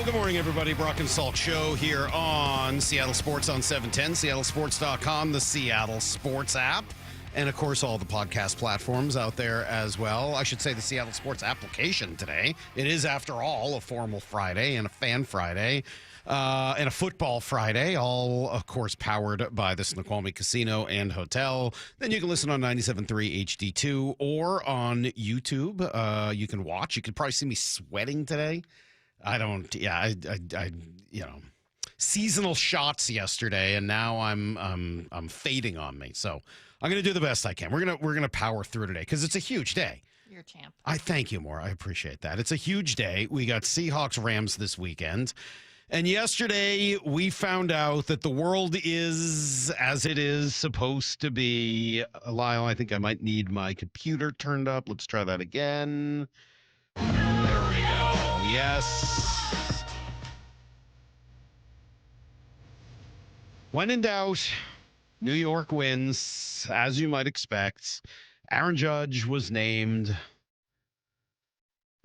Good morning, everybody. Brock and Salk show here on Seattle Sports on 710, seattlesports.com, the Seattle Sports app, and, of course, all the podcast platforms out there as well. I should say the Seattle Sports application today. It is, after all, a formal Friday and a fan Friday and a football Friday, all, of course, powered by the Snoqualmie Casino and Hotel. Then you can listen on 97.3 HD2 or on YouTube. You can watch. You could probably see me sweating today. Seasonal shots yesterday, and now I'm fading on me. So I'm going to do the best I can. We're gonna power through today because it's a huge day. You're a champ. I thank you, Maura. I appreciate that. It's a huge day. We got Seahawks Rams this weekend, and yesterday we found out that the world is as it is supposed to be. Lyle, I think I might need my computer turned up. Let's try that again. There we go. Yes. When in doubt, New York wins, as you might expect. Aaron Judge was named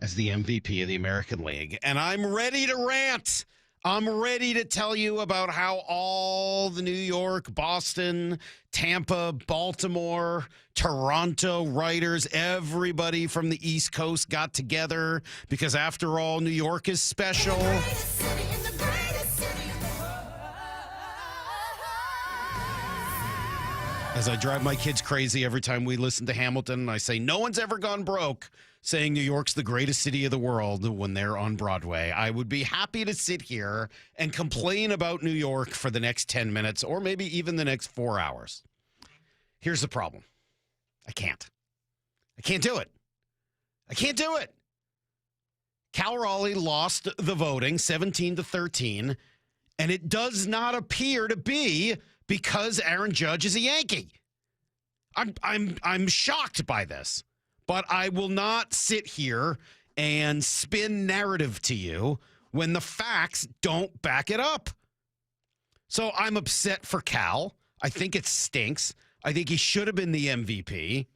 as the MVP of the American League. And I'm ready to rant. I'm ready to tell you about how all the New York, Boston, Tampa, Baltimore, Toronto writers, everybody from the East Coast got together because, after all, New York is special. As I drive my kids crazy every time we listen to Hamilton, and I say, no one's ever gone broke saying New York's the greatest city of the world when they're on Broadway. I would be happy to sit here and complain about New York for the next 10 minutes or maybe even the next 4 hours. Here's the problem. I can't do it. I can't do it. Cal Raleigh lost the voting 17-13, and it does not appear to be because Aaron Judge is a Yankee. I'm shocked by this, but I will not sit here and spin narrative to you when the facts don't back it up. So I'm upset for Cal. I think it stinks. I think he should have been the MVP.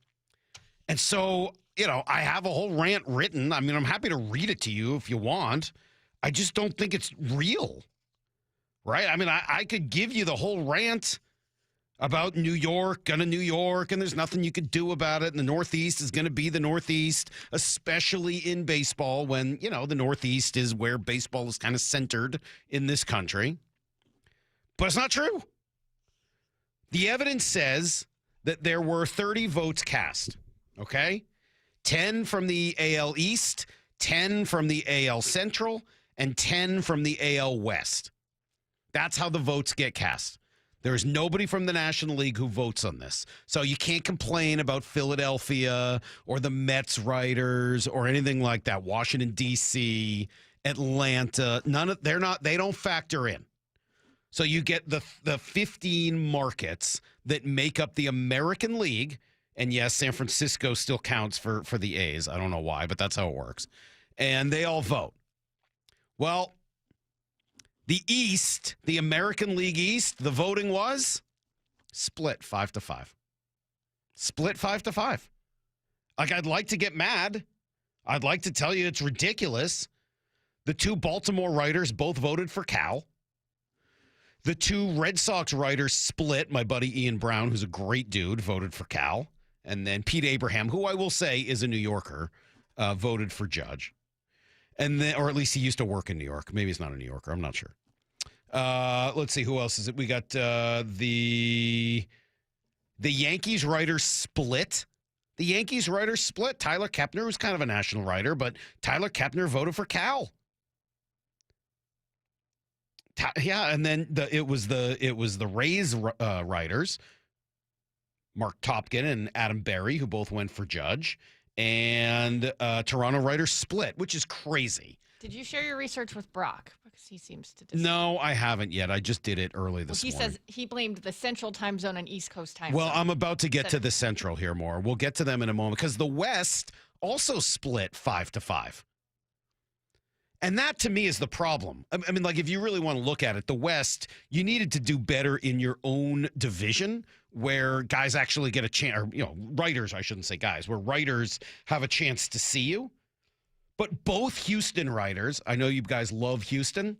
And so, I have a whole rant written. I mean, I'm happy to read it to you if you want. I just don't think it's real. Right? I mean, I could give you the whole rant about New York, and there's nothing you could do about it. And the Northeast is going to be the Northeast, especially in baseball when, the Northeast is where baseball is kind of centered in this country. But it's not true. The evidence says that there were 30 votes cast, okay? 10 from the AL East, 10 from the AL Central, and 10 from the AL West. That's how the votes get cast. There's nobody from the National League who votes on this. So you can't complain about Philadelphia or the Mets writers or anything like that. Washington, D.C., Atlanta, they don't factor in. So you get the 15 markets that make up the American League. And yes, San Francisco still counts for the A's. I don't know why, but that's how it works. And they all vote. Well, the East, the American League East, the voting was split 5-5. Split 5-5. Like, I'd like to get mad. I'd like to tell you it's ridiculous. The two Baltimore writers both voted for Cal. The two Red Sox writers split. My buddy Ian Brown, who's a great dude, voted for Cal. And then Pete Abraham, who I will say is a New Yorker, voted for Judge. And then, or at least he used to work in New York. Maybe he's not a New Yorker. I'm not sure. Let's see. Who else is it? We got the Yankees writers split. The Yankees writers split. Tyler Kepner was kind of a national writer, but Tyler Kepner voted for Cal. Yeah, and then it was the Rays writers, Mark Topkin and Adam Berry, who both went for Judge. And Toronto writers split, which is crazy. Did you share your research with Brock? Because he seems to disagree. No, I haven't yet. I just did it early this morning. He says he blamed the Central time zone and East Coast time zone. Well, I'm about to get to the Central here more. We'll get to them in a moment because the West also split 5-5. And that, to me, is the problem. I mean, like, if you really want to look at it, the West, you needed to do better in your own division where guys actually get a chance, or, writers, I shouldn't say guys, where writers have a chance to see you. But both Houston writers, I know you guys love Houston,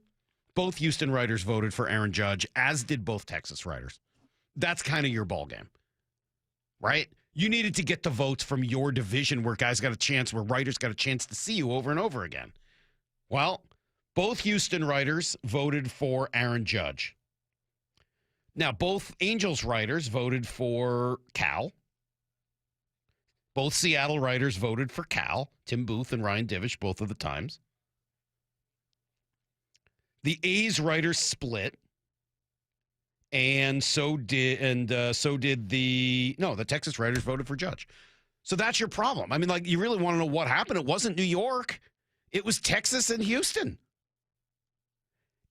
both Houston writers voted for Aaron Judge, as did both Texas writers. That's kind of your ballgame, right? You needed to get the votes from your division where writers got a chance to see you over and over again. Well, both Houston writers voted for Aaron Judge. Now, both Angels writers voted for Cal. Both Seattle writers voted for Cal. Tim Booth and Ryan Divish, both of the times. The A's writers split, and so did the Texas writers voted for Judge. So that's your problem. I mean, like, you really want to know what happened? It wasn't New York. It was Texas and Houston.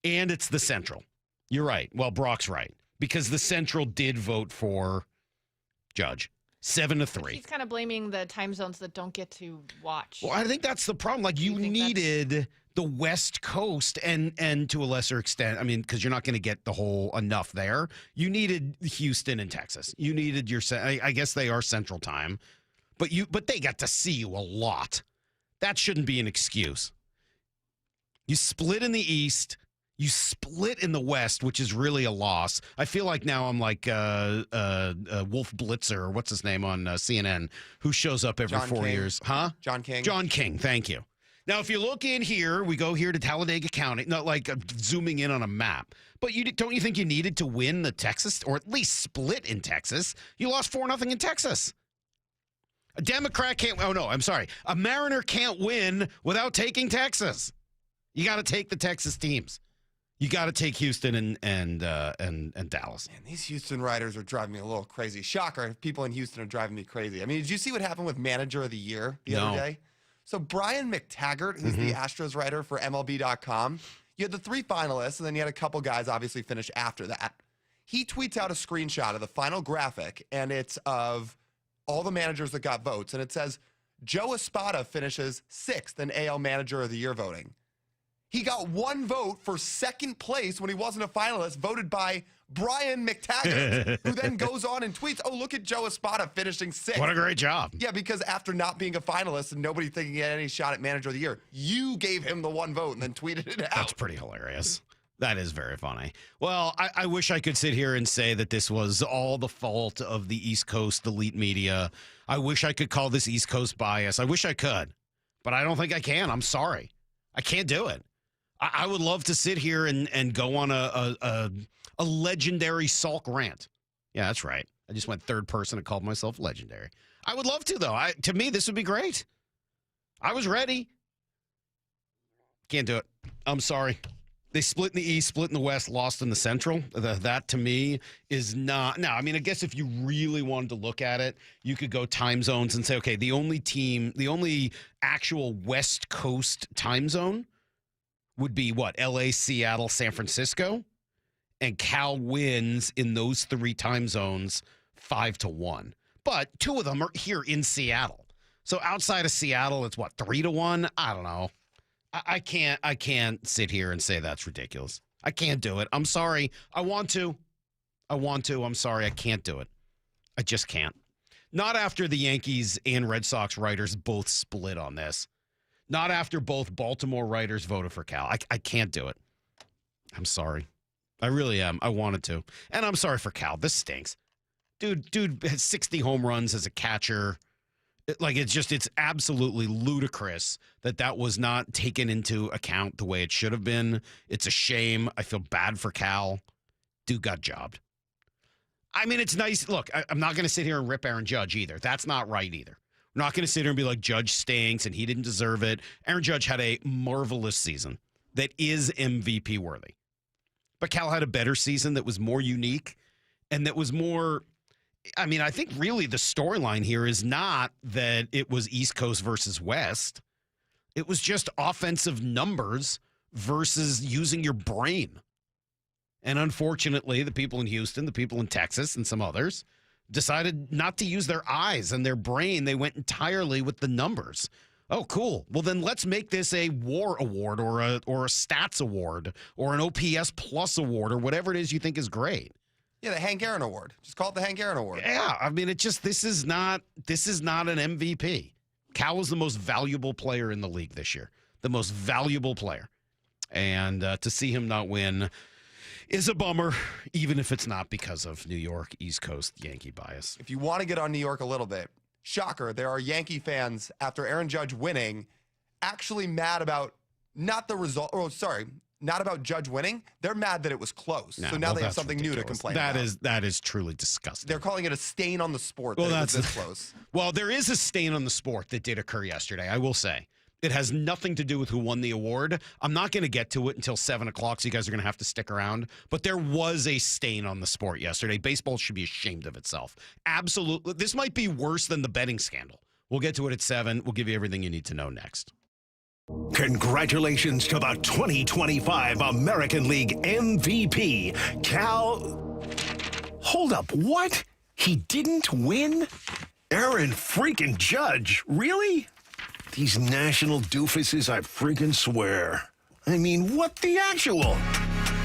And it's the Central. You're right. Well, Brock's right. Because the Central did vote for Judge. 7-3. He's kind of blaming the time zones that don't get to watch. Well, I think that's the problem. Like, you needed the West Coast and to a lesser extent, I mean, because you're not going to get the whole enough there. You needed Houston and Texas. You needed I guess they are Central Time, but they got to see you a lot. That shouldn't be an excuse. You split in the East. You split in the West, which is really a loss. I feel like now I'm like Wolf Blitzer, or what's his name on CNN, who shows up every 4 years. Huh? John King. John King, thank you. Now, if you look in here, we go here to Talladega County, not like zooming in on a map. But don't you think you needed to win the Texas, or at least split in Texas? You lost 4-0 in Texas. A Democrat can't, oh no, I'm sorry. A Mariner can't win without taking Texas. You got to take the Texas teams. You got to take Houston and Dallas. Man, these Houston writers are driving me a little crazy. Shocker, people in Houston are driving me crazy. I mean, did you see what happened with Manager of the Year the other day? So Brian McTaggart, who's the Astros writer for MLB.com, you had the 3 finalists, and then you had a couple guys obviously finish after that. He tweets out a screenshot of the final graphic, and it's of all the managers that got votes, and it says, Joe Espada finishes 6th in AL Manager of the Year voting. He got 1 vote for 2nd place when he wasn't a finalist, voted by Brian McTaggart, who then goes on and tweets, oh, look at Joe Espada finishing 6th. What a great job. Yeah, because after not being a finalist and nobody thinking he had any shot at Manager of the Year, you gave him the 1 vote and then tweeted it out. That's pretty hilarious. That is very funny. Well, I wish I could sit here and say that this was all the fault of the East Coast elite media. I wish I could call this East Coast bias. I wish I could, but I don't think I can. I'm sorry. I can't do it. I would love to sit here and go on a legendary Salk rant. Yeah, that's right. I just went third person and called myself legendary. I would love to, though. To me, this would be great. I was ready. Can't do it. I'm sorry. They split in the East, split in the West, lost in the Central. That, to me, is not... Now, I mean, I guess if you really wanted to look at it, you could go time zones and say, okay, the only actual West Coast time zone would be what? LA, Seattle, San Francisco. And Cal wins in those 3 time zones 5-1. But 2 of them are here in Seattle. So outside of Seattle, it's what, 3-1? I don't know. I can't sit here and say that's ridiculous. I can't do it. I'm sorry. I want to. I'm sorry. I can't do it. I just can't. Not after the Yankees and Red Sox writers both split on this. Not after both Baltimore writers voted for Cal. I can't do it. I'm sorry. I really am. I wanted to. And I'm sorry for Cal. This stinks. Dude has 60 home runs as a catcher. It's absolutely ludicrous that was not taken into account the way it should have been. It's a shame. I feel bad for Cal. Dude got jobbed. I mean, it's nice. Look, I'm not going to sit here and rip Aaron Judge either. That's not right either. We're not going to sit here and be like, Judge stinks and he didn't deserve it. Aaron Judge had a marvelous season that is MVP worthy. But Cal had a better season that was more unique and that was more... I mean, I think really the storyline here is not that it was East Coast versus West. It was just offensive numbers versus using your brain. And unfortunately, the people in Houston, the people in Texas, and some others decided not to use their eyes and their brain. They went entirely with the numbers. Oh, cool. Well, then let's make this a WAR award or a stats award or an OPS plus award or whatever it is you think is great. Yeah, the Hank Aaron Award. Just call it the Hank Aaron Award. Yeah, I mean, this is not an MVP. Cal is the most valuable player in the league this year, the most valuable player. And to see him not win is a bummer, even if it's not because of New York East Coast Yankee bias. If you want to get on New York a little bit, shocker, there are Yankee fans after Aaron Judge winning actually mad about not the result. Oh, sorry, not about Judge winning. They're mad that it was close. No, so now well, they have that's something new to ridiculous. complain about. That is truly disgusting. They're calling it a stain on the sport. Well, that it was that's this close. Well, there is a stain on the sport that did occur yesterday, I will say. It has nothing to do with who won the award. I'm not going to get to it until 7 o'clock, so you guys are going to have to stick around. But there was a stain on the sport yesterday. Baseball should be ashamed of itself. Absolutely. This might be worse than the betting scandal. We'll get to it at 7. We'll give you everything you need to know next. Congratulations to the 2025 American League MVP, Cal. Hold up, what? He didn't win? Aaron freaking Judge, really? These national doofuses, I freaking swear. I mean, what the actual?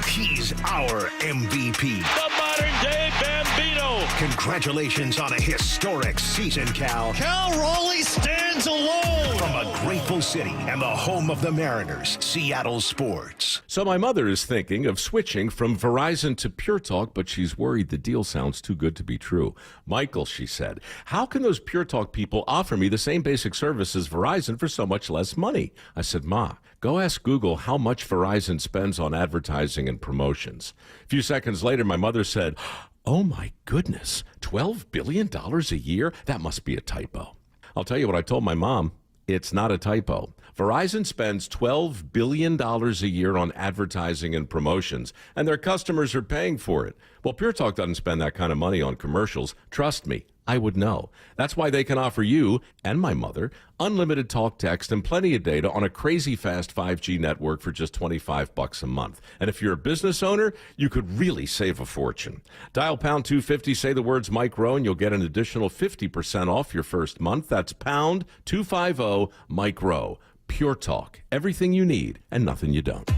He's our MVP. The modern-day Bambino. Congratulations on a historic season, Cal. Cal Raleigh stands alone. From a grateful city and the home of the Mariners, Seattle Sports. So my mother is thinking of switching from Verizon to Pure Talk, but she's worried the deal sounds too good to be true. Michael, she said, how can those Pure Talk people offer me the same basic service as Verizon for so much less money? I said, Ma, go ask Google how much Verizon spends on advertising and promotions. A few seconds later, my mother said, oh my goodness, $12 billion a year? That must be a typo. I'll tell you what I told my mom. It's not a typo. Verizon spends $12 billion a year on advertising and promotions, and their customers are paying for it. Well, Pure Talk doesn't spend that kind of money on commercials. Trust me, I would know. That's why they can offer you and my mother unlimited talk, text, and plenty of data on a crazy fast 5G network for just $25 a month. And if you're a business owner, you could really save a fortune. Dial pound 250, say the words Mike Rowe, and you'll get an additional 50% off your first month. That's pound 250 Mike Rowe. Pure Talk. Everything you need and nothing you don't.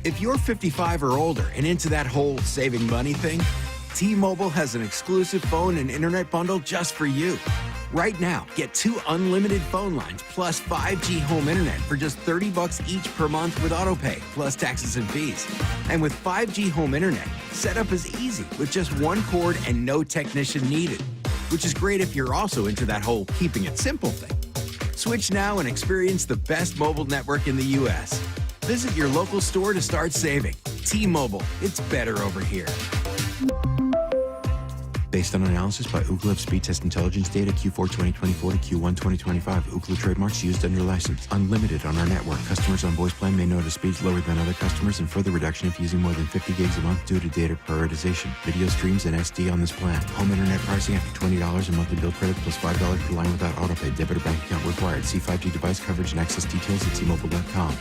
If you're 55 or older and into that whole saving money thing, T-Mobile has an exclusive phone and internet bundle just for you. Right now, get 2 unlimited phone lines plus 5G home internet for just $30 each per month with autopay, plus taxes and fees. And with 5G home internet, setup is easy with just 1 cord and no technician needed, which is great if you're also into that whole keeping it simple thing. Switch now and experience the best mobile network in the U.S. Visit your local store to start saving. T-Mobile, it's better over here. Based on analysis by Ookla of speed test intelligence data Q4 2024 to Q1 2025. Ookla trademarks used under license. Unlimited on our network. Customers on voice plan may notice speeds lower than other customers and further reduction if using more than 50 gigs a month due to data prioritization. Video streams and SD on this plan. Home internet pricing after $20 a monthly bill credit plus $5 per line without autopay. Debit or bank account required. See 5G device coverage and access details at T-Mobile.com.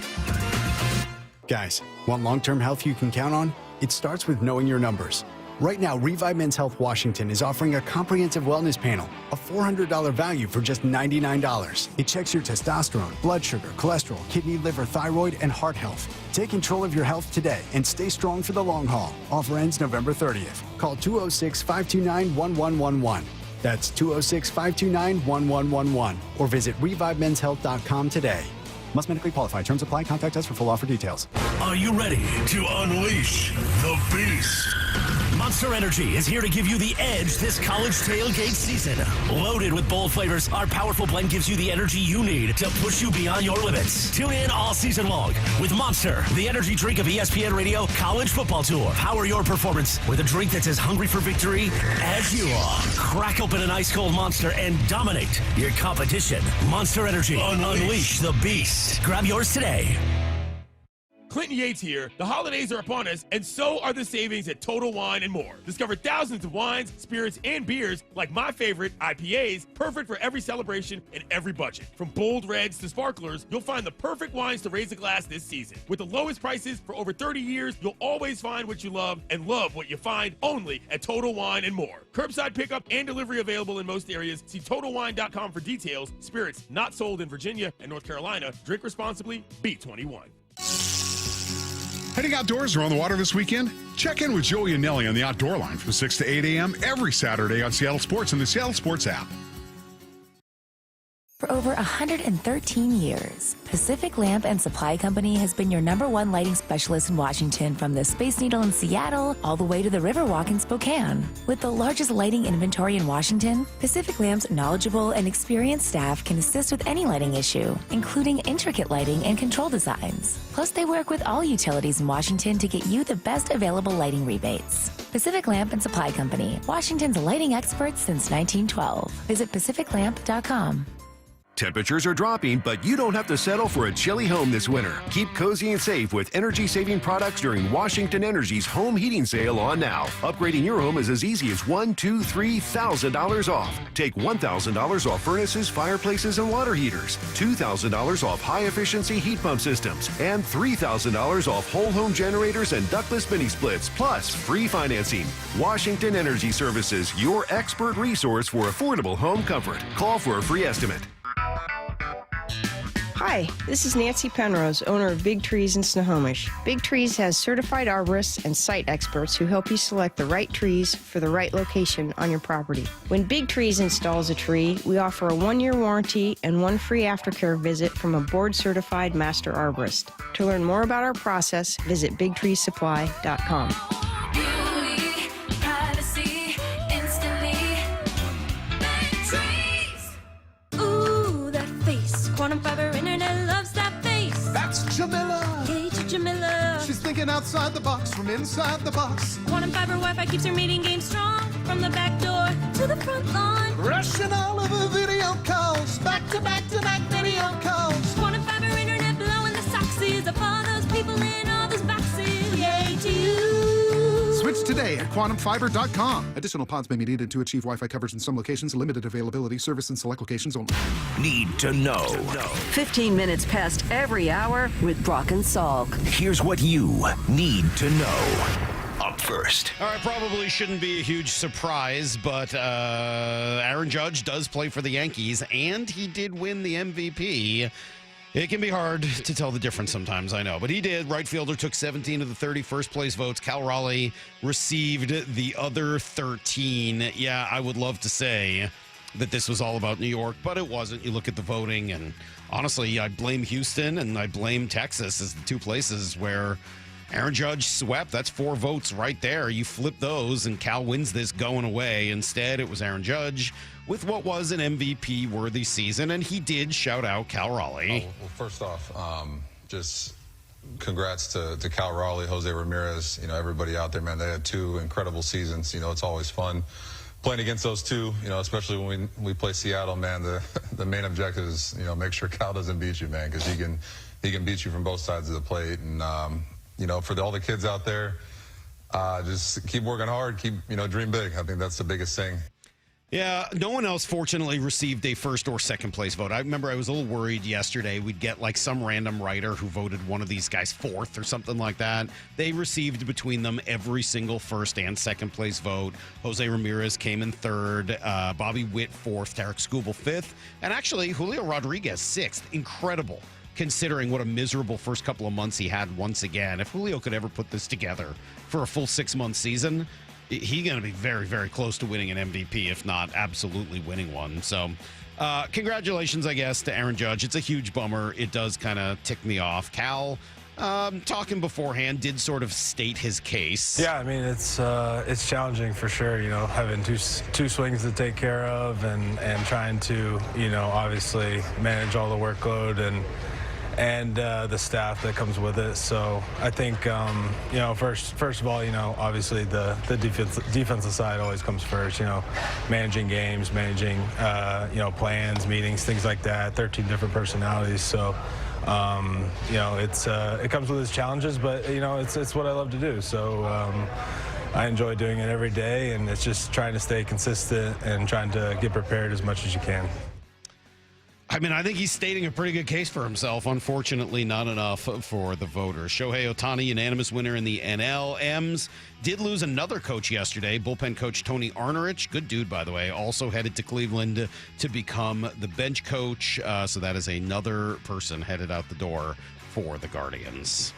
Guys, want long-term health you can count on? It starts with knowing your numbers. Right now, Revive Men's Health Washington is offering a comprehensive wellness panel, a $400 value for just $99. It checks your testosterone, blood sugar, cholesterol, kidney, liver, thyroid, and heart health. Take control of your health today and stay strong for the long haul. Offer ends November 30th. Call 206-529-1111. That's 206-529-1111. Or visit ReviveMen'sHealth.com today. Must medically qualify. Terms apply. Contact us for full offer details. Are you ready to unleash the beast? Monster Energy is here to give you the edge this college tailgate season. Loaded with bold flavors, our powerful blend gives you the energy you need to push you beyond your limits. Tune in all season long with Monster, the energy drink of ESPN Radio College Football Tour. Power your performance with a drink that's as hungry for victory as you are. Crack open an ice-cold Monster and dominate your competition. Monster Energy. Unleash the beast. Grab yours today. Clinton Yates here. The holidays are upon us, and so are the savings at Total Wine & More. Discover thousands of wines, spirits, and beers like my favorite, IPAs, perfect for every celebration and every budget. From bold reds to sparklers, you'll find the perfect wines to raise a glass this season. With the lowest prices for over 30 years, you'll always find what you love and love what you find only at Total Wine & More. Curbside pickup and delivery available in most areas. See TotalWine.com for details. Spirits not sold in Virginia and North Carolina. Drink responsibly. Be 21. Heading outdoors or on the water this weekend? Check in with Joey and Nelly on the Outdoor Line from 6 to 8 a.m. every Saturday on Seattle Sports and the Seattle Sports app. For over 113 years, Pacific Lamp and Supply Company has been your #1 lighting specialist in Washington, from the Space Needle in Seattle all the way to the Riverwalk in Spokane. With the largest lighting inventory in Washington, Pacific Lamp's knowledgeable and experienced staff can assist with any lighting issue, including intricate lighting and control designs. Plus, they work with all utilities in Washington to get you the best available lighting rebates. Pacific Lamp and Supply Company, Washington's lighting experts since 1912. Visit pacificlamp.com. Temperatures are dropping, but you don't have to settle for a chilly home this winter. Keep cozy and safe with energy-saving products during Washington Energy's home heating sale on now. Upgrading your home is as easy as $1,000, $2,000, $3,000 off. Take $1,000 off furnaces, fireplaces, and water heaters, $2,000 off high-efficiency heat pump systems, and $3,000 off whole home generators and ductless mini splits, plus free financing. Washington Energy Services, your expert resource for affordable home comfort. Call for a free estimate. Hi, this is Nancy Penrose, owner of Big Trees in Snohomish. Big Trees has certified arborists and site experts who help you select the right trees for the right location on your property. When Big Trees installs a tree, we offer a 1-year warranty and 1 free aftercare visit from a board-certified master arborist. To learn more about our process, visit bigtreesupply.com. Quantum fiber internet loves that face. That's Jamila. Hey, Jamila. She's thinking outside the box from inside the box. Quantum fiber Wi-Fi keeps her meeting game strong. From the back door to the front lawn. Rushing all of her video calls. Back to back video calls. Quantum fiber internet blowing the soxies of all those people in all those boxes. Yay to you. Switch today at quantumfiber.com. Additional pods may be needed to achieve Wi-Fi coverage in some locations. Limited availability. Service in select locations only. Need to know. 15 minutes past every hour with Brock and Salk. Here's what you need to know. Up first. All right, probably shouldn't be a huge surprise, but Aaron Judge does play for the Yankees, and he did win the MVP. It can be hard to tell the difference sometimes, I know. But he did. Right fielder took 17 of the 30 first-place votes. Cal Raleigh received the other 13. Yeah, I would love to say that this was all about New York, but it wasn't. You look at the voting, and honestly, I blame Houston and I blame Texas as the two places where Aaron Judge swept. That's 4 votes right there. You flip those, and Cal wins this going away. Instead, it was Aaron Judge with what was an MVP-worthy season, and he did shout out Cal Raleigh. Well, first off, just congrats to Cal Raleigh, Jose Ramirez, everybody out there, man. They had 2 incredible seasons. It's always fun playing against those 2, especially when we play Seattle, man. The main objective is, make sure Cal doesn't beat you, man, because he can beat you from both sides of the plate. And, for all the kids out there, just keep working hard, keep, dream big. I think that's the biggest thing. Yeah, no one else, fortunately, received a first or second place vote. I remember I was a little worried yesterday. We'd get like some random writer who voted one of these guys 4th or something like that. They received between them every single first and second place vote. Jose Ramirez came in 3rd, Bobby Witt 4th, Tarek Skubal 5th, and actually Julio Rodriguez 6th. Incredible, considering what a miserable first couple of months he had once again. If Julio could ever put this together for a full 6-month season, he's going to be very, very close to winning an MVP, if not absolutely winning one. So congratulations, I guess, to Aaron Judge. It's a huge bummer. It does kind of tick me off. Cal, talking beforehand, did sort of state his case. Yeah, I mean, it's challenging for sure, having two swings to take care of and trying to, obviously manage all the workload and the staff that comes with it. So I think, first of all, obviously the defensive side always comes first, managing games, managing, plans, meetings, things like that, 13 different personalities. So, it comes with its challenges, but, it's what I love to do. So I enjoy doing it every day, and it's just trying to stay consistent and trying to get prepared as much as you can. I mean, I think he's stating a pretty good case for himself. Unfortunately, not enough for the voters. Shohei Ohtani, unanimous winner in the NL. M's did lose another coach yesterday. Bullpen coach Tony Arnerich, good dude, by the way, also headed to Cleveland to become the bench coach. So that is another person headed out the door for the Guardians.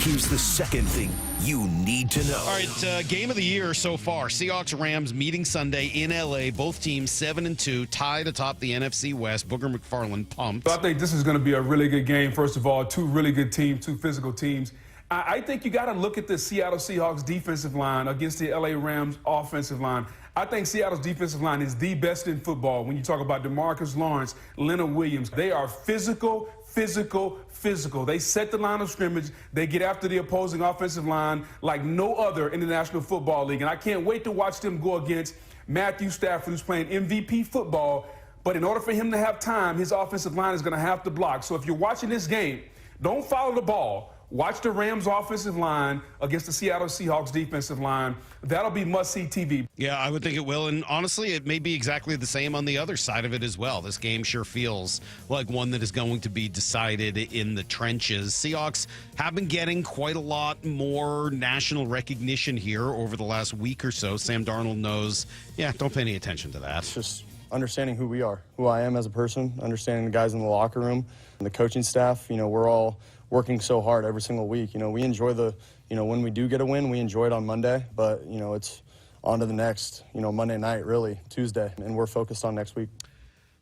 Here's the second thing you need to know. All right, game of the year so far. Seahawks Rams meeting Sunday in L.A. Both teams 7-2, tied atop the NFC West. Booger McFarland pumped. I think this is going to be a really good game. First of all, two really good teams, two physical teams. I think you got to look at the Seattle Seahawks defensive line against the L.A. Rams offensive line. I think Seattle's defensive line is the best in football. When you talk about DeMarcus Lawrence, Leonard Williams, they are physical. They set the line of scrimmage. They get after the opposing offensive line like no other in the National Football League. And I can't wait to watch them go against Matthew Stafford, who's playing MVP football. But in order for him to have time, his offensive line is going to have to block. So if you're watching this game, don't follow the ball. Watch the Rams offensive line against the Seattle Seahawks defensive line. That'll be must-see TV. Yeah, I would think it will. And honestly, it may be exactly the same on the other side of it as well. This game sure feels like one that is going to be decided in the trenches. Seahawks have been getting quite a lot more national recognition here over the last week or so. Sam Darnold knows, don't pay any attention to that. It's just understanding who we are, who I am as a person, understanding the guys in the locker room, and the coaching staff. We're all working so hard every single week. We enjoy when we do get a win, we enjoy it on Monday, but, it's on to the next, Monday night, really, Tuesday, and we're focused on next week.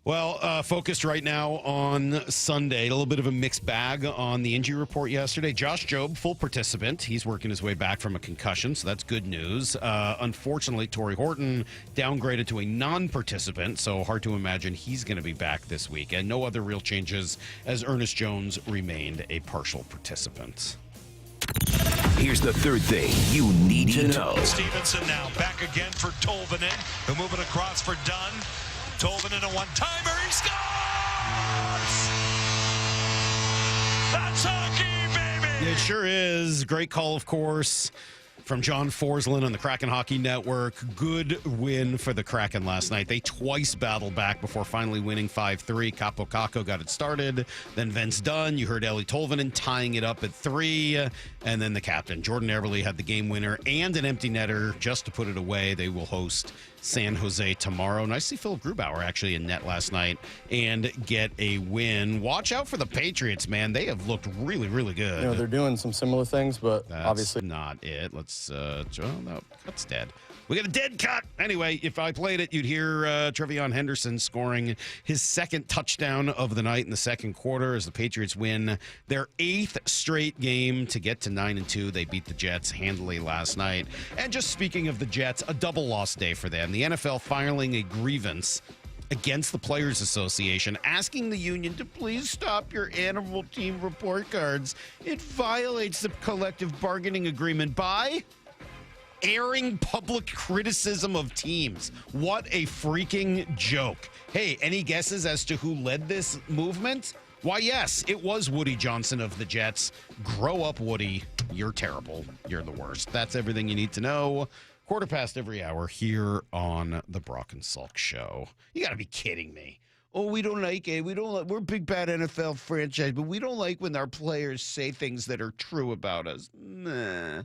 Well, focused right now on Sunday. A little bit of a mixed bag on the injury report yesterday. Josh Jobe, full participant. He's working his way back from a concussion, so that's good news. Unfortunately, Torrey Horton downgraded to a non-participant, so hard to imagine he's going to be back this week. And no other real changes as Ernest Jones remained a partial participant. Here's the third thing you need to know. Stevenson now back again for Tolvanen. They're moving across for Dunn. Tolvanen a one-timer. He scores! That's hockey, baby! It sure is. Great call, of course, from John Forsland on the Kraken Hockey Network. Good win for the Kraken last night. They twice battled back before finally winning 5-3. Capo Caco got it started. Then Vince Dunn. You heard Ellie Tolvanen tying it up at 3. And then the captain, Jordan Eberle, had the game winner and an empty netter just to put it away. They will host San Jose tomorrow. Nice to see Philip Grubauer actually in net last night and get a win. Watch out for the Patriots, man. They have looked really, really good. They're doing some similar things, but That's obviously not it. Let's, no, that's dead. We got a dead cut. Anyway, if I played it, you'd hear Trevion Henderson scoring his second touchdown of the night in the second quarter as the Patriots win their 8th straight game to get to 9-2. They beat the Jets handily last night. And just speaking of the Jets, a double loss day for them. The NFL filing a grievance against the Players Association, asking the union to please stop your animal team report cards. It violates the collective bargaining agreement by airing public criticism of teams. What a freaking joke. Hey, any guesses as to who led this movement? Why, yes, it was Woody Johnson of the Jets. Grow up, Woody. You're terrible. You're the worst. That's everything you need to know. 1/4 every hour here on the Brock and Salk Show. You got to be kidding me. Oh, we don't like it. We're a big, bad NFL franchise, but we don't like when our players say things that are true about us. Nah.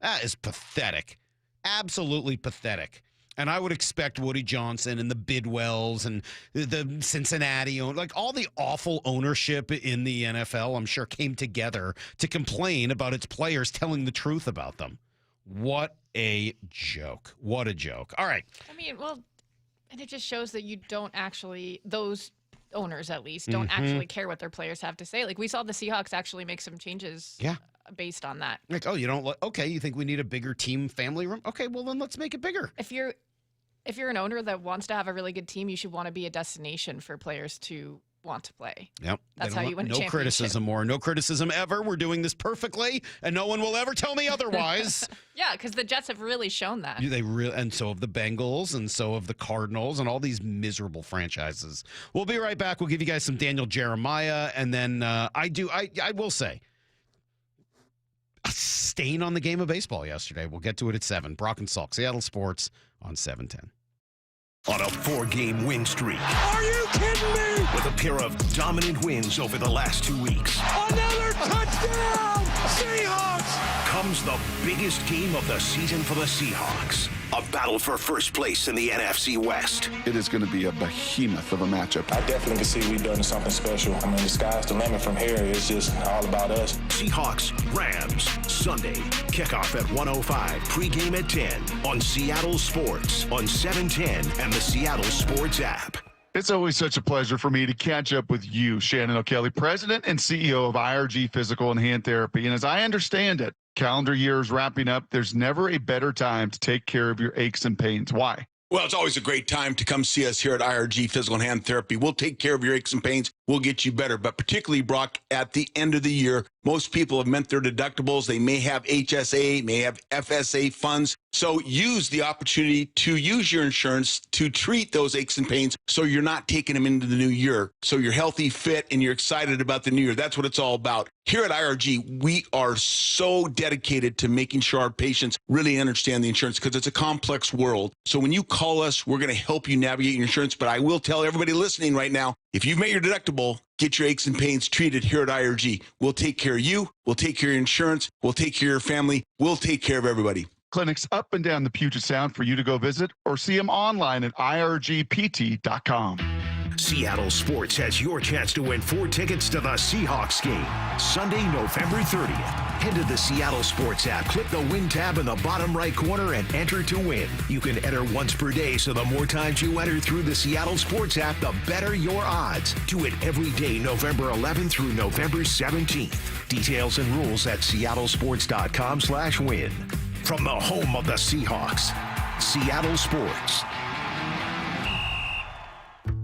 That is pathetic. Absolutely pathetic. And I would expect Woody Johnson and the Bidwells and the Cincinnati, like all the awful ownership in the NFL, I'm sure came together to complain about its players telling the truth about them. What a joke. What a joke. All right. I mean, well, and it just shows that you don't actually, those owners at least, don't actually care what their players have to say. Like we saw the Seahawks actually make some changes. Yeah. Based on that. Like, oh, you don't like, okay, you think we need a bigger team family room? Okay, well then let's make it bigger. If you're an owner that wants to have a really good team, you should want to be a destination for players to want to play. Yep. That's how you win a championship. No criticism more. No criticism ever. We're doing this perfectly, and no one will ever tell me otherwise. Yeah, because the Jets have really shown that. And so have the Bengals, and so have the Cardinals, and all these miserable franchises. We'll be right back. We'll give you guys some Daniel Jeremiah, and then I will say, a stain on the game of baseball yesterday. We'll get to it at 7. Brock and Salk, Seattle Sports on 710. On a 4-game win streak. Are you kidding me? With a pair of dominant wins over the last 2 weeks. Another touchdown! Seahawks! Comes the biggest game of the season for the Seahawks. A A battle for first place in the NFC West. It is going to be a behemoth of a matchup. I definitely can see we've done something special. I mean, the sky's the limit from here. It's just all about us. Seahawks Rams Sunday. Kickoff at 1:05. Pregame at 10 on Seattle Sports on 710 and the Seattle Sports app. It's always such a pleasure for me to catch up with you, Shannon O'Kelly, President and CEO of IRG Physical and Hand Therapy. And as I understand it, calendar year is wrapping up. There's never a better time to take care of your aches and pains. Why? Well, it's always a great time to come see us here at IRG Physical and Hand Therapy. We'll take care of your aches and pains. We'll get you better. But particularly, Brock, at the end of the year, most people have met their deductibles. They may have HSA, may have FSA funds. So use the opportunity to use your insurance to treat those aches and pains so you're not taking them into the new year. So you're healthy, fit, and you're excited about the new year. That's what it's all about. Here at IRG, we are so dedicated to making sure our patients really understand the insurance because it's a complex world. So when you call us, we're going to help you navigate your insurance. But I will tell everybody listening right now, if you've met your deductible, get your aches and pains treated here at IRG. We'll take care of you. We'll take care of your insurance. We'll take care of your family. We'll take care of everybody. Clinics up and down the Puget Sound for you to go visit or see them online at irgpt.com. Seattle Sports has your chance to win 4 tickets to the Seahawks game, Sunday, November 30th. Head to the Seattle Sports app, click the Win tab in the bottom right corner, and enter to win. You can enter once per day, so the more times you enter through the Seattle Sports app, the better your odds. Do it every day, November 11th through November 17th. Details and rules at seattlesports.com/win. From the home of the Seahawks, Seattle Sports.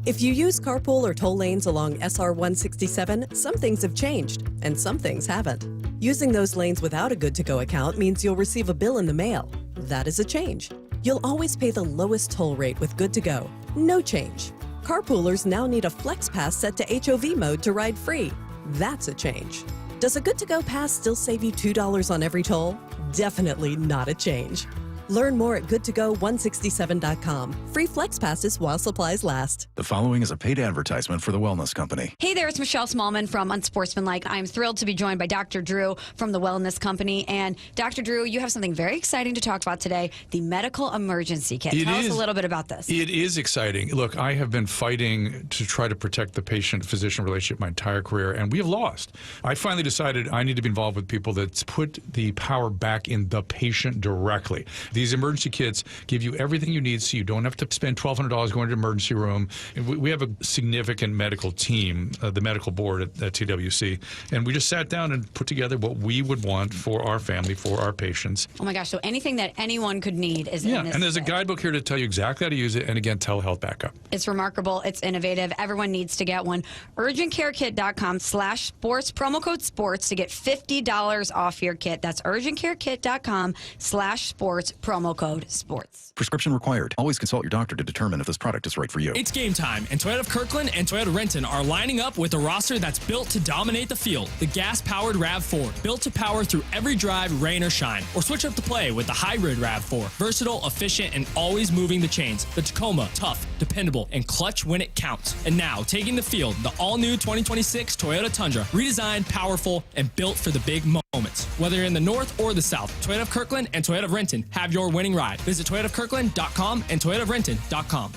If you use carpool or toll lanes along SR 167, some things have changed, and some things haven't. Using those lanes without a good-to-go account means you'll receive a bill in the mail. That is a change. You'll always pay the lowest toll rate with good-to-go. No change. Carpoolers now need a Flex Pass set to HOV mode to ride free. That's a change. Does a good-to-go pass still save you $2 on every toll? Definitely not a change. Learn more at goodtogo167.com. Free Flex Passes while supplies last. The following is a paid advertisement for the Wellness Company. Hey there, it's Michelle Smallman from Unsportsmanlike. I'm thrilled to be joined by Dr. Drew from the Wellness Company. And Dr. Drew, you have something very exciting to talk about today, the medical emergency kit. Tell us a little bit about this. It is exciting. Look, I have been fighting to try to protect the patient-physician relationship my entire career, and we have lost. I finally decided I need to be involved with people that put the power back in the patient directly. These emergency kits give you everything you need so you don't have to spend $1,200 going to the emergency room. And we have a significant medical team, the medical board at TWC, and we just sat down and put together what we would want for our family, for our patients. Oh my gosh, so anything that anyone could need is in this and there's a kit. guidebook here to tell you exactly how to use it, and again, telehealth backup. It's remarkable. It's innovative. Everyone needs to get one. UrgentCareKit.com/sports, promo code sports to get $50 off your kit. That's UrgentCareKit.com/sports, promo code sports. Prescription required. Always consult your doctor to determine if this product is right for you. It's game time, and Toyota of Kirkland and Toyota of Renton are lining up with a roster that's built to dominate the field. The gas-powered RAV4, built to power through every drive, rain or shine. Or switch up the play with the hybrid RAV4, versatile, efficient, and always moving the chains. The Tacoma, tough, dependable, and clutch when it counts. And now, taking the field, the all-new 2026 Toyota Tundra, redesigned, powerful, and built for the big moments. Whether you're in the north or the south, Toyota of Kirkland and Toyota of Renton have your winning ride. Visit ToyotaofKirkland.com and ToyotaofRenton.com.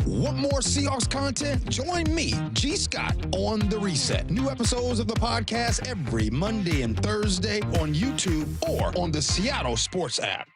Want more Seahawks content? Join me, G. Scott, on The Reset. New episodes of the podcast every Monday and Thursday on YouTube or on the Seattle Sports app.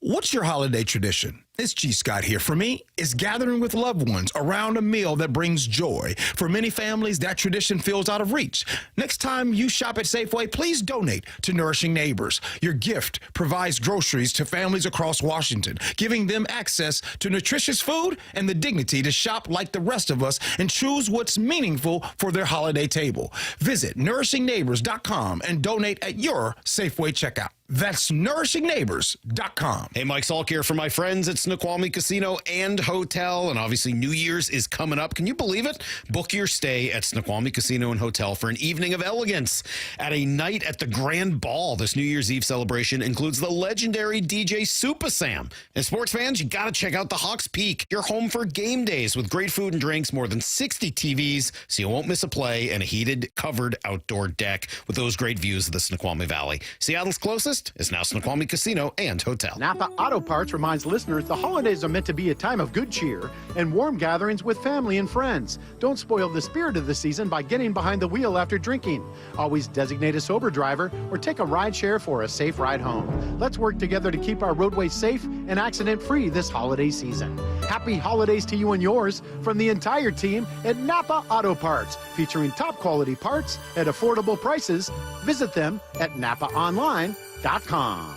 What's your holiday tradition? It's G. Scott here. For me, it's gathering with loved ones around a meal that brings joy. For many families, that tradition feels out of reach. Next time you shop at Safeway, please donate to Nourishing Neighbors. Your gift provides groceries to families across Washington, giving them access to nutritious food and the dignity to shop like the rest of us and choose what's meaningful for their holiday table. Visit nourishingneighbors.com and donate at your Safeway checkout. That's nourishingneighbors.com. Hey, Mike Salk here for my friends at Snoqualmie Casino and Hotel, and obviously New Year's is coming up. Can you believe it? Book your stay at Snoqualmie Casino and Hotel for an evening of elegance at a night at the Grand Ball. This New Year's Eve celebration includes the legendary DJ Super Sam. And sports fans, you got to check out the Hawks Peak. You're home for game days with great food and drinks, more than 60 TVs, so you won't miss a play, and a heated, covered outdoor deck with those great views of the Snoqualmie Valley. Seattle's closest is now Snoqualmie Casino and Hotel. Napa Auto Parts reminds listeners the holidays are meant to be a time of good cheer and warm gatherings with family and friends. Don't spoil the spirit of the season by getting behind the wheel after drinking. Always designate a sober driver or take a ride share for a safe ride home. Let's work together to keep our roadways safe and accident-free this holiday season. Happy holidays to you and yours from the entire team at Napa Auto Parts, featuring top-quality parts at affordable prices. Visit them at napaonline.com.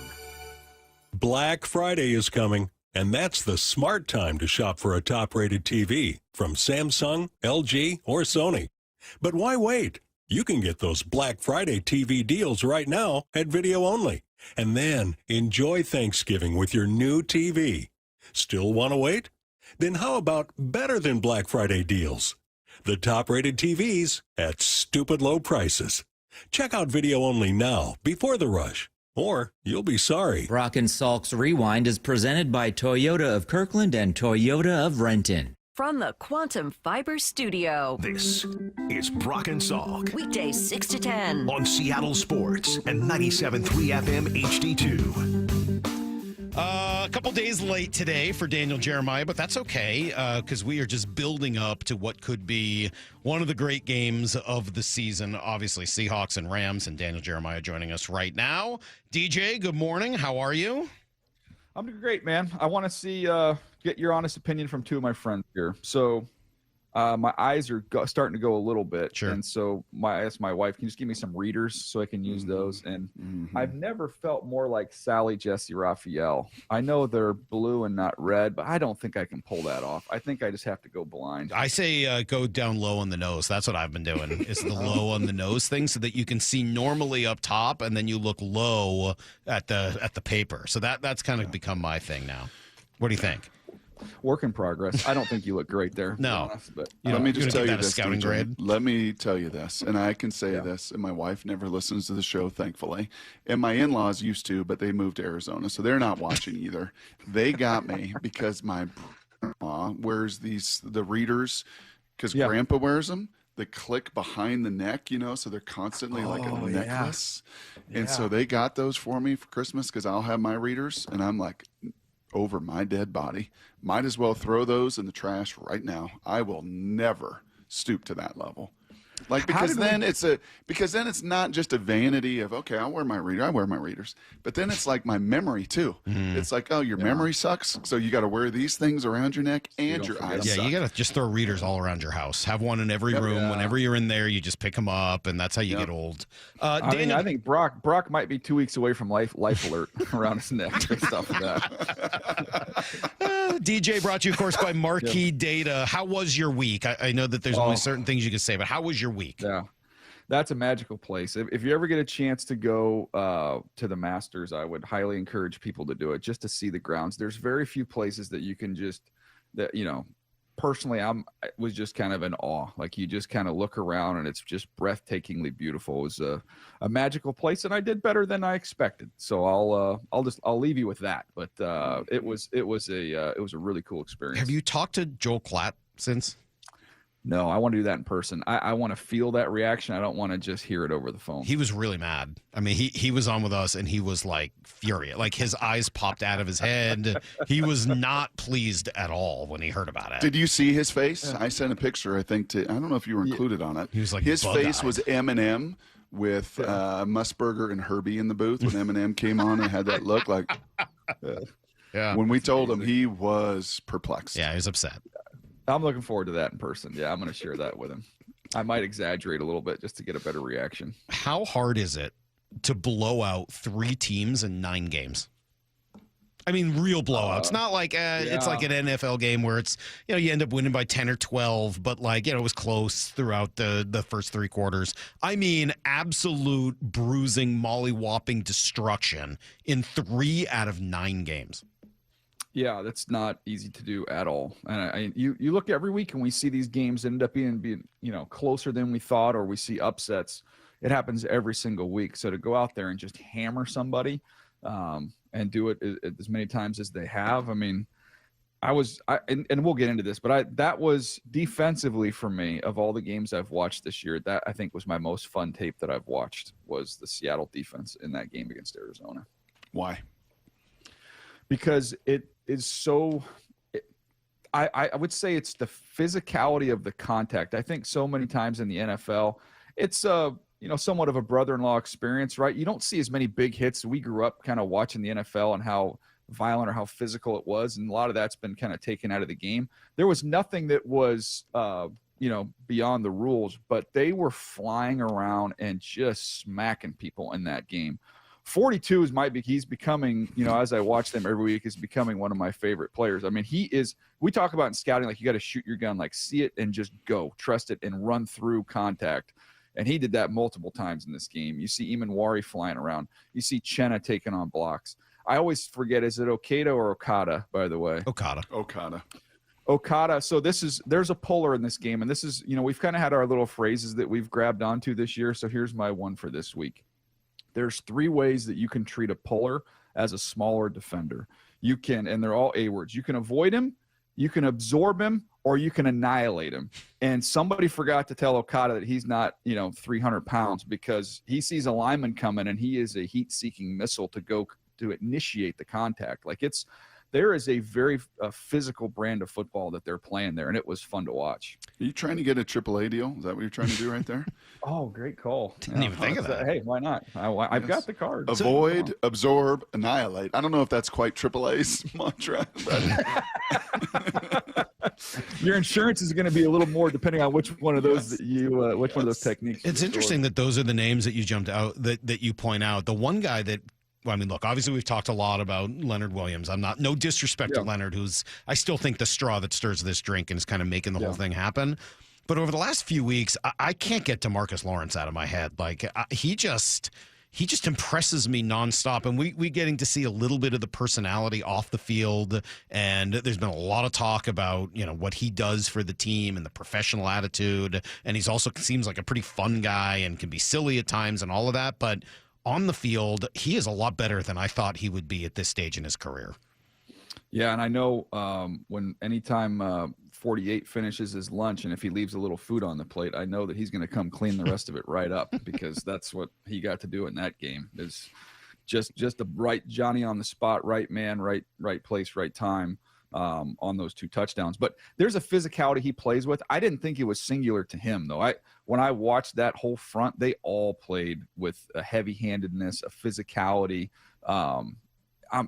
Black Friday is coming, and that's the smart time to shop for a top-rated TV from Samsung, LG, or Sony. But why wait? You can get those Black Friday TV deals right now at Video Only, and then enjoy Thanksgiving with your new TV. Still want to wait? Then how about better than Black Friday deals? The top-rated TVs at stupid low prices. Check out Video Only now before the rush, or you'll be sorry. Brock and Salk's Rewind is presented by Toyota of Kirkland and Toyota of Renton. From the Quantum Fiber Studio. This is Brock and Salk. Weekdays 6 to 10. On Seattle Sports and 97.3 FM HD2. A couple days late today for Daniel Jeremiah, but that's okay because we are just building up to what could be one of the great games of the season. Obviously, Seahawks and Rams, and Daniel Jeremiah joining us right now. DJ, good morning. How are you? I'm doing great, man. I want to see get your honest opinion from two of my friends here. So my eyes are starting to go a little bit. Sure. And so I asked my wife, can you just give me some readers so I can use those? And I've never felt more like Sally Jesse Raphael. I know they're blue and not red, but I don't think I can pull that off. I think I just have to go blind. I say go down low on the nose. That's what I've been doing, is the low on the nose thing, so that you can see normally up top and then you look low at the paper. So that's kind of become my thing now. What do you think? Work in progress. I don't think you look great there. No. Honest, but Let me just tell you this, scouting grade. Let me tell you this, and I can say this, and my wife never listens to the show, thankfully, and my in-laws used to, but they moved to Arizona, so they're not watching either. They got me because my grandma wears the readers, because Grandpa wears them. They click behind the neck, so they're constantly like a necklace. And so they got those for me for Christmas because I'll have my readers, and I'm like, over my dead body. Might as well throw those in the trash right now. I will never stoop to that level. Because then it's not just a vanity of, okay, I wear my readers. But then it's like my memory too. It's like, oh, your memory sucks, so you got to wear these things around your neck and your eyes suck. You got to just throw readers all around your house. Have one in every room. Whenever you're in there, you just pick them up, and that's how you get old. Daniel, I think Brock might be 2 weeks away from life alert around his neck based off of that. DJ brought you, of course, by Marquee Data. How was your week? I know that there's only certain things you can say, but how was your week? Yeah, that's a magical place. If you ever get a chance to go to the Masters, I would highly encourage people to do it just to see the grounds. There's very few places that you can personally, I was just kind of in awe. Like, you just kind of look around and it's just breathtakingly beautiful. It was a magical place, and I did better than I expected. So I'll leave you with that. But it was a really cool experience. Have you talked to Joel Klatt since? No, I want to do that in person. I want to feel that reaction. I don't want to just hear it over the phone. He was really mad. I mean, he was on with us, and he was like furious. Like, his eyes popped out of his head. He was not pleased at all when he heard about it. Did you see his face? I sent a picture, I think, I don't know if you were included on it. He was like, his face was Eminem with Musburger and Herbie in the booth when Eminem came on and had that look like. Yeah. When we told him, he was perplexed. Yeah, he was upset. I'm looking forward to that in person. Yeah, I'm going to share that with him. I might exaggerate a little bit just to get a better reaction. How hard is it to blow out 3 teams in 9 games? I mean, real blowouts. Not like it's like an NFL game where it's, you end up winning by 10 or 12, but it was close throughout the first 3 quarters. I mean, absolute bruising, mollywhopping destruction in 3 out of 9 games. Yeah, that's not easy to do at all. And you look every week and we see these games end up being closer than we thought, or we see upsets. It happens every single week. So to go out there and just hammer somebody and do it as many times as they have, I mean, and we'll get into this, but that was defensively for me, of all the games I've watched this year, that I think was my most fun tape that I've watched, was the Seattle defense in that game against Arizona. Why? Because it is so I would say it's the physicality of the contact. I think so many times in the NFL, it's somewhat of a brother-in-law experience, right? You don't see as many big hits. We grew up kind of watching the NFL and how violent or how physical it was, and a lot of that's been kind of taken out of the game. There was nothing that was beyond the rules, but they were flying around and just smacking people in that game. 42 he's becoming, as I watch them every week, is becoming one of my favorite players. I mean, we talk about in scouting, like, you got to shoot your gun, like, see it and just go, trust it and run through contact. And he did that multiple times in this game. You see Imanwari flying around. You see Chenna taking on blocks. I always forget, is it Okada or Okada, by the way? Okada. So there's a puller in this game. And this is, we've kind of had our little phrases that we've grabbed onto this year. So here's my one for this week. There's 3 ways that you can treat a puller as a smaller defender. You can, and they're all A words. You can avoid him, you can absorb him, or you can annihilate him. And somebody forgot to tell Okada that he's not, 300 pounds, because he sees a lineman coming and he is a heat-seeking missile to go to initiate the contact. Like, there is a very physical brand of football that they're playing there, and it was fun to watch. Are you trying to get a AAA deal? Is that what you're trying to do right there? Oh, great call. Didn't even think of that. Hey, why not? I've got the card. Avoid, absorb, annihilate. I don't know if that's quite AAA's mantra. Your insurance is going to be a little more depending on which one of those one of those techniques. It's interesting that those are the names that you jumped out, that you point out. The one guy that, well, I mean, look, obviously we've talked a lot about Leonard Williams. No disrespect to Leonard, I still think the straw that stirs this drink and is kind of making the whole thing happen. But over the last few weeks, I can't get DeMarcus Lawrence out of my head. Like, he just impresses me nonstop. And we getting to see a little bit of the personality off the field. And there's been a lot of talk about, what he does for the team and the professional attitude. And he's also seems like a pretty fun guy and can be silly at times and all of that. But on the field, he is a lot better than I thought he would be at this stage in his career. Yeah, and I know anytime 48 finishes his lunch, and if he leaves a little food on the plate, I know that he's going to come clean the rest of it right up, because that's what he got to do in that game, is just the right Johnny on the spot, right man, right place, right time on those 2 touchdowns. But there's a physicality he plays with. I didn't think it was singular to him, though. When I watched that whole front, they all played with a heavy-handedness, a physicality.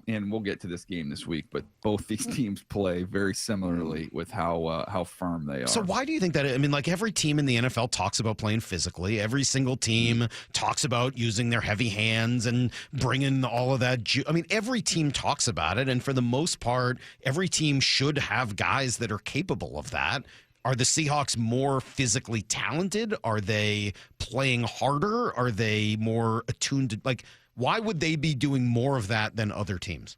And we'll get to this game this week, but both these teams play very similarly with how firm they are. So why do you think that? I mean, like, every team in the NFL talks about playing physically. Every single team talks about using their heavy hands and bringing all of that. I mean, every team talks about it. And for the most part, every team should have guys that are capable of that. Are the Seahawks more physically talented? Are they playing harder? Are they more attuned to, like, why would they be doing more of that than other teams?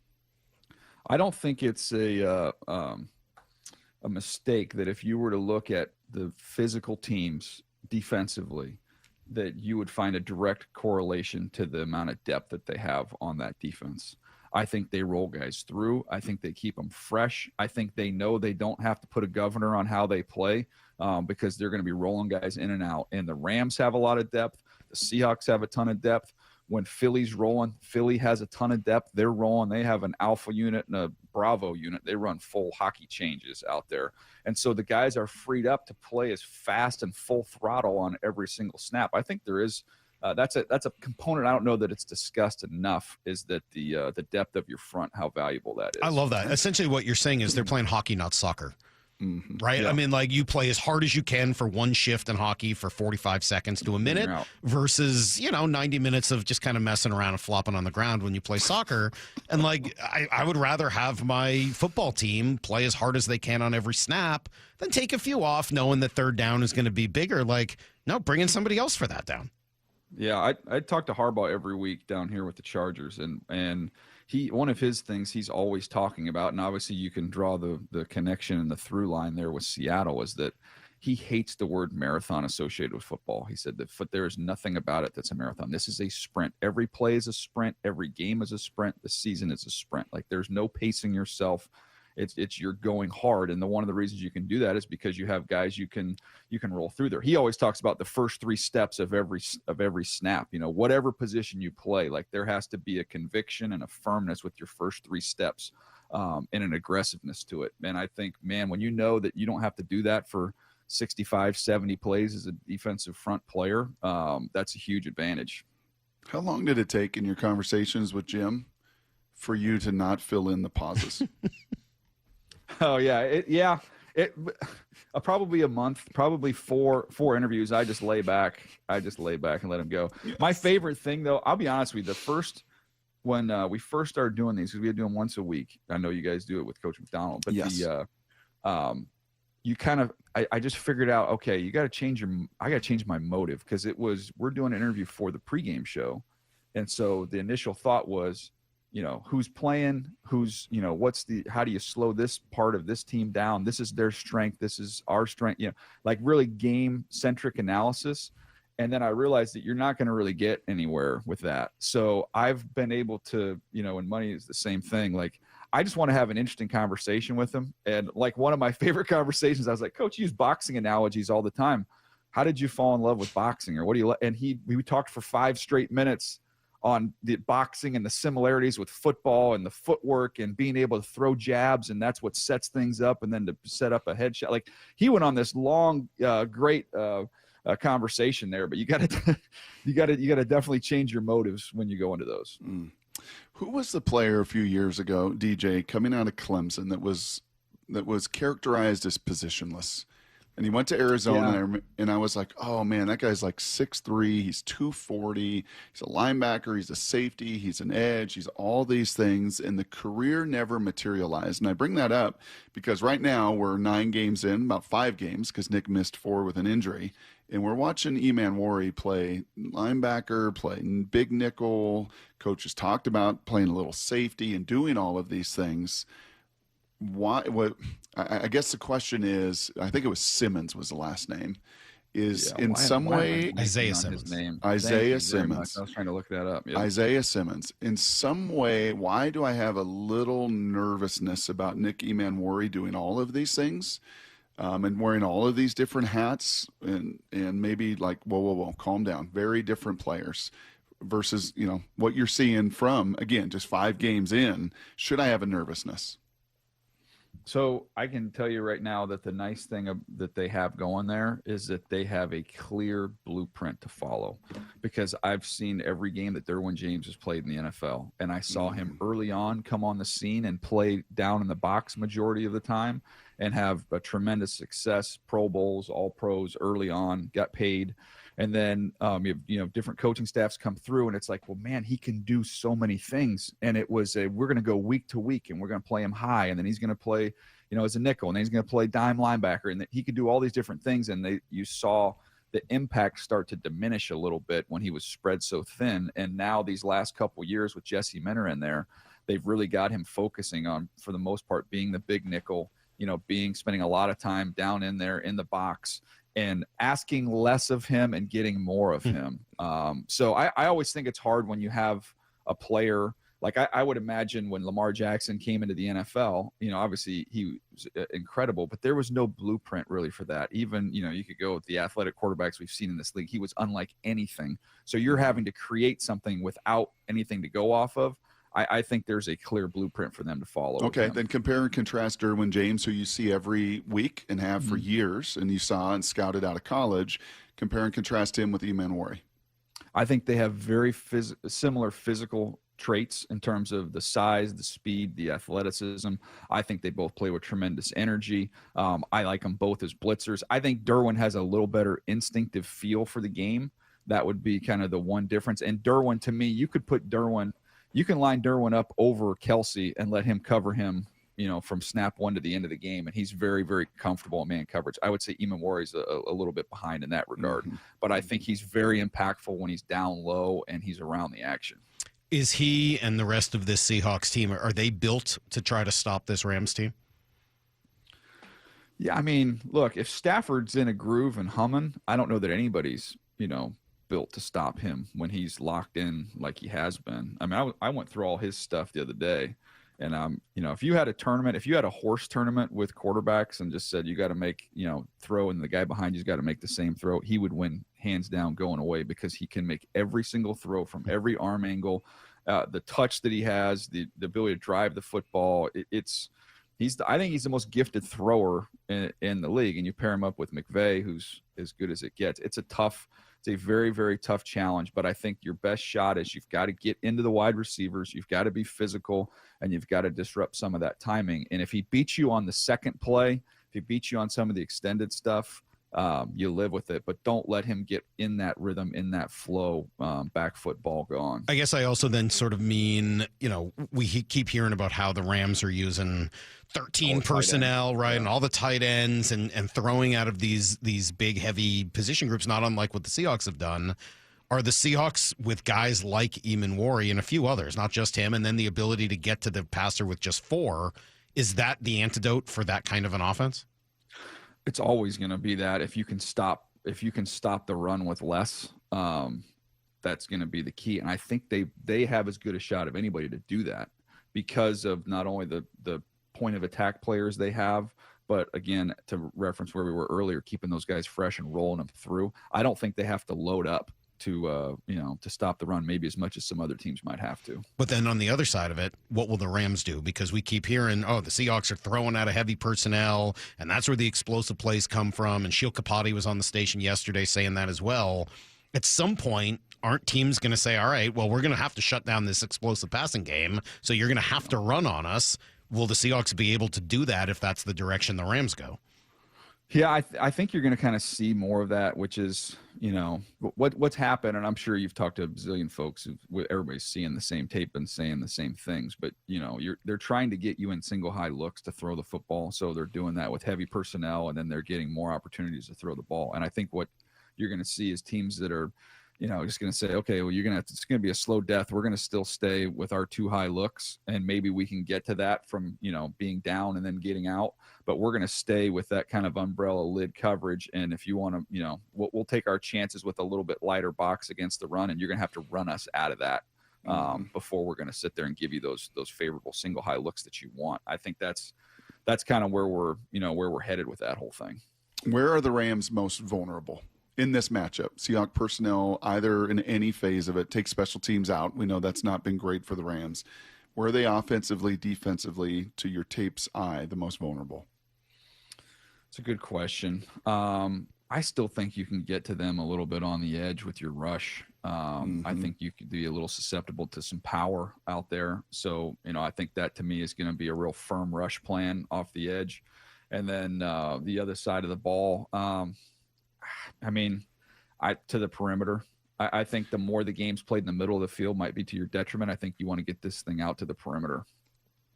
I don't think it's a mistake that if you were to look at the physical teams defensively, that you would find a direct correlation to the amount of depth that they have on that defense. I think they roll guys through. I think they keep them fresh. I think they know they don't have to put a governor on how they play because they're going to be rolling guys in and out. And the Rams have a lot of depth. The Seahawks have a ton of depth. When Philly's rolling, Philly has a ton of depth. They're rolling. They have an alpha unit and a Bravo unit. They run full hockey changes out there. And so the guys are freed up to play as fast and full throttle on every single snap. I think there is that's a component. I don't know that it's discussed enough, is that the depth of your front, how valuable that is. I love that. Essentially what you're saying is they're playing hockey, not soccer. Mm-hmm. Right? Yeah. I mean, like, you play as hard as you can for one shift in hockey for 45 seconds to a minute versus, 90 minutes of just kind of messing around and flopping on the ground when you play soccer. And, like, I would rather have my football team play as hard as they can on every snap than take a few off knowing that third down is going to be bigger. Like, no, bring in somebody else for that down. Yeah, I talk to Harbaugh every week down here with the Chargers, and one of his things he's always talking about, and obviously you can draw the connection and the through line there with Seattle, is that he hates the word marathon associated with football. He said that there is nothing about it that's a marathon. This is a sprint. Every play is a sprint. Every game is a sprint. The season is a sprint. Like, there's no pacing yourself. It's you're going hard, and one of the reasons you can do that is because you have guys you can roll through there. He always talks about the first 3 steps of every snap. You know, whatever position you play, like, there has to be a conviction and a firmness with your first 3 steps, and an aggressiveness to it. And I think, man, when you know that you don't have to do that for 65, 70 plays as a defensive front player, that's a huge advantage. How long did it take in your conversations with Jim for you to not fill in the pauses? Oh yeah, probably a month, probably four interviews. I just lay back and let him go. Yes. My favorite thing, though, I'll be honest with you, when we first started doing these, because we had to do them once a week. I know you guys do it with Coach McDonald, but yes. I just figured out, okay, I got to change my motive, because we're doing an interview for the pregame show, and so the initial thought was, you know, who's playing, how do you slow this part of this team down? This is their strength. This is our strength, you know, like really game centric analysis. And then I realized that you're not going to really get anywhere with that. So I've been able to, you know, and money is the same thing. Like, I just want to have an interesting conversation with him. And like, one of my favorite conversations, I was like, Coach, you use boxing analogies all the time. How did you fall in love with boxing? Or what do you, and we talked for 5 straight minutes on the boxing and the similarities with football and the footwork and being able to throw jabs, and that's what sets things up, and then to set up a headshot. Like, he went on this long, great conversation there. But you got to definitely change your motives when you go into those. Who was the player a few years ago, DJ, coming out of Clemson that was characterized as positionless? And he went to Arizona, and I was like, oh, man, that guy's like 6'3", he's 240, he's a linebacker, he's a safety, he's an edge, he's all these things, and the career never materialized. And I bring that up because right now we're 9 games in, about 5 games, because Nick missed 4 with an injury, and we're watching Eman Wari play linebacker, play big nickel. Coaches talked about playing a little safety and doing all of these things. I guess the question is, I think it was Simmons was the last name, is in some way Isaiah Simmons. Isaiah Simmons. I was trying to look that up. Yep. Isaiah Simmons. In some way, why do I have a little nervousness about Nick Eman Wari doing all of these things, and wearing all of these different hats, and maybe like, whoa, calm down. Very different players versus, you know, what you're seeing from, again, just 5 games in. Should I have a nervousness? So I can tell you right now that the nice thing that they have going there is that they have a clear blueprint to follow, because I've seen every game that Derwin James has played in the NFL, and I saw him early on come on the scene and play down in the box majority of the time and have a tremendous success, Pro Bowls, All Pros early on, got paid. And then, you know, different coaching staffs come through, and it's like, well, man, he can do so many things. And it was we're going to go week to week, and we're going to play him high, and then he's going to play, you know, as a nickel, and then he's going to play dime linebacker, and he could do all these different things. And you saw the impact start to diminish a little bit when he was spread so thin. And now these last couple of years with Jesse Minter in there, they've really got him focusing on, for the most part, being the big nickel, you know, spending a lot of time down in there in the box, and asking less of him and getting more of him. So I always think it's hard when you have a player like I would imagine when Lamar Jackson came into the NFL, you know, obviously he was incredible, but there was no blueprint really for that. Even, you know, you could go with the athletic quarterbacks we've seen in this league. He was unlike anything. So you're having to create something without anything to go off of. I think there's a clear blueprint for them to follow. Okay, then compare and contrast Derwin James, who you see every week and have for years, and you saw and scouted out of college. Compare and contrast him with Eman Wari. I think they have very similar physical traits in terms of the size, the speed, the athleticism. I think they both play with tremendous energy. I like them both as blitzers. I think Derwin has a little better instinctive feel for the game. That would be kind of the one difference. And Derwin, to me, you can line Derwin up over Kelsey and let him cover him from snap one to the end of the game, and he's very, very comfortable in man coverage. I would say Eamon Warrior's a little bit behind in that regard, but I think he's very impactful when he's down low and he's around the action. Is he and the rest of this Seahawks team, are they built to try to stop this Rams team? Yeah, I mean, look, if Stafford's in a groove and humming, I don't know that anybody's, built to stop him when he's locked in like he has been. I mean, I went through all his stuff the other day, and if you had a tournament, if you had a horse tournament with quarterbacks and just said you got to make, throw, and the guy behind you's got to make the same throw, he would win hands down going away, because he can make every single throw from every arm angle, the touch that he has, the ability to drive the football. I think he's the most gifted thrower in the league, and you pair him up with McVay, who's as good as it gets. It's a very, very tough challenge, but I think your best shot is you've got to get into the wide receivers, you've got to be physical, and you've got to disrupt some of that timing. And if he beats you on the second play, if he beats you on some of the extended stuff, you live with it, but don't let him get in that rhythm, in that flow, back foot ball gone. I guess I also then sort of mean, we keep hearing about how the Rams are using 13 personnel, right? Yeah. And all the tight ends and throwing out of these big, heavy position groups, not unlike what the Seahawks have done. Are the Seahawks, with guys like Eamon Warrior and a few others, not just him, and then the ability to get to the passer with just 4, is that the antidote for that kind of an offense? It's always going to be that. If you can stop the run with less, that's going to be the key. And I think they have as good a shot of anybody to do that, because of not only the point of attack players they have, but again, to reference where we were earlier, keeping those guys fresh and rolling them through. I don't think they have to load up to stop the run, maybe as much as some other teams might have to. But then on the other side of it, what will the Rams do? Because we keep hearing, the Seahawks are throwing out a heavy personnel, and that's where the explosive plays come from. And Sheil Kapati was on the station yesterday saying that as well. At some point, aren't teams going to say, all right, well, we're going to have to shut down this explosive passing game, so you're going to have to run on us? Will the Seahawks be able to do that if that's the direction the Rams go? Yeah, I think you're going to kind of see more of that, which is, what's happened. And I'm sure you've talked to a bazillion folks. Everybody's seeing the same tape and saying the same things. But, they're trying to get you in single high looks to throw the football. So they're doing that with heavy personnel, and then they're getting more opportunities to throw the ball. And I think what you're going to see is teams that are, just going to say, okay, well, it's going to be a slow death. We're going to still stay with our 2 high looks, and maybe we can get to that from, being down and then getting out. But we're going to stay with that kind of umbrella lid coverage. And if you want to, we'll take our chances with a little bit lighter box against the run, and you're going to have to run us out of that before we're going to sit there and give you those favorable single high looks that you want. I think that's kind of where we're headed with that whole thing. Where are the Rams most vulnerable in this matchup? Seahawks personnel, either in any phase of it, take special teams out. We know that's not been great for the Rams. Where are they offensively, defensively, to your tape's eye, the most vulnerable? It's a good question. I still think you can get to them a little bit on the edge with your rush. I think you could be a little susceptible to some power out there. So, I think that to me is going to be a real firm rush plan off the edge. And then the other side of the ball, to the perimeter. I think the more the game's played in the middle of the field might be to your detriment. I think you want to get this thing out to the perimeter.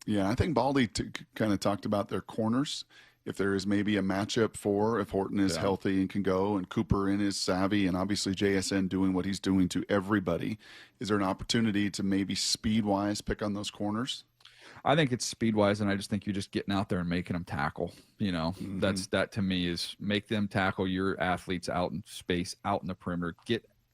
Yeah, I think Baldy kind of talked about their corners. If there is maybe a matchup if Horton is healthy and can go, and Cooper in is savvy, and obviously JSN doing what he's doing to everybody, is there an opportunity to maybe speed-wise pick on those corners? I think it's speed-wise, and I just think you're just getting out there and making them tackle. That to me is make them tackle your athletes out in space, out in the perimeter.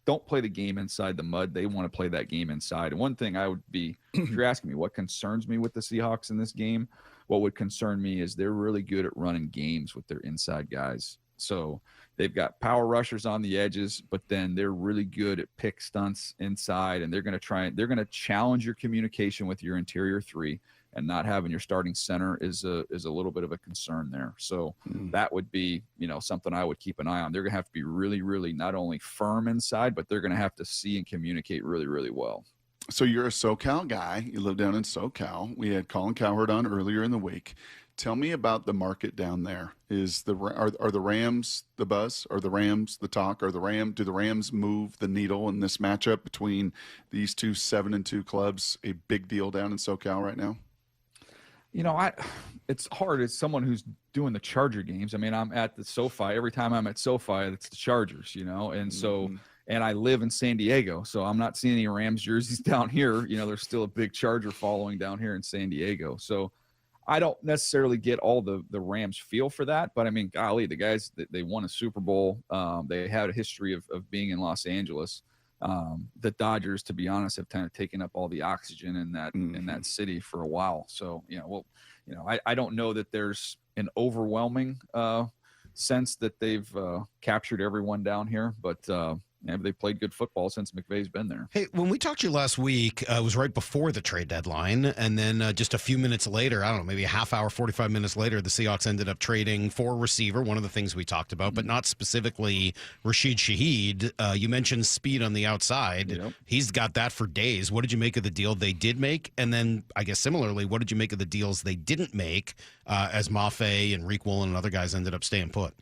Don't play the game inside the mud. They want to play that game inside. And one thing I would be, if you're asking me what concerns me with the Seahawks in this game, what would concern me is they're really good at running games with their inside guys. So they've got power rushers on the edges, but then they're really good at pick stunts inside, and they're going to challenge your communication with your interior 3, and not having your starting center is a little bit of a concern there. So that would be, something I would keep an eye on. They're going to have to be really, really not only firm inside, but they're going to have to see and communicate really, really well. So you're a SoCal guy. You live down in SoCal. We had Colin Cowherd on earlier in the week. Tell me about the market down there. Are the Rams the buzz? Are the Rams the talk? Do the Rams move the needle in this matchup between these two 7-2 clubs? A big deal down in SoCal right now. It's hard as someone who's doing the Charger games. I mean, I'm at the SoFi. Every time I'm at SoFi, it's the Chargers, and so, and I live in San Diego, so I'm not seeing any Rams jerseys down here. There's still a big Charger following down here in San Diego. So I don't necessarily get all the Rams feel for that, but I mean, golly, the guys, they won a Super Bowl. They had a history of being in Los Angeles. The Dodgers, to be honest, have kind of taken up all the oxygen in that city for a while. So, I don't know that there's an overwhelming sense that they've captured everyone down here, but they played good football since McVay's been there. Hey, when we talked to you last week, it was right before the trade deadline. And then just a few minutes later, I don't know, maybe a half hour, 45 minutes later, the Seahawks ended up trading for a receiver, one of the things we talked about, but not specifically Rashid Shaheed. You mentioned speed on the outside. Yep. He's got that for days. What did you make of the deal they did make? And then, I guess similarly, what did you make of the deals they didn't make as Mafe and Reek Woolen and other guys ended up staying put?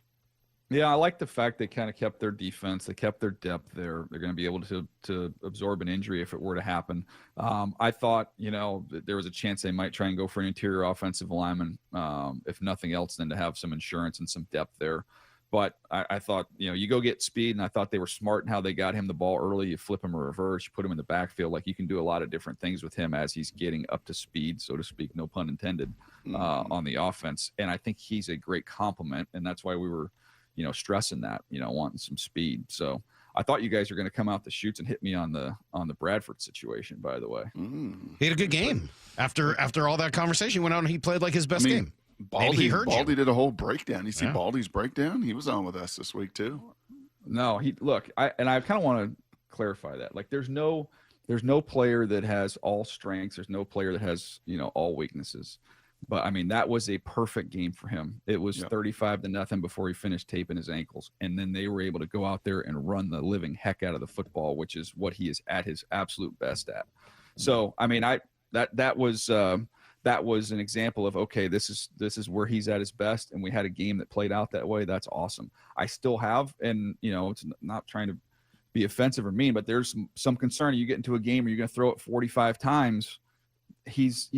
Yeah, I like the fact they kind of kept their defense. They kept their depth there. They're going to be able to absorb an injury if it were to happen. I thought, there was a chance they might try and go for an interior offensive lineman, if nothing else, than to have some insurance and some depth there. But I thought, you go get speed, and I thought they were smart in how they got him the ball early. You flip him a reverse, you put him in the backfield. Like, you can do a lot of different things with him as he's getting up to speed, so to speak, no pun intended, on the offense. And I think he's a great complement, and that's why we were stressing that, wanting some speed. So I thought you guys were going to come out the chutes and hit me on the Bradford situation, by the way. He had a good game. After all that conversation, he went out and he played like his best game. Baldy did a whole breakdown. You see Baldy's breakdown? He was on with us this week too. No, I kind of want to clarify that. Like, there's no player that has all strengths. There's no player that has, all weaknesses. But I mean, that was a perfect game for him. It was 35-0 before he finished taping his ankles. And then they were able to go out there and run the living heck out of the football, which is what he is at his absolute best at. So, I mean, that was an example of, okay, this is where he's at his best. And we had a game that played out that way. That's awesome. I still have, and it's not trying to be offensive or mean, but there's some concern. You get into a game where you're going to throw it 45 times. He's,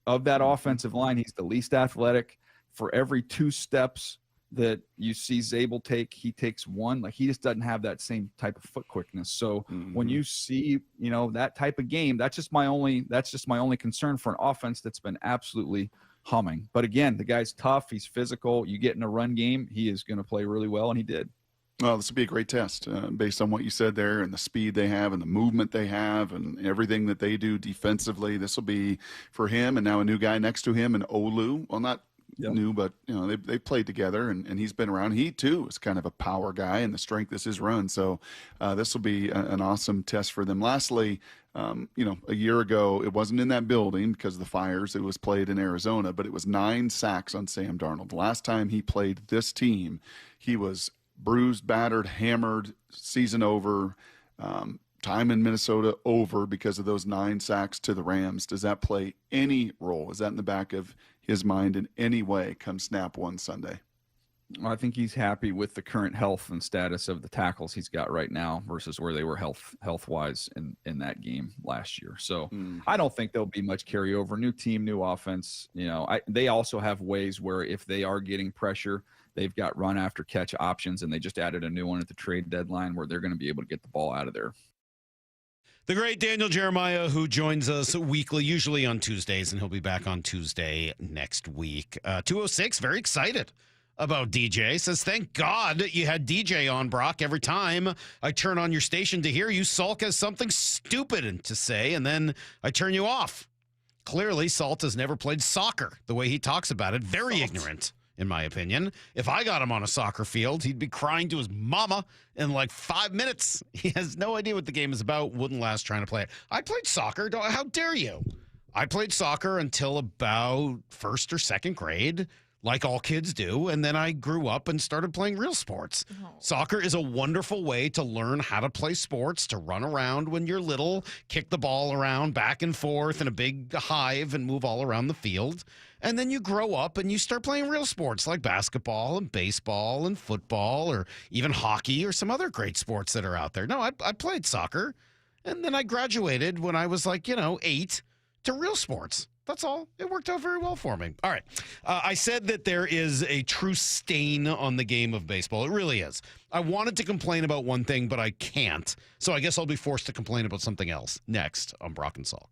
of that offensive line, he's the least athletic. For every 2 steps that you see Zabel take, he takes 1. Like, he just doesn't have that same type of foot quickness. So when you see, that type of game, that's just my only concern for an offense that's been absolutely humming. But again, the guy's tough. He's physical. You get in a run game, he is going to play really well, and he did. Well, this will be a great test based on what you said there and the speed they have and the movement they have and everything that they do defensively. This will be for him, and now a new guy next to him, and Olu. Well, not new, but they played together, and he's been around. He too is kind of a power guy, and the strength is his run. So this will be an awesome test for them. Lastly, a year ago, it wasn't in that building because of the fires. It was played in Arizona, but it was 9 sacks on Sam Darnold. The last time he played this team, he was bruised, battered, hammered, season over, time in Minnesota over because of those 9 sacks to the Rams. Does that play any role? Is that in the back of his mind in any way come snap one Sunday? I think he's happy with the current health and status of the tackles he's got right now versus where they were health-wise in that game last year. So I don't think there'll be much carryover. New team, new offense. They also have ways where if they are getting pressure, they've got run after catch options, and they just added a new one at the trade deadline where they're going to be able to get the ball out of there. The great Daniel Jeremiah, who joins us weekly, usually on Tuesdays, and he'll be back on Tuesday next week. 206, very excited about DJ. Says, thank God you had DJ on, Brock. Every time I turn on your station to hear you, Salk has something stupid to say, and then I turn you off. Clearly, Salt has never played soccer the way he talks about it. Very ignorant, in my opinion. If I got him on a soccer field, he'd be crying to his mama in like 5 minutes. He has no idea what the game is about, wouldn't last trying to play it. I played soccer. How dare you? I played soccer until about 1st or 2nd grade, like all kids do, and then I grew up and started playing real sports. Oh. Soccer is a wonderful way to learn how to play sports, to run around when you're little, kick the ball around back and forth in a big hive and move all around the field. And then you grow up and you start playing real sports like basketball and baseball and football or even hockey or some other great sports that are out there. No, I played soccer, and then I graduated when I was 8 to real sports. That's all. It worked out very well for me. All right. I said that there is a true stain on the game of baseball. It really is. I wanted to complain about one thing, but I can't. So I guess I'll be forced to complain about something else next on Brock and Salk.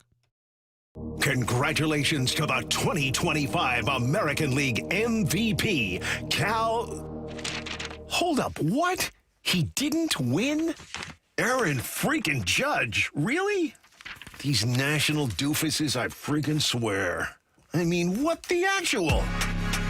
Congratulations to the 2025 American League MVP, Cal. Hold up, what? He didn't win? Aaron freaking Judge, really? These national doofuses, I freaking swear. I mean, what the actual?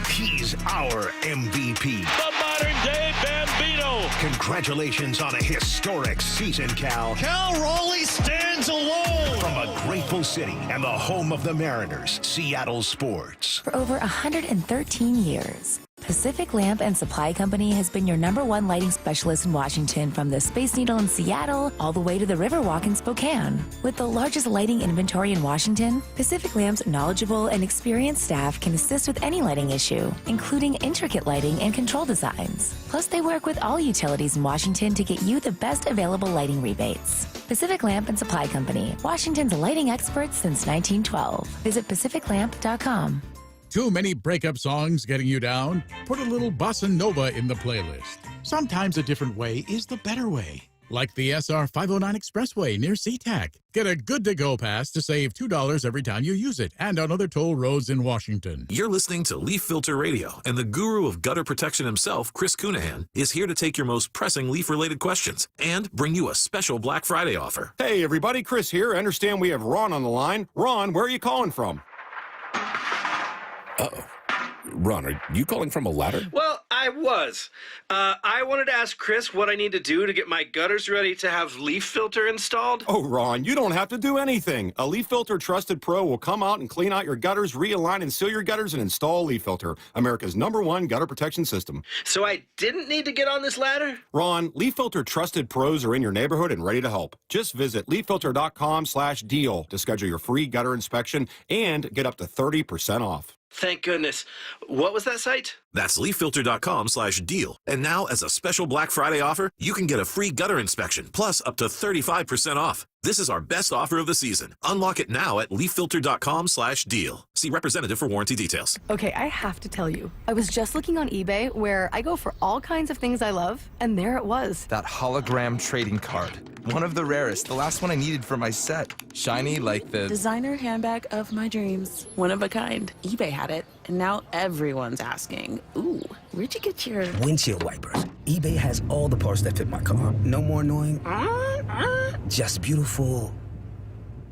He's our MVP. The modern-day Bambino. Congratulations on a historic season, Cal. Cal Raleigh stands alone. From a grateful city and the home of the Mariners, Seattle Sports. For over 113 years, Pacific Lamp and Supply Company has been your #1 lighting specialist in Washington, from the Space Needle in Seattle all the way to the Riverwalk in Spokane. With the largest lighting inventory in Washington, Pacific Lamp's knowledgeable and experienced staff can assist with any lighting issue, including intricate lighting and control designs. Plus, they work with all utilities in Washington to get you the best available lighting rebates. Pacific Lamp and Supply Company, Washington's lighting experts since 1912. Visit pacificlamp.com. Too many breakup songs getting you down? Put a little bossa nova in the playlist. Sometimes a different way is the better way. Like the SR 509 Expressway near SeaTac. Get a good-to-go pass to save $2 every time you use it, and on other toll roads in Washington. You're listening to Leaf Filter Radio, and the guru of gutter protection himself, Chris Cunahan, is here to take your most pressing leaf-related questions and bring you a special Black Friday offer. Hey, everybody, Chris here. I understand we have Ron on the line. Ron, where are you calling from? Uh-oh. Ron, are you calling from a ladder? Well, I was. I wanted to ask Chris what I need to do to get my gutters ready to have leaf filter installed. Oh, Ron, you don't have to do anything. A Leaf Filter Trusted Pro will come out and clean out your gutters, realign and seal your gutters, and install Leaf Filter, America's #1 gutter protection system. So I didn't need to get on this ladder? Ron, Leaf Filter Trusted Pros are in your neighborhood and ready to help. Just visit leaffilter.com/deal to schedule your free gutter inspection and get up to 30% off. Thank goodness. What was that site? That's leaffilter.com/deal. And now, as a special Black Friday offer, you can get a free gutter inspection, plus up to 35% off. This is our best offer of the season. Unlock it now at leaffilter.com/deal. See representative for warranty details. Okay, I have to tell you, I was just looking on eBay, where I go for all kinds of things I love, and there it was. That hologram trading card. One of the rarest. The last one I needed for my set. Shiny like the designer handbag of my dreams. One of a kind. eBay had it, and now everyone's asking, ooh, where'd you get your windshield wipers? eBay has all the parts that fit my car. No more annoying, just beautiful.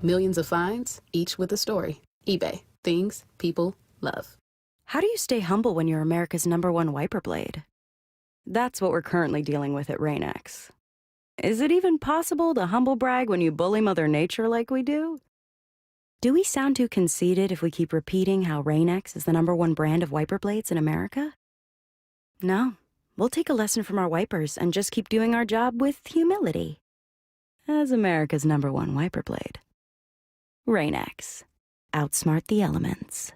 Millions of finds, each with a story. eBay. Things people love. How do you stay humble when you're America's #1 wiper blade? That's what we're currently dealing with at Rain-X. Is it even possible to humble brag when you bully Mother Nature like we do? Do we sound too conceited if we keep repeating how Rain-X is the #1 brand of wiper blades in America? No, we'll take a lesson from our wipers and just keep doing our job with humility. As America's #1 wiper blade. Rain-X. Outsmart the elements.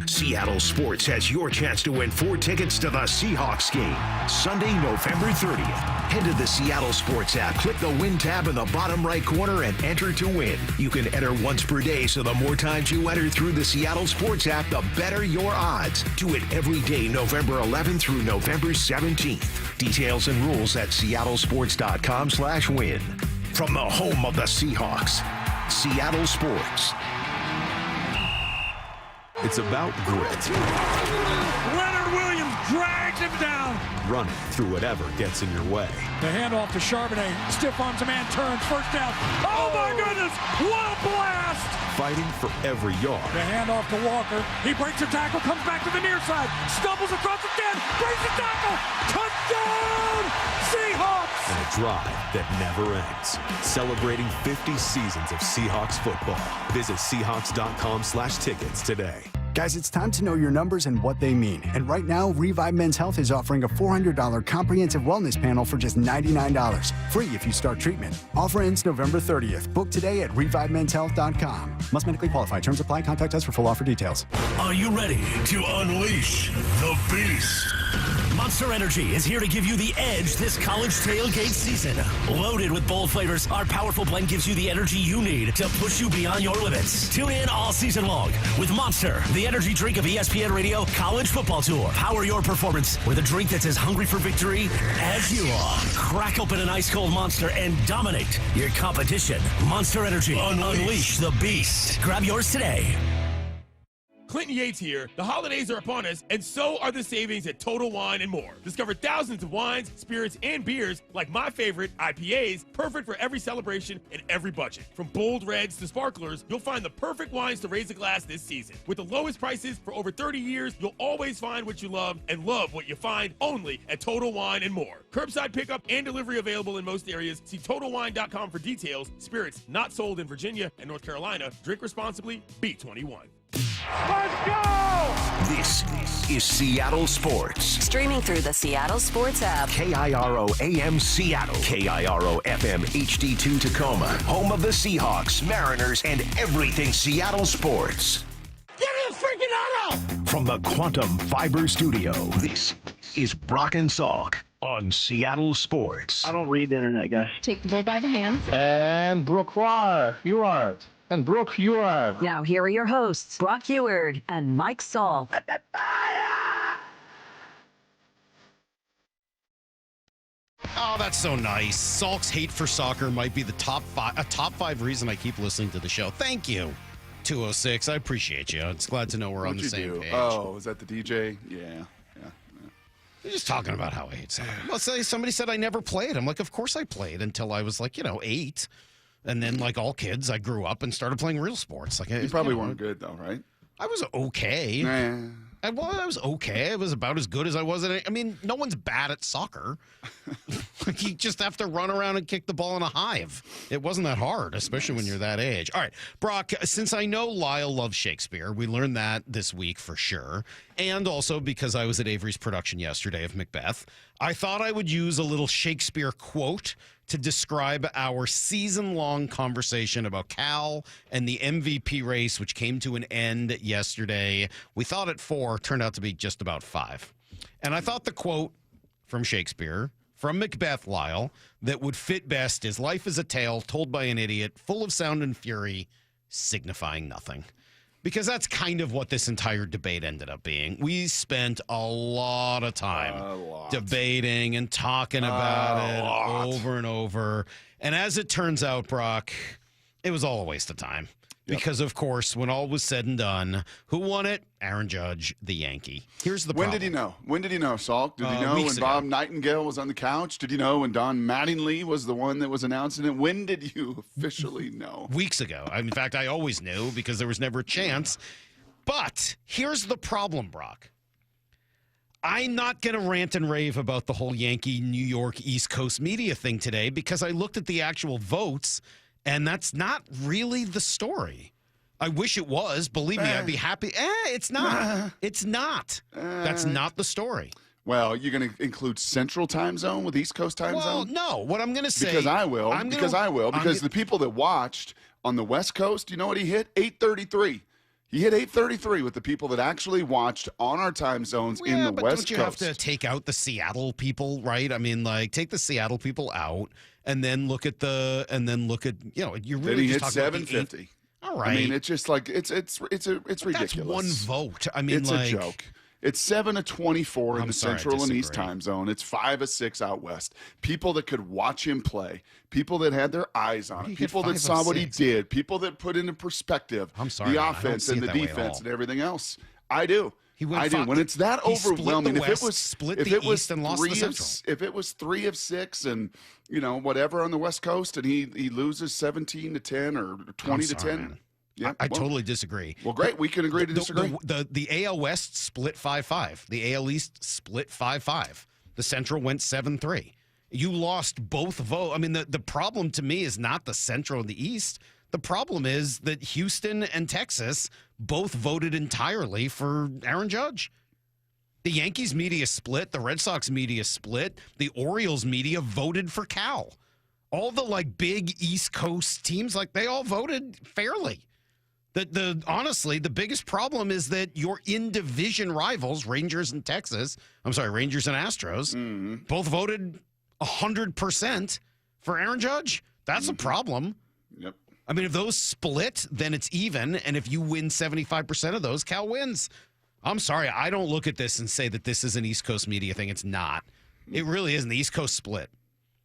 Seattle Sports has your chance to win 4 tickets to the Seahawks game, Sunday, November 30th. Head to the Seattle Sports app, click the Win tab in the bottom right corner, and enter to win. You can enter once per day, so the more times you enter through the Seattle Sports app, the better your odds. Do it every day, November 11th through November 17th. Details and rules at seattlesports.com/win. From the home of the Seahawks, Seattle Sports. It's about grit. Leonard Williams drags him down. Running through whatever gets in your way. The handoff to Charbonnet. Stiff arms a man, turns, first down. Oh my goodness, what a blast! Fighting for every yard. The handoff to Walker. He breaks a tackle, comes back to the near side, stumbles across the 10, breaks the tackle. Touchdown, Seahawks! And a drive that never ends. Celebrating 50 seasons of Seahawks football. Visit Seahawks.com/tickets today. Guys, it's time to know your numbers and what they mean. And right now, Revive Men's Health is offering a $400 comprehensive wellness panel for just $99. Free if you start treatment. Offer ends November 30th. Book today at ReviveMen'sHealth.com. Must medically qualify. Terms apply. Contact us for full offer details. Are you ready to unleash the beast? Monster Energy is here to give you the edge this college tailgate season. Loaded with bold flavors, our powerful blend gives you the energy you need to push you beyond your limits. Tune in all season long with Monster, the energy drink of ESPN Radio College Football Tour. Power your performance with a drink that's as hungry for victory as you are. Crack open an ice-cold Monster and dominate your competition. Monster Energy. Unleash the beast. Grab yours today. Clinton Yates here. The holidays are upon us, and so are the savings at Total Wine & More. Discover thousands of wines, spirits, and beers like my favorite, IPAs, perfect for every celebration and every budget. From bold reds to sparklers, you'll find the perfect wines to raise a glass this season. With the lowest prices for over 30 years, you'll always find what you love and love what you find only at Total Wine & More. Curbside pickup and delivery available in most areas. See TotalWine.com for details. Spirits not sold in Virginia and North Carolina. Drink responsibly. B21. Let's go! This is Seattle Sports. Streaming through the Seattle Sports app. KIRO AM Seattle. KIRO FM HD2 Tacoma. Home of the Seahawks, Mariners, and everything Seattle sports. Give me a freaking auto! From the Quantum Fiber Studio, this is Brock and Salk on Seattle Sports. I don't read the internet, guys. Take the bull by the hands. And Brooke you are. And Brooke, you are. Now here are your hosts, Brock Heward and Mike Salk. Oh, that's so nice. Salk's hate for soccer might be the top five reason I keep listening to the show. Thank you, 206. I appreciate you. It's glad to know we're on the same page. Oh, is that the DJ? Yeah. You're just talking about how I hate soccer. Well, somebody said I never played. I'm like, of course I played until I was like, 8. And then, like all kids, I grew up and started playing real sports. Like you probably weren't good, though, right? I was okay. I was okay. I was about as good as I was at it. I mean, no one's bad at soccer. Like you just have to run around and kick the ball in a hive. It wasn't that hard, especially when you're that age. All right, Brock, since I know Lyle loves Shakespeare, we learned that this week for sure. And also because I was at Avery's production yesterday of Macbeth, I thought I would use a little Shakespeare quote to describe our season-long conversation about Cal and the MVP race, which came to an end yesterday. We thought at 4, turned out to be just about 5. And I thought the quote from Shakespeare, from Macbeth, Lyle, that would fit best is, "Life is a tale told by an idiot, full of sound and fury, signifying nothing." Because that's kind of what this entire debate ended up being. We spent a lot of time debating and talking about it over and over. And as it turns out, Brock, it was all a waste of time. Yep. Because, of course, when all was said and done, who won it? Aaron Judge, the Yankee. Here's the problem. When did he know? When did he know, Salk? Did he know when Bob Nightingale was on the couch? Did he know when Don Mattingly was the one that was announcing it? When did you officially know? Weeks ago. In fact, I always knew because there was never a chance. But here's the problem, Brock. I'm not going to rant and rave about the whole Yankee New York East Coast media thing today because I looked at the actual votes, and that's not really the story. I wish it was. Believe me, I'd be happy. It's not. It's not. That's not the story. Well, you're going to include Central Time Zone with East Coast Time Zone? Well, no. What I'm going to say... Because I will. Because the people that watched on the West Coast, you know what he hit? 8:33. He hit 8:33 with the people that actually watched on our time zones in the West Coast. Don't you have to take out the Seattle people, right? I mean, like, take the Seattle people out and then look at you're really then he just hit talking 750. All right. I mean, it's just like it's ridiculous. That's one vote. I mean, it's a joke. It's 7-24 in the Central and East time zone. It's 5-6 out west. People that could watch him play, people that had their eyes on it, people that saw what he did, people that put into perspective the offense and the defense and everything else. I do. I do. When it's that overwhelming, if it was 3 of 6 and whatever on the West Coast, and he loses 17-10 or 20-10. Man. Yeah, I totally disagree. Well, great. We can agree to disagree. The AL West split 5-5. The AL East split 5-5. The Central went 7-3. You lost both votes. I mean, the problem to me is not the Central and the East. The problem is that Houston and Texas both voted entirely for Aaron Judge. The Yankees media split. The Red Sox media split. The Orioles media voted for Cal. All the big East Coast teams, they all voted fairly. Honestly, the biggest problem is that your in-division rivals, Rangers and Astros, both voted 100% for Aaron Judge. That's a problem. Yep. I mean, if those split, then it's even. And if you win 75% of those, Cal wins. I'm sorry. I don't look at this and say that this is an East Coast media thing. It's not. It really isn't. The East Coast split.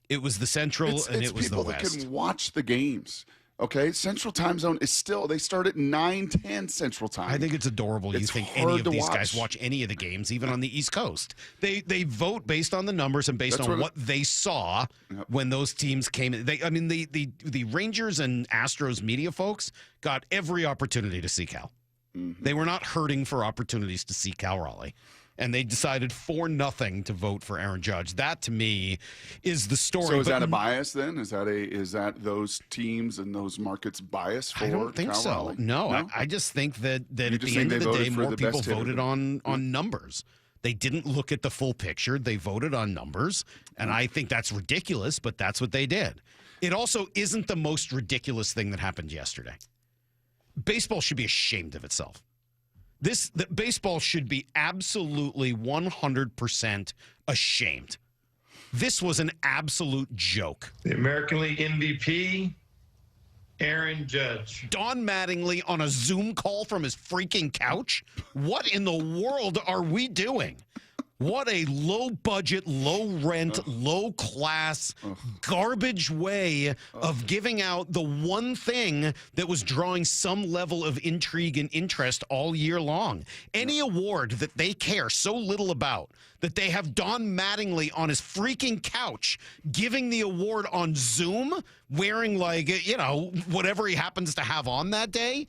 It was the Central and it was the West. It's people that can watch the games. Okay, Central Time Zone is still, they start at 9:10 Central Time. I think it's adorable. You think any of these guys watch any of the games, even on the East Coast. They vote based on the numbers and based on what they saw when those teams came in. The Rangers and Astros media folks got every opportunity to see Cal. Mm-hmm. They were not hurting for opportunities to see Cal Raleigh. And they decided 4-0 to vote for Aaron Judge. That, to me, is the story. So is that a bias then? Is that those teams and those markets bias for I don't think Cal so. Raleigh? No, I just think that at the end of the day, more people voted on numbers. They didn't look at the full picture. They voted on numbers. And I think that's ridiculous, but that's what they did. It also isn't the most ridiculous thing that happened yesterday. Baseball should be ashamed of itself. Baseball should be absolutely 100% ashamed. This was an absolute joke. The American League MVP, Aaron Judge. Don Mattingly on a Zoom call from his freaking couch? What in the world are we doing? What a low-budget, low-rent, low-class, garbage way of giving out the one thing that was drawing some level of intrigue and interest all year long. Any award that they care so little about, that they have Don Mattingly on his freaking couch giving the award on Zoom, wearing whatever he happens to have on that day.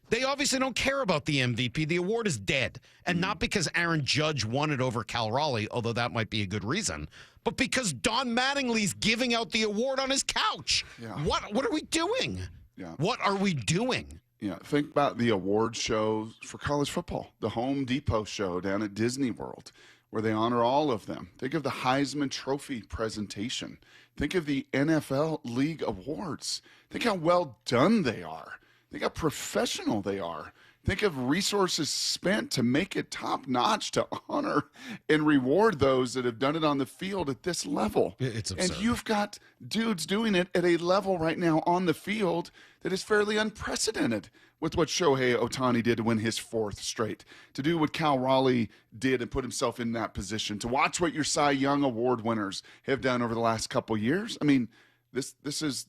They obviously don't care about the MVP. The award is dead. And not because Aaron Judge won it over Cal Raleigh, although that might be a good reason, but because Don Mattingly's giving out the award on his couch. Yeah. What are we doing? Yeah. What are we doing? Yeah, think about the award show for college football, the Home Depot show down at Disney World, where they honor all of them. Think of the Heisman Trophy presentation. Think of the NFL League Awards. Think how well done they are. Think how professional they are. Think of resources spent to make it top-notch, to honor and reward those that have done it on the field at this level. It's absurd. And you've got dudes doing it at a level right now on the field that is fairly unprecedented with what Shohei Ohtani did to win his 4th straight, to do what Cal Raleigh did and put himself in that position, to watch what your Cy Young Award winners have done over the last couple years. I mean, this is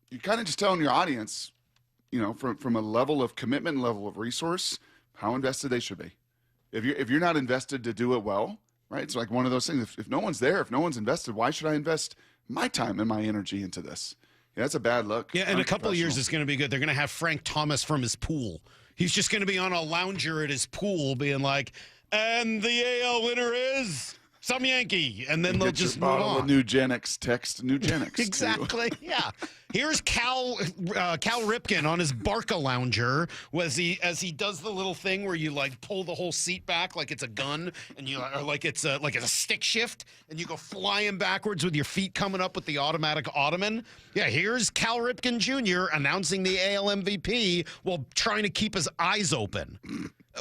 you're kind of just telling your audience, from a level of commitment, level of resource, how invested they should be. If you're not invested to do it well, right? It's like one of those things. If no one's there, if no one's invested, why should I invest my time and my energy into this? Yeah, that's a bad look. Yeah, in a couple of years, it's going to be good. They're going to have Frank Thomas from his pool. He's just going to be on a lounger at his pool being like, and the AL winner is some Yankee. And then they'll just move on. Nugenics, text Nugenics. Exactly, yeah. Here's Cal Ripken on his Barca lounger as he does the little thing where you pull the whole seat back like it's a gun, and it's a stick shift, and you go flying backwards with your feet coming up with the automatic ottoman. Yeah, here's Cal Ripken Jr. announcing the AL MVP while trying to keep his eyes open.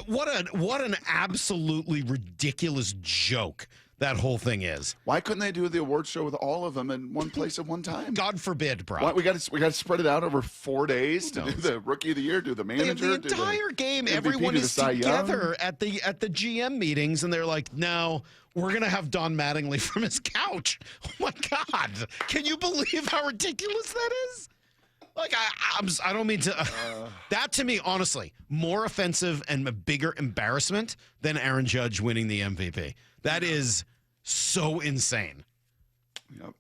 What an absolutely ridiculous joke that whole thing is. Why couldn't they do the award show with all of them in one place at one time? God forbid, bro. Why, we got to spread it out over 4 days to do the Rookie of the Year, do the manager, the entire game. MVP, Everyone is together at the GM meetings, and they're like, "No, we're gonna have Don Mattingly from his couch." Oh my God! Can you believe how ridiculous that is? I don't mean to. That to me, honestly, more offensive and a bigger embarrassment than Aaron Judge winning the MVP. That is so insane. Yep.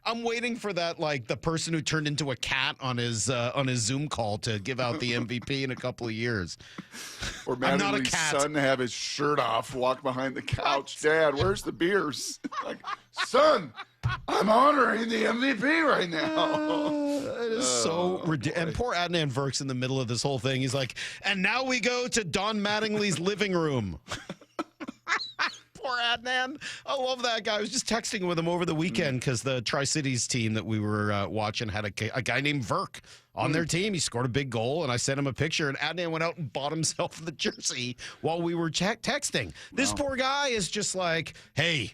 I'm waiting for that, the person who turned into a cat on his Zoom call to give out the MVP in a couple of years. Or Mattingly's son have his shirt off, walk behind the couch. Dad, where's the beers? Son, I'm honoring the MVP right now. It is so ridiculous. And poor Adnan Virk's in the middle of this whole thing. He's like, and now we go to Don Mattingly's living room. Poor Poor Adnan. I love that guy. I was just texting with him over the weekend because the Tri-Cities team that we were watching had a guy named Verk on their team. He scored a big goal, and I sent him a picture, and Adnan went out and bought himself the jersey while we were texting. This poor guy is just like, hey,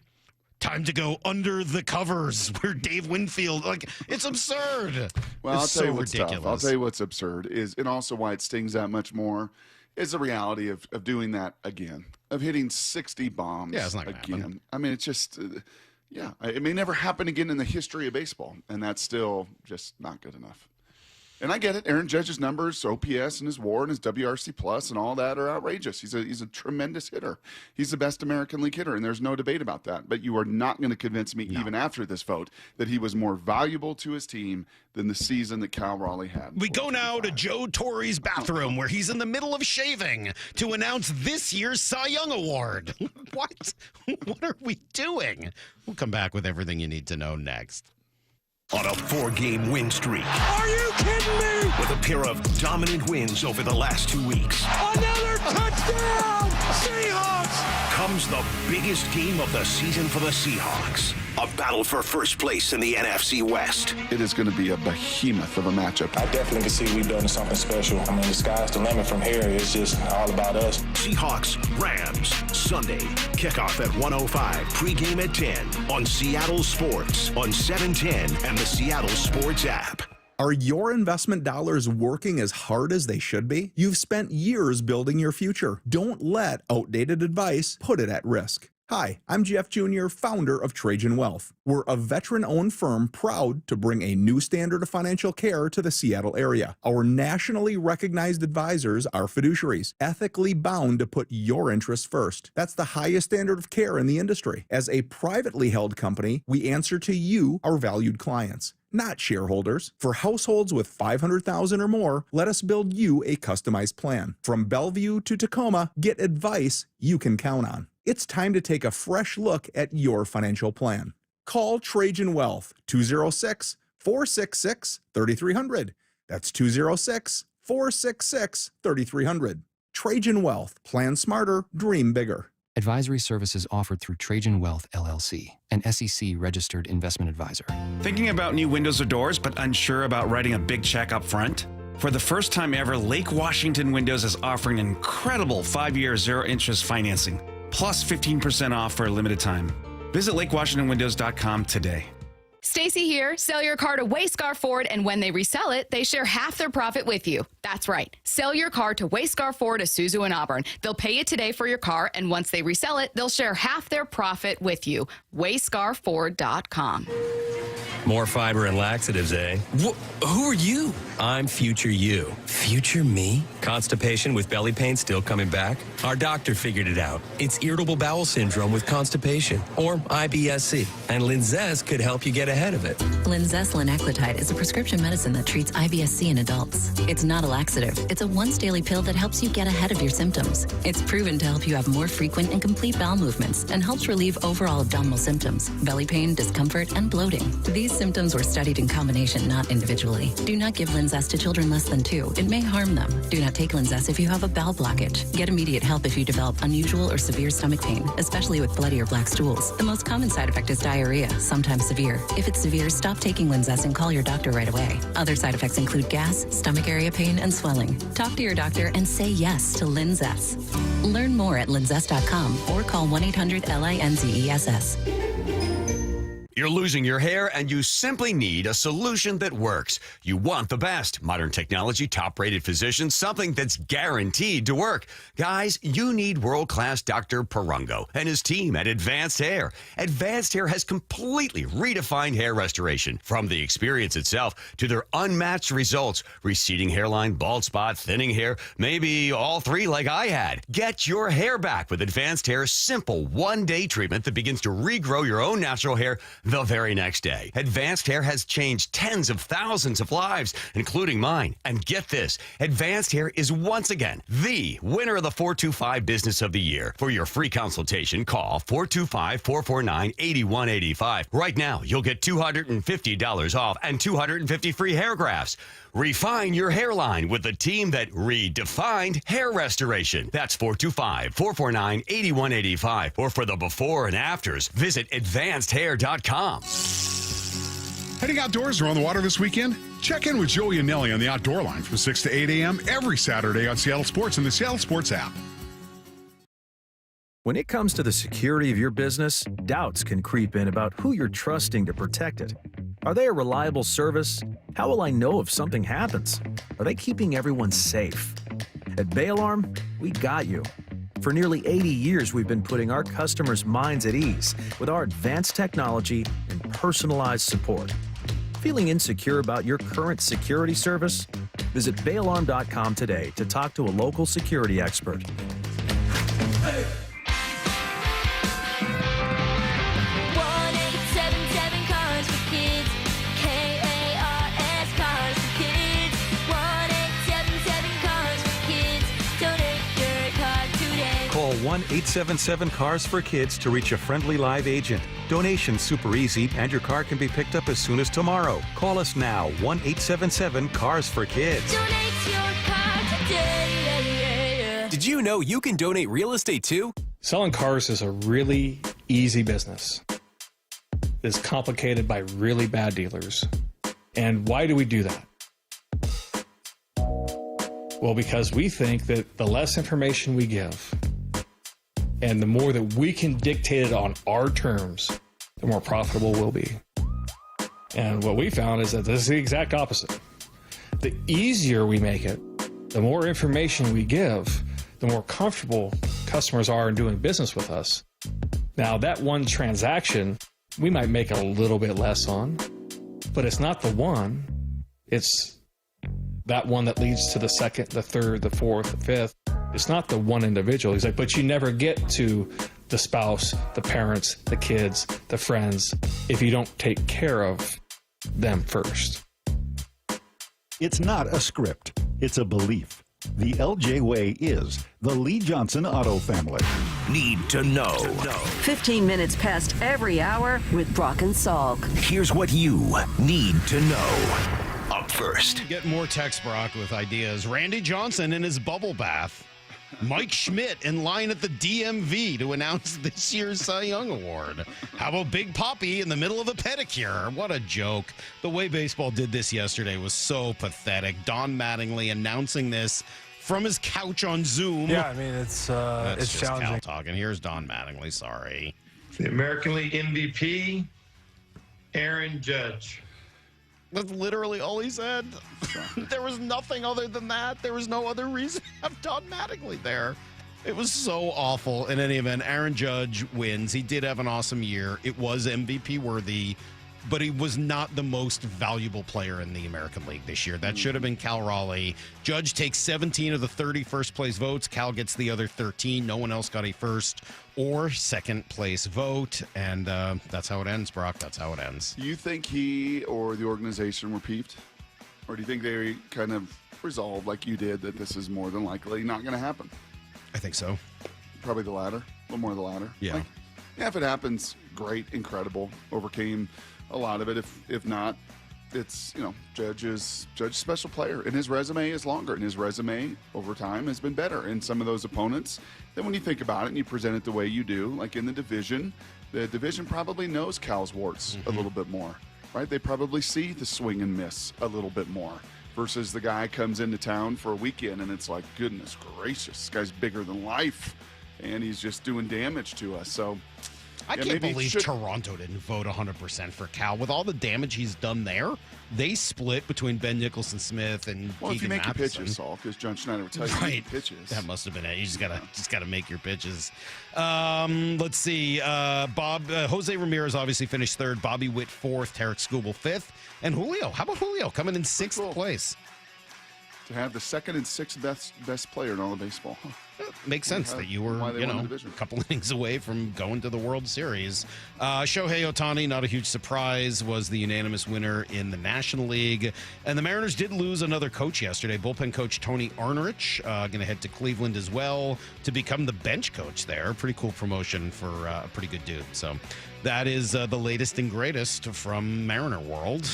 time to go under the covers where Dave Winfield, like, it's absurd. Well, it's I'll tell you so what's ridiculous. tough. I'll tell you what's absurd is, and also why it stings that much more, is the reality of doing that again, of hitting 60 bombs Yeah, it's not gonna again. happen. I mean, it's just, it may never happen again in the history of baseball, and that's still just not good enough. And I get it. Aaron Judge's numbers, OPS and his WAR and his WRC plus and all that are outrageous. He's a tremendous hitter. He's the best American League hitter, and there's no debate about that. But you are not going to convince me, even after this vote, that he was more valuable to his team than the season that Cal Raleigh had. We go now to Joe Torre's bathroom where he's in the middle of shaving to announce this year's Cy Young Award. What? What are we doing? We'll come back with everything you need to know next. On a 4-game win streak. Are you kidding me? With a pair of dominant wins over the last 2 weeks. Another touchdown! Seahawks! Comes the biggest game of the season for the Seahawks. A battle for first place in the NFC West. It is going to be a behemoth of a matchup. I definitely can see we building something special. I mean, the sky's the limit from here. It's just all about us. Seahawks Rams Sunday. Kickoff at 1:05. Pregame at 10 on Seattle Sports on 710 and the Seattle Sports app. Are your investment dollars working as hard as they should be? You've spent years building your future. Don't let outdated advice put it at risk. Hi, I'm Jeff Jr., founder of Trajan Wealth. We're a veteran-owned firm proud to bring a new standard of financial care to the Seattle area. Our nationally recognized advisors are fiduciaries, ethically bound to put your interests first. That's the highest standard of care in the industry. As a privately held company, we answer to you, our valued clients, not shareholders. For households with $500,000 or more, let us build you a customized plan. From Bellevue to Tacoma, get advice you can count on. It's time to take a fresh look at your financial plan. Call Trajan Wealth, 206-466-3300. That's 206-466-3300. Trajan Wealth. Plan smarter, dream bigger. Advisory services offered through Trajan Wealth, LLC, an SEC-registered investment advisor. Thinking about new windows or doors, but unsure about writing a big check up front? For the first time ever, Lake Washington Windows is offering incredible 5-year zero-interest financing, plus 15% off for a limited time. Visit LakeWashingtonWindows.com today. Stacy here. Sell your car to Wayscar Ford, and when they resell it, they share half their profit with you. That's right. Sell your car to Wayscar Ford, Isuzu, and Auburn. They'll pay you today for your car, and once they resell it, they'll share half their profit with you. WayscarFord.com. More fiber and laxatives, eh? Who are you? I'm future you. Future me? Constipation with belly pain still coming back? Our doctor figured it out. It's irritable bowel syndrome with constipation, or IBS-C, and Linzess could help you get ahead of it. Linzess linaclotide is a prescription medicine that treats IBS-C in adults. It's not a laxative. It's a once-daily pill that helps you get ahead of your symptoms. It's proven to help you have more frequent and complete bowel movements and helps relieve overall abdominal symptoms, belly pain, discomfort, and bloating. These symptoms were studied in combination, not individually. Do not give Linzess to children less than 2. It may harm them. Do not take Linzess if you have a bowel blockage. Get immediate help if you develop unusual or severe stomach pain, especially with bloody or black stools. The most common side effect is diarrhea, sometimes severe. If it's severe, stop taking Linzess and call your doctor right away. Other side effects include gas, stomach area pain, and swelling. Talk to your doctor and say yes to Linzess. Learn more at linzess.com or call 1-800-LINZESS. You're losing your hair, and you simply need a solution that works. You want the best. Modern technology, top-rated physicians, something that's guaranteed to work. Guys, you need world-class Dr. Perungo and his team at Advanced Hair. Advanced Hair has completely redefined hair restoration. From the experience itself to their unmatched results. Receding hairline, bald spot, thinning hair, maybe all three like I had. Get your hair back with Advanced Hair's simple one-day treatment that begins to regrow your own natural hair the very next day. Advanced Hair has changed tens of thousands of lives, including mine. And get this, Advanced Hair is once again the winner of the 425 Business of the Year. For your free consultation, call 425-449-8185. Right now, you'll get $250 off and 250 free hair grafts. Refine your hairline with the team that redefined hair restoration. That's 425-449-8185. Or for the before and afters, visit advancedhair.com. Heading outdoors or on the water this weekend? Check in with Joey and Nelly on the Outdoor Line from 6 to 8 a.m. every Saturday on Seattle Sports and the Seattle Sports app. When it comes to the security of your business, doubts can creep in about who you're trusting to protect it. Are they a reliable service? How will I know if something happens? Are they keeping everyone safe? At Bay Alarm, we got you. For nearly 80 years, we've been putting our customers' minds at ease with our advanced technology and personalized support. Feeling insecure about your current security service? Visit bayalarm.com today to talk to a local security expert. Hey. 1-877 Cars for Kids. K-A-R-S Cars for Kids. 1-877 Cars for Kids. Donate your car today. Call 1-877-CARS-FOR-KIDS to reach a friendly live agent. Donation's super easy, and your car can be picked up as soon as tomorrow. Call us now, 1-877-CARS-FOR-KIDS. Donate your car today. Did you know you can donate real estate too? Selling cars is a really easy business. It's complicated by really bad dealers. And why do we do that? Well, because we think that the less information we give and the more that we can dictate it on our terms, the more profitable we'll be. And what we found is that this is the exact opposite. The easier we make it, the more information we give, the more comfortable customers are in doing business with us. Now, that one transaction, we might make a little bit less on, but it's not the one. It's that one that leads to the second, the third, the fourth, the fifth. It's not the one individual. He's like, but you never get to the spouse, the parents, the kids, the friends, if you don't take care of them first. It's not a script. It's a belief. The LJ Way is the Lee Johnson Auto family. Need to know. 15 minutes past every hour with Brock and Salk. Here's what you need to know. Up first. Get more text, Brock, with ideas. Randy Johnson in his bubble bath. Mike Schmidt in line at the DMV to announce this year's Cy Young Award. How about Big Poppy in the middle of a pedicure? What a joke. The way baseball did this yesterday was so pathetic. Don Mattingly announcing this from his couch on Zoom. Yeah, I mean, it's just challenging. Cal talking. Here's Don Mattingly. Sorry. The American League MVP, Aaron Judge. That's literally all he said. There was nothing other than that. There was no other reason to have Don Mattingly there. It was so awful. In any event, Aaron Judge wins. He did have an awesome year. It was MVP worthy, but he was not the most valuable player in the American League this year. That should have been Cal Raleigh. Judge takes 17 of the 30 first place votes. Cal gets the other 13. No one else got a first or second place vote. And that's how it ends, Brock. That's how it ends. Do you think he or the organization were peeved? Or do you think they kind of resolved, like you did, that this is more than likely not going to happen? I think so. Probably the latter. A little more the latter. Yeah. If it happens, great, incredible. Overcame a lot of it. If not, it's, Judge's a special player, and his resume is longer, and his resume over time has been better. And some of those opponents, then when you think about it and you present it the way you do, like in the division probably knows Cal's warts a little bit more, right? They probably see the swing and miss a little bit more versus the guy comes into town for a weekend and it's like, goodness gracious, this guy's bigger than life, and he's just doing damage to us. So I can't believe Toronto didn't vote 100% for Cal. With all the damage he's done there, they split between Ben Nicholson-Smith and Keegan if you make Matheson. your pitches, Saul, because John Schneider would tell you right. make pitches. That must have been it. You just gotta make your pitches. Let's see. Jose Ramirez obviously finished third. Bobby Witt fourth. Tarek Skubal fifth. And Julio. How about Julio coming in sixth place? To have the second and sixth best player in all of baseball. Huh. Makes sense that you were, a couple innings away from going to the World Series. Shohei Ohtani, not a huge surprise, was the unanimous winner in the National League. And the Mariners did lose another coach yesterday. Bullpen coach Tony Arnerich going to head to Cleveland as well to become the bench coach there. Pretty cool promotion for a pretty good dude. So that is the latest and greatest from Mariner World.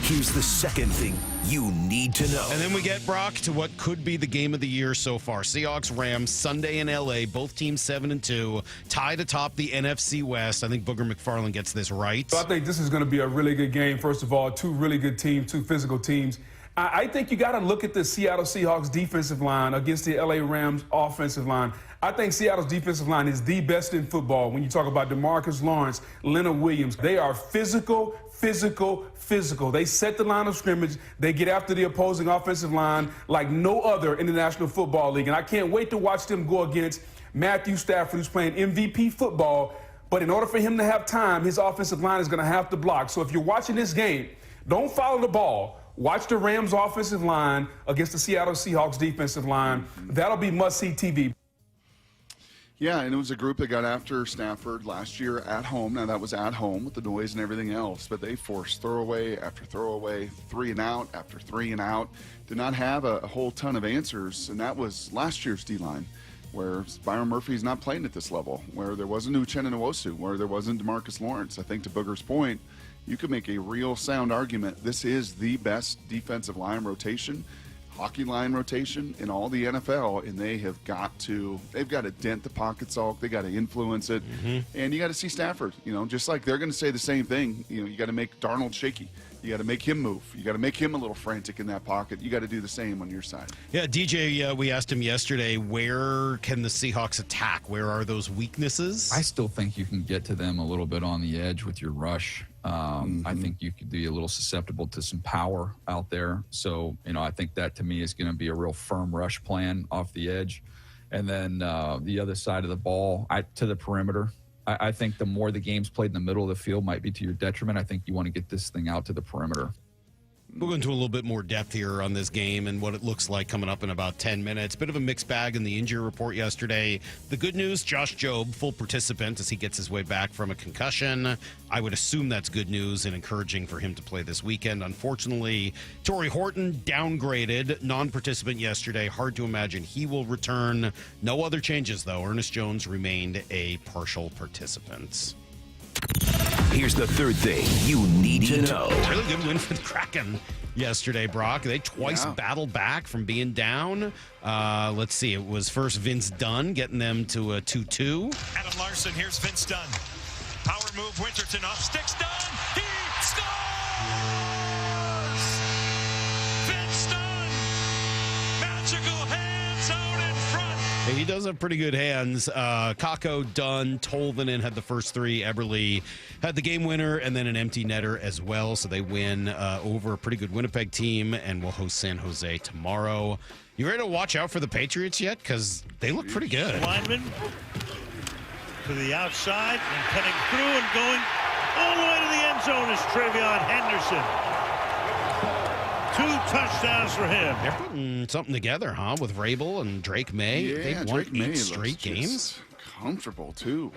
Here's the second thing you need to know. And then we get, Brock, to what could be the game of the year so far. Seahawks Rams Sunday in LA, both teams 7-2, tied atop the NFC West. I think Booger McFarland gets this right. So I think this is going to be a really good game. First of all, two really good teams, two physical teams. I think you got to look at the Seattle Seahawks defensive line against the LA Rams offensive line. I think Seattle's defensive line is the best in football. When you talk about DeMarcus Lawrence, Leonard Williams, they are physical. They set the line of scrimmage. They get after the opposing offensive line like no other in the National Football League. And I can't wait to watch them go against Matthew Stafford, who's playing MVP football. But in order for him to have time, his offensive line is going to have to block. So if you're watching this game, don't follow the ball. Watch the Rams offensive line against the Seattle Seahawks defensive line. That'll be must-see TV. Yeah, and it was a group that got after Stafford last year at home. Now, that was at home with the noise and everything else, but they forced throwaway after throwaway, 3 and out after 3 and out. Did not have a whole ton of answers, and that was last year's D-line, where Byron Murphy's not playing at this level, where there wasn't Uchenna Nwosu, where there wasn't DeMarcus Lawrence. I think to Booger's point, you could make a real sound argument. This is the best defensive line rotation, hockey line rotation in all the NFL, and they've got to dent the pocket, Salk. They got to influence it, and you got to see Stafford. Just like they're going to say the same thing. You got to make Darnold shaky. You got to make him move. You got to make him a little frantic in that pocket. You got to do the same on your side. Yeah, DJ, we asked him yesterday, where can the Seahawks attack? Where are those weaknesses? I still think you can get to them a little bit on the edge with your rush. I think you could be a little susceptible to some power out there. So, I think that to me is going to be a real firm rush plan off the edge. And then the other side of the ball, to the perimeter. I think the more the game's played in the middle of the field might be to your detriment. I think you want to get this thing out to the perimeter. We'll go into a little bit more depth here on this game and what it looks like coming up in about 10 minutes. Bit of a mixed bag in the injury report yesterday. The good news, Josh Jobe, full participant as he gets his way back from a concussion. I would assume that's good news and encouraging for him to play this weekend. Unfortunately, Torrey Horton downgraded, non-participant yesterday. Hard to imagine he will return. No other changes, though. Ernest Jones remained a partial participant. Here's the third thing you need to know. Really good win for the Kraken yesterday, Brock. They twice battled back from being down. Let's see. It was first Vince Dunn getting them to a 2-2. Adam Larson, here's Vince Dunn. Power move, Winterton off sticks, Dunn. He scores! Vince Dunn. Magical hands out in front. He does have pretty good hands. Kakko, Dunn, Tolvanen had the first 3. Eberle had the game winner and then an empty netter as well. So they win over a pretty good Winnipeg team and will host San Jose tomorrow. You ready to watch out for the Patriots yet? Because they look pretty good. Lineman to the outside and cutting through and going all the way to the end zone is Travion Henderson. 2 touchdowns for him. They're putting something together, huh? With Rabel and Drake May. Yeah, They've won Drake May 8 straight games. Comfortable, too.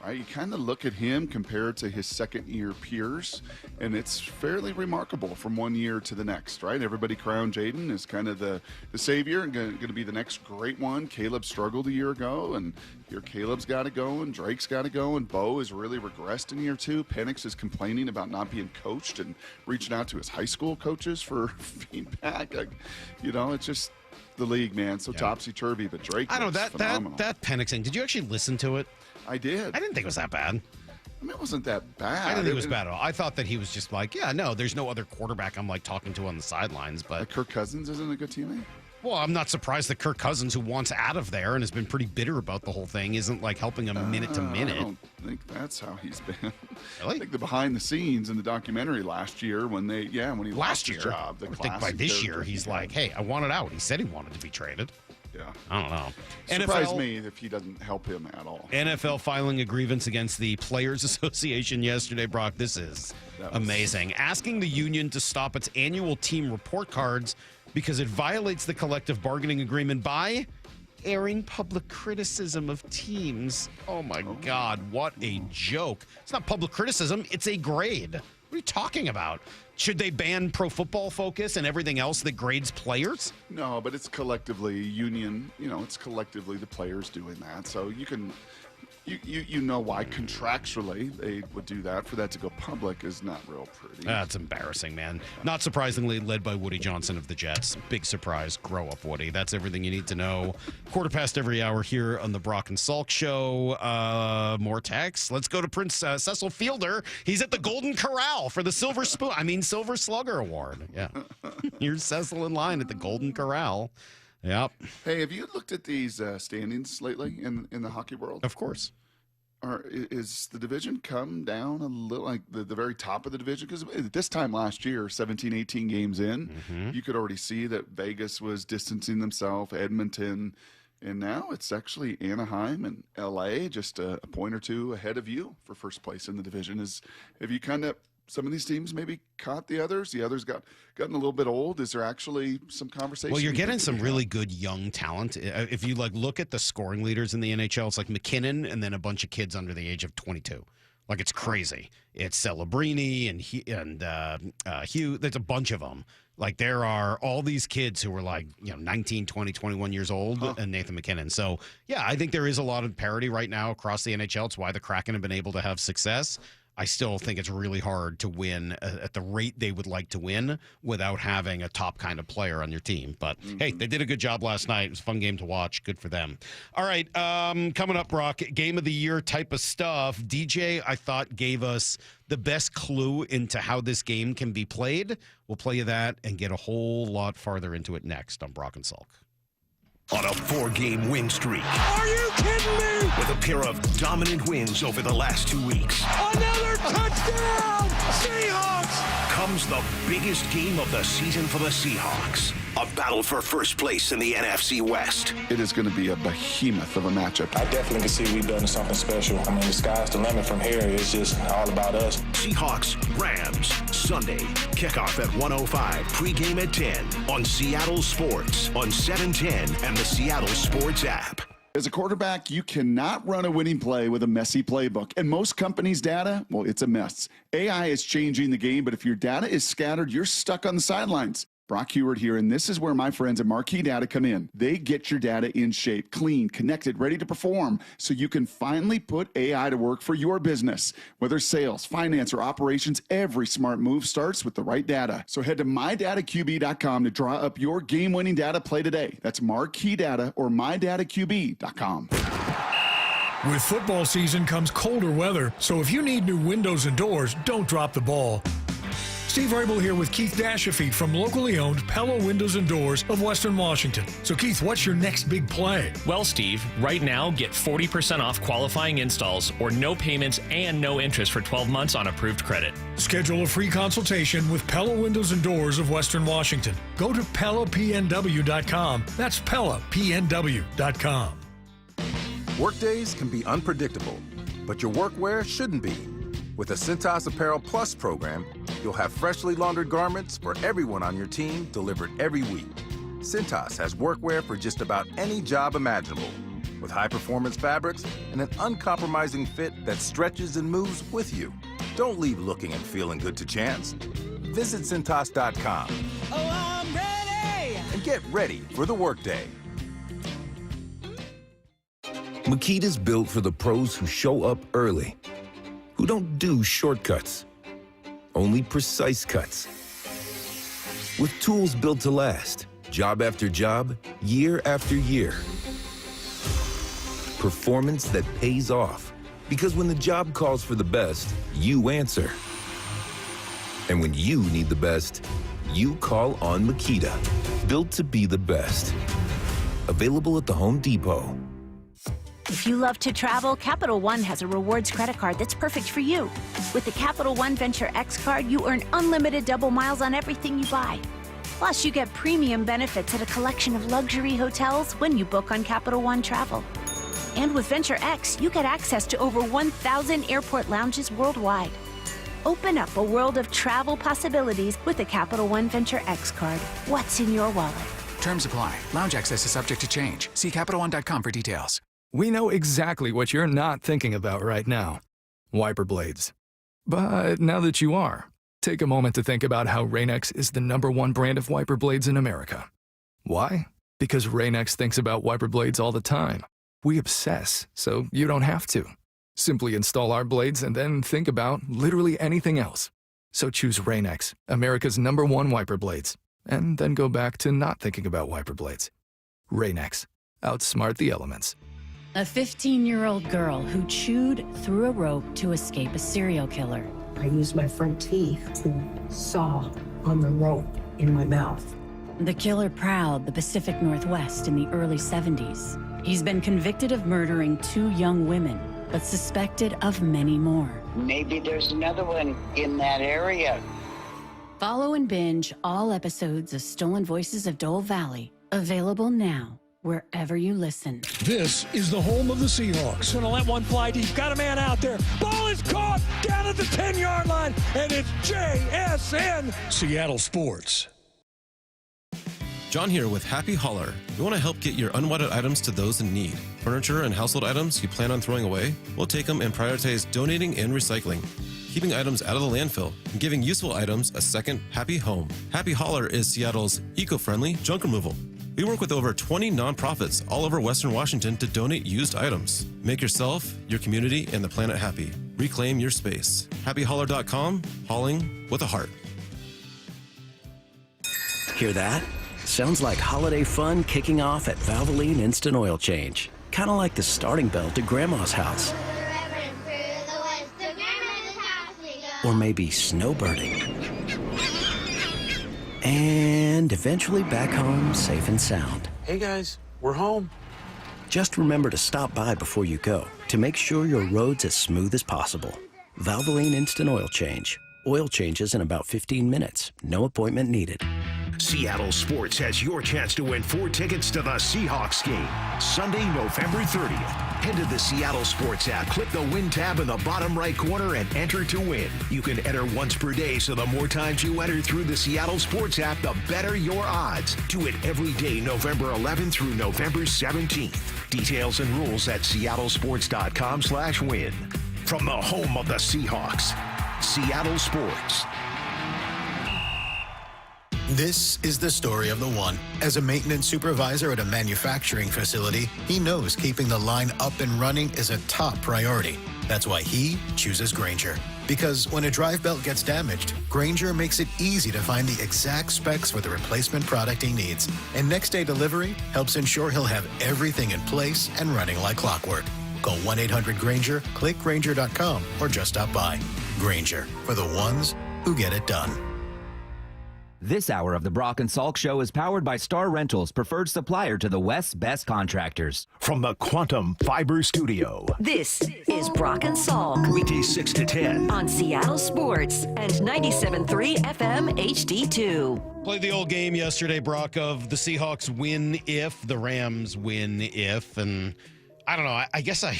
Right? You kind of look at him compared to his second-year peers, and it's fairly remarkable from one year to the next, right? Everybody crowned Jaden as kind of the savior and going to be the next great one. Caleb struggled a year ago, and here Caleb's got to go, and Drake's got to go, and Bo has really regressed in year 2. Penix is complaining about not being coached and reaching out to his high school coaches for feedback. It's just the league, man. So topsy-turvy, but Drake I know phenomenal. that Penix thing. Did you actually listen to it? I did. I didn't think it was that bad. I mean, it wasn't that bad. I didn't think it was bad at all. I thought that he was just like, there's no other quarterback I'm like talking to on the sidelines. But like Kirk Cousins isn't a good teammate? Well, I'm not surprised that Kirk Cousins, who wants out of there and has been pretty bitter about the whole thing, isn't like helping him minute to minute. I don't think that's how he's been. Really? I think the behind the scenes in the documentary last year when he lost his job. I think by this year he's like, hey, I wanted out. He said he wanted to be traded. Yeah. I don't know. Surprise me if he doesn't help him at all. NFL filing a grievance against the Players Association yesterday, Brock. This is amazing. Asking the union to stop its annual team report cards because it violates the collective bargaining agreement by airing public criticism of teams. Oh my God, what a joke. It's not public criticism, it's a grade. What are you talking about? Should they ban Pro Football Focus and everything else that grades players? No, but it's collectively union, it's collectively the players doing that. So you can, you know why contractually they would do that. For that to go public is not real pretty. That's embarrassing, man. Not surprisingly, led by Woody Johnson of the Jets. Big surprise. Grow up, Woody. That's everything you need to know. 1/4 every hour here on the Brock and Salk Show. More texts. Let's go to Prince Cecil Fielder. He's at the Golden Corral for the Silver Slugger Award. Yeah. Here's Cecil in line at the Golden Corral. Yep. Hey, have you looked at these standings lately in the hockey world? Of course. Is the division come down a little, like the very top of the division? Because this time last year, 17, 18 games in, you could already see that Vegas was distancing themselves, Edmonton, and now it's actually Anaheim and LA just a point or two ahead of you for first place in the division. Have you kind of, some of these teams maybe caught the others gotten a little bit old? Is there actually some conversation? Well, you're getting some really good young talent. If you look at the scoring leaders in the NHL, it's like McKinnon and then a bunch of kids under the age of 22. Like, it's crazy. It's Celebrini and Hugh. There's a bunch of them. Like, there are all these kids who were 19, 20, 21 years old, and Nathan McKinnon. So, yeah, I think there is a lot of parity right now across the NHL. It's why the Kraken have been able to have success. I still think it's really hard to win at the rate they would like to win without having a top kind of player on your team. But, hey, they did a good job last night. It was a fun game to watch. Good for them. All right, coming up, Brock, game of the year type of stuff. DJ, I thought, gave us the best clue into how this game can be played. We'll play you that and get a whole lot farther into it next on Brock and Salk. On a 4-game win streak. Are you kidding me? With a pair of dominant wins over the last 2 weeks. Another touchdown! Seahawks! Comes the biggest game of the season for the Seahawks. A battle for first place in the NFC West. It is going to be a behemoth of a matchup. I definitely can see we've done something special. I mean, the sky's the limit from here. It's just all about us. Seahawks Rams, Sunday. Kickoff at 1:05. Pregame at 10 on Seattle Sports on 710 and the Seattle Sports app. As a quarterback, you cannot run a winning play with a messy playbook. And most companies' data, well, it's a mess. AI is changing the game, but if your data is scattered, you're stuck on the sidelines. Brock Heward here, and this is where my friends at Marquee Data come in. They get your data in shape, clean, connected, ready to perform, so you can finally put AI to work for your business. Whether sales, finance, or operations, every smart move starts with the right data. So head to mydataqb.com to draw up your game-winning data play today. That's Marquee Data or mydataqb.com. With football season comes colder weather, so if you need new windows and doors, don't drop the ball. Steve Rabel here with Keith Dashafee from locally owned Pella Windows and Doors of Western Washington. So Keith, what's your next big play? Well, Steve, right now get 40% off qualifying installs or no payments and no interest for 12 months on approved credit. Schedule a free consultation with Pella Windows and Doors of Western Washington. Go to PellaPNW.com. That's PellaPNW.com. Workdays can be unpredictable, but your workwear shouldn't be. With the Cintas Apparel Plus program, you'll have freshly laundered garments for everyone on your team delivered every week. Cintas has workwear for just about any job imaginable, with high-performance fabrics and an uncompromising fit that stretches and moves with you. Don't leave looking and feeling good to chance. Visit Cintas.com. Oh, I'm ready! And get ready for the workday. Makita's built for the pros who show up early, who don't do shortcuts, only precise cuts. With tools built to last, job after job, year after year. Performance that pays off, because when the job calls for the best, you answer. And when you need the best, you call on Makita, built to be the best. Available at the Home Depot. If you love to travel, Capital One has a rewards credit card that's perfect for you. With the Capital One Venture X card, you earn unlimited double miles on everything you buy. Plus, you get premium benefits at a collection of luxury hotels when you book on Capital One Travel. And with Venture X, you get access to over 1,000 airport lounges worldwide. Open up a world of travel possibilities with a Capital One Venture X card. What's in your wallet? Terms apply. Lounge access is subject to change. See CapitalOne.com for details. We know exactly what you're not thinking about right now. Wiper blades. But now that you are, take a moment to think about how Rain-X is the #1 brand of wiper blades in America. Why? Because Rain-X thinks about wiper blades all the time. We obsess, so you don't have to. Simply install our blades and then think about literally anything else. So choose Rain-X, America's #1 wiper blades, and then go back to not thinking about wiper blades. Rain-X. Outsmart the elements. A 15-year-old girl who chewed through a rope to escape a serial killer. I used my front teeth to saw on the rope in my mouth. The killer prowled the Pacific Northwest in the early 70s. He's been convicted of murdering 2 young women, but suspected of many more. Maybe there's another one in that area. Follow and binge all episodes of Stolen Voices of Dole Valley, available now wherever you listen. This is the home of the Seahawks. Gonna let one fly deep. Got a man out there. Ball is caught down at the 10-yard line, and it's JSN. Seattle Sports. John here with Happy Hauler. We want to help get your unwanted items to those in need. Furniture and household items you plan on throwing away? We'll take them and prioritize donating and recycling, keeping items out of the landfill, and giving useful items a second happy home. Happy Hauler is Seattle's eco-friendly junk removal. We work with over 20 nonprofits all over Western Washington to donate used items. Make yourself, your community, and the planet happy. Reclaim your space. HappyHauler.com, hauling with a heart. Hear that? Sounds like holiday fun kicking off at Valvoline Instant Oil Change. Kind of like the starting bell to Grandma's house. Or maybe snowbirding. And eventually back home safe and sound. Hey guys, we're home. Just remember to stop by before you go to make sure your road's as smooth as possible. Valvoline Instant Oil Change. Oil changes in about 15 minutes. No appointment needed. Seattle Sports has your chance to win 4 tickets to the Seahawks game, Sunday, November 30th. Head to the Seattle Sports app, click the Win tab in the bottom right corner, and enter to win. You can enter once per day, so the more times you enter through the Seattle Sports app, the better your odds. Do it every day, November 11th through November 17th. Details and rules at seattlesports.com/win. From the home of the Seahawks, Seattle Sports. This is the story of the one. As a maintenance supervisor at a manufacturing facility, he knows keeping the line up and running is a top priority. That's why he chooses Grainger. Because when a drive belt gets damaged, Grainger makes it easy to find the exact specs for the replacement product he needs. And next day delivery helps ensure he'll have everything in place and running like clockwork. Call 1-800-GRAINGER, click Grainger.com, or just stop by. Grainger, for the ones who get it done. This hour of the Brock and Salk Show is powered by Star Rentals, preferred supplier to the West's best contractors. From the Quantum Fiber Studio. This is Brock and Salk. Weekdays 6 to 10. On Seattle Sports and 97.3 FM HD2. Played the old game yesterday, Brock, of the Seahawks win if, the Rams win if, and I don't know, I guess I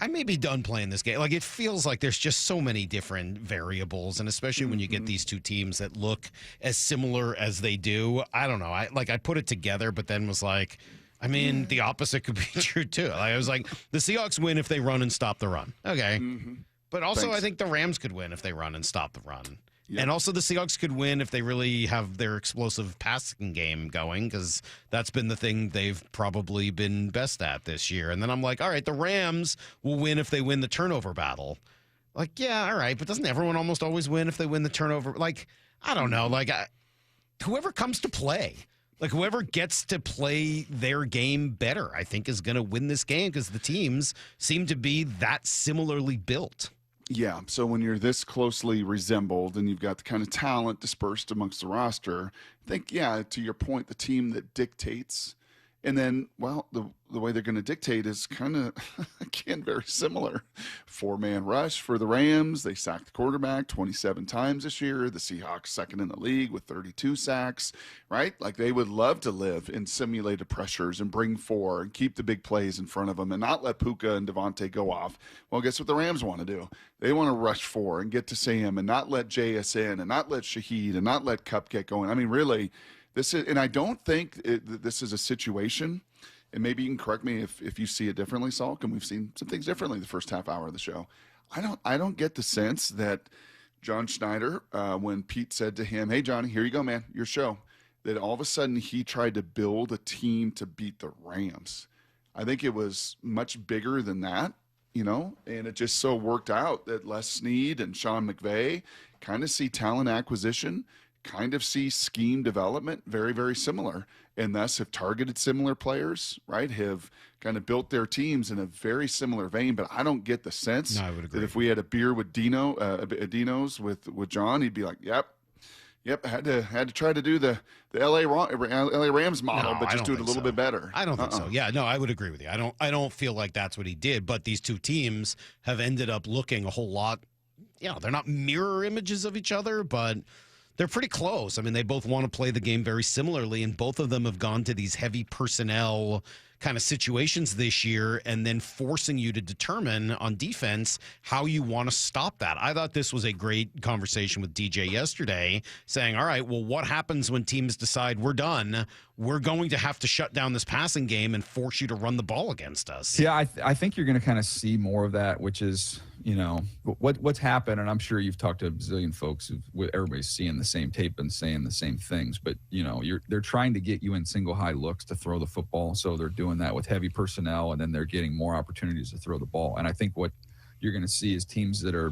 may be done playing this game. Like, it feels like there's just so many different variables, and especially when you get these two teams that look as similar as they do. I don't know. I put it together, but then was like, I mean, the opposite could be true, too. Like, I was like, the Seahawks win if they run and stop the run. Okay. But also, Thanks. I think the Rams could win if they run and stop the run. Yep. And also the Seahawks could win if they really have their explosive passing game going, because that's been the thing they've probably been best at this year. And then I'm like, all right, the Rams will win if they win the turnover battle. Like, yeah, all right, but doesn't everyone almost always win if they win the turnover? Like, I don't know. Like, whoever comes to play, like whoever gets to play their game better, I think is going to win this game, because the teams seem to be that similarly built. Yeah, so when you're this closely resembled and you've got the kind of talent dispersed amongst the roster, I think, yeah, to your point, the team that dictates And then, well, the way they're going to dictate is kind of, again, very similar. 4-man rush for the Rams. They sacked the quarterback 27 times this year. The Seahawks second in the league with 32 sacks, right? Like they would love to live in simulated pressures and bring 4 and keep the big plays in front of them and not let Puka and Devontae go off. Well, guess what the Rams want to do? They want to rush 4 and get to Sam and not let JS in and not let Shaheed and not let Kupp get going. I mean, really, this is, and I don't think this is a situation, and maybe you can correct me if you see it differently, Salk, and we've seen some things differently the first half hour of the show. I don't get the sense that John Schneider, when Pete said to him, "Hey, Johnny, here you go, man, your show," that all of a sudden he tried to build a team to beat the Rams. I think it was much bigger than that, and it just so worked out that Les Snead and Sean McVay kind of see talent acquisition, kind of see scheme development very, very similar, and thus have targeted similar players, right? Have kind of built their teams in a very similar vein. But I don't get the sense that if we had a beer with Dino's with John, he'd be like, "Yep, had to try to do the LA Rams model, but just do it a little bit better." I don't think so. Yeah, no, I would agree with you. I don't feel like that's what he did. But these two teams have ended up looking a whole lot. They're not mirror images of each other, but they're pretty close. I mean, they both want to play the game very similarly, and both of them have gone to these heavy personnel kind of situations this year and then forcing you to determine on defense how you want to stop that. I thought this was a great conversation with DJ yesterday saying, all right, well, what happens when teams decide we're done? We're going to have to shut down this passing game and force you to run the ball against us. Yeah, I think you're going to kind of see more of that, which is, what's happened, and I'm sure you've talked to a bazillion folks, everybody's seeing the same tape and saying the same things, but, they're trying to get you in single high looks to throw the football, so they're doing that with heavy personnel, and then they're getting more opportunities to throw the ball. And I think what you're going to see is teams that are,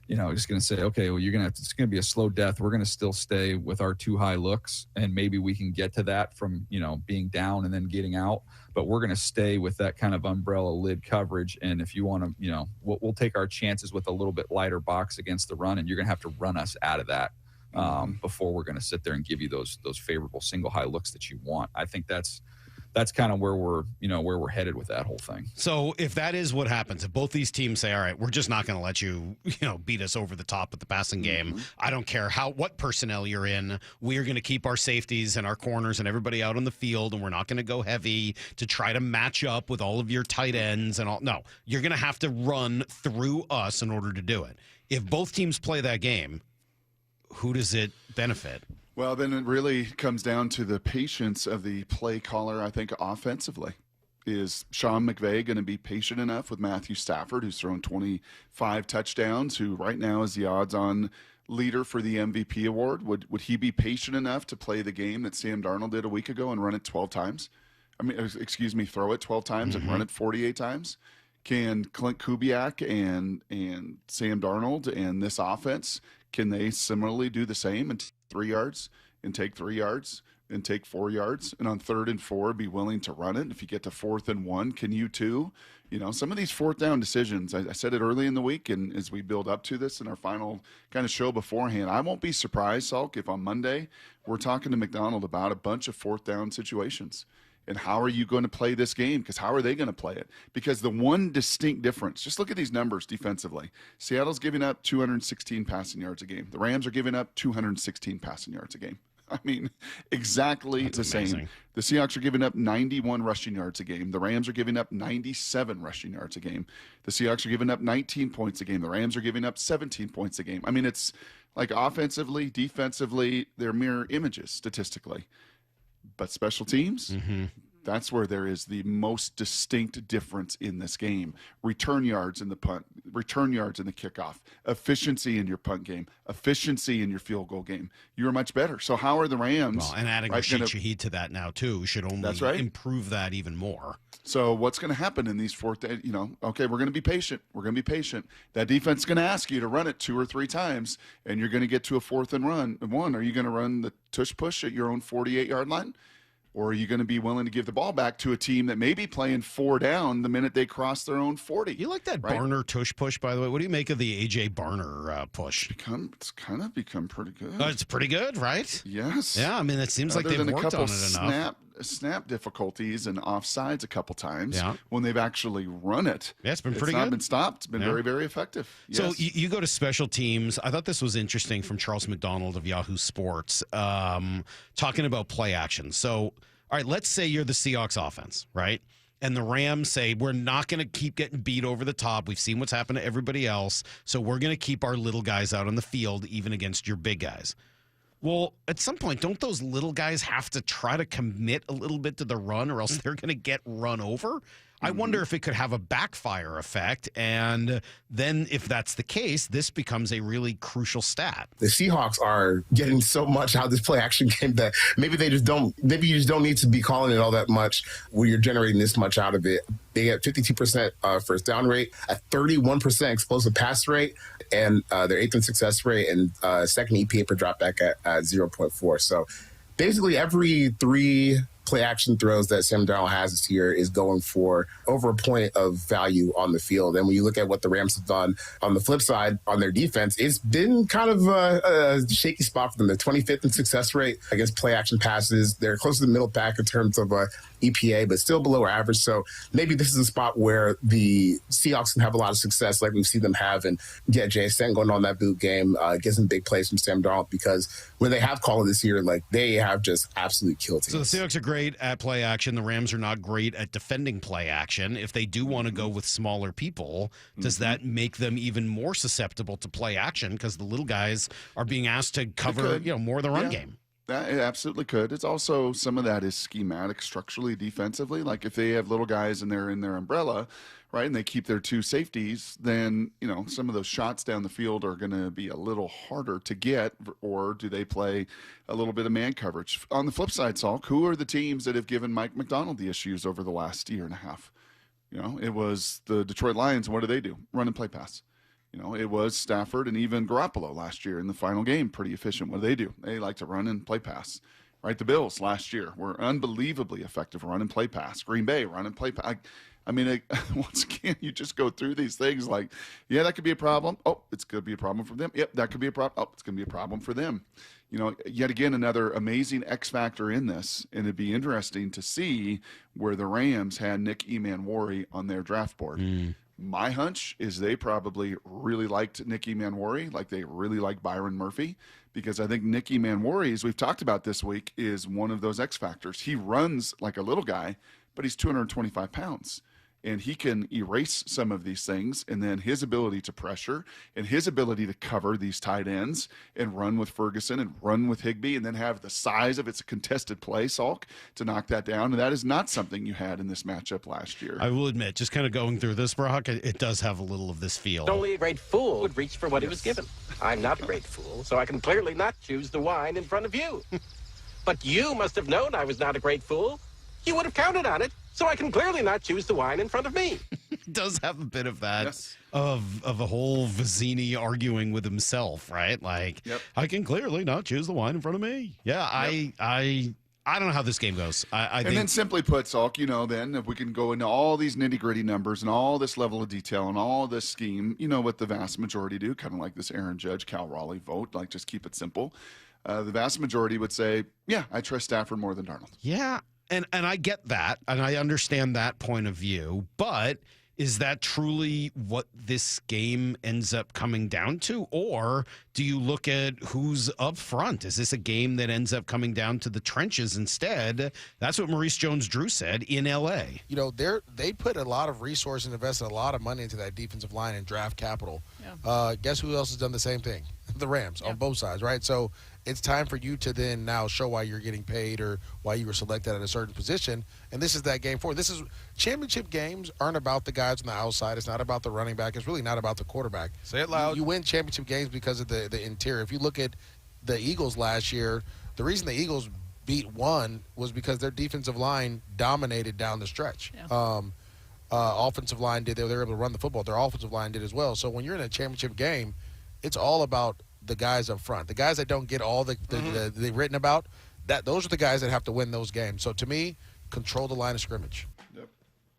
just going to say, okay, well, it's going to be a slow death. We're going to still stay with our 2 high looks, and maybe we can get to that from, being down and then getting out. But we're going to stay with that kind of umbrella lid coverage. And if you want to, we'll take our chances with a little bit lighter box against the run, and you're going to have to run us out of that before we're going to sit there and give you those favorable single high looks that you want. I think that's kind of where we're headed with that whole thing. So if that is what happens, if both these teams say, all right, we're just not going to let you, beat us over the top with the passing game. I don't care what personnel you're in. We are going to keep our safeties and our corners and everybody out on the field, and we're not going to go heavy to try to match up with all of your tight ends and all. No, you're going to have to run through us in order to do it. If both teams play that game, who does it benefit? Well, then it really comes down to the patience of the play caller, I think, offensively. Is Sean McVay going to be patient enough with Matthew Stafford, who's thrown 25 touchdowns, who right now is the odds-on leader for the MVP award? Would he be patient enough to play the game that Sam Darnold did a week ago and run it 12 times? Throw it 12 times and run it 48 times? Can Clint Kubiak and Sam Darnold and this offense, can they similarly do the same and 3 yards and take 3 yards and take 4 yards, and on 3rd and 4 be willing to run it? If you get to 4th and 1, can you too? Some of these 4th down decisions, I said it early in the week, and as we build up to this in our final kind of show beforehand, I won't be surprised, Salk, if on Monday we're talking to McDonald about a bunch of 4th down situations. And how are you going to play this game? Because how are they going to play it? Because the one distinct difference, just look at these numbers defensively. Seattle's giving up 216 passing yards a game. The Rams are giving up 216 passing yards a game. I mean, exactly the same. The Seahawks are giving up 91 rushing yards a game. The Rams are giving up 97 rushing yards a game. The Seahawks are giving up 19 points a game. The Rams are giving up 17 points a game. I mean, it's like offensively, defensively, they're mirror images statistically. But special teams, that's where there is the most distinct difference in this game. Return yards in the punt, return yards in the kickoff, efficiency in your punt game, efficiency in your field goal game. You're much better. So how are the Rams? Well, and adding Rashid Shaheed to that now too should only improve that even more. So what's going to happen in these 4th, okay, we're going to be patient. We're going to be patient. That defense is going to ask you to run it 2 or 3 times, and you're going to get to a 4th and 1. Are you going to run the tush push at your own 48-yard line? Or are you going to be willing to give the ball back to a team that may be playing 4 down the minute they cross their own 40? You like that Barner tush push, by the way? What do you make of the A.J. Barner push? It's kind of become pretty good. It's pretty good, right? Yes. Yeah, I mean, it seems like they've worked on it enough. snap difficulties and offsides a couple times when they've actually run it. Yeah, it's been pretty good. It's not good. been stopped. It's been very, very effective. Yes. So you go to special teams. I thought this was interesting from Charles McDonald of Yahoo Sports, talking about play action. So, all right, let's say you're the Seahawks offense, right? And the Rams say, we're not going to keep getting beat over the top. We've seen what's happened to everybody else. So we're going to keep our little guys out on the field, even against your big guys. Well, at some point, don't those little guys have to try to commit a little bit to the run, or else they're going to get run over? I wonder if it could have a backfire effect. And then if that's the case, this becomes a really crucial stat. The Seahawks are getting so much out of this play action game that maybe you just don't need to be calling it all that much when you're generating this much out of it. They get 52% first down rate, a 31% explosive pass rate, and their 8th in success rate and second EPA per dropback at 0.4. So basically every 3 play action throws that Sam Darnold has this year is going for over a point of value on the field. And when you look at what the Rams have done on the flip side on their defense, it's been kind of a shaky spot for them. They're 25th in success rate against play action passes. They're close to the middle back in terms of EPA, but still below average. So maybe this is a spot where the Seahawks can have a lot of success like we've seen them have and get JSN going on that boot game, get some big plays from Sam Darnold, because when they have called this year, like they have just absolutely killed teams. So the Seahawks are great at play action. The Rams are not great at defending play action. If they do want to go with smaller people, does that make them even more susceptible to play action because the little guys are being asked to cover more of the run game? That it absolutely could. It's also some of that is schematic structurally defensively. Like if they have little guys and they're in their umbrella, right, and they keep their 2 safeties, then, some of those shots down the field are going to be a little harder to get, or do they play a little bit of man coverage? On the flip side, Salk, who are the teams that have given Mike McDonald the issues over the last year and a half? It was the Detroit Lions. What do they do? Run and play pass. It was Stafford and even Garoppolo last year in the final game, pretty efficient. What do? They like to run and play pass, right? The Bills last year were unbelievably effective run and play pass. Green Bay, run and play pass. Once again, you just go through these things like, yeah, that could be a problem. Oh, it's going to be a problem for them. Yep, that could be a problem. Oh, it's going to be a problem for them. Yet again, another amazing X factor in this, and it'd be interesting to see where the Rams had Nick Emanwari on their draft board. My hunch is they probably really liked Nick Emanwari, like they really like Byron Murphy, because I think Nick Emanwari, as we've talked about this week, is one of those X factors. He runs like a little guy, but he's 225 pounds. And he can erase some of these things, and then his ability to pressure and his ability to cover these tight ends and run with Ferguson and run with Higbee and then have the size of it's a contested play, Salk, to knock that down. And that is not something you had in this matchup last year. I will admit, just kind of going through this, Brock, it does have a little of this feel. Only a great fool would reach for what he was given. I'm not a great fool, so I can clearly not choose the wine in front of you. But you must have known I was not a great fool. You would have counted on it. So I can clearly not choose the wine in front of me. It does have a bit of that, of a whole Vizzini arguing with himself, right? Like, I can clearly not choose the wine in front of me. Yeah, I don't know how this game goes. I think, then simply put, Salk, then if we can go into all these nitty-gritty numbers and all this level of detail and all this scheme, what the vast majority do, kind of like this Aaron Judge, Cal Raleigh vote, like just keep it simple. The vast majority would say, yeah, I trust Stafford more than Darnold. Yeah. And I get that, and I understand that point of view, but is that truly what this game ends up coming down to? Or do you look at who's up front? Is this a game that ends up coming down to the trenches instead? That's what Maurice Jones-Drew said in L.A. They put a lot of resources and invested a lot of money into that defensive line and draft capital. Yeah. Guess who else has done the same thing? The Rams on both sides, right? So it's time for you to then now show why you're getting paid or why you were selected at a certain position. And this is that game for. This is championship games aren't about the guys on the outside. It's not about the running back. It's really not about the quarterback. Say it loud. You win championship games because of the interior. If you look at the Eagles last year, the reason the Eagles won was because their defensive line dominated down the stretch. Yeah. Offensive line did. They were able to run the football. Their offensive line did as well. So when you're in a championship game, it's all about the guys up front. The guys that don't get all the written about, those are the guys that have to win those games. So to me, control the line of scrimmage.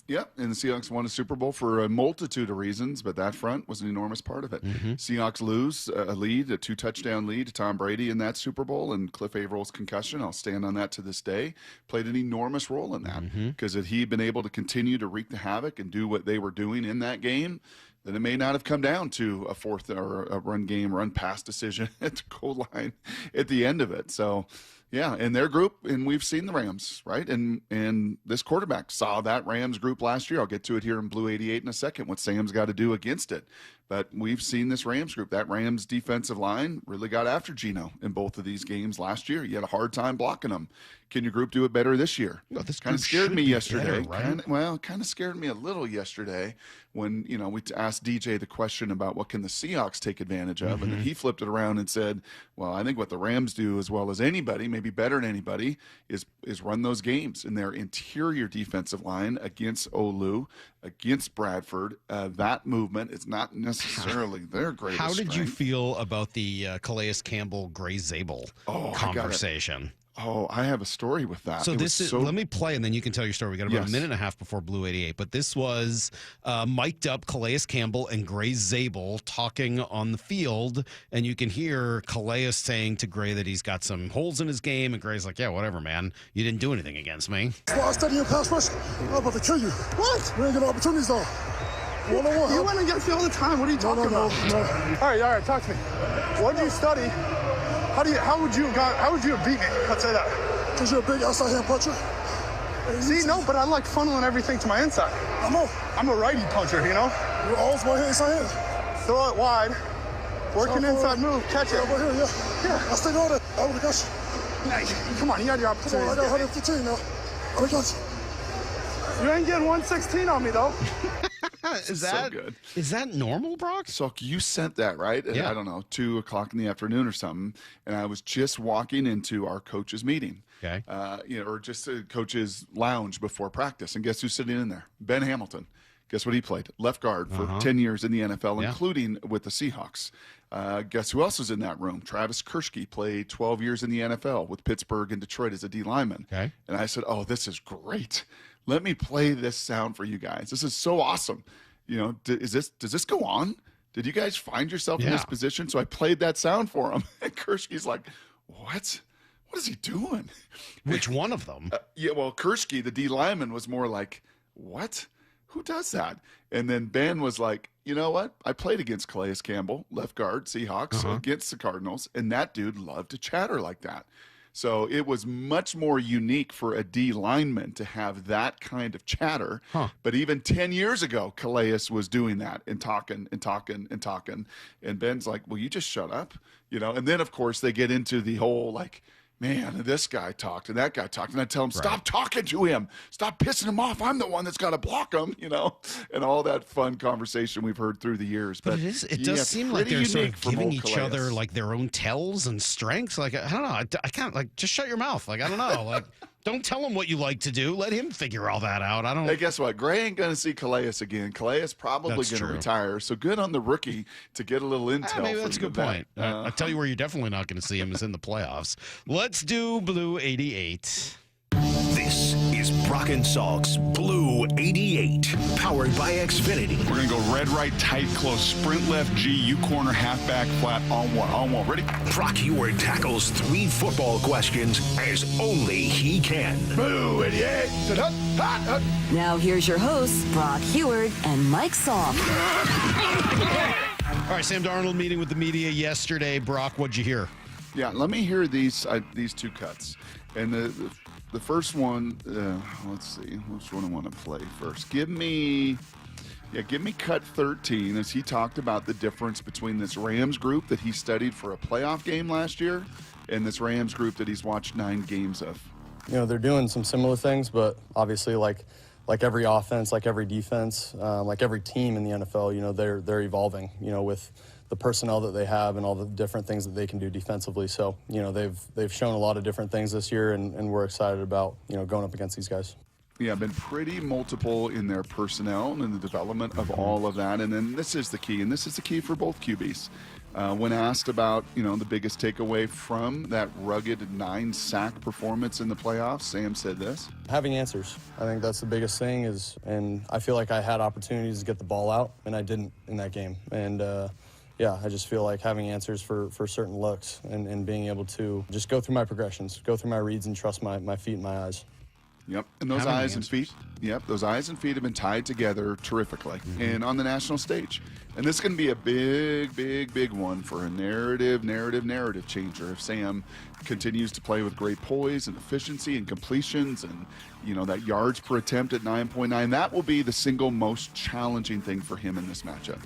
Yep, and the Seahawks won a Super Bowl for a multitude of reasons, but that front was an enormous part of it. Seahawks lose a lead, a 2-touchdown lead to Tom Brady in that Super Bowl, and Cliff Avrill's concussion, I'll stand on that to this day, played an enormous role in that, because had he been able to continue to wreak the havoc and do what they were doing in that game, then it may not have come down to a fourth or a run pass decision at the goal line at the end of it. So, yeah, and their group, and we've seen the Rams, right? And this quarterback saw that Rams group last year. I'll get to it here in Blue 88 in a second, what Sam's got to do against it. But we've seen this Rams group. That Rams defensive line really got after Geno in both of these games last year. You had a hard time blocking them. Can your group do it better this year? No, this kind of scared me yesterday. Better, right? Kind of scared me a little yesterday when, we asked DJ the question about what can the Seahawks take advantage of, and then he flipped it around and said, well, I think what the Rams do as well as anybody, maybe better than anybody, is run those games in their interior defensive line against Olu, against Bradford. That movement is not necessarily their greatest How did you strength. feel about the Calais Campbell Gray Zabel conversation? I have a story with that. So let me play, and then you can tell your story. We got about a minute and a half before Blue 88, but this was mic'd up Calais Campbell and Gray Zabel talking on the field, and you can hear Calais saying to Gray that he's got some holes in his game, and Gray's like, yeah, whatever, man. You didn't do anything against me. Well, I study your pass rush. I'm about to kill you. What? We ain't getting opportunities, though. One-on-one. You went against me all the time. What are you talking about? No. All right, talk to me. What did you study? How would you have beat me? Let's say that. Because you're a big outside hand puncher. See, no, but I like funneling everything to my inside. I'm a righty puncher, You're always my hand, inside hand. Throw it wide. Work an inside move. Catch it. Over here, yeah. I stayed on it. I would have got you. Hey, come on, you had your opportunity. Come on, I got 115 now. I got you. You ain't getting 116 on me, though. Is so good. Is that normal, Brock? So you sent that, right? Yeah. I don't know, 2 o'clock in the afternoon or something. And I was just walking into our coaches' meeting. Okay. Or just a coach's lounge before practice. And guess who's sitting in there? Ben Hamilton. Guess what he played? Left guard for 10 years in the NFL, including with the Seahawks. Guess who else was in that room? Travis Kershke played 12 years in the NFL with Pittsburgh and Detroit as a D lineman. Okay. And I said, oh, this is great. Let me play this sound for you guys. This is so awesome. Does this go on? Did you guys find yourself in this position? So I played that sound for him. And Kershke's like, what? What is he doing? Which one of them? Kershke, the D lineman, was more like, what? Who does that? And then Ben was like, you know what? I played against Calais Campbell, left guard, Seahawks, against the Cardinals, and that dude loved to chatter like that. So it was much more unique for a D lineman to have that kind of chatter. But even 10 years ago, Calais was doing that and talking and talking and talking. And Ben's like, well, you just shut up, And then, of course, they get into the whole, like, man, this guy talked and that guy talked. And I tell him, stop talking to him. Stop pissing him off. I'm the one that's got to block him, and all that fun conversation we've heard through the years. But it does seem like they're sort of giving each other like their own tells and strengths. Like, I don't know. I can't, like, just shut your mouth. Like, I don't know. Like, don't tell him what you like to do. Let him figure all that out. Hey, guess what? Gray ain't going to see Calais again. Calais is probably going to retire. So good on the rookie to get a little intel. Maybe that's a good point. I'll tell you where you're definitely not going to see him is in the playoffs. Let's do Blue 88. This is Brock and Salk's Blue 88, powered by Xfinity. We're going to go red, right, tight, close, sprint left, G, U corner, halfback, flat, on one. Ready? Brock Heward tackles 3 football questions as only he can. Blue 88. Now here's your hosts, Brock Heward and Mike Salk. All right, Sam Darnold meeting with the media yesterday. Brock, what'd you hear? Yeah, let me hear these 2 cuts. And the first one, let's see, which one I want to play first. Give me cut 13 as he talked about the difference between this Rams group that he studied for a playoff game last year and this Rams group that he's watched 9 games of. They're doing some similar things, but obviously like every offense, like every defense, like every team in the NFL, they're evolving, with the personnel that they have and all the different things that they can do defensively. So, they've shown a lot of different things this year, and we're excited about, going up against these guys. Yeah, been pretty multiple in their personnel and in the development of all of that. And then this is the key, and this is the key for both QBs. When asked about, the biggest takeaway from that rugged 9-sack performance in the playoffs, Sam said this. Having answers. I think that's the biggest thing and I feel like I had opportunities to get the ball out, and I didn't in that game. And, I just feel like having answers for certain looks and being able to just go through my progressions, go through my reads and trust my feet and my eyes. Yep, and those eyes and feet have been tied together terrifically and on the national stage. And this is going to be a big, big, big one for a narrative changer if Sam continues to play with great poise and efficiency and completions and, that yards per attempt at 9.9. That will be the single most challenging thing for him in this matchup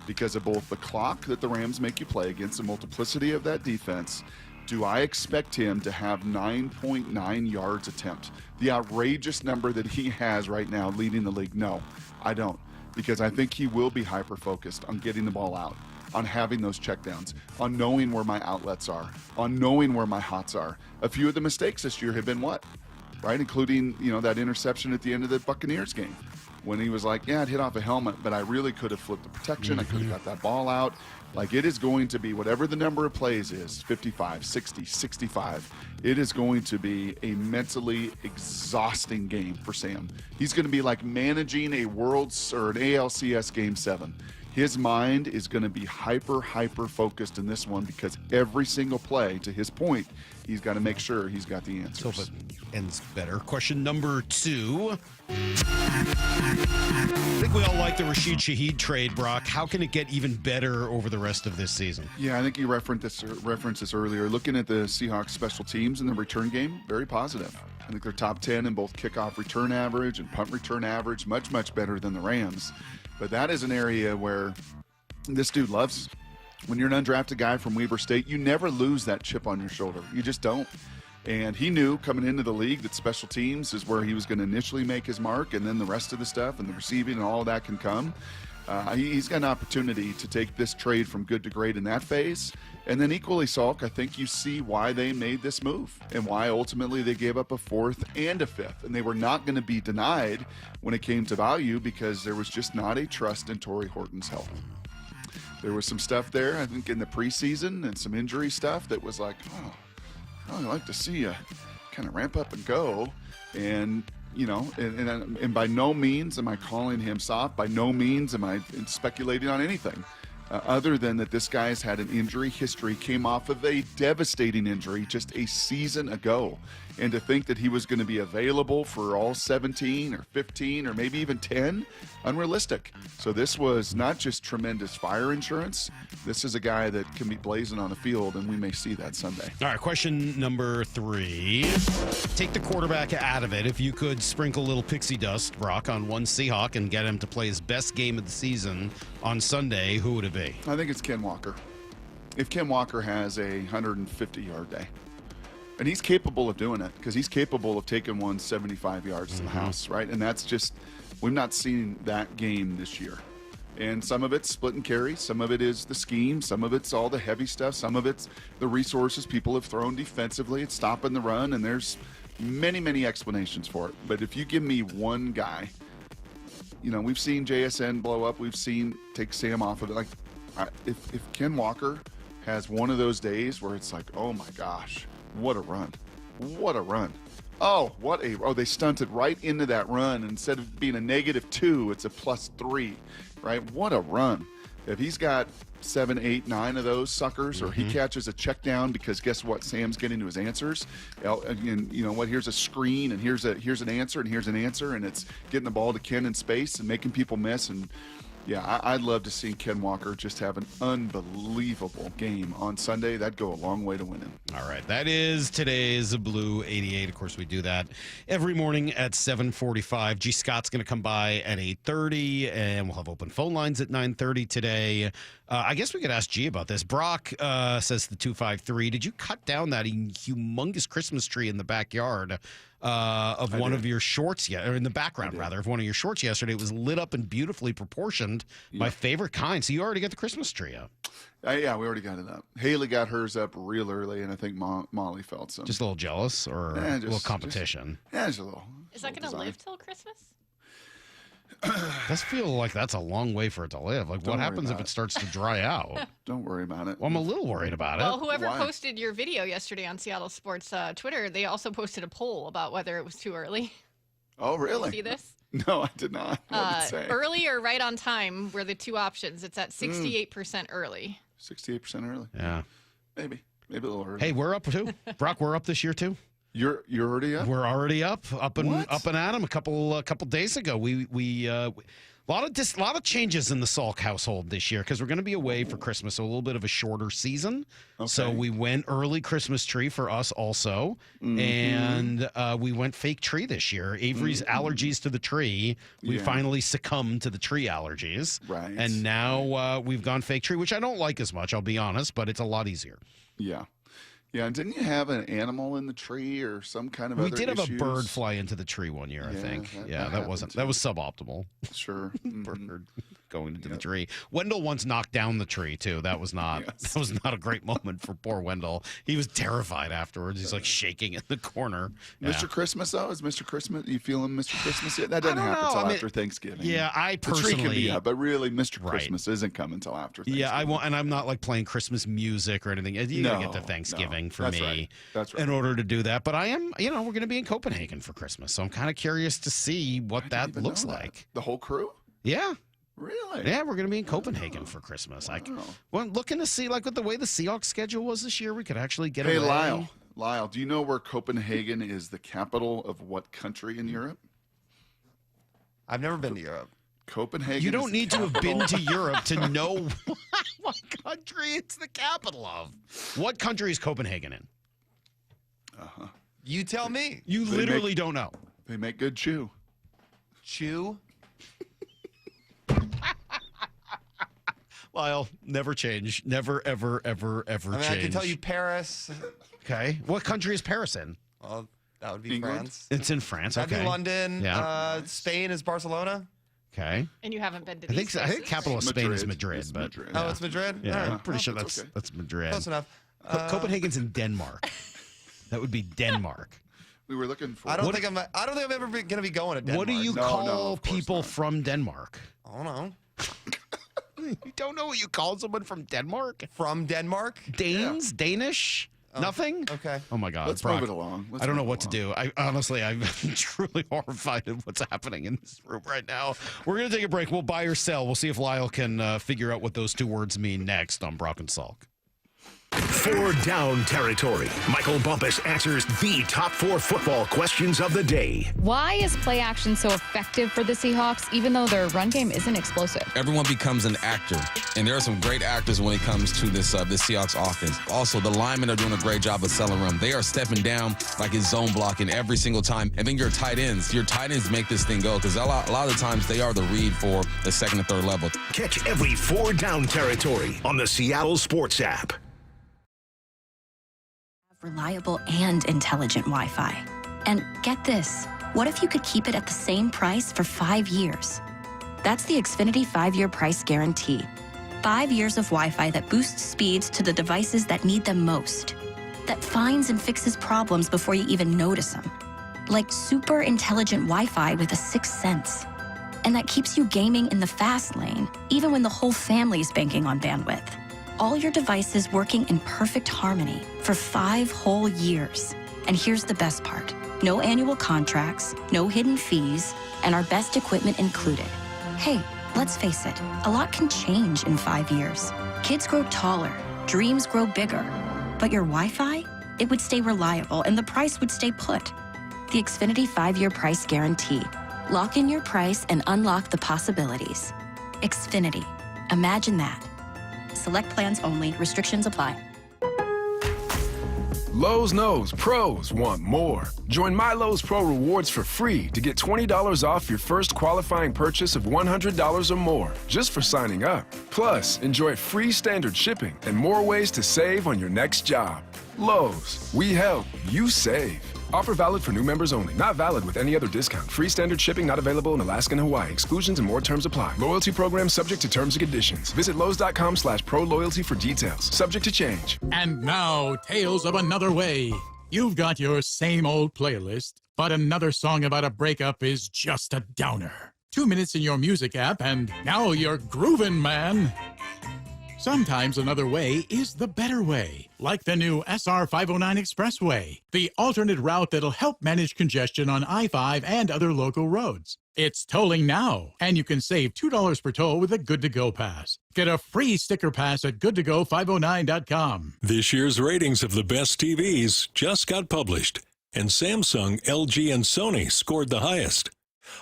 because of both the clock that the Rams make you play against, the multiplicity of that defense. Do I expect him to have 9.9 yards attempt? The outrageous number that he has right now leading the league? No, I don't. Because I think he will be hyper-focused on getting the ball out, on having those checkdowns, on knowing where my outlets are, on knowing where my hots are. A few of the mistakes this year have been what? Right? Including, that interception at the end of the Buccaneers game when he was like, yeah, it hit off a helmet, but I really could have flipped the protection. I could have got that ball out. Like, it is going to be, whatever the number of plays is, 55, 60, 65, it is going to be a mentally exhausting game for Sam. He's going to be like managing a World's or an ALCS Game 7. His mind is going to be hyper focused in this one because every single play, to his point, he's got to make sure he's got the answers. So if it ends better. Question number 2. I think we all like the Rashid Shaheed trade, Brock. How can it get even better over the rest of this season? Yeah, I think you referenced this earlier. Looking at the Seahawks special teams in the return game, very positive. I think they're top 10 in both kickoff return average and punt return average, much better than the Rams. But that is an area where this dude loves. When you're an undrafted guy from Weber State, you never lose that chip on your shoulder. You just don't. And he knew coming into the league that special teams is where he was going to initially make his mark, and then the rest of the stuff and the receiving and all of that can come. He's got an opportunity to take this trade from good to great in that phase. And then equally, Salk, I think you see why they made this move and why ultimately they gave up a 4th and a 5th. And they were not going to be denied when it came to value because there was just not a trust in Torrey Horton's health. There was some stuff there, I think, in the preseason and some injury stuff that was like, I'd like to see you kind of ramp up and go. And and by no means am I calling him soft. By no means am I speculating on anything other than that this guy's had an injury history, came off of a devastating injury just a season ago. And to think that he was going to be available for all 17 or 15 or maybe even 10, unrealistic. So this was not just tremendous fire insurance. This is a guy that can be blazing on the field, and we may see that Sunday. All right, question number 3. Take the quarterback out of it. If you could sprinkle a little pixie dust, Brock, on one Seahawk and get him to play his best game of the season on Sunday, who would it be? I think it's Ken Walker. If Ken Walker has a 150-yard day, and he's capable of doing it because he's capable of taking one 75 yards to the house, right? And that's just, we've not seen that game this year. And some of it's split and carry. Some of it is the scheme. Some of it's all the heavy stuff. Some of it's the resources people have thrown defensively. It's stopping the run, and there's many explanations for it. But if you give me one guy, we've seen JSN blow up. We've seen take Sam off of it. Like, if Ken Walker has one of those days where it's like, oh my gosh, what a run. What a run. Oh, they stunted right into that run. Instead of being a -2, it's a +3, right? What a run. If he's got 7, 8, 9 of those suckers, or he catches a check down because guess what? Sam's getting to his answers. And you know what? Here's a screen, and here's an answer, and here's an answer, and it's getting the ball to Ken in space and making people miss. And yeah, I'd love to see Ken Walker just have an unbelievable game on Sunday. That'd go a long way to winning. All right, that is today's Blue 88. Of course, we do that every morning at 7:45. G. Scott's going to come by at 8:30, and we'll have open phone lines at 9:30 today. I guess we could ask G about this. Brock says the 253. Did you cut down that humongous Christmas tree in the backyard of one of your shorts or in the background rather of one of your shorts yesterday? It was lit up and beautifully proportioned. My favorite kind. So you already got the Christmas tree up. Yeah, we already got it up. Haley got hers up real early, and I think Molly felt some. Just a little jealous or a little competition? Just a little. Is that going to live till Christmas? Does feel like that's a long way for it to live. Like, Don't what worry happens if about it starts to dry out? Don't worry about it. Well, I'm a little worried about Well, it. whoever Why? posted your video yesterday on Seattle Sports Twitter, they also posted a poll about whether it was too early. Oh, really? See this? No, I did not. What did it say? Early or right on time were the two options. It's at 68% early. 68% early. Yeah. Maybe a little early. Hey, we're up too. Brock, we're up this year too. You're already up? We're already up and at 'em. A couple days ago. We a lot of changes in the Salk household this year because we're going to be away for Christmas, so a little bit of a shorter season. Okay. So we went early Christmas tree for us also, and we went fake tree this year. Avery's allergies to the tree, we finally succumbed to the tree allergies, right? And now we've gone fake tree, which I don't like as much, I'll be honest, but it's a lot easier. Yeah. Yeah, and didn't you have an animal in the tree or some kind of other We did have issues? a bird fly into the tree one year, I think. That was suboptimal. Sure. Bird going into the tree. Wendell once knocked down the tree too. That was not a great moment for poor Wendell. He was terrified afterwards. He's like shaking in the corner. Mr. Christmas though, is Mr. Christmas? You feeling Mr. Christmas yet? That doesn't happen until after Thanksgiving. Yeah, I the tree personally can be up, but really Mr. Christmas isn't coming until after Thanksgiving. Yeah, I won't, and I'm not like playing Christmas music or anything. You gotta get to Thanksgiving for That's me. right. That's right. In order to do that, but I am, we're going to be in Copenhagen for Christmas, so I'm kind of curious to see what that looks like. The whole crew? Yeah. Really? Yeah, we're going to be in Copenhagen for Christmas. Well, looking to see like with the way the Seahawks schedule was this year, we could actually get away. Hey, Lyle, do you know where Copenhagen is the capital of what country in Europe? I've never been to Europe. Copenhagen. You don't need to have been to Europe to know what country it's the capital of. What country is Copenhagen in? You tell me. You literally don't know. They make good chew. Chew? Lyle, never change. Never, ever, ever, ever change. I can tell you Paris. Okay. What country is Paris in? Well, that would be England? France. It's in France. That'd Okay. be London. Yeah. Spain is Barcelona. Okay. And you haven't been to I these think places? capital of Spain is Madrid, It's but Madrid. Oh, it's Madrid? yeah, All right. I'm pretty sure that's that's Madrid. Close enough. Copenhagen's in Denmark. That would be Denmark. We were looking for. I don't think I'm ever going to be going to Denmark. What do you call people from Denmark? I don't know. You don't know what you call someone from Denmark? From Denmark? Danes? Danish? Nothing? Okay. Oh my God. Let's Brock, move it along. I don't know what to do. I'm truly horrified at what's happening in this room right now. We're going to take a break. We'll buy or sell. We'll see if Lyle can figure out what those two words mean next on Brock and Salk. 4 down territory. Michael Bumpus answers the top 4 football questions of the day. Why is play action so effective for the Seahawks, even though their run game isn't explosive? Everyone becomes an actor, and there are some great actors when it comes to this Seahawks offense. Also, the linemen are doing a great job of selling run. They are stepping down like it's zone blocking every single time. And then your tight ends make this thing go because a lot of the times they are the read for the second and third level. Catch every 4 down territory on the Seattle Sports app. Reliable and intelligent Wi-Fi. And get this, what if you could keep it at the same price for 5 years? That's the Xfinity 5-year price guarantee. 5 years of Wi-Fi that boosts speeds to the devices that need them most. That finds and fixes problems before you even notice them. Like super intelligent Wi-Fi with a 6th sense. And that keeps you gaming in the fast lane, even when the whole family's banking on bandwidth. All your devices working in perfect harmony for 5 whole years. And here's the best part. No annual contracts, no hidden fees, and our best equipment included. Hey, let's face it, a lot can change in 5 years. Kids grow taller, dreams grow bigger. But your Wi-Fi? It would stay reliable and the price would stay put. The Xfinity 5-year price guarantee. Lock in your price and unlock the possibilities. Xfinity. Imagine that. Select plans only. Restrictions apply. Lowe's knows pros want more. Join My Lowe's Pro Rewards for free to get $20 off your first qualifying purchase of $100 or more just for signing up. Plus, enjoy free standard shipping and more ways to save on your next job. Lowe's, we help, you save. Offer valid for new members only. Not valid with any other discount. Free standard shipping not available in Alaska and Hawaii. Exclusions and more terms apply. Loyalty program subject to terms and conditions. Visit Lowe's.com/pro-loyalty for details. Subject to change. And now, Tales of Another Way. You've got your same old playlist, but another song about a breakup is just a downer. 2 minutes in your music app, and now you're groovin', man. Sometimes another way is the better way, like the new SR 509 Expressway, the alternate route that'll help manage congestion on I-5 and other local roads. It's tolling now, and you can save $2 per toll with a Good-to-Go pass. Get a free sticker pass at goodtogo509.com. This year's ratings of the best TVs just got published, and Samsung, LG, and Sony scored the highest.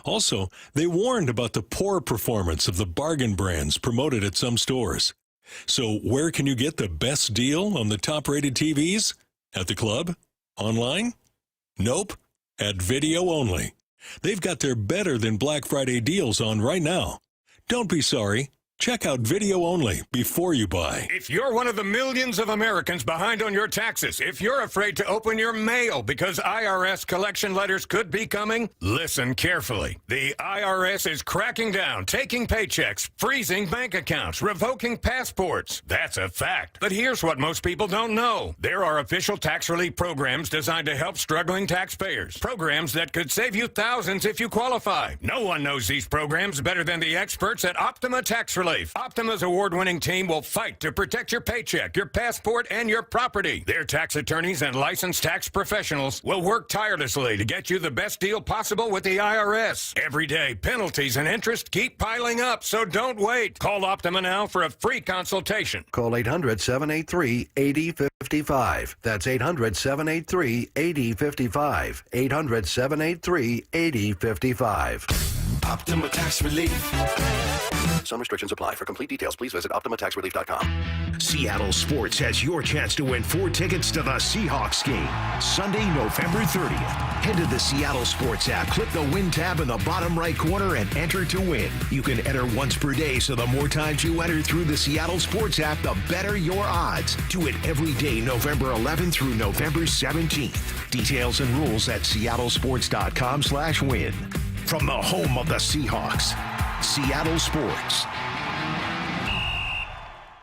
Also, they warned about the poor performance of the bargain brands promoted at some stores. So where can you get the best deal on the top-rated TVs? At the club? Online? Nope. At Video Only. They've got their better than Black Friday deals on right now. Don't be sorry. Check out Video Only before you buy. If you're one of the millions of Americans behind on your taxes, if you're afraid to open your mail because IRS collection letters could be coming, listen carefully. The IRS is cracking down, taking paychecks, freezing bank accounts, revoking passports. That's a fact. But here's what most people don't know. There are official tax relief programs designed to help struggling taxpayers. Programs that could save you thousands if you qualify. No one knows these programs better than the experts at Optima Tax Relief. Optima's award-winning team will fight to protect your paycheck, your passport, and your property. Their tax attorneys and licensed tax professionals will work tirelessly to get you the best deal possible with the IRS. Every day, penalties and interest keep piling up, so don't wait. Call Optima now for a free consultation. Call 800-783-8055. That's 800-783-8055. 800-783-8055. Optima Tax Relief. Some restrictions apply. For complete details, please visit OptimaTaxRelief.com. Seattle Sports has your chance to win 4 tickets to the Seahawks game, Sunday, November 30th. Head to the Seattle Sports app, click the Win tab in the bottom right corner, and enter to win. You can enter once per day, so the more times you enter through the Seattle Sports app, the better your odds. Do it every day, November 11th through November 17th. Details and rules at seattlesports.com/win. From the home of the Seahawks, Seattle Sports.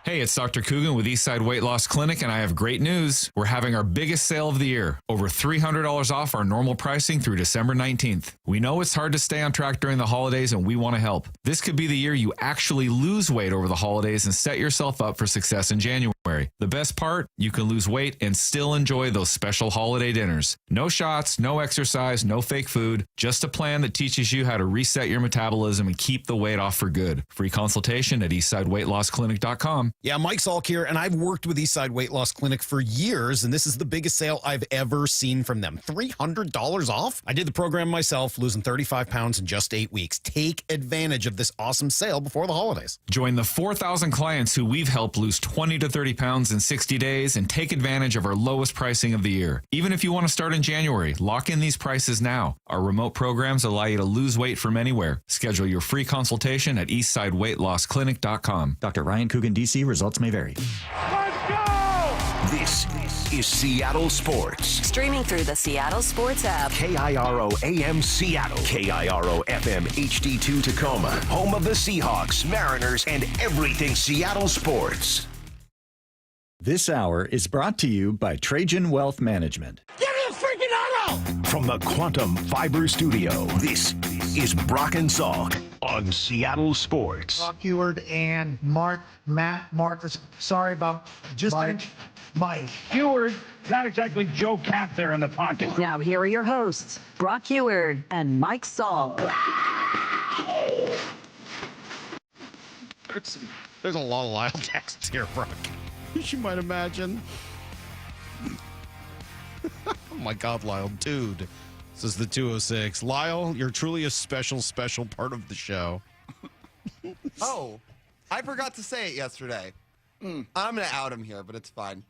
Hey, it's Dr. Coogan with Eastside Weight Loss Clinic, and I have great news. We're having our biggest sale of the year, over $300 off our normal pricing through December 19th. We know it's hard to stay on track during the holidays, and we want to help. This could be the year you actually lose weight over the holidays and set yourself up for success in January. The best part, you can lose weight and still enjoy those special holiday dinners. No shots, no exercise, no fake food, just a plan that teaches you how to reset your metabolism and keep the weight off for good. Free consultation at eastsideweightlossclinic.com. Yeah, Mike Salk here, and I've worked with Eastside Weight Loss Clinic for years, and this is the biggest sale I've ever seen from them. $300 off? I did the program myself, losing 35 pounds in just 8 weeks. Take advantage of this awesome sale before the holidays. Join the 4,000 clients who we've helped lose 20 to 30 pounds in 60 days and take advantage of our lowest pricing of the year. Even if you want to start in January, lock in these prices now. Our remote programs allow you to lose weight from anywhere. Schedule your free consultation at eastsideweightlossclinic.com. Dr. Ryan Coogan, D.C. Results may vary. Let's go! This is Seattle Sports. Streaming through the Seattle Sports app. KIRO AM Seattle. KIRO FM HD2 Tacoma. Home of the Seahawks, Mariners, and everything Seattle sports. This hour is brought to you by Trajan Wealth Management. Give me a freaking auto! From the Quantum Fiber Studio, this is Brock and Salk on Seattle Sports. Brock Heward and Mark Marcus. Sorry about Mike Heward. Not exactly Joe Cat there in the pocket. Now here are your hosts, Brock Heward and Mike Salk. There's a lot of Lyle texts here, Brock. You might imagine. Oh my God, Lyle, dude. This is the 206. Lyle, you're truly a special part of the show. Oh, I forgot to say it yesterday. I'm going to out him here, but it's fine.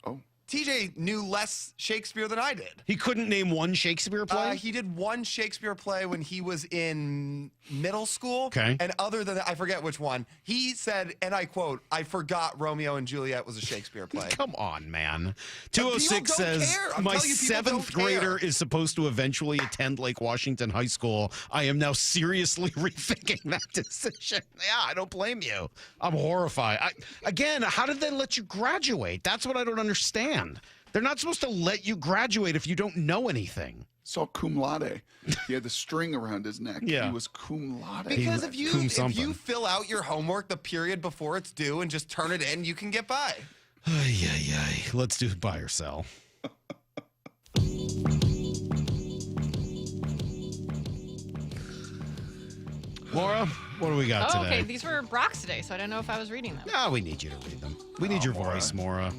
Oh. TJ knew less Shakespeare than I did. He couldn't name one Shakespeare play? He did one Shakespeare play when he was in middle school. Okay. And other than that, I forget which one. He said, and I quote, "I forgot Romeo and Juliet was a Shakespeare play." Come on, man. 206 says, I'm my telling you, people 7th grader is supposed to eventually attend Lake Washington High School. I am now seriously rethinking that decision. Yeah, I don't blame you. I'm horrified. Again, how did they let you graduate? That's what I don't understand. They're not supposed to let you graduate if you don't know anything. Saw cum laude. He had the string around his neck. Yeah. He was cum laude. Because if you fill out your homework the period before it's due and just turn it in, you can get by. Let's do buy or sell. Laura, what do we got today? Okay, these were Brock's today, so I don't know if I was reading them. No, we need you to read them. We need your voice, Maura.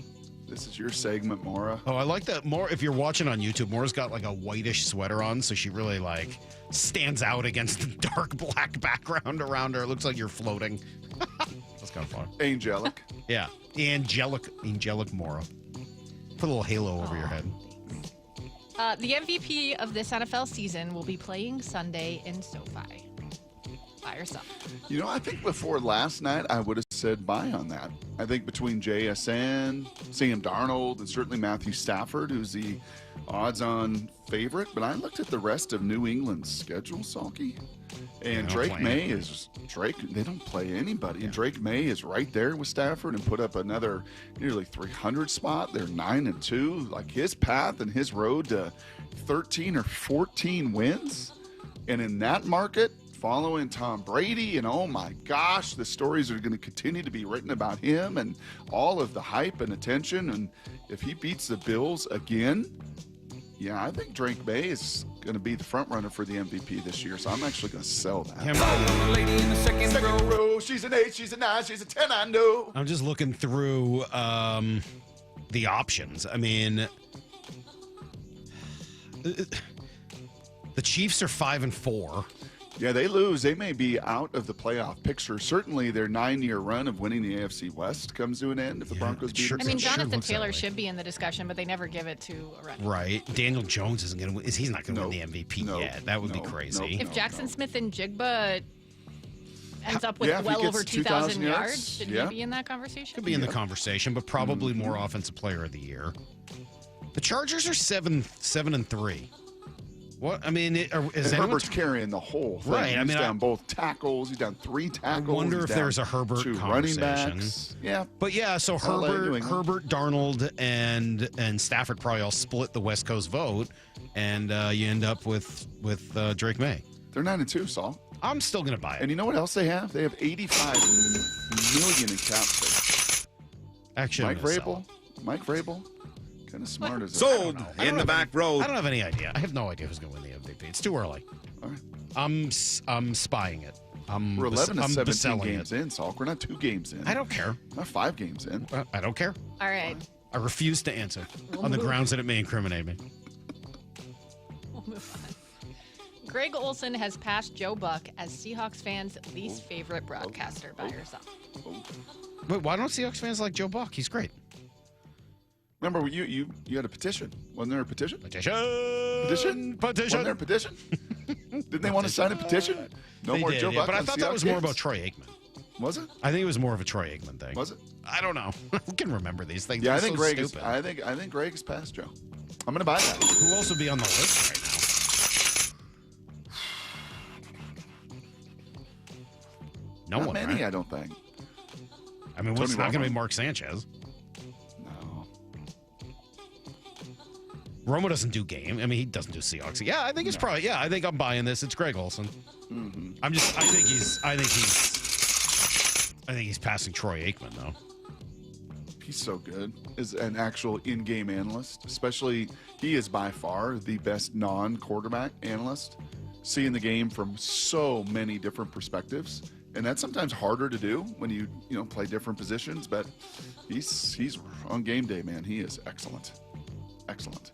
This is your segment, Maura. Oh, I like that. More if you're watching on YouTube, Maura's got like a whitish sweater on, so she really like stands out against the dark black background around her. It looks like you're floating. That's kind of fun. Angelic. Yeah, angelic Maura. Put a little halo over your head. The MVP of this NFL season will be playing Sunday in SoFi. Buy or sell? You know, I think before last night, I would have said buy on that. I think between JSN, Sam Darnold, and certainly Matthew Stafford, who's the odds-on favorite. But I looked at the rest of New England's schedule, Salky, and Drake May is They don't play anybody, and Drake May is right there with Stafford and put up another nearly 300 spot. They're 9-2. Like his path and his road to 13 or 14 wins, and in that market, following Tom Brady, and oh my gosh, the stories are going to continue to be written about him and all of the hype and attention. And if he beats the Bills again, yeah, I think Drake May is going to be the front runner for the MVP this year. So I'm actually going to sell that. Lady in the second row. She's an 8, she's a 9, she's a 10, I know. I'm just looking through the options. I mean, the Chiefs are 5-4. Yeah, they lose. They may be out of the playoff picture. Certainly, their 9-year run of winning the AFC West comes to an end if the Broncos beat them. I mean, Jonathan Taylor should be in the discussion, but they never give it to a running back. Right. Daniel Jones isn't going to win. He's not going to win the MVP yet. That would be crazy. If Jackson Smith and Jigba ends up with well over 2,000 yards, should he be in that conversation? Could be in the conversation, but probably more Offensive Player of the Year. The Chargers are 7-3. What? I mean, is Herbert's carrying the whole thing. Right. He's down both tackles. He's down 3 tackles. I wonder if there's a two Herbert conversation. running backs. Yeah. But yeah, so Herbert, Darnold, and Stafford probably all split the West Coast vote, and you end up with Drake May. They're 9-2, Saul. I'm still going to buy it. And you know what else they have? They have $85 million in cap space. Actually, Mike Vrabel. Kind of smart as sold in the back row. I don't have any idea. I have no idea who's going to win the MVP. It's too early. All right. I'm spying it. We're 11-17 games in, Salk. We're not 2 games in. I don't care. Not 5 games in. I don't care. All right. I refuse to answer on the grounds that it may incriminate me. We'll move on. Greg Olson has passed Joe Buck as Seahawks fans' least favorite broadcaster. Buy or sell? Wait, why don't Seahawks fans like Joe Buck? He's great. Remember, you had a petition. Wasn't there a petition? Petition. Wasn't there a petition? Didn't they want to sign a petition? No They more did, Joe Buck. but I on thought that Seahawks was more games? about Troy Aikman. Was it? I think it was more of a Troy Aikman thing. Was it? I don't know. Who can remember these things? Yeah, They're I think so Greg is. stupid. I think Greg is past Joe. I'm going to buy that. Who else would be on the list right now? No Not one. many, Right? I don't think. I mean, it's not going to be Mark Sanchez. No. Romo doesn't do game. I mean, he doesn't do Seahawks. Yeah, I think it's probably. Yeah, I think I'm buying this. It's Greg Olson. Mm-hmm. I think he's passing Troy Aikman though. He's so good as an actual in-game analyst. Especially, he is by far the best non-quarterback analyst, seeing the game from so many different perspectives. And that's sometimes harder to do when you play different positions. But he's on game day, man. He is excellent. Excellent.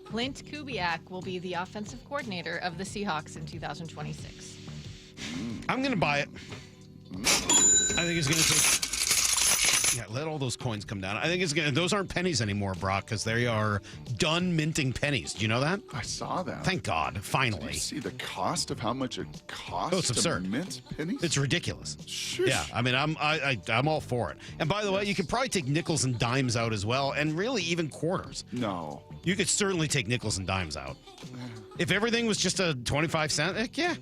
Clint Kubiak will be the offensive coordinator of the Seahawks in 2026. I'm going to buy it. I think it's going to take. Yeah, let all those coins come down. I think it's going to. Those aren't pennies anymore, Brock, because they are done minting pennies. Do you know that? I saw that. Thank God, finally. Did you see the cost of how much it costs it's absurd. to mint pennies? It's ridiculous. Shush. Yeah, I mean, I'm all for it. And by the way, you could probably take nickels and dimes out as well, and really even quarters. No. You could certainly take nickels and dimes out. If everything was just a 25 cent, yeah.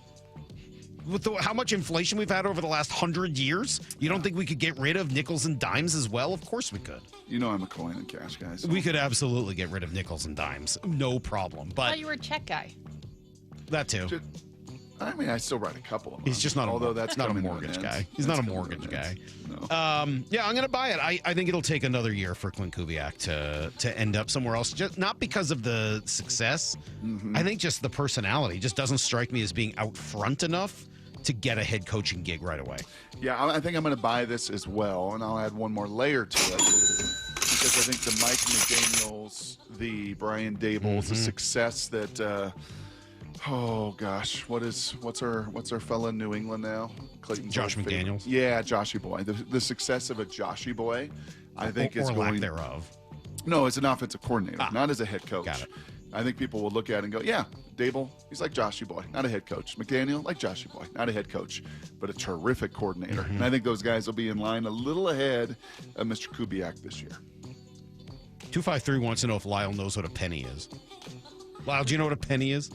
with how much inflation we've had over the last 100 years, you don't think we could get rid of nickels and dimes as well? Of course we could. You know I'm a coin and cash guy. So. We could absolutely get rid of nickels and dimes. No problem. I But thought you were a check guy. that too. I mean, I still write a couple of them. He's just not Although that's not a coming to an mortgage end. guy. He's That's not a coming to mortgage an guy. end. No. Yeah, I'm going to buy it. I think it'll take another year for Clint Kubiak to end up somewhere else. Just not because of the success. I think just the personality just doesn't strike me as being out front enough to get a head coaching gig right away. Yeah, I think I'm going to buy this as well, and I'll add one more layer to it because I think the Mike McDaniels, the Brian Daboll, the success that. Oh gosh, what's our fella in New England now? Clayton's Josh old favorite. McDaniels? Yeah, Joshy boy. The success of a Joshy boy, I think is or going. lack thereof. No, as an offensive coordinator, not as a head coach. Got it. I think people will look at it and go, yeah, Daboll, he's like Joshy boy, not a head coach. McDaniel, like Joshy boy, not a head coach, but a terrific coordinator. And I think those guys will be in line a little ahead of Mr. Kubiak this year. 253 wants to know if Lyle knows what a penny is. Lyle, do you know what a penny is?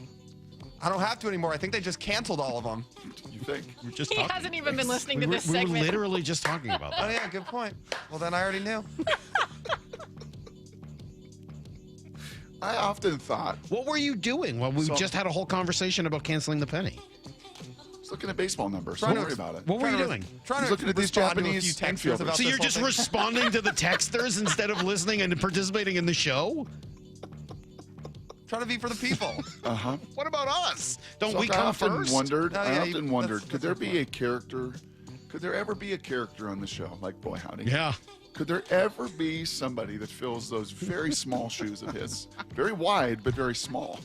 I don't have to anymore. I think they just canceled all of them. You think? We're just He talking. hasn't even been listening to We this were segment. literally just talking about Oh that. yeah, good point. Well, then I already knew. I often thought, What were you doing? Well, we So- just had a whole conversation about canceling the penny. I was looking at baseball numbers. Trying Don't to- worry about it. What were you Trying to- doing? Trying He's to looking at these respond to a Japanese few texters infielders. about So this you're whole just thing. responding to the texters instead of listening and participating in the show? Trying to be for the people. Uh-huh. What about us? Don't So we I come often first? wondered. No, I yeah, often you- wondered. that's Could there your be point. a character? Could there ever be a character on the show like Boy Howdy? Yeah. Could there ever be somebody that fills those very small shoes of his? Very wide, but very small.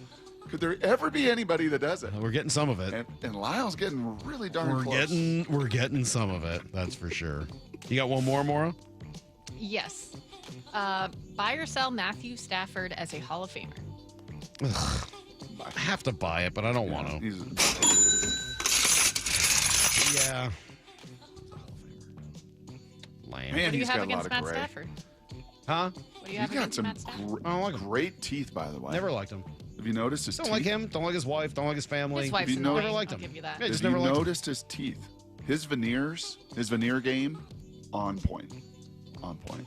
Could there ever be anybody that does it? We're getting some of it. And Lyle's getting really darn close. We're getting some of it. That's for sure. You got one more, Maura? Yes. Buy or sell Matthew Stafford as a Hall of Famer. I have to buy it, but I don't want to. Yeah. Lame. Man, What do you he's have got a lot against of Matt gray. Stafford? Huh? What do you He's have got against some Matt Stafford? I don't like him. great teeth, by the way. Never liked him. Have you noticed his Don't teeth? like him. Don't like his wife. Don't like his family. His wife's you know- annoying. Never liked I'll him. give you that. Yeah, Have just you never liked him. noticed his teeth? His veneer game, on point. On point.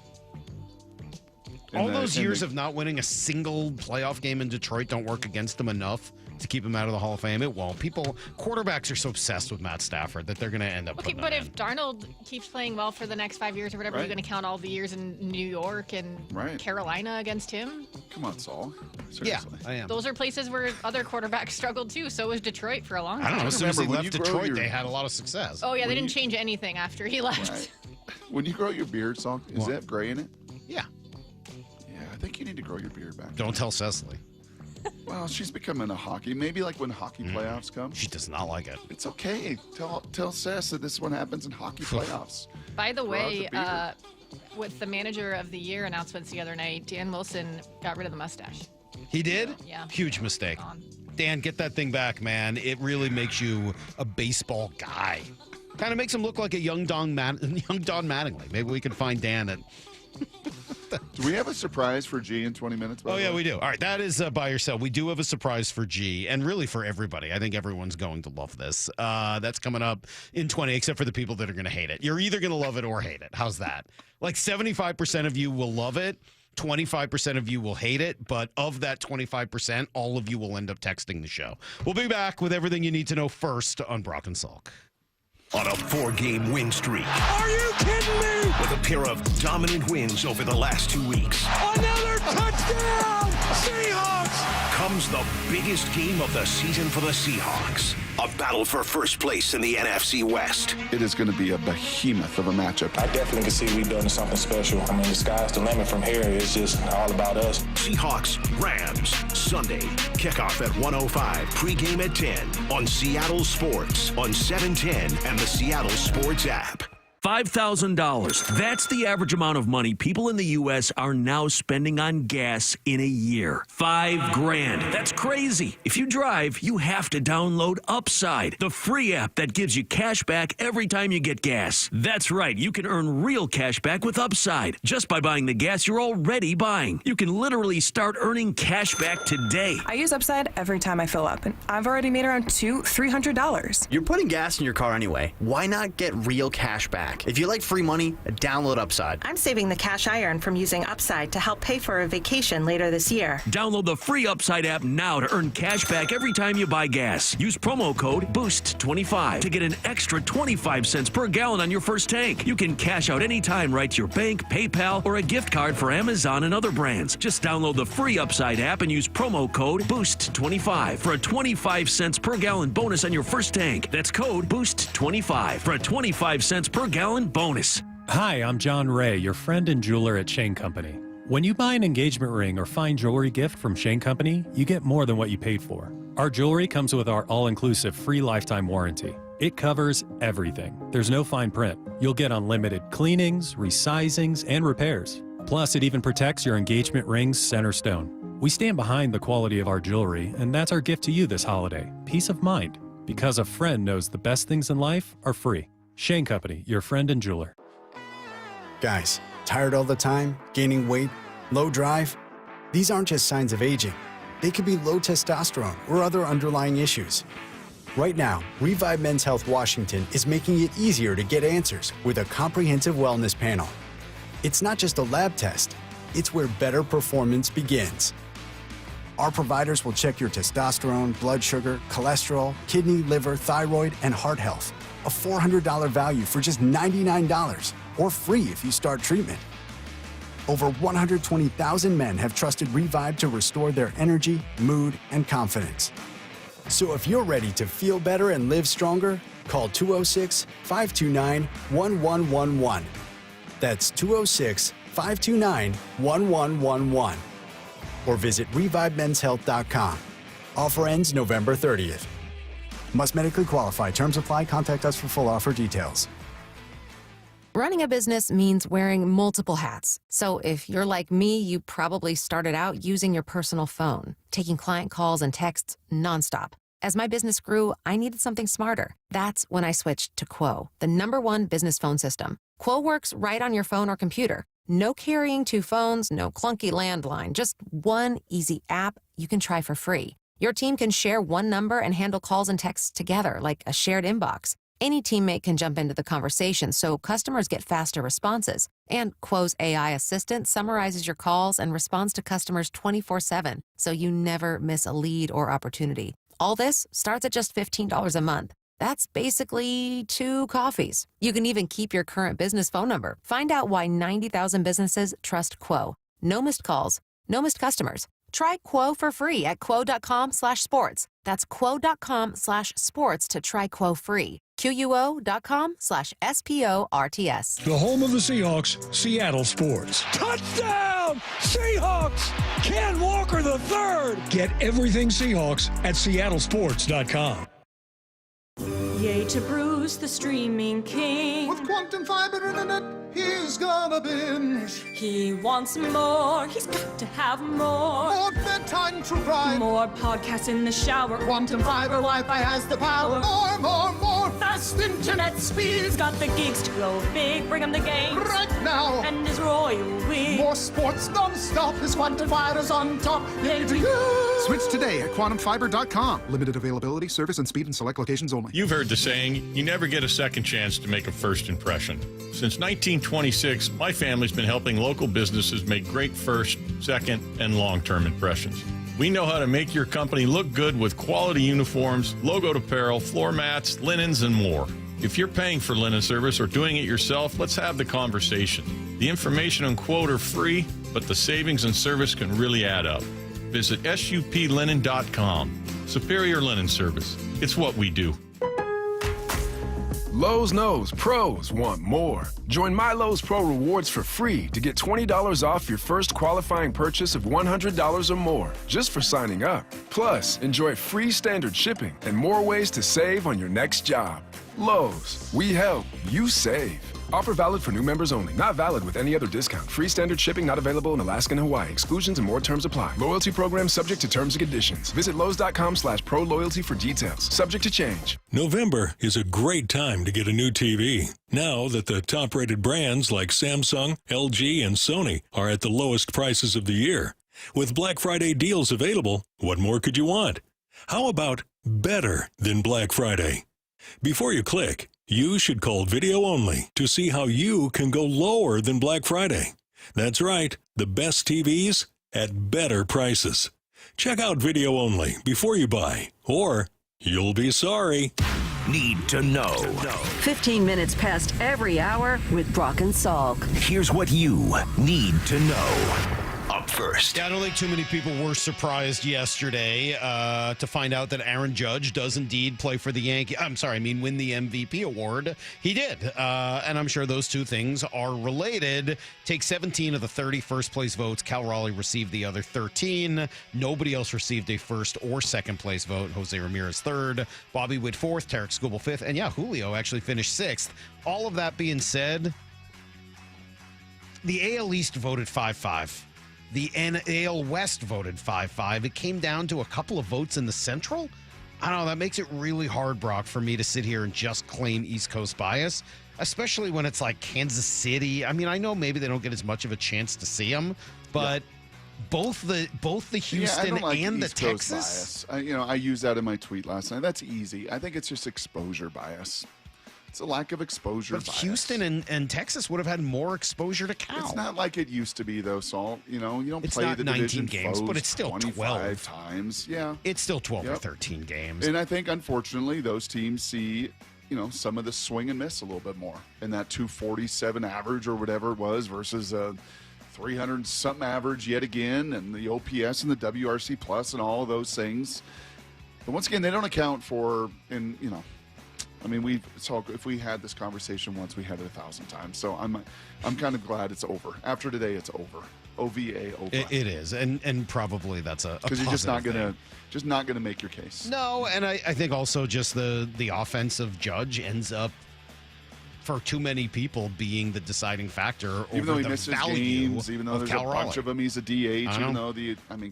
All And those and years of not winning a single playoff game in Detroit don't work against them enough to keep him out of the Hall of Fame. It won't. Quarterbacks are so obsessed with Matt Stafford that they're going to end up Okay, putting but him if Darnold keeps playing well for the next 5 years or whatever, Right. you're going to count all the years in New York and Right. Carolina against him? Come on, Saul. in. Yeah, Seriously. I am. Those are places where other quarterbacks struggled too. So was Detroit for a long I time. don't know. As soon as he Remember, when left you grow Detroit, your- they had a lot of success. Oh yeah, they When didn't you- change anything after he left. Right. When you grow your beard, Saul, is What? that gray in it? Yeah. Yeah, I think you need to grow your beard back. Don't tell Cecily. Well, she's becoming a hockey. Maybe like when hockey playoffs come. She does not like it. It's okay. Tell Cess that this one happens in hockey playoffs. By the Grow out way, the beard. with the manager of the year announcements the other night, Dan Wilson got rid of the mustache. He did? Yeah. Huge mistake. Gone. Dan, get that thing back, man. It really makes you a baseball guy. Kind of makes him look like a young Don Mattingly. Maybe we can find Dan at. Do we have a surprise for G in 20 minutes? by Oh, the yeah, way? we do. All right, that is buy or sell. We do have a surprise for G, and really for everybody. I think everyone's going to love this. That's coming up in 20, except for the people that are going to hate it. You're either going to love it or hate it. How's that? Like 75% of you will love it. 25% of you will hate it, but of that 25%, all of you will end up texting the show. We'll be back with everything you need to know first on Brock and Salk. On a 4-game win streak. Are you kidding me? With a pair of dominant wins over the last 2 weeks. Another touchdown! Seahawks! Comes the biggest game of the season for the Seahawks. A battle for first place in the NFC West. It is going to be a behemoth of a matchup. I definitely can see we're doing something special. I mean, the sky's the limit from here. It's just all about us. Seahawks Rams Sunday. Kickoff at 1:05. Pregame at 10 on Seattle Sports on 710 and the Seattle Sports app. $5,000. That's the average amount of money people in the U.S. are now spending on gas in a year. $5,000. That's crazy. If you drive, you have to download Upside, the free app that gives you cash back every time you get gas. That's right. You can earn real cash back with Upside just by buying the gas you're already buying. You can literally start earning cash back today. I use Upside every time I fill up, and I've already made around $300. You're putting gas in your car anyway. Why not get real cash back? If you like free money, download Upside. I'm saving the cash I earn from using Upside to help pay for a vacation later this year. Download the free Upside app now to earn cash back every time you buy gas. Use promo code BOOST25 to get an extra 25 cents per gallon on your first tank. You can cash out anytime right to your bank, PayPal, or a gift card for Amazon and other brands. Just download the free Upside app and use promo code BOOST25 for a 25 cents per gallon bonus on your first tank. That's code BOOST25 for a 25 cents per gallon bonus. Hi, I'm John Ray, your friend and jeweler at Shane Company. When you buy an engagement ring or fine jewelry gift from Shane Company, you get more than what you paid for. Our jewelry comes with our all-inclusive free lifetime warranty. It covers everything. There's no fine print. You'll get unlimited cleanings, resizings, and repairs. Plus, it even protects your engagement ring's center stone. We stand behind the quality of our jewelry, and that's our gift to you this holiday. Peace of mind. Because a friend knows the best things in life are free. Shane Company, your friend and jeweler. Guys, tired all the time, gaining weight, low drive? These aren't just signs of aging. They could be low testosterone or other underlying issues. Right now, Revive Men's Health Washington is making it easier to get answers with a comprehensive wellness panel. It's not just a lab test, it's where better performance begins. Our providers will check your testosterone, blood sugar, cholesterol, kidney, liver, thyroid, and heart health. A $400 value for just $99, or free if you start treatment. Over 120,000 men have trusted Revive to restore their energy, mood, and confidence. So if you're ready to feel better and live stronger, call 206-529-1111. That's 206-529-1111. Or visit ReviveMen'sHealth.com. Offer ends November 30th. Must medically qualify. Terms apply. Contact us for full offer details. Running a business means wearing multiple hats. So if you're like me, you probably started out using your personal phone, taking client calls and texts nonstop. As my business grew, I needed something smarter. That's when I switched to Quo, the #1 business phone system. Quo works right on your phone or computer. No carrying 2 phones, no clunky landline, just one easy app you can try for free. Your team can share one number and handle calls and texts together like a shared inbox. Any teammate can jump into the conversation, so customers get faster responses. And Quo's AI assistant summarizes your calls and responds to customers 24/7, so you never miss a lead or opportunity. All this starts at just $15 a month. That's basically 2 coffees. You can even keep your current business phone number. Find out why 90,000 businesses trust Quo. No missed calls, no missed customers. Try Quo for free at quo.com/sports. That's quo.com/sports to try Quo free. QUO.com/SPORTS. The home of the Seahawks, Seattle Sports. Touchdown! Seahawks! Ken Walker III. Get everything Seahawks at seattlesports.com. Yay to Bruce, the streaming king. With quantum fiber internet, he's gonna binge. He wants more, he's got to have more. More bedtime true crime. More podcasts in the shower. Quantum fiber Wi-Fi has the power. More. Fast internet speed. He's got the geeks to go big, bring him the games. Right now. And his royal we. More sports non-stop. His quantum fiber's on top. Yay to you. Switch today at quantumfiber.com. Limited availability, service and speed in select locations only. You've heard the saying, you never get a second chance to make a first impression. Since 1926, my family's been helping local businesses make great first, second, and long-term impressions. We know how to make your company look good with quality uniforms, logoed apparel, floor mats, linens, and more. If you're paying for linen service or doing it yourself, let's have the conversation. The information and quote are free, but the savings and service can really add up. Visit suplinen.com. Superior Linen Service. It's what we do. Lowe's knows pros want more. Join My Lowe's Pro Rewards for free to get $20 off your first qualifying purchase of $100 or more just for signing up. Plus, enjoy free standard shipping and more ways to save on your next job. Lowe's, we help, you save. Offer valid for new members only. Not valid with any other discount. Free standard shipping not available in Alaska and Hawaii. Exclusions and more terms apply. Loyalty program subject to terms and conditions. Visit Lowe's.com/pro-loyalty for details. Subject to change. November is a great time to get a new TV. Now that the top-rated brands like Samsung, LG, and Sony are at the lowest prices of the year. With Black Friday deals available, what more could you want? How about better than Black Friday? Before you click, you should call Video Only to see how you can go lower than Black Friday. That's right, the best TVs at better prices. Check out Video Only before you buy, or you'll be sorry. Need to know. 15 minutes past every hour with Brock and Salk. Here's what you need to know. Up first. Yeah, I don't think too many people were surprised yesterday to find out that Aaron Judge does indeed play for the Yankees. Win the MVP award. He did. And I'm sure those two things are related. Take 17 of the 30 first place votes. Cal Raleigh received the other 13. Nobody else received a first or second place vote. Jose Ramirez third. Bobby Witt fourth. Tarek Skubal fifth. And Julio actually finished sixth. All of that being said, the AL East voted 5-5. The NL West voted 5-5. It came down to a couple of votes in the Central. I don't know. That makes it really hard, Brock, for me to sit here and just claim East Coast bias, especially when it's like Kansas City. I mean, I know maybe they don't get as much of a chance to see them, but both the Houston I don't like and East the Coast Texas. bias. I used that in my tweet last night. That's easy. I think it's just exposure bias. It's a lack of exposure But bias. Houston and Texas would have had more exposure to Cal. It's not like it used to be, though, Salt. You don't It's play not the 19 division games, foes but it's still 25 12 times. Yeah, it's still 12 or 13 games. And I think, unfortunately, those teams see, some of the swing and miss a little bit more. And that 247 average or whatever it was versus a 300-something average yet again, and the OPS and the WRC plus and all of those things. But once again, they don't account for, if we had this conversation once, we had it 1,000 times. So I'm kind of glad it's over. After today, it's over. OVA over. It is, and probably that's a because you're just not positive gonna make your case. No, and I think also just the offense of Judge ends up for too many people being the deciding factor Even over though he the misses value games, even though of there's Cal a bunch Raleigh. of them, he's a DH. Even though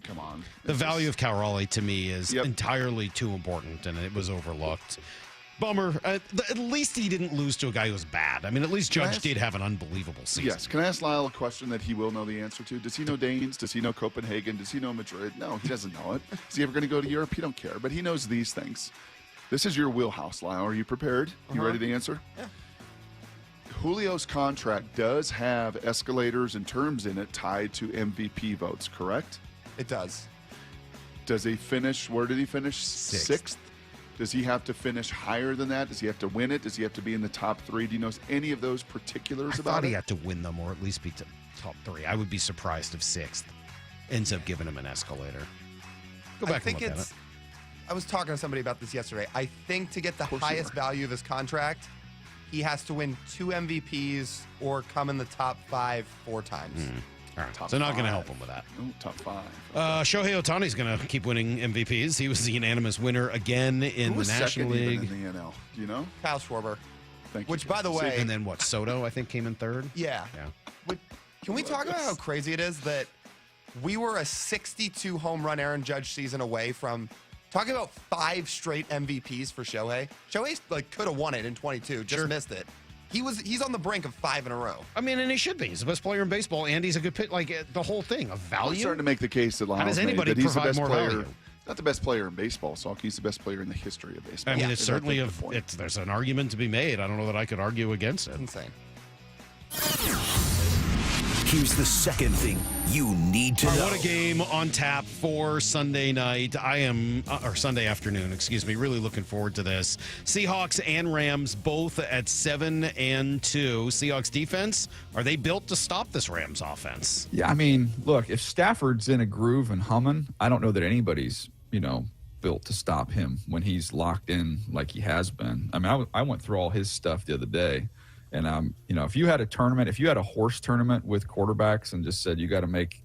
come on. The value of Cal Raleigh to me is entirely too important, and it was overlooked. Bummer. At least he didn't lose to a guy who was bad. I mean, at least Judge did have an unbelievable season. Yes. Can I ask Lyle a question that he will know the answer to? Does he know Danes? Does he know Copenhagen? Does he know Madrid? No, he doesn't know it. Is he ever going to go to Europe? He don't care. But he knows these things. This is your wheelhouse, Lyle. Are you prepared? You ready to answer? Yeah. Julio's contract does have escalators and terms in it tied to MVP votes, correct? It does. Does he finish? Where did he finish? Sixth? Does he have to finish higher than that? Does he have to win it? Does he have to be in the top three? Do you know any of those particulars I about thought it? he had to win them or at least be top three. I would be surprised if sixth ends up giving him an escalator. Go back and look at it. I was talking to somebody about this yesterday. I think to get the highest value of his contract, he has to win 2 MVPs or come in the top 5 4 times. All right, so not going to help him with that. Ooh, top 5. Shohei Ohtani's going to keep winning MVPs. He was the unanimous winner again in the National League. Second even in the NL? Do you know? Kyle Schwarber. Thank you. Which, by the way, and then what? Soto, I think, came in third. Yeah. Can we talk about how crazy it is that we were a 62 home run Aaron Judge season away from talking about 5 straight MVPs for Shohei? Shohei could have won it in 22, just missed it. He's on the brink of 5 in a row. I mean, and he should be. He's the best player in baseball, and he's a good pitch. The whole thing of value. I'm starting to make the case that Lyle's How does anybody made, that he's the provide best more player. value? Not the best player in baseball, Salk. He's the best player in the history of baseball. I mean, it's certainly there's an argument to be made. I don't know that I could argue against it. Insane. Here's the second thing you need to know. What a game on tap for Sunday night. Or Sunday afternoon, excuse me. Really looking forward to this. Seahawks and Rams both at 7-2. Seahawks defense, are they built to stop this Rams offense? Yeah, I mean, look, if Stafford's in a groove and humming, I don't know that anybody's, built to stop him when he's locked in like he has been. I mean, I went through all his stuff the other day. And, if you had a tournament, if you had a horse tournament with quarterbacks and just said you got to make,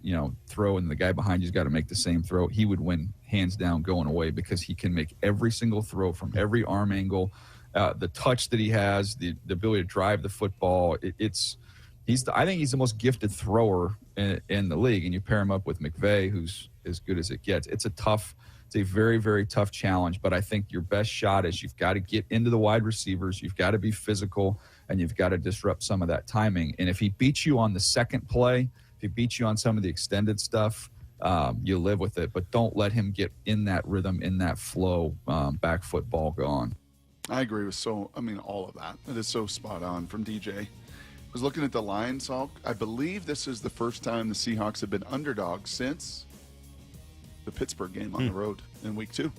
throw and the guy behind you's got to make the same throw, he would win hands down going away because he can make every single throw from every arm angle. the touch that he has, the ability to drive the football. I think he's the most gifted thrower in the league. And you pair him up with McVay, who's as good as it gets. It's a very, very tough challenge. But I think your best shot is you've got to get into the wide receivers. You've got to be physical, and you've got to disrupt some of that timing. And if he beats you on the second play, if he beats you on some of the extended stuff, you live with it. But don't let him get in that rhythm, in that flow, back football gone. I agree with all of that. It is so spot on from DJ. I was looking at the line, Salk. I believe this is the first time the Seahawks have been underdogs since the Pittsburgh game on the road in week 2.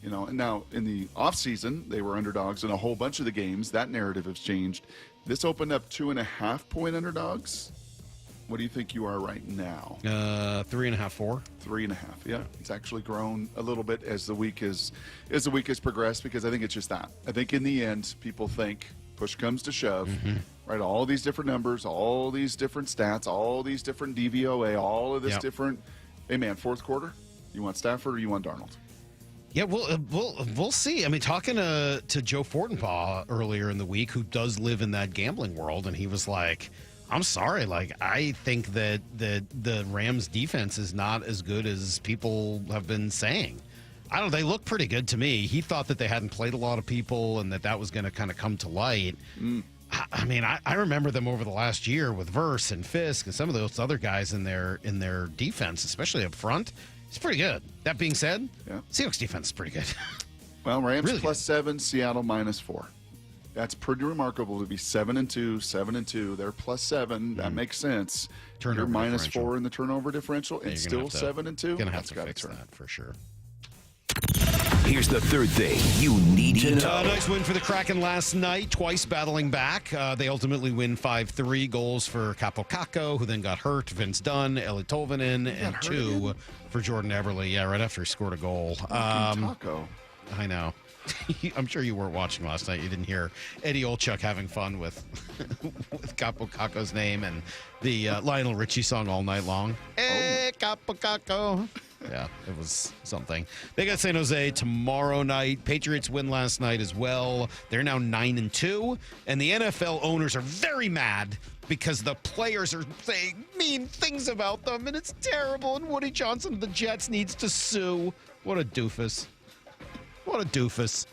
And now in the offseason, they were underdogs in a whole bunch of the games. That narrative has changed. This opened up 2.5-point underdogs. What do you think you are right now? 3.5, 4. 3.5. Yeah, it's actually grown a little bit as the week has progressed, because I think it's just that. I think in the end, people think push comes to shove, right? All these different numbers, all these different stats, all these different DVOA, all of this different. Hey man, fourth quarter, you want Stafford or you want Darnold? Yeah, we'll see. I mean, talking to Joe Fortenbaugh earlier in the week, who does live in that gambling world, and he was like, I'm sorry, I think that the Rams defense is not as good as people have been saying. I don't know, they look pretty good to me. He thought that they hadn't played a lot of people and that was going to kind of come to light. I mean, I remember them over the last year with Verse and Fisk and some of those other guys in their defense, especially up front. It's pretty good. That being said, Seahawks defense is pretty good. Well, Rams really plus 7, Seattle minus 4. That's pretty remarkable to be 7-2, 7-2. They're plus 7. That makes sense. Turnover You're minus differential. 4 in the turnover differential, and still 7-2. Gonna have to fix that for sure. Here's the third thing you need to know. Nice win for the Kraken last night, twice battling back. They ultimately win 5-3. Goals for Capo Caco, who then got hurt, Vince Dunn, Eli Tolvanen, and 2 for Jordan Eberle. Yeah, right after he scored a goal. Taco. I know. I'm sure you weren't watching last night. You didn't hear Eddie Olchuk having fun with Capo Caco's name and the Lionel Richie song all night long. Hey, Capo Caco. Yeah, it was something. They got San Jose tomorrow night. Patriots win last night as well. They're now 9-2, and the NFL owners are very mad because the players are saying mean things about them, and it's terrible, and Woody Johnson of the Jets needs to sue. What a doofus. What a doofus.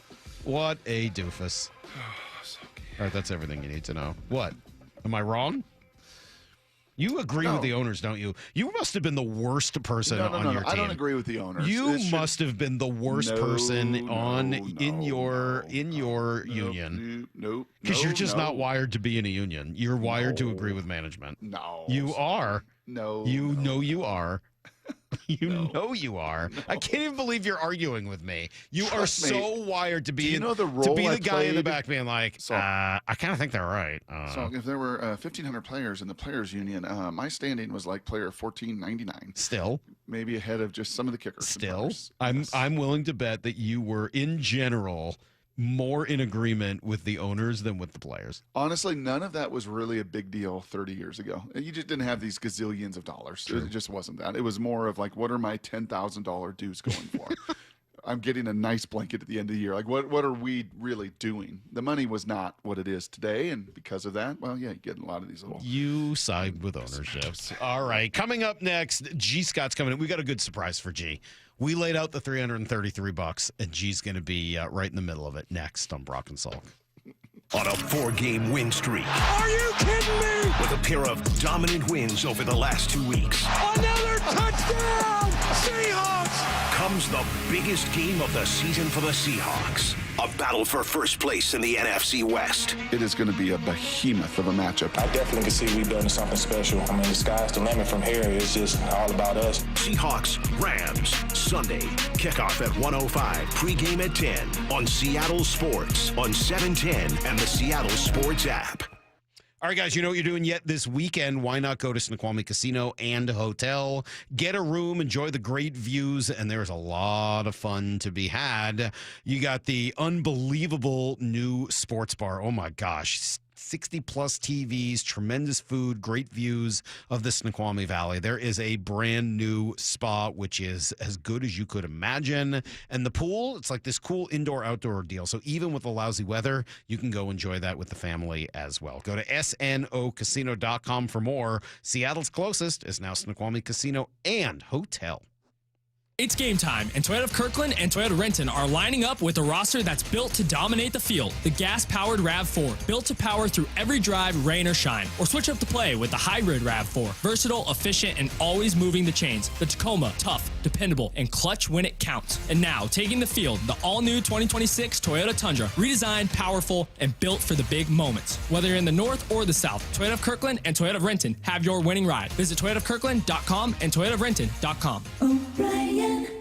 What a doofus. All right, that's everything you need to know. What? Am I wrong? You agree with the owners, don't you? You must have been the worst person on your team. I don't agree with the owners. You must have been the worst person in your union. Nope. Because you're just not wired to be in a union. You're wired to agree with management. No. You are. No. You know you are. You know you are. No. I can't even believe you're arguing with me. You are so wired to be the guy in the back being like, I kind of think they're right. So if there were 1,500 players in the players union, my standing was like player 1499. Still, maybe ahead of just some of the kickers. Still, I'm willing to bet that you were in general more in agreement with the owners than with the players. Honestly, none of that was really a big deal 30 years ago. You just didn't have these gazillions of dollars. True. It just wasn't that. It was more of like, what are my $10,000 dues going for? I'm getting a nice blanket at the end of the year. Like, what are we really doing? The money was not what it is today, and because of that, well, yeah, you get a lot of these little... You side with ownership. All right, coming up next, G. Scott's coming in. We got a good surprise for G. We laid out the $333, and G's going to be right in the middle of it next on Brock and Salk. On a 4-game win streak. Are you kidding me? With a pair of dominant wins over the last 2 weeks. Another touchdown! Seahawks! Comes the biggest game of the season for the Seahawks. A battle for first place in the NFC West. It is going to be a behemoth of a matchup. I definitely can see we've done something special. I mean, the sky's the limit from here. It's just all about us. Seahawks Rams Sunday. Kickoff at 1:05. Pregame at 10 on Seattle Sports on 710 and the Seattle Sports app. All right, guys, you know what you're doing yet this weekend. Why not go to Snoqualmie Casino and Hotel, get a room, enjoy the great views, and there's a lot of fun to be had. You got the unbelievable new sports bar. Oh, my gosh. 60-plus TVs, tremendous food, great views of the Snoqualmie Valley. There is a brand new spa, which is as good as you could imagine. And the pool, it's like this cool indoor-outdoor deal. So even with the lousy weather, you can go enjoy that with the family as well. Go to snocasino.com for more. Seattle's closest is now Snoqualmie Casino and Hotel. It's game time, and Toyota of Kirkland and Toyota Renton are lining up with a roster that's built to dominate the field. The gas-powered RAV4, built to power through every drive, rain or shine. Or switch up the play with the hybrid RAV4, versatile, efficient, and always moving the chains. The Tacoma, tough, dependable, and clutch when it counts. And now, taking the field, the all-new 2026 Toyota Tundra, redesigned, powerful, and built for the big moments. Whether you're in the north or the south, Toyota of Kirkland and Toyota of Renton have your winning ride. Visit toyotaofkirkland.com and toyotaofrenton.com.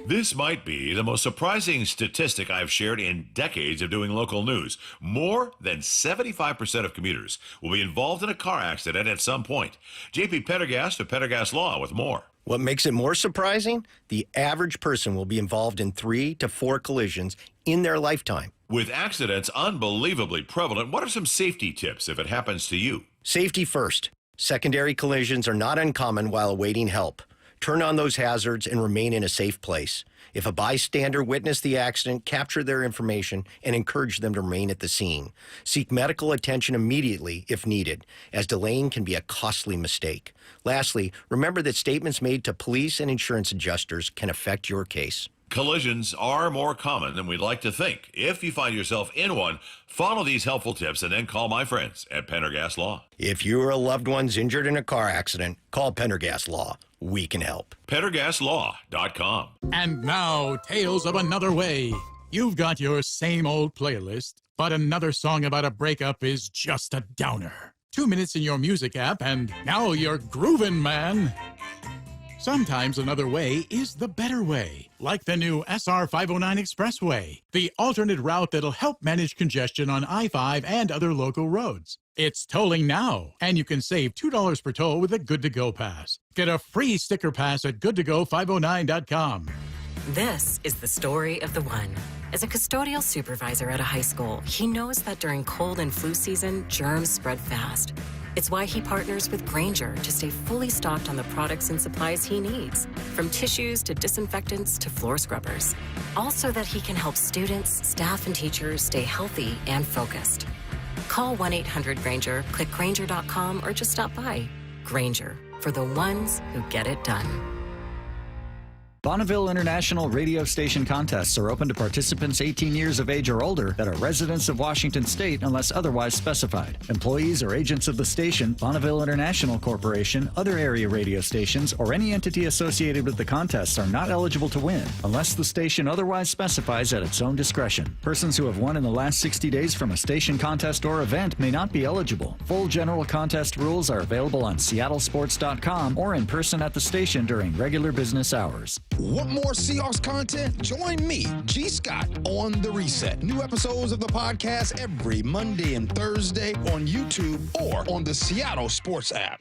This might be the most surprising statistic I've shared in decades of doing local news. More than 75% of commuters will be involved in a car accident at some point. JP Pendergast of Pendergast Law with more. What makes it more surprising? The average person will be involved in 3 to 4 collisions in their lifetime. With accidents unbelievably prevalent, what are some safety tips if it happens to you? Safety first. Secondary collisions are not uncommon while awaiting help. Turn on those hazards and remain in a safe place. If a bystander witnessed the accident, capture their information and encourage them to remain at the scene. Seek medical attention immediately if needed, as delaying can be a costly mistake. Lastly, remember that statements made to police and insurance adjusters can affect your case. Collisions are more common than we'd like to think. If you find yourself in one, follow these helpful tips and then call my friends at Pendergast Law. If you or a loved one's injured in a car accident, call Pendergast Law. We can help. PendergastLaw.com. And now, Tales of Another Way. You've got your same old playlist, but another song about a breakup is just a downer. 2 minutes in your music app, and now you're groovin', man. Sometimes another way is the better way, like the new SR 509 Expressway, the alternate route that'll help manage congestion on I-5 and other local roads. It's tolling now, and you can save $2 per toll with a Good to Go pass. Get a free sticker pass at goodtogo509.com. This is the story of the one. As a custodial supervisor at a high school, he knows that during cold and flu season, germs spread fast. It's why he partners with Grainger to stay fully stocked on the products and supplies he needs, from tissues to disinfectants to floor scrubbers. All so that he can help students, staff, and teachers stay healthy and focused. Call 1-800-GRAINGER, click Grainger.com, or just stop by. Grainger, for the ones who get it done. Bonneville International radio station contests are open to participants 18 years of age or older that are residents of Washington State unless otherwise specified. Employees or agents of the station, Bonneville International Corporation, other area radio stations, or any entity associated with the contests are not eligible to win unless the station otherwise specifies at its own discretion. Persons who have won in the last 60 days from a station contest or event may not be eligible. Full general contest rules are available on seattlesports.com or in person at the station during regular business hours. Want more Seahawks content? Join me, G. Scott, on The Reset. New episodes of the podcast every Monday and Thursday on YouTube or on the Seattle Sports app.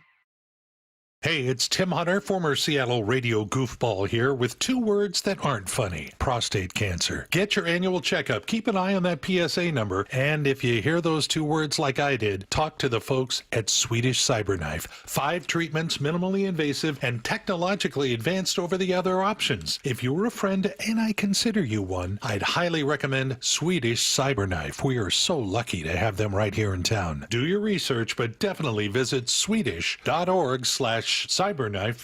Hey, it's Tim Hunter, former Seattle radio goofball here with 2 words that aren't funny. Prostate cancer. Get your annual checkup. Keep an eye on that PSA number. And if you hear those 2 words like I did, talk to the folks at Swedish Cyberknife. 5 treatments, minimally invasive and technologically advanced over the other options. If you're a friend, and I consider you one, I'd highly recommend Swedish Cyberknife. We are so lucky to have them right here in town. Do your research, but definitely visit swedish.org/Cyberknife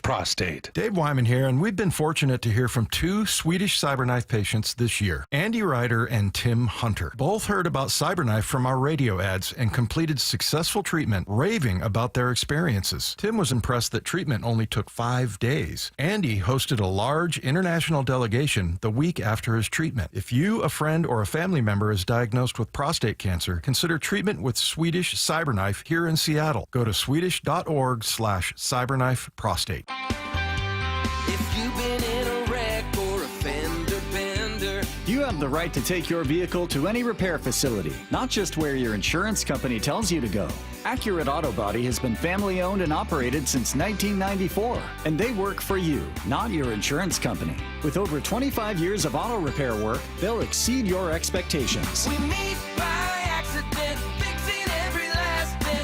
prostate. Dave Wyman here, and we've been fortunate to hear from 2 Swedish Cyberknife patients this year, Andy Ryder and Tim Hunter. Both heard about Cyberknife from our radio ads and completed successful treatment, raving about their experiences. Tim was impressed that treatment only took 5 days. Andy hosted a large international delegation the week after his treatment. If you, a friend, or a family member is diagnosed with prostate cancer, consider treatment with Swedish Cyberknife here in Seattle. Go to swedish.org/Cyberknife prostate. If you've been in a wreck or a fender bender, You have the right to take your vehicle to any repair facility, not just where your insurance company tells you to go. Accurate Auto Body has been family owned and operated since 1994, and they work for you, not your insurance company. With over 25 years of auto repair work, they'll exceed your expectations. we meet by accident, fixing every last dent.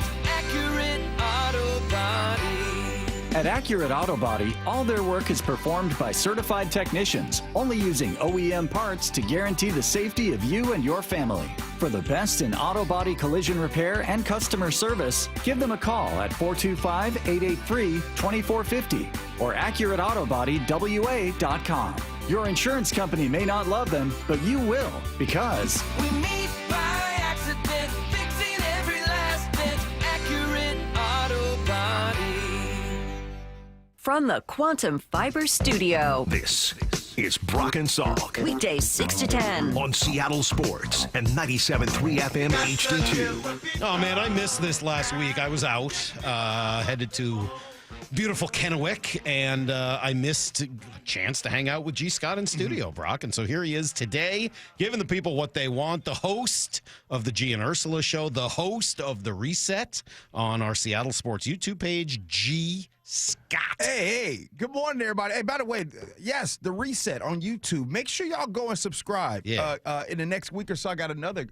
At Accurate Auto Body, all their work is performed by certified technicians, only using OEM parts to guarantee the safety of you and your family. For the best in auto body collision repair and customer service, give them a call at 425-883-2450 or AccurateAutoBodyWA.com. Your insurance company may not love them, but you will, because We meet by accident, fixing every last dent. Accurate Auto Body. From the Quantum Fiber Studio. This is Brock and Salk. Weekdays 6 to 10. On Seattle Sports and 97.3 FM HD2. Oh, man, I missed this last week. I was out, headed to beautiful Kennewick, and I missed a chance to hang out with G. Scott in studio, Brock. And so here he is today, giving the people what they want, the host of the G and Ursula Show, the host of The Reset on our Seattle Sports YouTube page, G. Scott. Hey, good morning, everybody. Hey, by the way, yes, The Reset on YouTube. Make sure y'all go and subscribe. Yeah. In the next week or so, I got another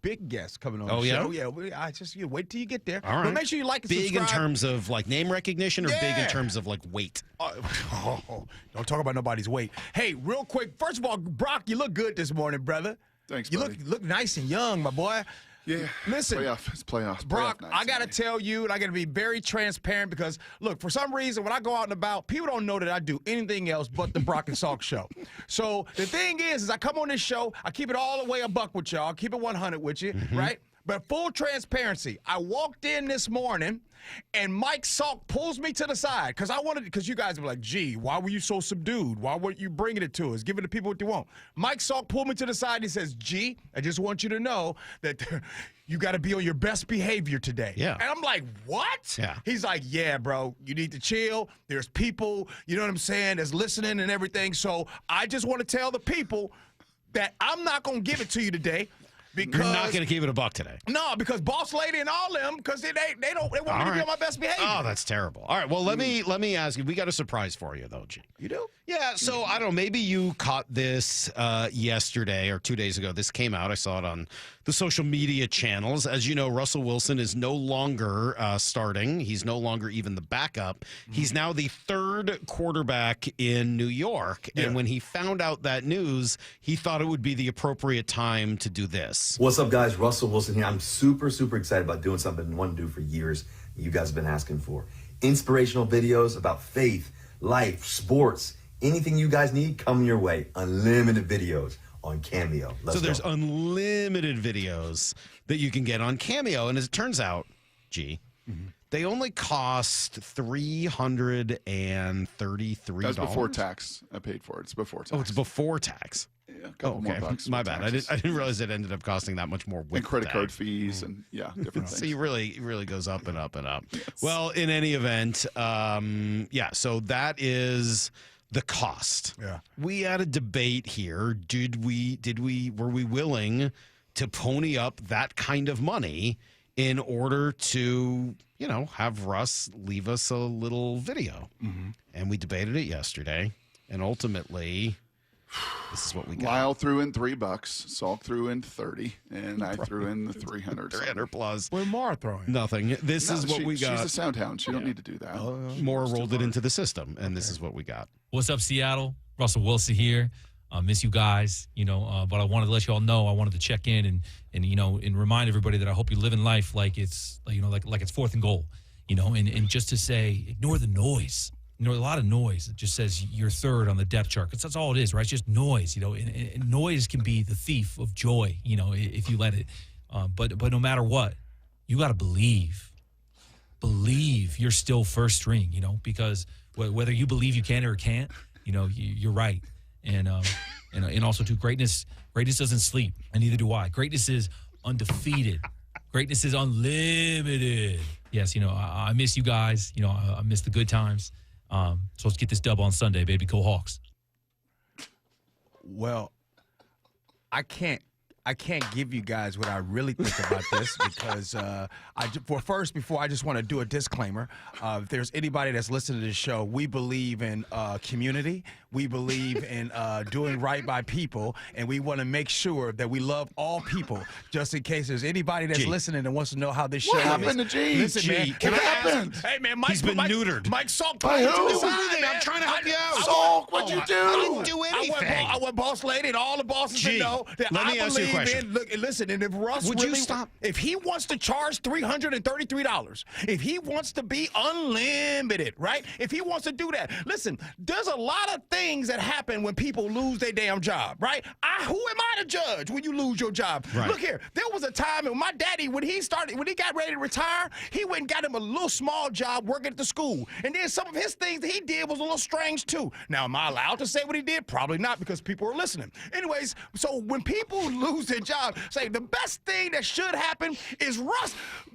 big guest coming on the show. Yeah, I just wait till you get there. All right. But make sure you like and big subscribe. in terms of like name recognition or big in Yeah. terms of like weight? Don't talk about nobody's weight. Hey, real quick, first of all, Brock, you look good this morning, brother. Thanks, you buddy. look nice and young, my boy. Yeah. Listen, It's playoffs. Brock, Playoff nights, I got to tell you, and I got to be very transparent because, look, for some reason, when I go out and about, people don't know that I do anything else but the Brock and Salk show. So the thing is I come on this show, I keep it all the way a buck with y'all, keep it 100 with you, right? But full transparency, I walked in this morning, and Mike Salk pulls me to the side because you guys were like, gee, why were you so subdued? Why weren't you bringing it to us, giving the people what they want? Mike Salk pulled me to the side. And he says, G, I just want you to know that you got to be on your best behavior today. Yeah. And I'm like, what? Yeah. He's like, yeah, bro, you need to chill. There's people, you know what I'm saying, that's listening and everything. So I just want to tell the people that I'm not going to give it to you today. Because, You're not going to keep it a buck today. No, because Boss Lady and all them, because they want me to be on my best behavior. Oh, that's terrible. All right, well, let me ask you. We got a surprise for you, though, G. You do? Yeah, so I don't know. Maybe you caught this yesterday or 2 days ago. This came out. I saw it on the social media channels. As you know, Russell Wilson is no longer starting. He's no longer even the backup. He's now the third quarterback in New York. And when he found out that news, he thought it would be the appropriate time to do this. What's up, guys? Russell Wilson here. I'm super excited about doing something I've been wanting to do for years. You guys have been asking for. Inspirational videos about faith, life, sports, anything you guys need, come your way. Unlimited videos on Cameo. Let's So there's go. unlimited videos that you can get on Cameo. And as it turns out, G, they only cost $333. That's before tax. I paid for it. It's before tax. Oh, it's before tax. Yeah, a couple more bucks. My with bad. taxes. I didn't realize it ended up costing that much more with And credit card tax. fees and different things. So it really goes up and up and up. Well, in any event, so that is the cost. Yeah. We had a debate here. Were we willing to pony up that kind of money in order to, have Russ leave us a little video? And we debated it yesterday, and ultimately this is what we got. Lyle threw in $3, Salk threw in 30, and I threw in the 300. 300 plus. What did Mara throw in? Nothing. This is what we got. She's a sound hound. She don't need to do that. More rolled it into the system, and this is what we got. What's up, Seattle? Russell Wilson here. Miss you guys, but I wanted to let you all know. I wanted to check in and remind everybody that I hope you're living life like it's like it's fourth and goal, and just to say, ignore the noise. A lot of noise. It just says you're third on the depth chart. Because that's all it is, right? It's just noise, and noise can be the thief of joy, if you let it. But no matter what, you got to believe. Believe you're still first string, because whether you believe you can or can't, you're right. And also, too, greatness doesn't sleep, and neither do I. Greatness is undefeated. Greatness is unlimited. Yes, I miss you guys. I miss the good times. So let's get this dub on Sunday, baby. Go Hawks. Well, I can't I can't give you guys what I really think about this because before I just want to do a disclaimer. If there's anybody that's listening to this show, we believe in community. We believe in doing right by people, and we want to make sure that we love all people. Just in case there's anybody that's listening and wants to know how this show What happened to G? Listen, man. Can I happened? ask? Hey, man, He's been neutered. Mike Salk. By who? I'm trying to help you out. Salk, what'd you do? I didn't do anything. I went boss lady, and all the bosses that know that let me I ask you a believe question. in. Look, listen, and if Russ Would you really, stop? If he wants to charge $333, if he wants to be unlimited, right? If he wants to do that, listen, there's a lot of things that happen when people lose their damn job, right? Who am I to judge when you lose your job? Right. Look here, there was a time when my daddy, when he got ready to retire, he went and got him a little small job working at the school. And then some of his things that he did was a little strange too. Now, am I allowed to say what he did? Probably not, because people are listening. Anyways, so when people lose their job, say the best thing that should happen is Russ,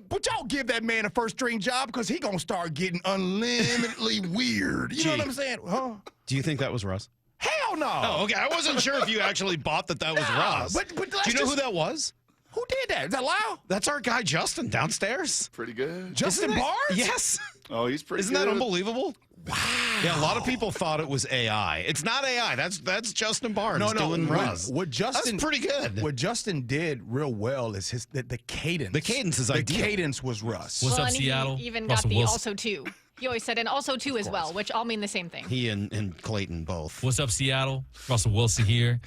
but y'all give that man a first string job because he gonna start getting unlimitedly weird. You know what I'm saying? Huh? Do you think that was Russ? Hell no. Oh, okay. I wasn't sure if you actually bought that was Russ. But do you know who that was? Who did that? Is that Lyle? That's our guy Justin downstairs. Pretty good. Justin Barnes? Yes. Oh, he's pretty Isn't good. that unbelievable? Wow. Yeah, a lot of people thought it was AI. It's not AI. That's Justin Barnes doing Russ. What Justin, that's pretty good. What Justin did real well is the cadence. The cadence is ideal. The cadence was Russ. What's up, and Seattle? He even Russell got the Wilson. also too. He always said, and also too as well, which all mean the same thing. He and Clayton both. What's up, Seattle? Russell Wilson here.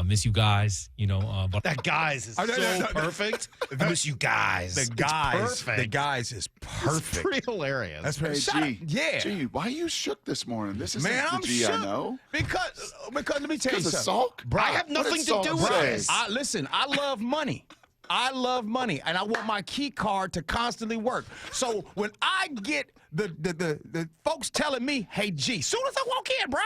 Miss you guys. But that guys is so perfect. I miss you guys. The guys. It's perfect. The guys is perfect. It's pretty hilarious. That's Hey, pretty. G, G, why are you shook this morning? This is Man, the I'm G shook I know. because let me tell you Because of something. Salk? Bro, I have nothing to do with this. Listen, I love money. I love money, and I want my key card to constantly work. So when I get the folks telling me, "Hey G," soon as I walk in, bro,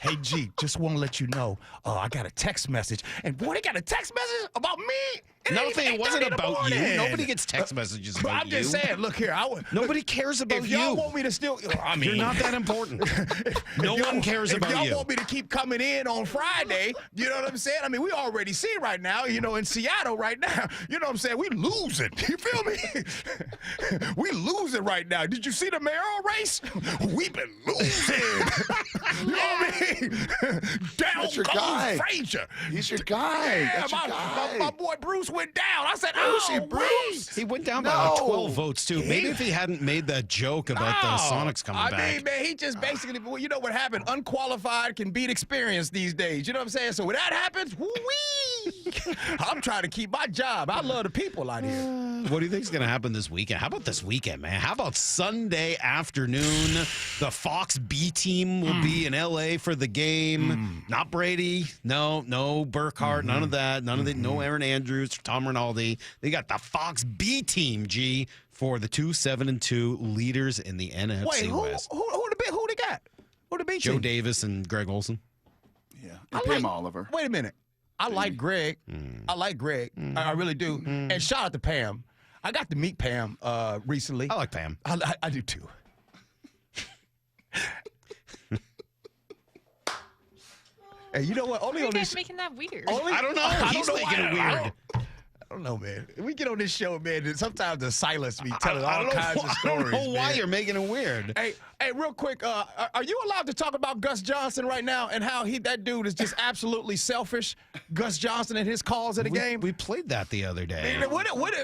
"Hey G, just want to let you know, I got a text message," and boy, they got a text message about me. It wasn't about you. Nobody gets text messages about I'm just saying. Look here, Nobody cares about if you. y'all want me to still, I mean, You're not that important. No one cares about If you. y'all want me to keep coming in on Friday, you know what I'm saying? I mean, we already see right now, in Seattle right now, you know what I'm saying? We losing. You feel me? We losing right now. Did you see the mayoral race? We've been losing. You know what I mean? Down That's your goes guy. Frazier. He's your guy. Yeah, That's your guy. my boy Bruce went down. I said, Bruce. He went down by like 12 votes, too. Maybe if he hadn't made that joke about the Sonics coming back. I mean, man, he just basically, you know what happened? Unqualified can beat experience these days. You know what I'm saying? So when that happens, woo-wee. I'm trying to keep my job. I love the people out here. What do you think is going to happen this weekend? How about this weekend, man? How about Sunday afternoon? The Fox B team will be in L.A. for the game. Not Brady. No Burkhardt. None of that. No Aaron Andrews, Tom Rinaldi. They got the Fox B team, G, for the 7-2 leaders in the NFC Wait, West. who they got? Who the B Joe team? Davis and Greg Olson. Yeah, and Pam Oliver. Wait a minute. I like Greg. I like Greg. I really do. And shout out to Pam. I got to meet Pam recently. I like Pam. I do too. Hey, you know what? Only Why are on you guys this. making that weird? I don't know. He's making it weird. I don't know, man. We get on this show, man, and sometimes the silence be telling all kinds of stories. I don't know why man. you're making it weird. Hey, real quick, are you allowed to talk about Gus Johnson right now and how that dude is just absolutely selfish? Gus Johnson and his calls at the game. We played that the other day.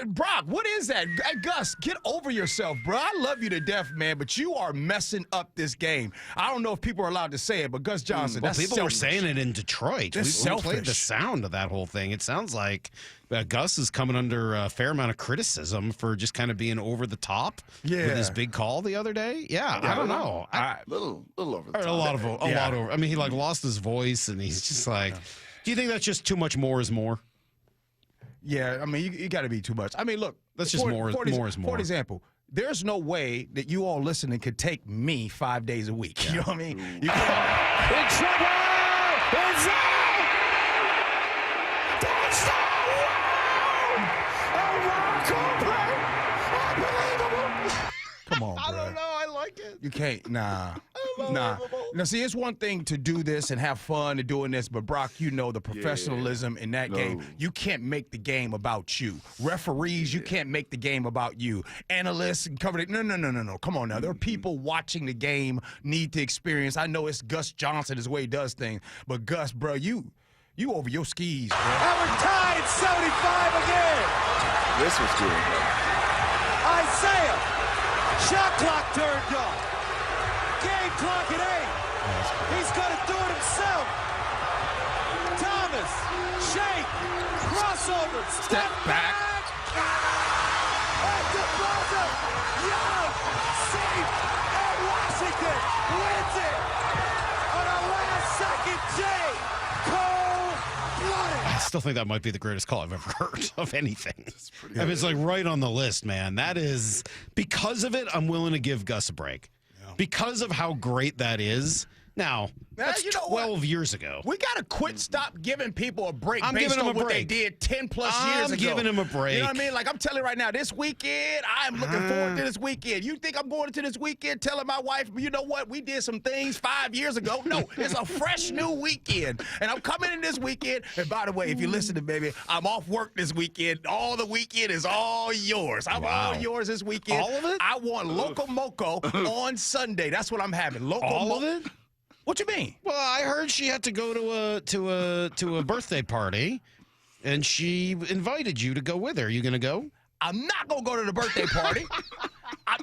Brock, what is that? Hey, Gus, get over yourself, bro. I love you to death, man, but you are messing up this game. I don't know if people are allowed to say it, but Gus Johnson, Well, that's people selfish. were saying it in Detroit. That's We played selfish. the sound of that whole thing. It sounds like Gus is coming under a fair amount of criticism for just kind of being over the top with his big call the other day. Yeah, I don't know. Little over the top. A lot over. I mean, he lost his voice, and he's just like. Do you think that's just too much more is more? Yeah, I mean, you got to be too much. I mean, look. That's just more is more. For example, there's no way that you all listening could take me 5 days a week. Yeah. You know what I mean? You In trouble! It's out! Touchdown! Unbelievable! Come on, bro. I don't know. I like it. You can't. Nah. Now, see, it's one thing to do this and have fun and doing this, but Brock, you know the professionalism in that game. You can't make the game about you. Referees, you can't make the game about you. Analysts and cover it. No. Come on now. There are people watching the game, need to experience. I know it's Gus Johnson is the way he does things, but Gus, bro, you over your skis, bro. And we're tied at 75 again. This was good. Isaiah, shot clock turned off. Game clock at 8. He's going to do it himself. Thomas, shake, crossover, step back. And deposit, Young, safe, and Washington wins it on a last-second J. Cold-blooded. I still think that might be the greatest call I've ever heard of anything. I mean, it's like right on the list, man. That is, because of it, I'm willing to give Gus a break. Because of how great that is. Now, that's 12 years ago. We got to stop giving people a break I'm based giving on him a what break. they did 10-plus years ago. I'm giving him a break. You know what I mean? Like, I'm telling you right now, this weekend, I'm looking forward to this weekend. You think I'm going into this weekend telling my wife, you know what, we did some things 5 years ago? No, it's a fresh new weekend. And I'm coming in this weekend. And by the way, if you listen to me, baby, I'm off work this weekend. All the weekend is all yours. I'm all yours this weekend. All of it? I want Loco Moco on Sunday. That's what I'm having. All of it? What you mean? Well, I heard she had to go to a birthday party, and she invited you to go with her. You gonna go? I'm not gonna go to the birthday party.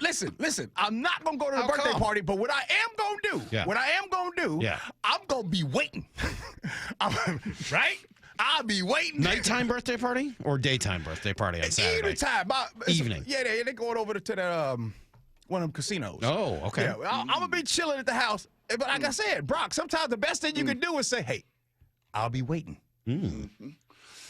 Listen. I'm not gonna go to the birthday party. But what I am gonna do, I'm gonna be waiting. Right? I'll be waiting. Nighttime birthday party or daytime birthday party on Saturday? Evening time. Evening. Yeah, they're going over to the one of them casinos. Oh, okay. Yeah, I'm gonna be chilling at the house. But like I said, Brock, sometimes the best thing you can do is say, hey, I'll be waiting.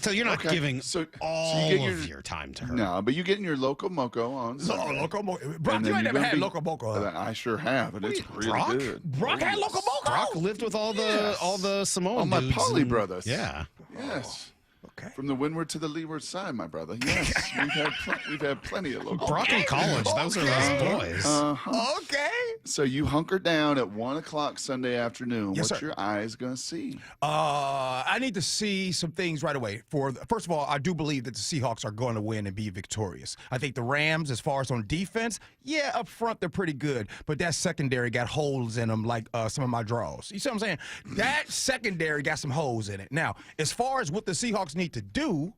So you're not giving all of your time to her. No, but you getting your Loco Moco on Sunday. Loco Moco. Brock, you ain't never had Loco Moco. I sure have, and it's really good. Brock had Loco Moco. Brock lived with all the Samoan all my dudes Poly and- brothers. Yeah. Yes. Okay. From the windward to the leeward side, my brother. Yes, we've had plenty of Loco. Brock in college, those are those boys. Okay. So you hunker down at 1 o'clock Sunday afternoon. Yes, What's sir. your eyes gonna see? I need to see some things right away. First of all, I do believe that the Seahawks are going to win and be victorious. I think the Rams, as far as on defense, up front they're pretty good, but that secondary got holes in them like some of my draws. You see what I'm saying? That secondary got some holes in it. Now, as far as what the Seahawks need to do,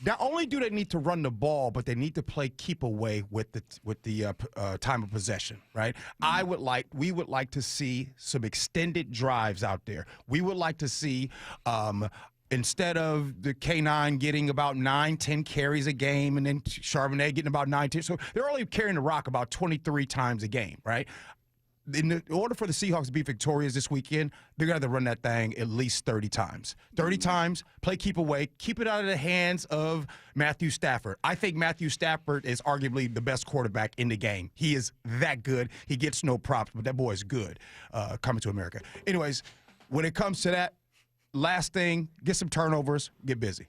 not only do they need to run the ball, but they need to play keep away with the time of possession, right? We would like to see some extended drives out there. We would like to see instead of the K9 getting about 9-10 carries a game and then Charbonnet getting about 9-10. So they're only carrying the rock about 23 times a game, right? In order for the Seahawks to be victorious this weekend, they're going to have to run that thing at least 30 times. 30 times, play keep away, keep it out of the hands of Matthew Stafford. I think Matthew Stafford is arguably the best quarterback in the game. He is that good. He gets no props, but that boy is good coming to America. Anyways, when it comes to that, last thing, get some turnovers, get busy.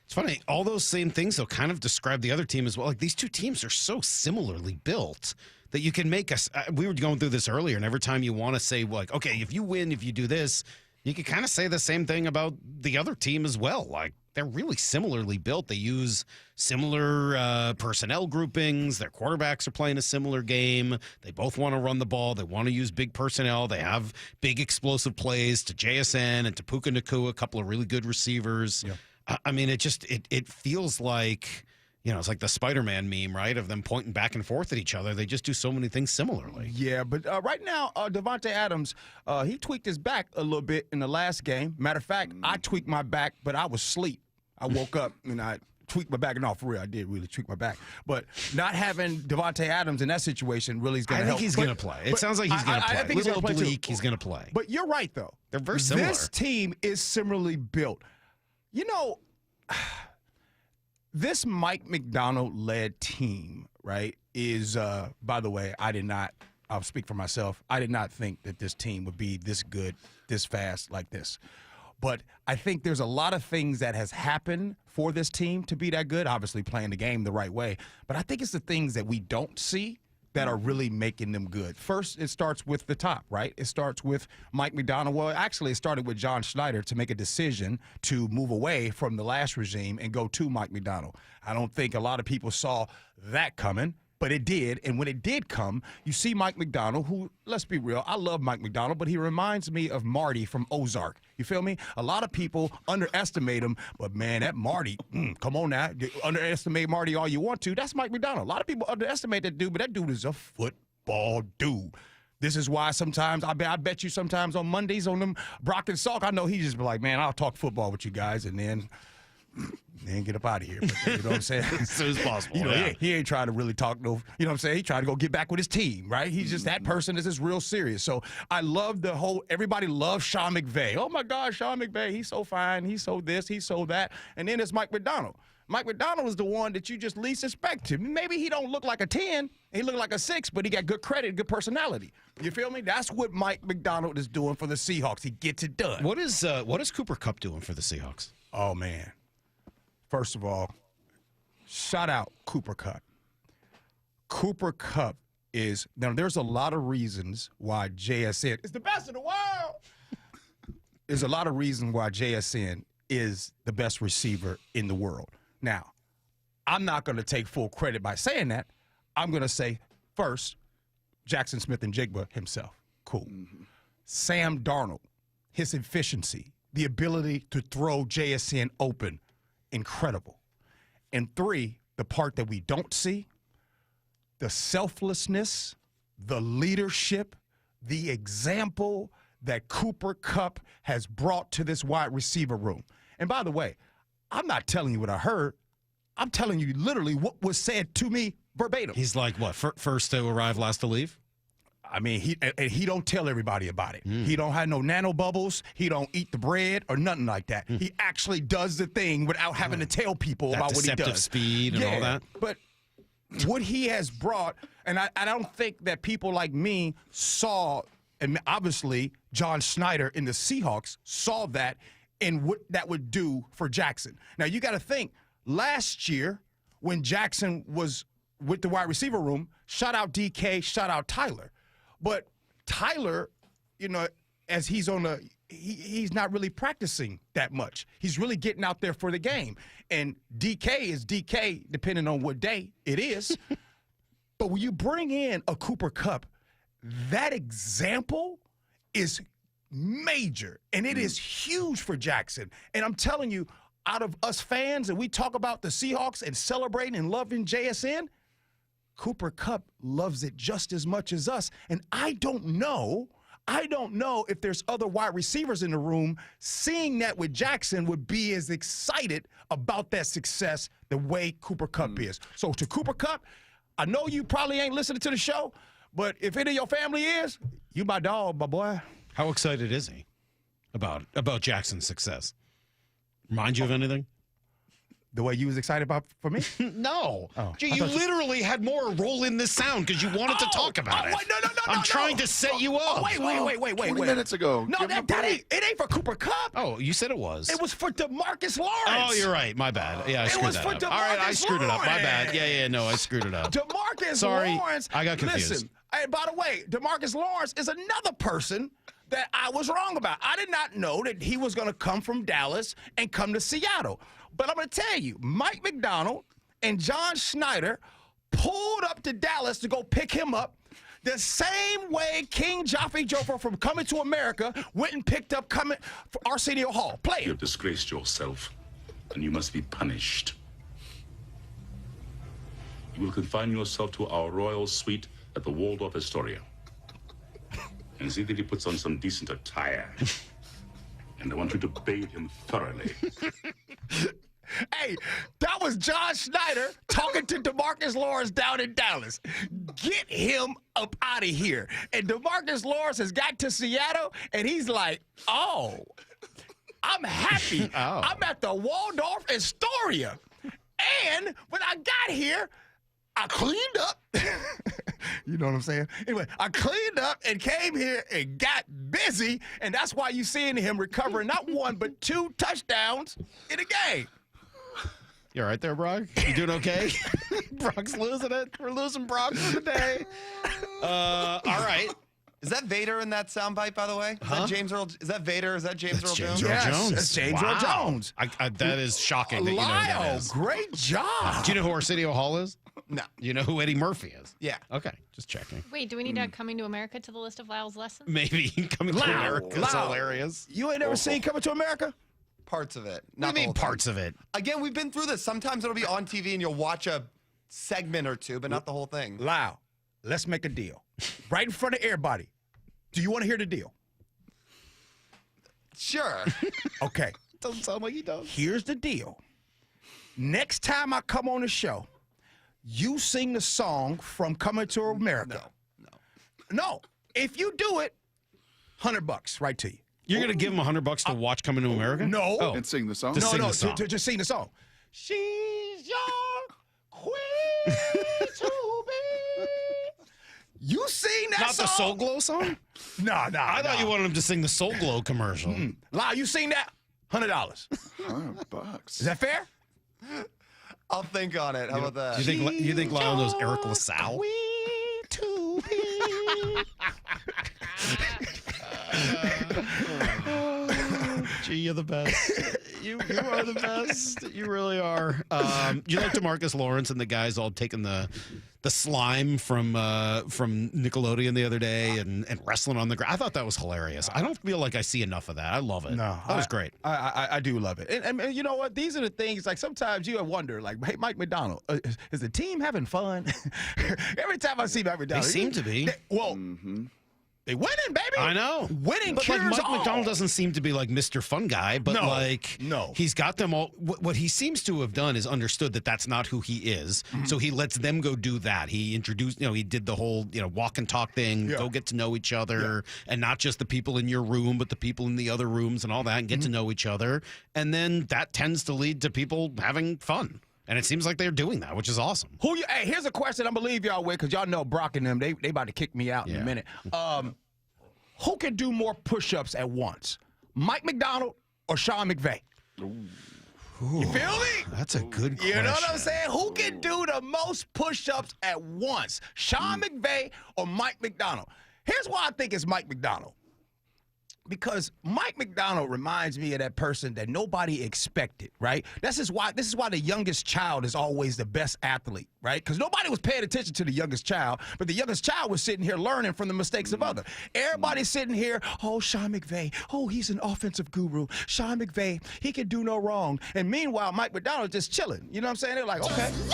It's funny, all those same things, though, kind of describe the other team as well. Like, these two teams are so similarly built that you can make us. We were going through this earlier, and every time you want to say, like, okay, if you win, if you do this, you can kind of say the same thing about the other team as well. Like, they're really similarly built. They use similar personnel groupings. Their quarterbacks are playing a similar game. They both want to run the ball. They want to use big personnel. They have big explosive plays to JSN and to Puka Nacua, a couple of really good receivers. Yeah. I mean, it feels like, it's like the Spider-Man meme, right, of them pointing back and forth at each other. They just do so many things similarly. Yeah, but right now, Devontae Adams, he tweaked his back a little bit in the last game. Matter of fact, I tweaked my back, but I was asleep. I woke up and I tweaked my back. No, for real, I did really tweak my back. But not having Devontae Adams in that situation really is going to help. I think he's going to play. It sounds like he's going to play. I think he's going to play too. He's going to play. But you're right, though. They're very similar. This team is similarly built. This Mike McDonald-led team, right, is, by the way, I'll speak for myself, I did not think that this team would be this good, this fast, like this. But I think there's a lot of things that has happened for this team to be that good, obviously playing the game the right way. But I think it's the things that we don't see that are really making them good. First, it starts with the top, right? It starts with Mike Macdonald. Well, actually, it started with John Schneider to make a decision to move away from the last regime and go to Mike Macdonald. I don't think a lot of people saw that coming, but it did. And when it did come, you see Mike Macdonald, who, let's be real, I love Mike Macdonald, but he reminds me of Marty from Ozark. You feel me? A lot of people underestimate him, but man, that Marty, come on now. Underestimate Marty all you want to. That's Mike Macdonald. A lot of people underestimate that dude, but that dude is a football dude. This is why sometimes, I bet you sometimes on Mondays on them Brock and Salk, I know he just be like, man, I'll talk football with you guys, and then get up out of here. But, you know what I'm saying? As soon as possible. You know, yeah. he ain't trying to really talk no, you know what I'm saying? He trying to go get back with his team, right? He's just that person that's just real serious. So I love the whole, everybody loves Sean McVay. Oh my God, Sean McVay, he's so fine. He's so this, he's so that. And then it's Mike Macdonald. Mike Macdonald is the one that you just least expect to. Maybe he don't look like a 10, he look like a 6, but he got good credit, good personality. You feel me? That's what Mike Macdonald is doing for the Seahawks. He gets it done. What is Cooper Kupp doing for the Seahawks? Oh man. First of all, shout out Cooper Kupp. Cooper Kupp is, now there's a lot of reasons why JSN is the best in the world. There's a lot of reasons why JSN is the best receiver in the world. Now, I'm not going to take full credit by saying that. I'm going to say, first, Jackson Smith-Njigba himself. Cool. Sam Darnold, his efficiency, the ability to throw JSN open, incredible. And 3, the part that we don't see, the selflessness, the leadership, the example that Cooper Kupp has brought to this wide receiver room. And by the way, I'm not telling you what I heard. I'm telling you literally what was said to me verbatim. He's like, what, first to arrive, last to leave? I mean, he don't tell everybody about it. He don't have no nano bubbles. He don't eat the bread or nothing like that. He actually does the thing without having to tell people about what he does. Deceptive speed and all that. But what he has brought, and I don't think that people like me saw, and obviously John Schneider in the Seahawks saw that and what that would do for Jackson. Now, you got to think, last year when Jackson was with the wide receiver room, shout out DK, shout out Tyler. But Tyler, you know, as he's on he's not really practicing that much. He's really getting out there for the game. And DK is DK, depending on what day it is. But when you bring in a Cooper Kupp, that example is major, and it is huge for Jackson. And I'm telling you, out of us fans, and we talk about the Seahawks and celebrating and loving JSN, Cooper Kupp loves it just as much as us. And I don't know if there's other wide receivers in the room seeing that with Jackson would be as excited about that success the way Cooper Kupp is. So to Cooper Kupp, I know you probably ain't listening to the show, but if any of your family is, you my dog, my boy. How excited is he about Jackson's success? Remind you of anything? The way you was excited about for me? No. Oh, Gee, you literally had more roll in this sound because you wanted to talk about it. Wait, no, I'm trying to set you up. Wait. 20 minutes ago. No, it ain't for Cooper Kupp. Oh, you said it was. It was for DeMarcus Lawrence. Oh, you're right. My bad. Yeah, I screwed that up. All right, I screwed it up. My bad. Yeah, no, I screwed it up. DeMarcus Lawrence. I got confused. Listen, hey, by the way, DeMarcus Lawrence is another person that I was wrong about. I did not know that he was going to come from Dallas and come to Seattle. But I'm going to tell you, Mike Macdonald and John Schneider pulled up to Dallas to go pick him up the same way King Jaffe Joffer from Coming to America went and picked up Arsenio Hall. Play it. You have disgraced yourself, and you must be punished. You will confine yourself to our royal suite at the Waldorf Astoria. And see that he puts on some decent attire. And I want you to bathe him thoroughly. Hey, that was John Schneider talking to DeMarcus Lawrence down in Dallas. Get him up out of here. And DeMarcus Lawrence has got to Seattle, and he's like, oh, I'm happy. I'm at the Waldorf Astoria. And when I got here, I cleaned up. You know what I'm saying? Anyway, I cleaned up and came here and got busy, and that's why you seeing him recovering not 1 but 2 touchdowns in a game. You all right there, Brock? You doing okay? Brock's losing it. We're losing Brock for the day. All right. Is that Vader in that soundbite, by the way? Is that James Earl? Is that Vader? Is that James Earl Jones? Jones. That's James Earl Jones. That is shocking that you know who that is. Great job. Do you know who Arsenio Hall is? No. You know who Eddie Murphy is? Yeah. Okay, just checking. Wait, do we need Coming to America to the list of Lyle's lessons? Maybe Coming to America is Lyle. hilarious. You ain't never seen Coming to America? Parts of it. What do you mean parts of it? Again, we've been through this. Sometimes it'll be on TV and you'll watch a segment or two, but not the whole thing. Lyle, let's make a deal. Right in front of everybody. Do you want to hear the deal? Sure. Okay. Doesn't sound like he does. Here's the deal. Next time I come on the show, you sing the song from Coming to America. No. If you do it, $100 right to you. You're going to give him $100 to watch Coming to America? No. Oh. And sing the song? To sing the song. To just sing the song. She's your queen to be. You sing that Not song? the Soul Glow song? No. I thought you wanted him to sing the Soul Glow commercial. Lyle, you sing that? $100. $100. Is that fair? I'll think on it. How about that? You think Lyle knows Eric LaSalle? Queen to be. Gee, you're the best. You are the best. You really are. You like DeMarcus Lawrence and the guys all taking the slime from Nickelodeon the other day and wrestling on the ground. I thought that was hilarious. I don't feel like I see enough of that. I love it. No, that was great. I do love it. And you know what? These are the things, like sometimes you wonder, like, hey, Mike McDonald, is the team having fun? Every time I see Mike McDonald. They seem to be. They winning, baby. I know. Winning but cures Mike all. McDonald doesn't seem to be like Mr. Fun Guy, but he's got them all. What he seems to have done is understood that that's not who he is. So he lets them go do that. He introduced, he did the whole, walk and talk thing, go get to know each other, and not just the people in your room, but the people in the other rooms and all that, and get to know each other. And then that tends to lead to people having fun. And it seems like they're doing that, which is awesome. Hey, here's a question I'm going to leave y'all with, because y'all know Brock and them, they about to kick me out in a minute. Who can do more push-ups at once? Mike McDonald or Sean McVay? You feel me? That's a good question. You know what I'm saying? Who can do the most push-ups at once? Sean McVay or Mike McDonald? Here's why I think it's Mike McDonald. Because Mike McDonald reminds me of that person that nobody expected, right? This is why the youngest child is always the best athlete, right? Because nobody was paying attention to the youngest child, but the youngest child was sitting here learning from the mistakes of others. Everybody's sitting here, oh, Sean McVay, oh, he's an offensive guru. Sean McVay, he can do no wrong. And meanwhile, Mike McDonald just chilling. You know what I'm saying? They're like, okay. Just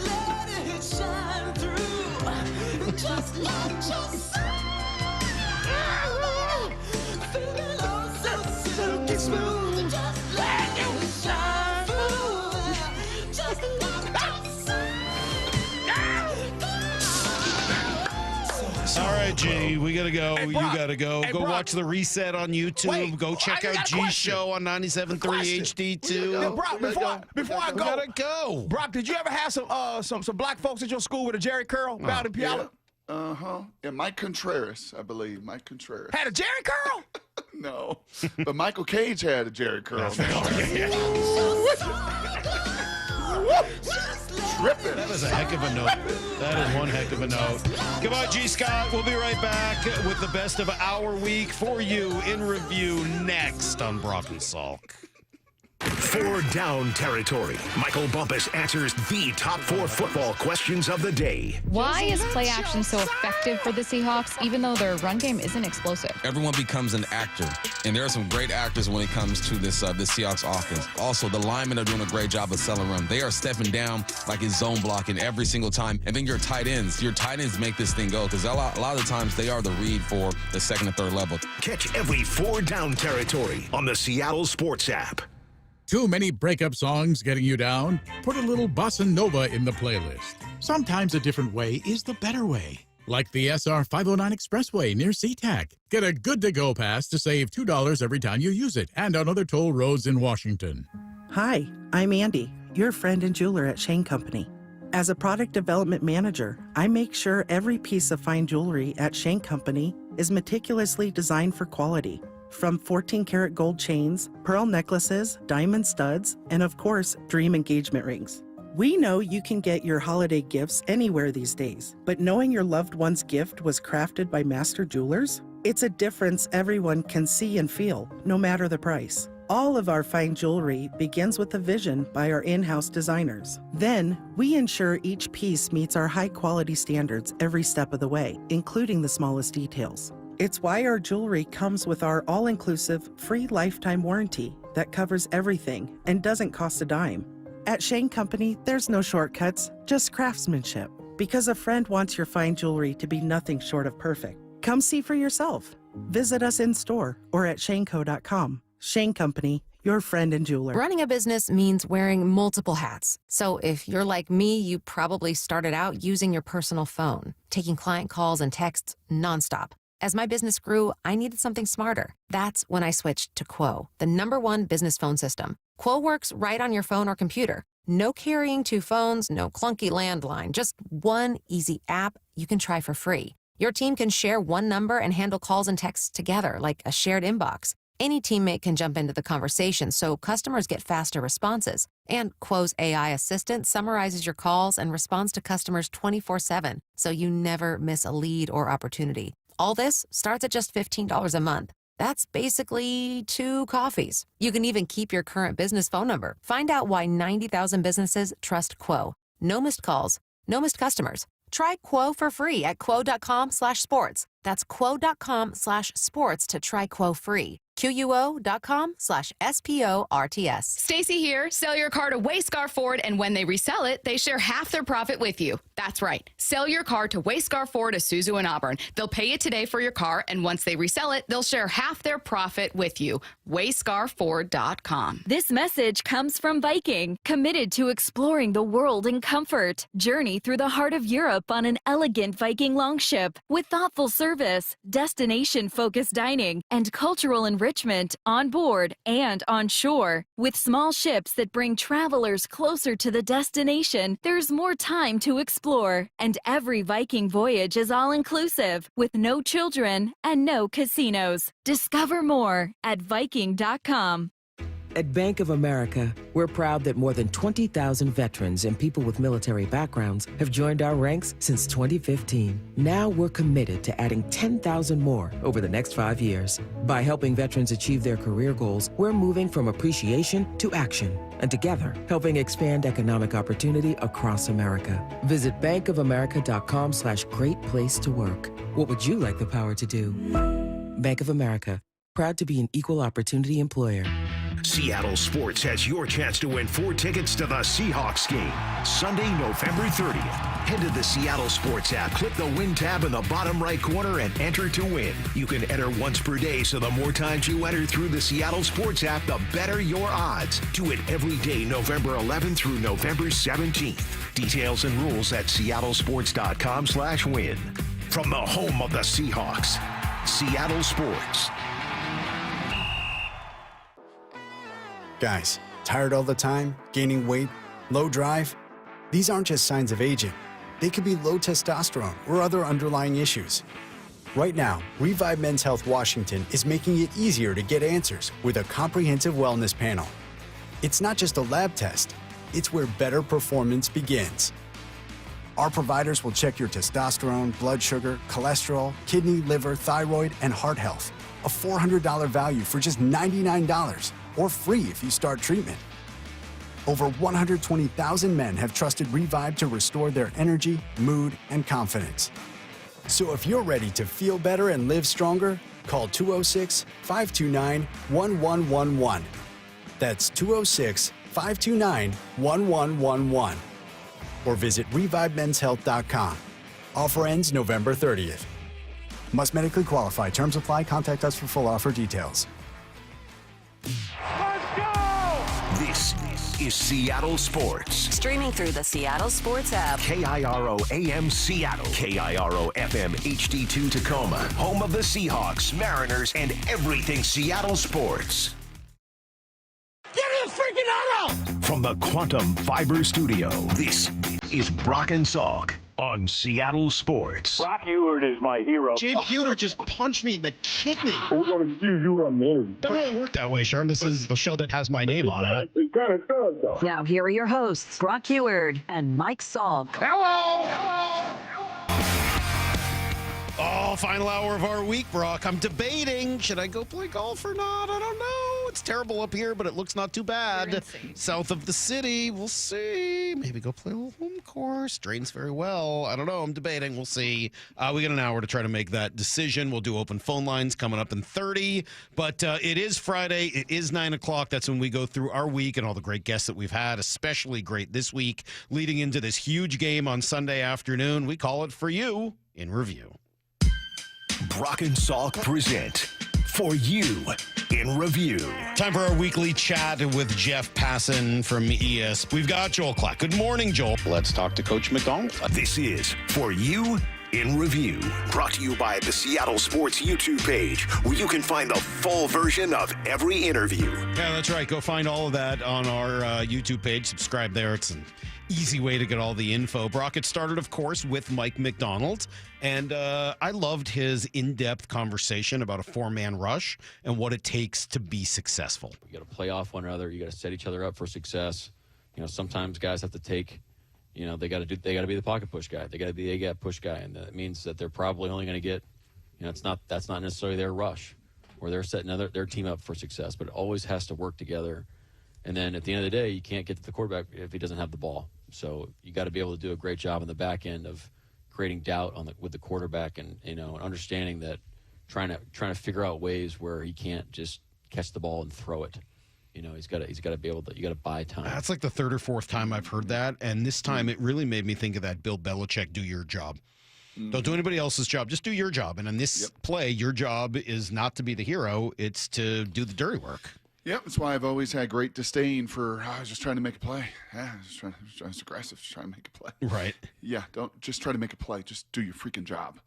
let it shine through. Just let your silky smooth. Just let it shine through. Just All right, G, we got to go. Hey, You Brock. got to go. Hey, Go Brock. watch the reset on YouTube. Wait, go check I out got a G's question. show on 97.3 HD2. Yeah, Brock, before I go, gotta go. Brock, did you ever have some black folks at your school with a Jerry curl down in Puyallup? Yeah, Mike Contreras, I believe. Mike Contreras. Had a Jerry curl? No. But Michael Cage had a Jerry curl. Tripping. That is a heck of a note. That is one heck of a note. Goodbye, G. Scott. We'll be right back with the best of our week for you in review next on Brock and Salk. 4 down territory. Michael Bumpus answers the top 4 football questions of the day. Why is play action so effective for the Seahawks, even though their run game isn't explosive? Everyone becomes an actor, and there are some great actors when it comes to this Seahawks offense. Also, the linemen are doing a great job of selling run. They are stepping down like it's zone blocking every single time. And then your tight ends make this thing go, because a lot of the times they are the read for the second and third level. Catch every 4 down territory on the Seattle Sports app. Too many breakup songs getting you down? Put a little bossa nova in the playlist. Sometimes a different way is the better way. Like the SR 509 Expressway near SeaTac. Get a good-to-go pass to save $2 every time you use it, and on other toll roads in Washington. Hi, I'm Andy, your friend and jeweler at Shane Company. As a product development manager, I make sure every piece of fine jewelry at Shane Company is meticulously designed for quality. From 14-karat gold chains, pearl necklaces, diamond studs, and of course, dream engagement rings. We know you can get your holiday gifts anywhere these days, but knowing your loved one's gift was crafted by master jewelers? It's a difference everyone can see and feel, no matter the price. All of our fine jewelry begins with a vision by our in-house designers. Then, we ensure each piece meets our high-quality standards every step of the way, including the smallest details. It's why our jewelry comes with our all-inclusive, free lifetime warranty that covers everything and doesn't cost a dime. At Shane Company, there's no shortcuts, just craftsmanship. Because a friend wants your fine jewelry to be nothing short of perfect. Come see for yourself. Visit us in-store or at shaneco.com. Shane Company, your friend and jeweler. Running a business means wearing multiple hats. So if you're like me, you probably started out using your personal phone, taking client calls and texts nonstop. As my business grew, I needed something smarter. That's when I switched to Quo, the #1 business phone system. Quo works right on your phone or computer. No carrying 2 phones, no clunky landline, just one easy app you can try for free. Your team can share one number and handle calls and texts together like a shared inbox. Any teammate can jump into the conversation, so customers get faster responses. And Quo's AI assistant summarizes your calls and responds to customers 24/7, so you never miss a lead or opportunity. All this starts at just $15 a month. That's basically 2 coffees. You can even keep your current business phone number. Find out why 90,000 businesses trust Quo. No missed calls, no missed customers. Try Quo for free at quo.com/sports. That's quo.com/sports to try Quo free. QUO.com/SPORTS. Stacy here. Sell your car to Wayscar Ford, and when they resell it, they share half their profit with you. That's right. Sell your car to Wayscar Ford, Isuzu, and Auburn. They'll pay you today for your car, and once they resell it, they'll share half their profit with you. WayscarFord.com. This message comes from Viking, committed to exploring the world in comfort. Journey through the heart of Europe on an elegant Viking longship with thoughtful service, destination-focused dining, and cultural enrichment on board and on shore. With small ships that bring travelers closer to the destination, there's more time to explore. And every Viking voyage is all-inclusive, with no children and no casinos. Discover more at Viking.com. At Bank of America, we're proud that more than 20,000 veterans and people with military backgrounds have joined our ranks since 2015. Now we're committed to adding 10,000 more over the next 5 years. By helping veterans achieve their career goals, we're moving from appreciation to action, and together, helping expand economic opportunity across America. Visit bankofamerica.com/great place to work. What would you like the power to do? Bank of America, proud to be an equal opportunity employer. Seattle Sports has your chance to win 4 tickets to the Seahawks game, Sunday, November 30th. Head to the Seattle Sports app, click the Win tab in the bottom right corner, and enter to win. You can enter once per day, so the more times you enter through the Seattle Sports app, the better your odds. Do it every day, November 11th through November 17th. Details and rules at seattlesports.com/win. From the home of the Seahawks, Seattle Sports. Guys, tired all the time, gaining weight, low drive? These aren't just signs of aging. They could be low testosterone or other underlying issues. Right now, Revive Men's Health Washington is making it easier to get answers with a comprehensive wellness panel. It's not just a lab test, it's where better performance begins. Our providers will check your testosterone, blood sugar, cholesterol, kidney, liver, thyroid, and heart health. A $400 value for just $99. Or free if you start treatment. Over 120,000 men have trusted Revive to restore their energy, mood, and confidence. So if you're ready to feel better and live stronger, call 206-529-1111. That's 206-529-1111. Or visit ReviveMen'sHealth.com. Offer ends November 30th. Must medically qualify. Terms apply. Contact us for full offer details. This is Seattle Sports. Streaming through the Seattle Sports app. KIRO AM Seattle. KIRO FM HD2 Tacoma. Home of the Seahawks, Mariners, and everything Seattle sports. Get in the freaking auto! From the Quantum Fiber Studio, this is Brock and Salk on Seattle Sports. Brock Ewert is my hero. Jay Buhner just punched me in the kidney. We're going to see you on there. Doesn't work that way, Sherm. This is the show that has my name on it. It kind of does, though. Now, here are your hosts, Brock Ewert and Mike Salk. Hello! Oh, final hour of our week, Brock. I'm debating, should I go play golf or not? I don't know. It's terrible up here, but it looks not too bad. South of the city, we'll see. Maybe go play a little home course. Drains very well. I don't know. I'm debating. We'll see. We got an hour to try to make that decision. We'll do open phone lines coming up in 30. But it is Friday. It is 9 o'clock. That's when we go through our week and all the great guests that we've had, especially great this week, leading into this huge game on Sunday afternoon. We call it For You in Review. Brock and Salk present For You in Review. Time for our weekly chat with Jeff Passan from ES. We've got Joel Clack. Good morning, Joel. Let's talk to Coach McDonald. This is For You in Review, brought to you by the Seattle Sports YouTube page, where you can find the full version of every interview. Yeah, that's right. Go find all of that on our YouTube page. Subscribe there. It's an easy way to get all the info. Brock, it started, of course, with Mike McDonald, and I loved his in-depth conversation about a four-man rush and what it takes to be successful. You got to play off one another. You got to set each other up for success. You know, sometimes guys have to take, you know, they got to be the pocket push guy. They got to be the A-gap push guy, and that means that they're probably only going to get, you know, that's not necessarily their rush, where they're setting their team up for success. But it always has to work together. And then at the end of the day, you can't get to the quarterback if he doesn't have the ball. So you got to be able to do a great job on the back end of creating doubt with the quarterback, and and understanding that trying to figure out ways where he can't just catch the ball and throw it. You know, he's got to be able to. You got to buy time. That's like the third or fourth time I've heard that, and this time it really made me think of that Bill Belichick, do your job. Don't do anybody else's job. Just do your job. And in this play, your job is not to be the hero. It's to do the dirty work. Yep, that's why I've always had great disdain for, I was just trying to make a play. Yeah, I was aggressive, just trying to make a play. Right. Yeah, don't just try to make a play. Just do your freaking job,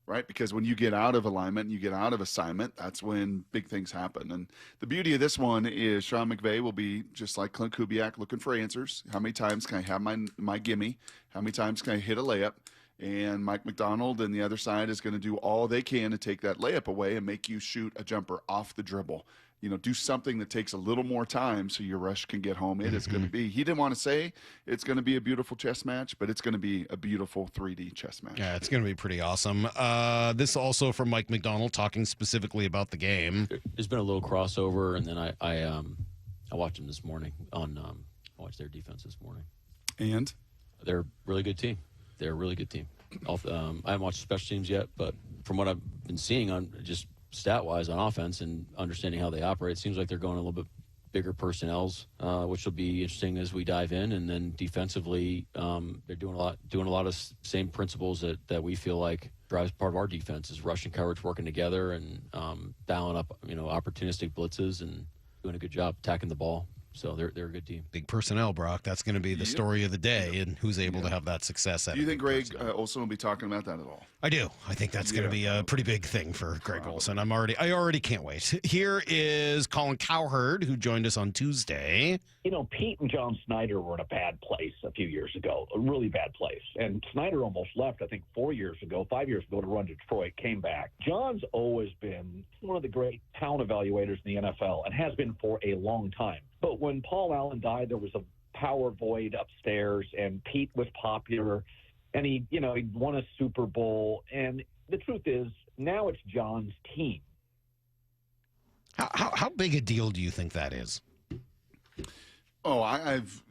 right? Because when you get out of alignment, you get out of assignment, that's when big things happen. And the beauty of this one is Sean McVay will be just like Clint Kubiak, looking for answers. How many times can I have my gimme? How many times can I hit a layup? And Mike McDonald and the other side is going to do all they can to take that layup away and make you shoot a jumper off the dribble. You know, do something that takes a little more time so your rush can get home. It is going to be, he didn't want to say it's going to be a beautiful chess match, but it's going to be a beautiful 3D chess match. Yeah, it's going to be pretty awesome. This also from Mike McDonald talking specifically about the game. There's been a little crossover, and then I watched them this morning on I watched their defense this morning. And? They're a really good team. They're a really good team. I haven't watched special teams yet, but from what I've been seeing on just stat-wise on offense and understanding how they operate, it seems like they're going a little bit bigger personnels, which will be interesting as we dive in. And then defensively, they're doing a lot of same principles that we feel like drives part of our defense, is rush and coverage working together and dialing up, opportunistic blitzes and doing a good job attacking the ball. So they're a good team. Big personnel, Brock. That's going to be the story of the day, and who's able to have that success. Do you think Greg Olson will be talking about that at all? I do. I think that's going to be a pretty big thing for Greg Olson. I already can't wait. Here is Colin Cowherd, who joined us on Tuesday. You know, Pete and John Snyder were in a bad place a few years ago, a really bad place. And Snyder almost left, I think, 5 years ago to run Detroit, came back. John's always been one of the great talent evaluators in the NFL and has been for a long time. But when Paul Allen died, there was a power void upstairs, and Pete was popular, and he won a Super Bowl. And the truth is, now it's John's team. How big a deal do you think that is? Oh, I've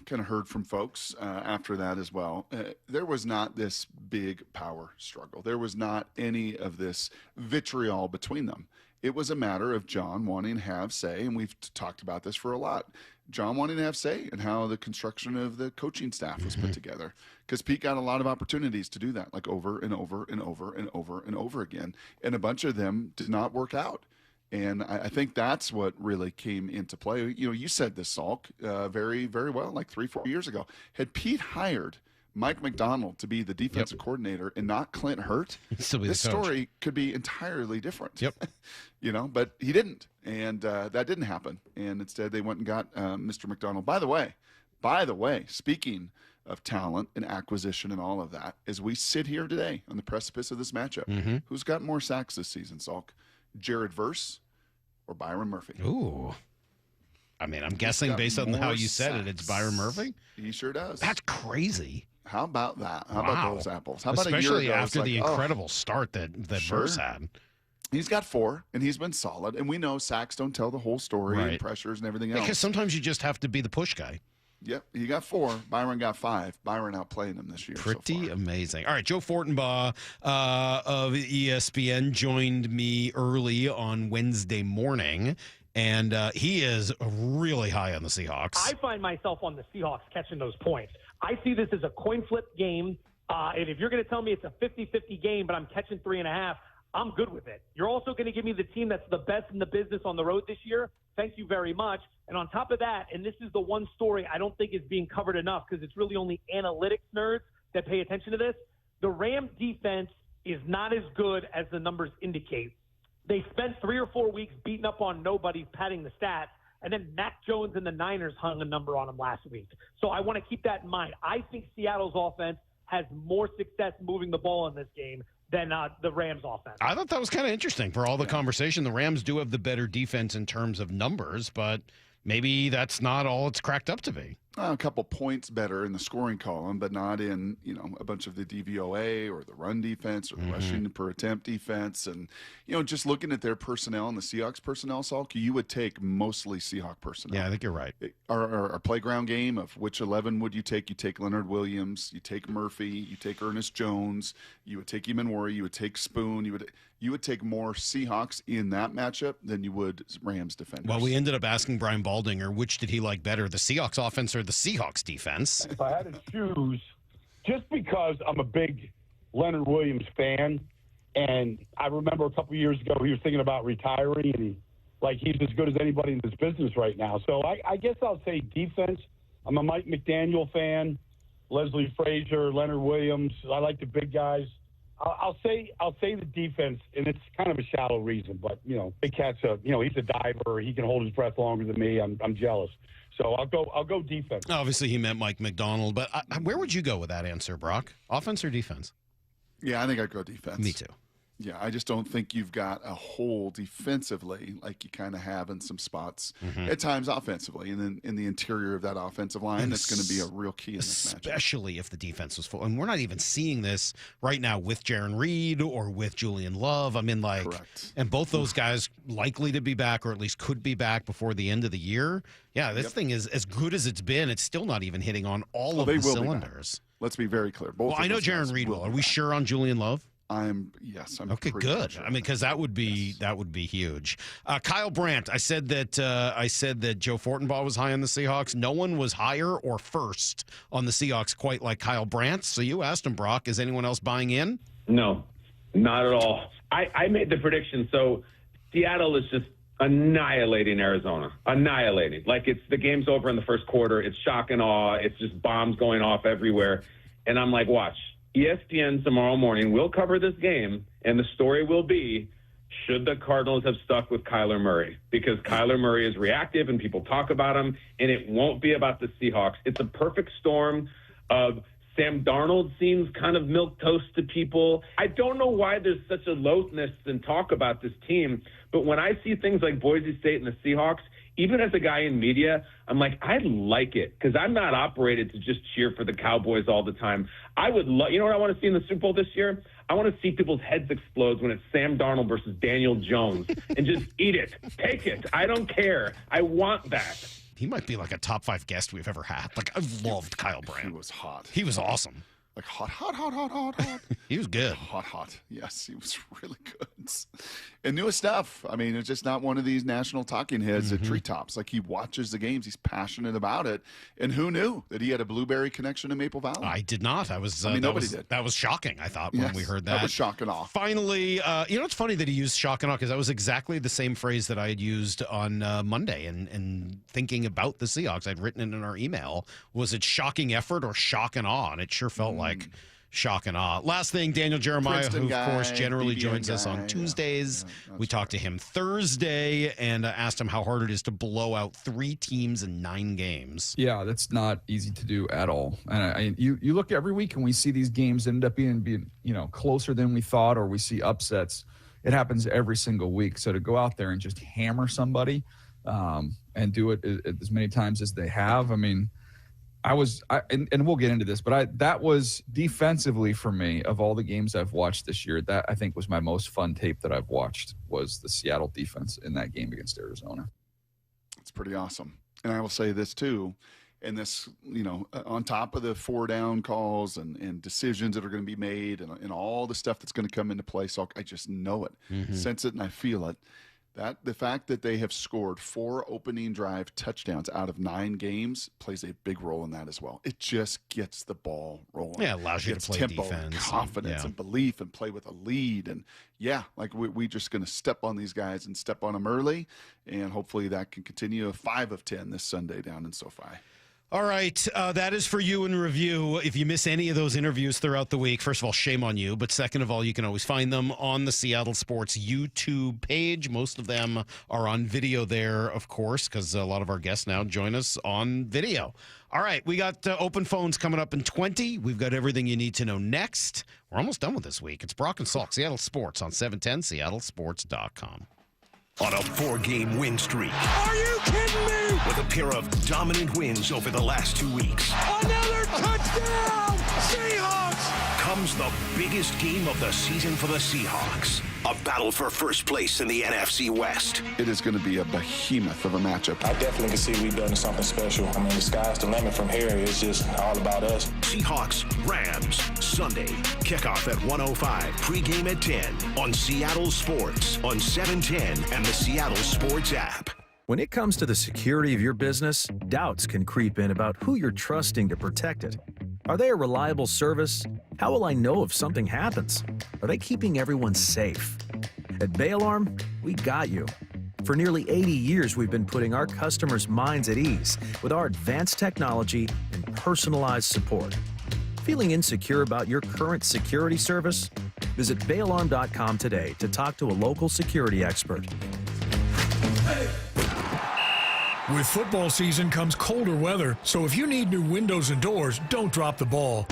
kind of heard from folks after that as well. There was not this big power struggle. There was not any of this vitriol between them. It was a matter of John wanting to have say, and we've talked about this for a lot. John wanting to have say in how the construction of the coaching staff was put together, because Pete got a lot of opportunities to do that, like over and over and over and over and over again, and a bunch of them did not work out. And I think that's what really came into play. You said this, Salk, very, very well, like 3-4 years ago. Had Pete hired Mike McDonald to be the defensive coordinator and not Clint Hurt, this story could be entirely different. Yep. But he didn't, and that didn't happen. And instead, they went and got Mr. McDonald. By the way, speaking of talent and acquisition and all of that, as we sit here today on the precipice of this matchup, who's got more sacks this season, Salk? Jared Verse or Byron Murphy? Ooh. I mean, I'm guessing based on how you said it, it's Byron Murphy? He sure does. That's crazy. How about that? How about those apples? How about Especially a year ago, after the incredible start that Verse had. He's got 4, and he's been solid. And we know sacks don't tell the whole story and Right. pressures and everything else. Because sometimes you just have to be the push guy. Yep, he got 4. Byron got 5. Byron outplaying him this year. Pretty amazing. All right, Joe Fortenbaugh of ESPN joined me early on Wednesday morning, and he is really high on the Seahawks. I find myself on the Seahawks catching those points. I see this as a coin flip game, and if you're going to tell me it's a 50-50 game, but I'm catching 3.5, I'm good with it. You're also going to give me the team that's the best in the business on the road this year. Thank you very much. And on top of that, and this is the one story I don't think is being covered enough because it's really only analytics nerds that pay attention to this, the Rams defense is not as good as the numbers indicate. They spent 3 or 4 weeks beating up on nobody, padding the stats, and then Mac Jones and the Niners hung a number on them last week. So I want to keep that in mind. I think Seattle's offense has more success moving the ball in this game than the Rams offense. I thought that was kind of interesting for all the conversation. The Rams do have the better defense in terms of numbers, but maybe that's not all it's cracked up to be. A couple points better in the scoring column, but not in, a bunch of the DVOA or the run defense or the rushing per attempt defense. And, just looking at their personnel and the Seahawks personnel, Salk, you would take mostly Seahawk personnel. Yeah, I think you're right. Our playground game of which 11 would you take? You take Leonard Williams, you take Murphy, you take Ernest Jones, you would take Emanwari, you would take Spoon, you would take more Seahawks in that matchup than you would Rams defenders. Well, we ended up asking Brian Baldinger, which did he like better, the Seahawks offense or the Seahawks defense? If I had to choose, just because I'm a big Leonard Williams fan, and I remember a couple years ago he was thinking about retiring, and he's as good as anybody in this business right now. So I guess I'll say defense. I'm a Mike McDaniel fan, Leslie Frazier, Leonard Williams. I like the big guys. I'll say the defense, and it's kind of a shallow reason, but Big Cat's he's a diver. He can hold his breath longer than me. I'm jealous. So I'll go defense. Obviously, he meant Mike McDonald, but where would you go with that answer, Brock? Offense or defense? Yeah, I think I'd go defense. Me too. Yeah, I just don't think you've got a hole defensively like you kind of have in some spots at times offensively. And then in the interior of that offensive line, that's going to be a real key in this match. Especially if the defense was full. And we're not even seeing this right now with Jaron Reed or with Julian Love. I mean, Correct. And both those guys likely to be back or at least could be back before the end of the year. Yeah, this thing is as good as it's been. It's still not even hitting on all of the cylinders. Let's be very clear. Both. Well, I know Jaron Reed will. Are we sure on Julian Love? Yes. I'm okay. Good. Sure. I mean, because that would be huge. Kyle Brandt. I said that Joe Fortenbaugh was high on the Seahawks. No one was higher or first on the Seahawks quite like Kyle Brandt. So you asked him, Brock. Is anyone else buying in? No, not at all. I made the prediction. So Seattle is just annihilating Arizona. Annihilating. Like the game's over in the first quarter. It's shock and awe. It's just bombs going off everywhere. And I'm like, watch. ESPN tomorrow morning will cover this game, and the story will be, should the Cardinals have stuck with Kyler Murray? Because Kyler Murray is reactive, and people talk about him, and it won't be about the Seahawks. It's a perfect storm of Sam Darnold seems kind of milquetoast to people. I don't know why there's such a loathness and talk about this team, but when I see things like Boise State and the Seahawks, even as a guy in media, I'm like, I like it because I'm not operated to just cheer for the Cowboys all the time. I would love, you know what I want to see in the Super Bowl this year? I want to see people's heads explode when it's Sam Darnold versus Daniel Jones and just eat it. Take it. I don't care. I want that. He might be like a top 5 guest we've ever had. Like, I've loved Kyle Brandt. He was hot. He was awesome. Like hot. He was good. Hot. Yes, he was really good. And newest stuff. I mean, it's just not one of these national talking heads at treetops. Like, he watches the games. He's passionate about it. And who knew that he had a blueberry connection to Maple Valley? I did not. Nobody did. That was shocking, I thought, when we heard that. That was shock and awe. Finally, it's funny that he used shock and awe because that was exactly the same phrase that I had used on Monday and thinking about the Seahawks. I'd written it in our email. Was it shocking effort or shock and awe? And it sure felt like shock and awe. Last thing, Daniel Jeremiah, Princeton who, of course, guy, generally BBN joins us guy, on Tuesdays. yeah, We talked to him Thursday and asked him how hard it is to blow out 3 teams in 9 games. Yeah, that's not easy to do at all. And you look every week and we see these games end up being closer than we thought, or we see upsets. It happens every single week. So to go out there and just hammer somebody and do it as many times as they have, I mean, and we'll get into this, but that was defensively for me, of all the games I've watched this year, that I think was my most fun tape that I've watched, was the Seattle defense in that game against Arizona. It's pretty awesome. And I will say this too, and this, on top of the 4-down calls and decisions that are going to be made and all the stuff that's going to come into play, so I just know it, sense it, and I feel it. That the fact that they have scored 4 opening drive touchdowns out of 9 games plays a big role in that as well. It just gets the ball rolling. Yeah, it allows you to play tempo defense. and confidence and belief and play with a lead. And we just going to step on these guys and step on them early, and hopefully that can continue. 5 of 10 this Sunday down in SoFi. All right, that is for you in review. If you miss any of those interviews throughout the week, first of all, shame on you. But second of all, you can always find them on the Seattle Sports YouTube page. Most of them are on video there, of course, because a lot of our guests now join us on video. All right, we got open phones coming up in 20. We've got everything you need to know next. We're almost done with this week. It's Brock and Salk, Seattle Sports on 710, seattlesports.com. On a 4-game win streak. Are you kidding me? With a pair of dominant wins over the last 2 weeks. Another touchdown! Seahawks! Comes the biggest game of the season for the Seahawks. A battle for first place in the NFC West. It is going to be a behemoth of a matchup. I definitely can see we've done something special. I mean, the sky's the limit from here. It's just all about us. Seahawks Rams Sunday. Kickoff at 1:05. Pregame at 10 on Seattle Sports on 710 and the Seattle Sports app. When it comes to the security of your business, doubts can creep in about who you're trusting to protect it. Are they a reliable service? How will I know if something happens? Are they keeping everyone safe? At Bay Alarm, we got you. For nearly 80 years, we've been putting our customers' minds at ease with our advanced technology and personalized support. Feeling insecure about your current security service? Visit bayalarm.com today to talk to a local security expert. With football season comes colder weather, so if you need new windows and doors, don't drop the ball.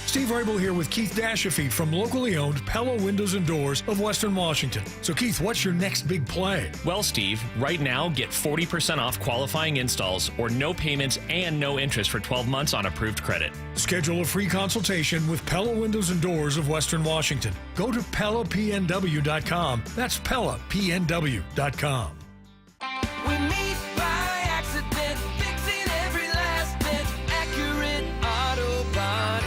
Steve Rabel here with Keith Dashafee from locally owned Pella Windows and Doors of Western Washington. So Keith, what's your next big play? Well, Steve, right now get 40% off qualifying installs or no payments and no interest for 12 months on approved credit. Schedule a free consultation with Pella Windows and Doors of Western Washington. Go to PellaPNW.com. That's PellaPNW.com. We meet by accident, fixing every last bit, Accurate Auto Body.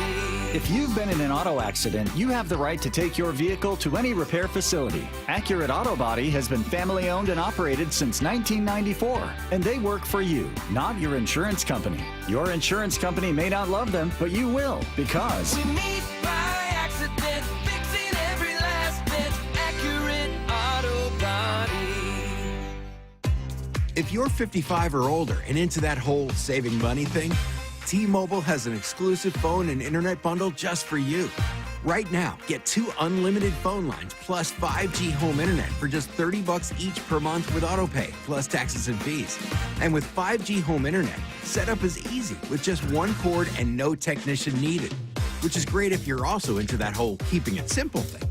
If you've been in an auto accident, you have the right to take your vehicle to any repair facility. Accurate Auto Body has been family owned and operated since 1994, and they work for you, not your insurance company. Your insurance company may not love them, but you will, because We meet by accident, fixing every last bit, Accurate Auto Body. If you're 55 or older and into that whole saving money thing, T-Mobile has an exclusive phone and internet bundle just for you. Right now, get 2 unlimited phone lines plus 5G home internet for just $30 each per month with AutoPay, plus taxes and fees. And with 5G home internet, setup is easy with just 1 cord and no technician needed, which is great if you're also into that whole keeping it simple thing.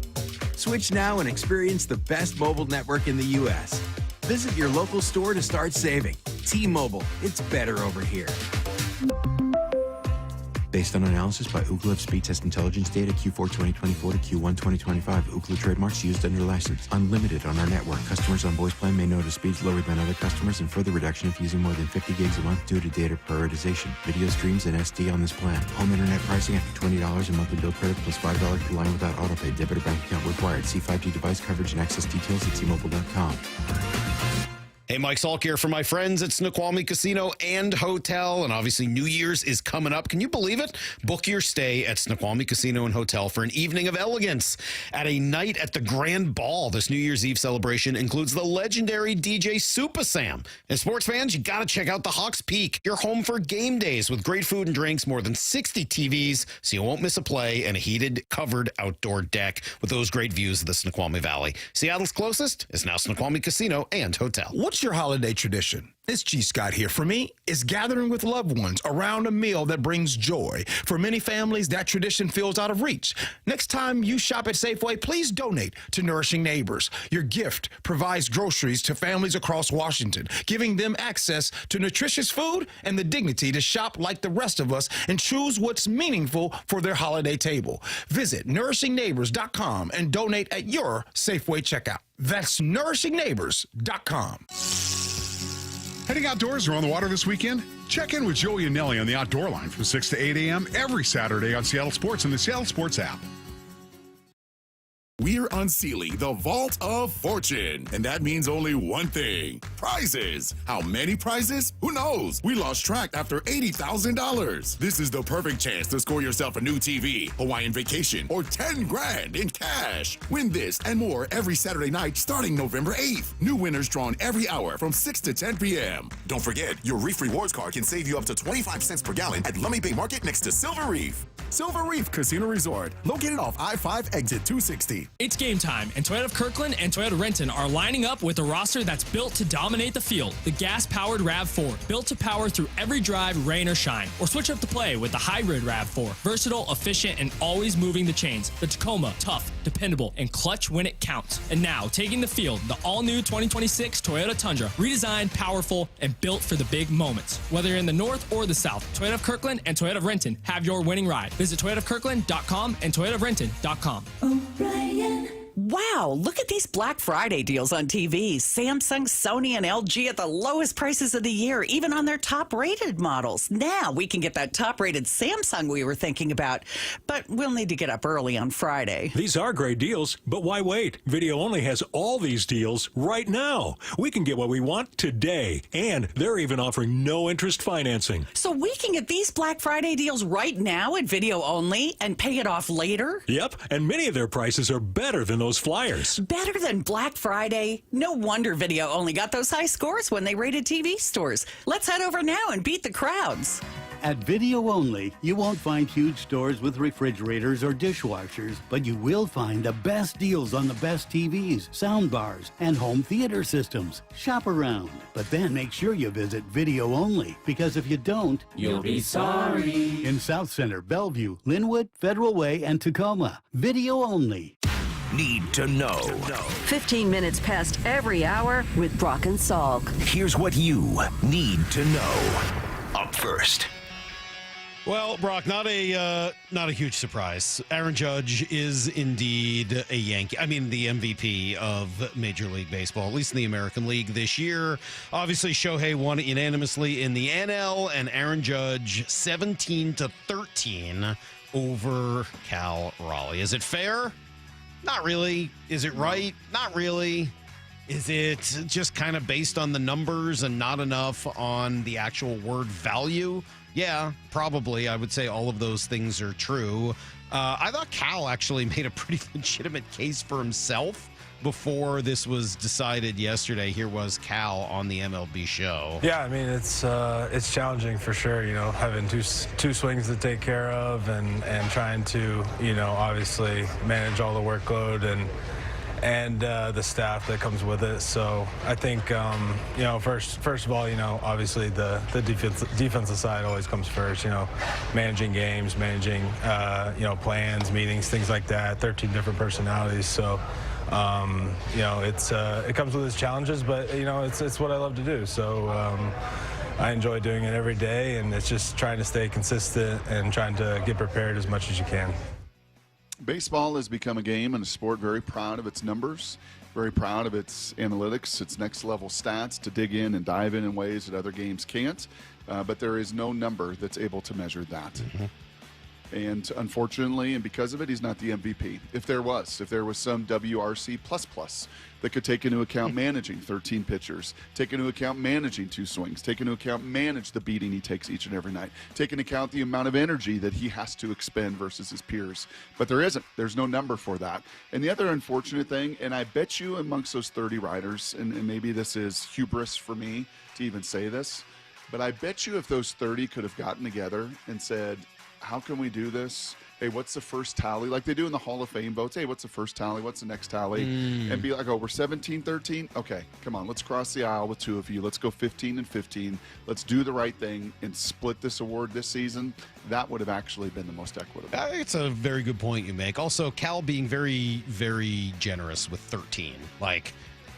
Switch now and experience the best mobile network in the U.S. Visit your local store to start saving. T-Mobile, it's better over here. Based on analysis by Ookla of speed test intelligence data Q4 2024 to Q1 2025, Ookla trademarks used under license. Unlimited on our network. Customers on voice plan may notice speeds lower than other customers and further reduction if using more than 50 gigs a month due to data prioritization. Video streams and SD on this plan. Home internet pricing after $20 a monthly bill credit plus $5 per line without autopay. Debit or bank account required. See 5G device coverage and access details at T-Mobile.com. Hey, Mike Salk here for my friends at Snoqualmie Casino and Hotel. And obviously, New Year's is coming up. Can you believe it? Book your stay at Snoqualmie Casino and Hotel for an evening of elegance at a night at the Grand Ball. This New Year's Eve celebration includes the legendary DJ Super Sam. And sports fans, you got to check out the Hawks Peak. You're home for game days with great food and drinks, more than 60 TVs, so you won't miss a play, and a heated, covered outdoor deck with those great views of the Snoqualmie Valley. Seattle's closest is now Snoqualmie Casino and Hotel. What's your holiday tradition? It's G. Scott here. For me, it's gathering with loved ones around a meal that brings joy. For many families, that tradition feels out of reach. Next time you shop at Safeway, please donate to Nourishing Neighbors. Your gift provides groceries to families across Washington, giving them access to nutritious food and the dignity to shop like the rest of us and choose what's meaningful for their holiday table. Visit nourishingneighbors.com and donate at your Safeway checkout. That's nourishingneighbors.com. Heading outdoors or on the water this weekend? Check in with Joey and Nelly on the Outdoor Line from 6 to 8 a.m. every Saturday on Seattle Sports and the Seattle Sports app. We're unsealing the Vault of Fortune, and that means only one thing: prizes. How many prizes? Who knows? We lost track after $80,000. This is the perfect chance to score yourself a new TV, Hawaiian vacation, or 10 grand in cash. Win this and more every Saturday night starting November 8th. New winners drawn every hour from 6 to 10 p.m. Don't forget, your Reef Rewards card can save you up to 25 cents per gallon at Lummi Bay Market next to Silver Reef. Silver Reef Casino Resort, located off I-5 exit 260. It's game time, and Toyota of Kirkland and Toyota of Renton are lining up with a roster that's built to dominate the field. The gas-powered RAV4, built to power through every drive, rain or shine. Or switch up the play with the hybrid RAV4, versatile, efficient, and always moving the chains. The Tacoma, tough, dependable, and clutch when it counts. And now, taking the field, the all-new 2026 Toyota Tundra, redesigned, powerful, and built for the big moments. Whether you're in the north or the south, Toyota of Kirkland and Toyota of Renton have your winning ride. Visit toyotaofkirkland.com and toyotaofrenton.com. Wow, look at these Black Friday deals on TVs. Samsung, Sony, and LG at the lowest prices of the year, even on their top-rated models. Now we can get that top-rated Samsung we were thinking about, but we'll need to get up early on Friday. These are great deals, but why wait? Video Only has all these deals right now. We can get what we want today, and they're even offering no-interest financing. So we can get these Black Friday deals right now at Video Only and pay it off later? Yep, and many of their prices are better than those flyers. Better than Black Friday? No wonder Video Only got those high scores when they rated TV stores. Let's head over now and beat the crowds. At Video Only, you won't find huge stores with refrigerators or dishwashers, but you will find the best deals on the best TVs, soundbars, and home theater systems. Shop around, but then make sure you visit Video Only, because if you don't, you'll be sorry. In South Center, Bellevue, Linwood, Federal Way, and Tacoma. Video Only. Need to know. 15 minutes past every hour with Brock and Salk. Here's what you need to know. Up first. Well, Brock, not a huge surprise. Aaron Judge is indeed a Yankee. I mean, the MVP of Major League Baseball, at least in the American League this year. Obviously, Shohei won it unanimously in the NL, and Aaron Judge 17-13 over Cal Raleigh. Is it fair? Not really. Is it right? Not really. Is it just kind of based on the numbers and not enough on the actual word value? Yeah, probably. I would say all of those things are true. I thought Cal actually made a pretty legitimate case for himself before this was decided yesterday. Here was Cal on the MLB show. Yeah, I mean, it's challenging for sure, you know, having two swings to take care of and trying to, you know, obviously manage all the workload and the staff that comes with it. So I think, you know, first of all, you know, obviously the defensive side always comes first, you know, managing games, managing, you know, plans, meetings, things like that, 13 different personalities. So, you know, it comes with its challenges, but, you know, it's what I love to do. So I enjoy doing it every day, and it's just trying to stay consistent and trying to get prepared as much as you can. Baseball has become a game and a sport very proud of its numbers, very proud of its analytics, its next-level stats to dig in and dive in ways that other games can't. But there is no number that's able to measure that. Mm-hmm. And unfortunately, and because of it, he's not the MVP. If there was some WRC++ that could take into account managing 13 pitchers, take into account managing 2 swings, take into account manage the beating he takes each and every night, take into account the amount of energy that he has to expend versus his peers. But there isn't. There's no number for that. And the other unfortunate thing, and I bet you amongst those 30 riders, and maybe this is hubris for me to even say this, but I bet you if those 30 could have gotten together and said, how can we do this? Hey, what's the first tally? Like they do in the Hall of Fame votes. Hey, what's the first tally? What's the next tally? And be like, oh, we're 17-13? Okay, come on. Let's cross the aisle with 2 of you. Let's go 15-15. Let's do the right thing and split this award this season. That would have actually been the most equitable. I think it's a very good point you make. Also, Cal being very, very generous with 13. Like,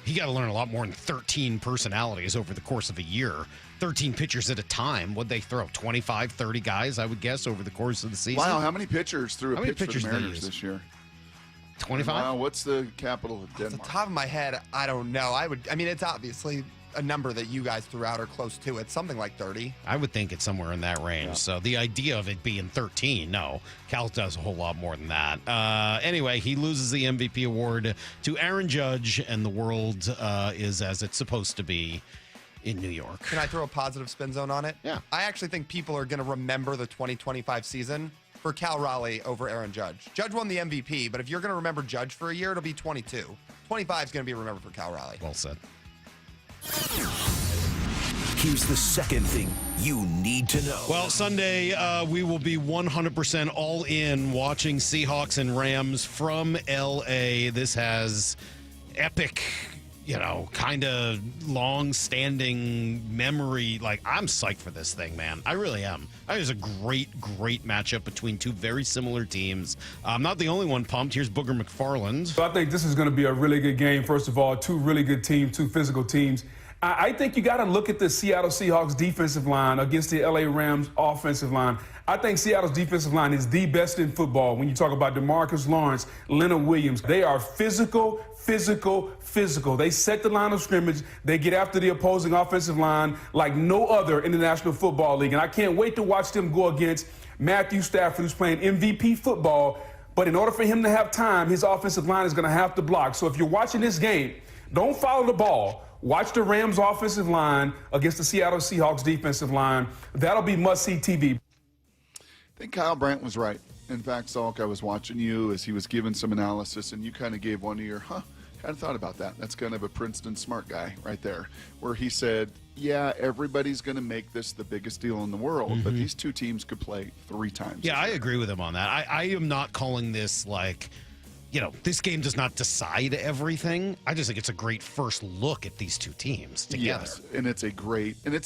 he got to learn a lot more than 13 personalities over the course of a year. 13 pitchers at a time. What'd they throw? 25, 30 guys, I would guess, over the course of the season? Wow, how many pitchers threw a pitch for the Mariners this year? 25? Wow, what's the capital of Denmark? Off the top of my head, I don't know. I mean, it's obviously a number that you guys threw out or close to it, something like 30. I would think it's somewhere in that range. Yeah. So the idea of it being 13, no. Cal does a whole lot more than that. Anyway, he loses the MVP award to Aaron Judge, and the world is as it's supposed to be in New York. Can I throw a positive spin zone on it? Yeah. I actually think people are going to remember the 2025 season for Cal Raleigh over Aaron Judge. Judge won the MVP, but if you're going to remember Judge for a year, it'll be 22. 25 is going to be remembered for Cal Raleigh. Well said. Here's the second thing you need to know. Well, Sunday, we will be 100% all in watching Seahawks and Rams from L.A. This has epic, kind of long-standing memory. Like, I'm psyched for this thing, man. I really am. I think it's a great, great matchup between 2 very similar teams. I'm not the only one pumped. Here's Booger McFarland. So I think this is going to be a really good game. First of all, 2 really good teams, 2 physical teams. I think you got to look at the Seattle Seahawks defensive line against the LA Rams offensive line. I think Seattle's defensive line is the best in football. When you talk about DeMarcus Lawrence, Leonard Williams, they are physical. They set the line of scrimmage. They get after the opposing offensive line like no other in the National Football League. And I can't wait to watch them go against Matthew Stafford, who's playing MVP football. But in order for him to have time, his offensive line is going to have to block. So if you're watching this game, don't follow the ball. Watch the Rams offensive line against the Seattle Seahawks defensive line. That'll be must-see TV. I think Kyle Brandt was right. In fact, Salk, I was watching you as he was giving some analysis, and you kind of gave one of your, kind of thought about that. That's kind of a Princeton smart guy right there, where he said, yeah, everybody's going to make this the biggest deal in the world, but these 2 teams could play 3 times. Yeah, I agree with him on that. I am not calling this like, this game does not decide everything. I just think it's a great first look at these 2 teams together. Yes, and it's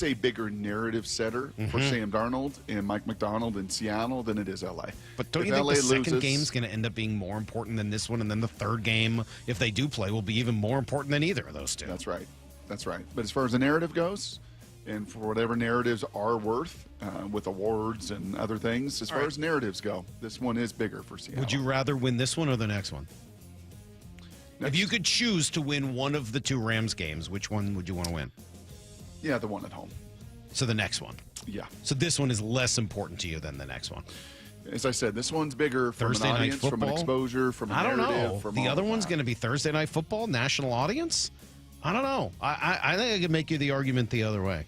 a bigger narrative setter for Sam Darnold and Mike McDonald in Seattle than it is LA. But don't you think the second game's going to end up being more important than this one, and then the third game, if they do play, will be even more important than either of those 2? That's right. But as far as the narrative goes, and for whatever narratives are worth with awards and other things, as far as narratives go, this one is bigger for Seattle. Would you rather win this one or the next one? If you could choose to win one of the 2 Rams games, which one would you want to win? Yeah, the one at home. So the next one? Yeah. So this one is less important to you than the next one? As I said, this one's bigger from Thursday an night audience, football? from an exposure, from a narrative. I don't know. From the other one's going to be Thursday night football, national audience? I don't know. I think I could make you the argument the other way.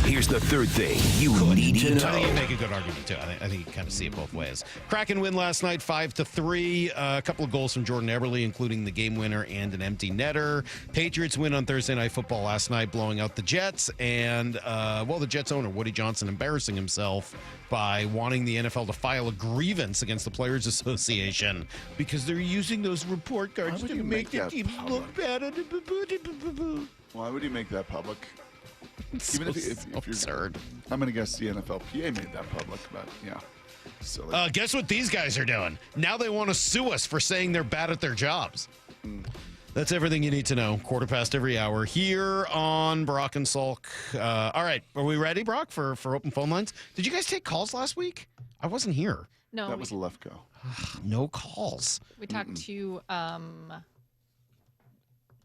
Here's the third thing you need to know. I think you make a good argument, too. I think you kind of see it both ways. Kraken win last night, 5-3. A couple of goals from Jordan Eberle, including the game winner and an empty netter. Patriots win on Thursday Night Football last night, blowing out the Jets. And, the Jets owner, Woody Johnson, embarrassing himself by wanting the NFL to file a grievance against the Players Association because they're using those report cards to make the teams look bad. Why would you make that public? Even if you're absurd. I'm going to guess the NFLPA made that public, but yeah. Silly. Guess what these guys are doing? Now they want to sue us for saying they're bad at their jobs. That's everything you need to know. 1/4 every hour here on Brock and Salk. All right. Are we ready, Brock, for open phone lines? Did you guys take calls last week? I wasn't here. No. That was a left go. No calls. We talked to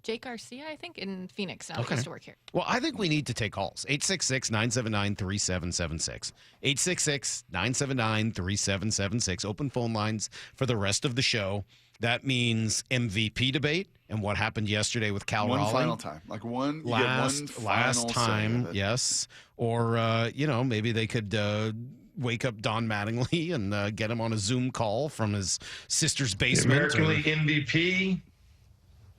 Jake Garcia, I think, in Phoenix now. Okay. He used to work here. Well, I think we need to take calls. 866-979-3776. 866-979-3776. Open phone lines for the rest of the show. That means MVP debate and what happened yesterday with Cal One Raleigh. final time. Like one, you last get one final time, say of it. yes. Or, maybe they could wake up Don Mattingly and get him on a Zoom call from his sister's basement. American League MVP,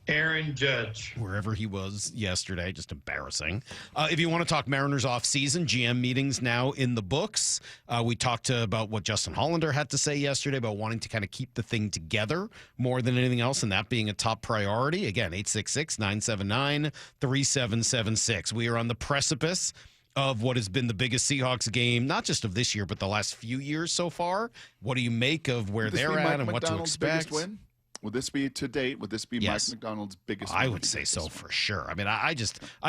Aaron Judge. Wherever he was yesterday. Just embarrassing. If you want to talk Mariners off-season, GM meetings now in the books. We talked about what Justin Hollander had to say yesterday about wanting to kind of keep the thing together more than anything else, and that being a top priority. Again, 866-979-3776. We are on the precipice of what has been the biggest Seahawks game, not just of this year, but the last few years so far. What do you make of where they're at and what to expect? Biggest win? Would this be to date? Would this be Yes. Mike McDonald's biggest? I win? would say so for sure. I mean, I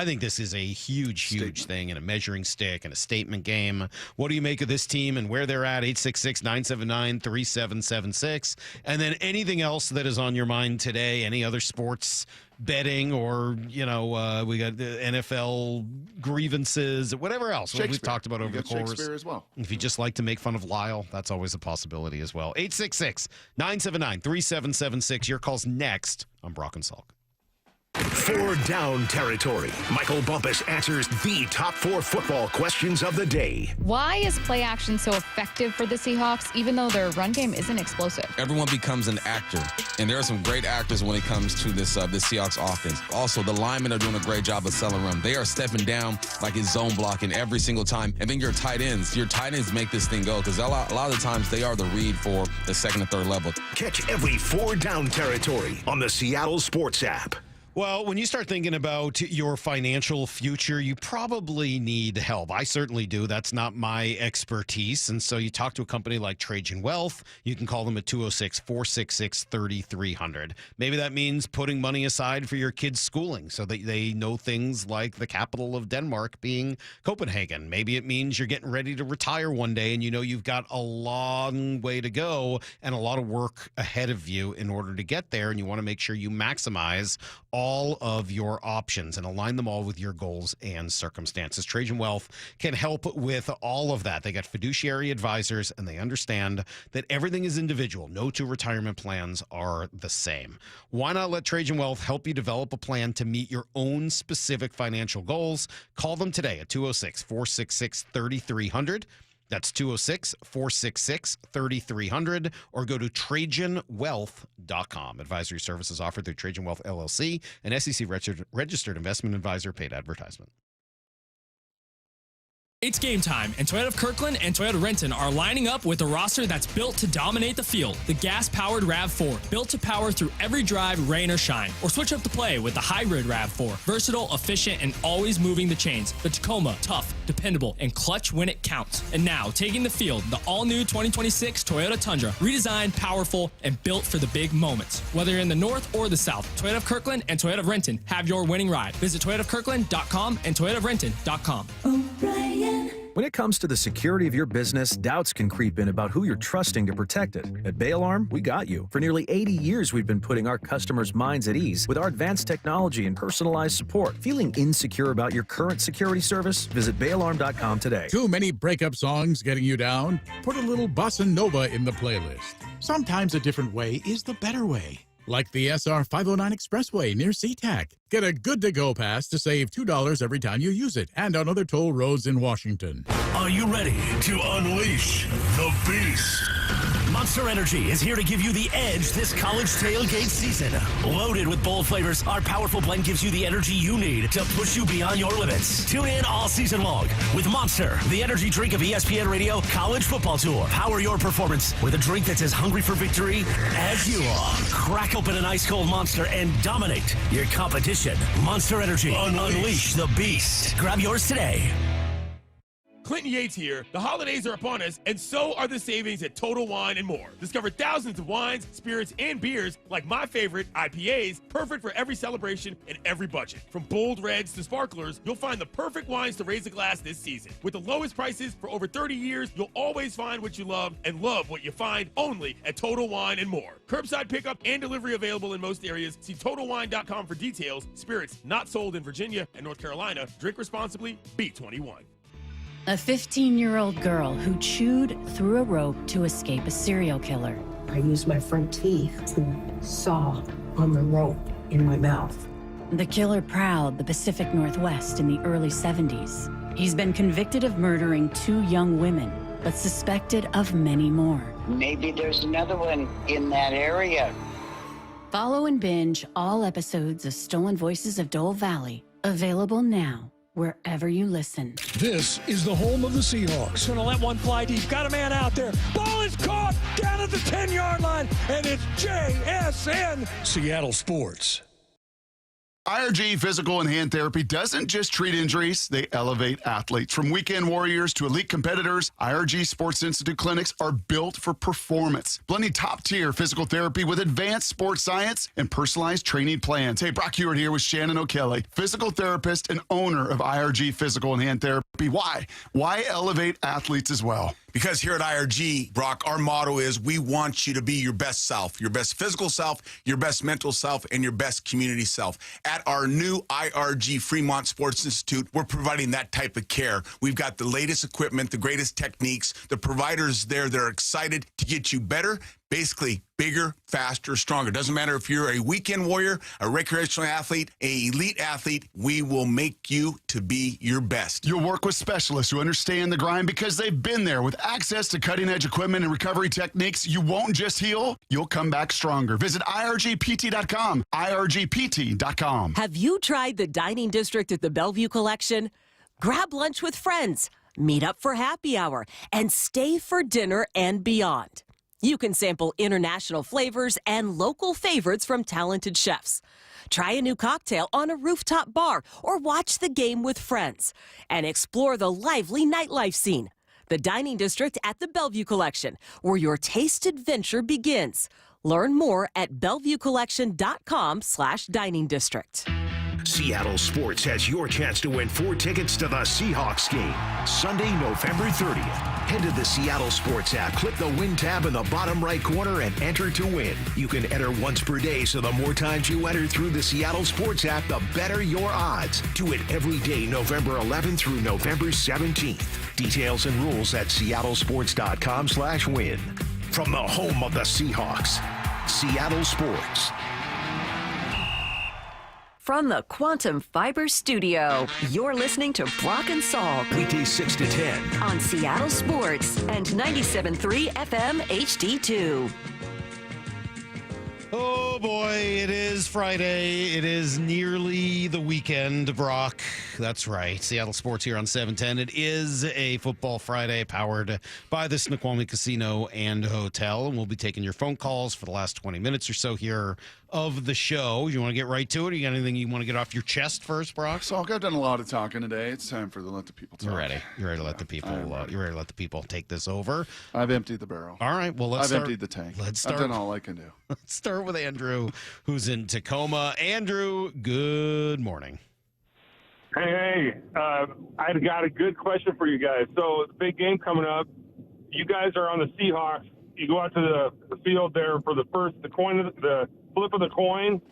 think this is a huge thing and a measuring stick and a statement game. What do you make of this team and where they're at? 866-979-3776. And then anything else that is on your mind today, any other sports betting or, we got the NFL grievances, whatever else what we've talked about over the course. Shakespeare as well. If you just like to make fun of Lyle, that's always a possibility as well. 866-979-3776. Your call's next on Brock and Salk. 4 down territory. Michael Bumpus answers the top 4 football questions of the day. Why is play action so effective for the Seahawks, even though their run game isn't explosive? Everyone becomes an actor, and there are some great actors when it comes to this Seahawks offense. Also, the linemen are doing a great job of selling run. They are stepping down like it's zone blocking every single time. And then your tight ends make this thing go, because a lot of the times they are the read for the second and third level. Catch every 4 down territory on the Seattle Sports app. Well, when you start thinking about your financial future, you probably need help. I certainly do. That's not my expertise. And so you talk to a company like Trajan Wealth. You can call them at 206-466-3300. Maybe that means putting money aside for your kids' schooling so that they know things like the capital of Denmark being Copenhagen. Maybe it means you're getting ready to retire one day and you know you've got a long way to go and a lot of work ahead of you in order to get there. And you want to make sure you maximize all of your options and align them all with your goals and circumstances. Trajan Wealth can help with all of that. They got fiduciary advisors and they understand that everything is individual. No 2 retirement plans are the same. Why not let Trajan Wealth help you develop a plan to meet your own specific financial goals? Call them today at 206-466-3300. That's 206-466-3300, or go to TrajanWealth.com. Advisory services offered through Trajan Wealth, LLC, an SEC registered investment advisor, paid advertisement. It's game time, and Toyota of Kirkland and Toyota Renton are lining up with a roster that's built to dominate the field. The gas-powered RAV4, built to power through every drive, rain or shine. Or switch up the play with the hybrid RAV4, versatile, efficient, and always moving the chains. The Tacoma, tough, dependable, and clutch when it counts. And now, taking the field, the all-new 2026 Toyota Tundra, redesigned, powerful, and built for the big moments. Whether you're in the north or the south, Toyota of Kirkland and Toyota of Renton have your winning ride. Visit toyotaofkirkland.com and toyotaofrenton.com. When it comes to the security of your business, doubts can creep in about who you're trusting to protect it. At Bay Alarm, we got you. For nearly 80 years, we've been putting our customers' minds at ease with our advanced technology and personalized support. Feeling insecure about your current security service? Visit bayalarm.com today. Too many breakup songs getting you down? Put a little bossa nova in the playlist. Sometimes a different way is the better way. Like the SR 509 Expressway near SeaTac. Get a good-to-go pass to save $2 every time you use it, and on other toll roads in Washington. Are you ready to unleash the beast? Monster Energy is here to give you the edge this college tailgate season. Loaded with bold flavors, our powerful blend gives you the energy you need to push you beyond your limits. Tune in all season long with Monster, the energy drink of ESPN Radio College Football Tour. Power your performance with a drink that's as hungry for victory as you are. Crack open an ice-cold Monster and dominate your competition. Monster Energy. Unleash the beast. Grab yours today. Clinton Yates here. The holidays are upon us, and so are the savings at Total Wine & More. Discover thousands of wines, spirits, and beers like my favorite, IPAs, perfect for every celebration and every budget. From bold reds to sparklers, you'll find the perfect wines to raise a glass this season. With the lowest prices for over 30 years, you'll always find what you love and love what you find only at Total Wine & More. Curbside pickup and delivery available in most areas. See TotalWine.com for details. Spirits not sold in Virginia and North Carolina. Drink responsibly. Be 21. A 15-year-old girl who chewed through a rope to escape a serial killer. I used my front teeth to saw on the rope in my mouth. The killer prowled the Pacific Northwest in the early 70s. He's been convicted of murdering 2 young women, but suspected of many more. Maybe there's another one in that area. Follow and binge all episodes of Stolen Voices of Dole Valley, available now wherever you listen. This is the home of the Seahawks. Gonna let one fly deep. Got a man out there. Ball is caught down at the 10-yard line, and it's JSN. Seattle Sports. IRG Physical and Hand Therapy doesn't just treat injuries, they elevate athletes. From weekend warriors to elite competitors, IRG Sports Institute clinics are built for performance, blending top-tier physical therapy with advanced sports science and personalized training plans. Hey, Brock Hewitt here with Shannon O'Kelly, physical therapist and owner of IRG Physical and Hand Therapy. Why? Why elevate athletes as well? Because here at IRG, Brock, our motto is we want you to be your best self, your best physical self, your best mental self, and your best community self. At our new IRG Fremont Sports Institute, we're providing that type of care. We've got the latest equipment, the greatest techniques, the providers there that are excited to get you better, basically bigger, faster, stronger. Doesn't matter if you're a weekend warrior, a recreational athlete, an elite athlete, we will make you to be your best. You'll work with specialists who understand the grind because they've been there. With access to cutting-edge equipment and recovery techniques, you won't just heal, you'll come back stronger. Visit irgpt.com, irgpt.com. Have you tried the dining district at the Bellevue Collection? Grab lunch with friends, meet up for happy hour, and stay for dinner and beyond. You can sample international flavors and local favorites from talented chefs. Try a new cocktail on a rooftop bar or watch the game with friends. And explore the lively nightlife scene. The Dining District at the Bellevue Collection, where your taste adventure begins. Learn more at bellevuecollection.com/dining district. Seattle Sports has your chance to win 4 tickets to the Seahawks game, Sunday, November 30th. Head to the Seattle Sports app, click the Win tab in the bottom right corner, and enter to win. You can enter once per day, so the more times you enter through the Seattle Sports app, the better your odds. Do it every day, November 11th through November 17th. Details and rules at seattlesports.com/win. From the home of the Seahawks, Seattle Sports. From the Quantum Fiber Studio, you're listening to Brock and Salk. Weekdays 6 to 10. On Seattle Sports and 97.3 FM HD2. Oh boy, it is Friday. It is nearly the weekend, Brock. That's right. Seattle Sports here on 710. It is a football Friday powered by the Snoqualmie Casino and Hotel. And we'll be taking your phone calls for the last 20 minutes or so here of the show. You want to get right to it? Or you got anything you want to get off your chest first, Brock? So I've done a lot of talking today. It's time for let the people talk. You're ready. You're ready to let the people. You're ready to let the people take this over. I've emptied the barrel. All right. Well, I've emptied the tank. Let's start. I've done all I can do. Let's start with Andrew, who's in Tacoma. Andrew, good morning. Hey, I've got a good question for you guys. So the big game coming up. You guys are on the Seahawks. You go out to the field there for the flip of the coin.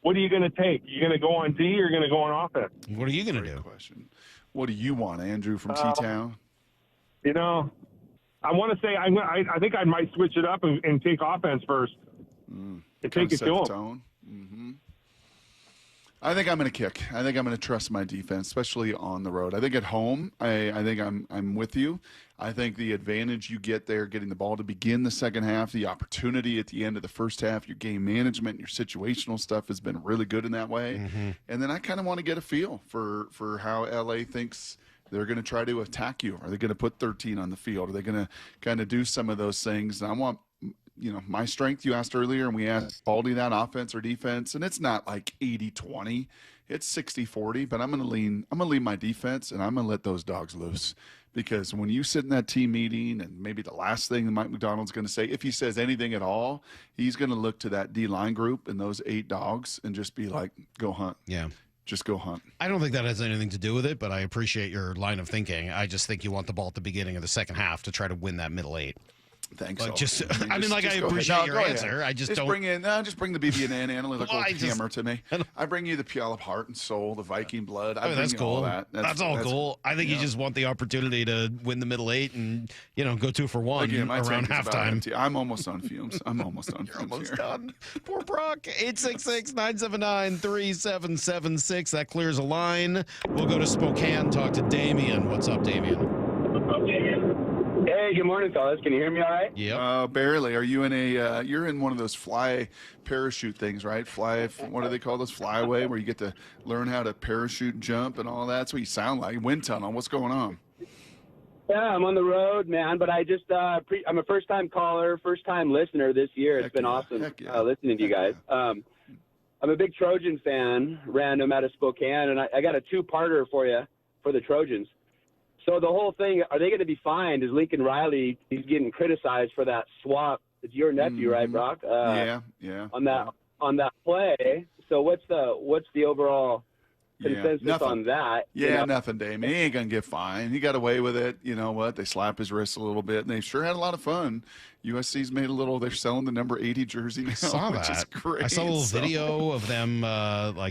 What are you going to take? You going to go on D or you're going to go on offense? What are you going to do? Question. What do you want, Andrew from T-Town? You know, I want to say I think I might switch it up and take offense first. And take it to them. Mm-hmm. I think I'm going to kick. I think I'm going to trust my defense, especially on the road. I think at home, I think I'm with you. I think the advantage you get there, getting the ball to begin the second half, the opportunity at the end of the first half, your game management, your situational stuff has been really good in that way. Mm-hmm. And then I kind of want to get a feel for how LA thinks they're going to try to attack you. Are they going to put 13 on the field? Are they going to kind of do some of those things? And I want, my strength you asked earlier, and we asked Baldy that offense or defense, and it's not like 80-20. It's 60-40, but I'm going to lean my defense, and I'm going to let those dogs loose. Because when you sit in that team meeting, and maybe the last thing that Mike McDonald's going to say, if he says anything at all, he's going to look to that D-line group and those 8 dogs and just be like, go hunt. Yeah. Just go hunt. I don't think that has anything to do with it, but I appreciate your line of thinking. I just think you want the ball at the beginning of the second half to try to win that middle 8. Thanks. Like I appreciate your answer. I just don't bring the BB&N analytical hammer to me. I bring you the Puyallup heart and soul, the Viking blood. That's cool. That's all cool. I think you just want the opportunity to win the middle 8 and go 2 for 1 Again, my around tank is about halftime. empty. I'm almost on fumes. You're almost done. Poor Brock. 866-979-3776. That clears a line. We'll go to Spokane. Talk to Damien. What's up, Damien? Hey, good morning, fellas. Can you hear me all right? Yeah. Barely. Are you in you're in one of those fly parachute things, right? What do they call those? Flyaway, where you get to learn how to parachute jump and all that. That's what you sound like. Wind tunnel. What's going on? Yeah, I'm on the road, man, but I just, I'm a first-time caller, first-time listener this year. It's been awesome listening to you guys. I'm a big Trojan fan, random out of Spokane, and I got a 2-parter for you for the Trojans. So the whole thing, are they going to be fined? Is Lincoln Riley, he's getting criticized for that swap. It's your nephew, right, Brock? Yeah. On that play. So what's the overall consensus on that? Yeah, nothing, Damien. He ain't going to get fined. He got away with it. You know what? They slap his wrist a little bit, and they sure had a lot of fun. USC's made they're selling the number 80 jersey now, which is great. I saw a little video of them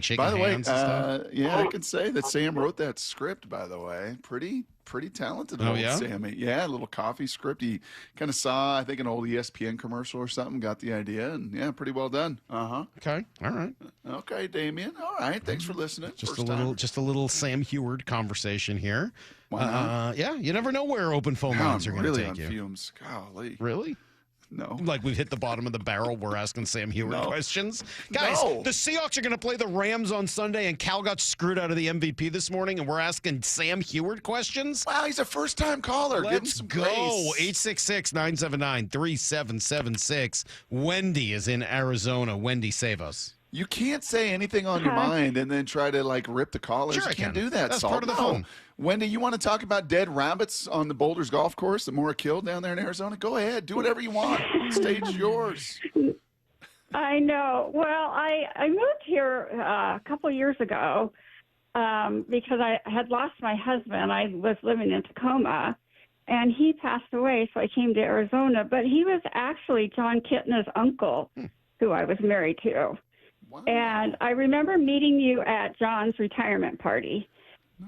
shaking hands and stuff. I can say that Sam wrote that script, by the way. Pretty talented old Sammy. Yeah, a little coffee script. He kind of saw, I think, an old ESPN commercial or something, got the idea, and yeah, pretty well done. Okay. All right. Okay, Damien. All right. Thanks for listening. Just a little Sam Heward conversation here. Yeah, you never know where open phone lines are going to take you. Fumes. Golly. Really? No. Like we've hit the bottom of the barrel. We're asking Sam Heward questions. Guys, the Seahawks are going to play the Rams on Sunday, and Cal got screwed out of the MVP this morning, and we're asking Sam Heward questions? Wow, he's a first-time caller. Give him some go. 866-979-3776. Wendy is in Arizona. Wendy, save us. You can't say anything on your mind and then try to rip the callers. Sure, you can't do that. That's part of the phone. Wendy, you want to talk about dead rabbits on the Boulders golf course that Maura killed down there in Arizona? Go ahead. Do whatever you want. Stage is yours. I know. Well, I moved here a couple years ago because I had lost my husband. I was living in Tacoma, and he passed away, so I came to Arizona. But he was actually John Kitna's uncle, who I was married to. Wow. And I remember meeting you at John's retirement party.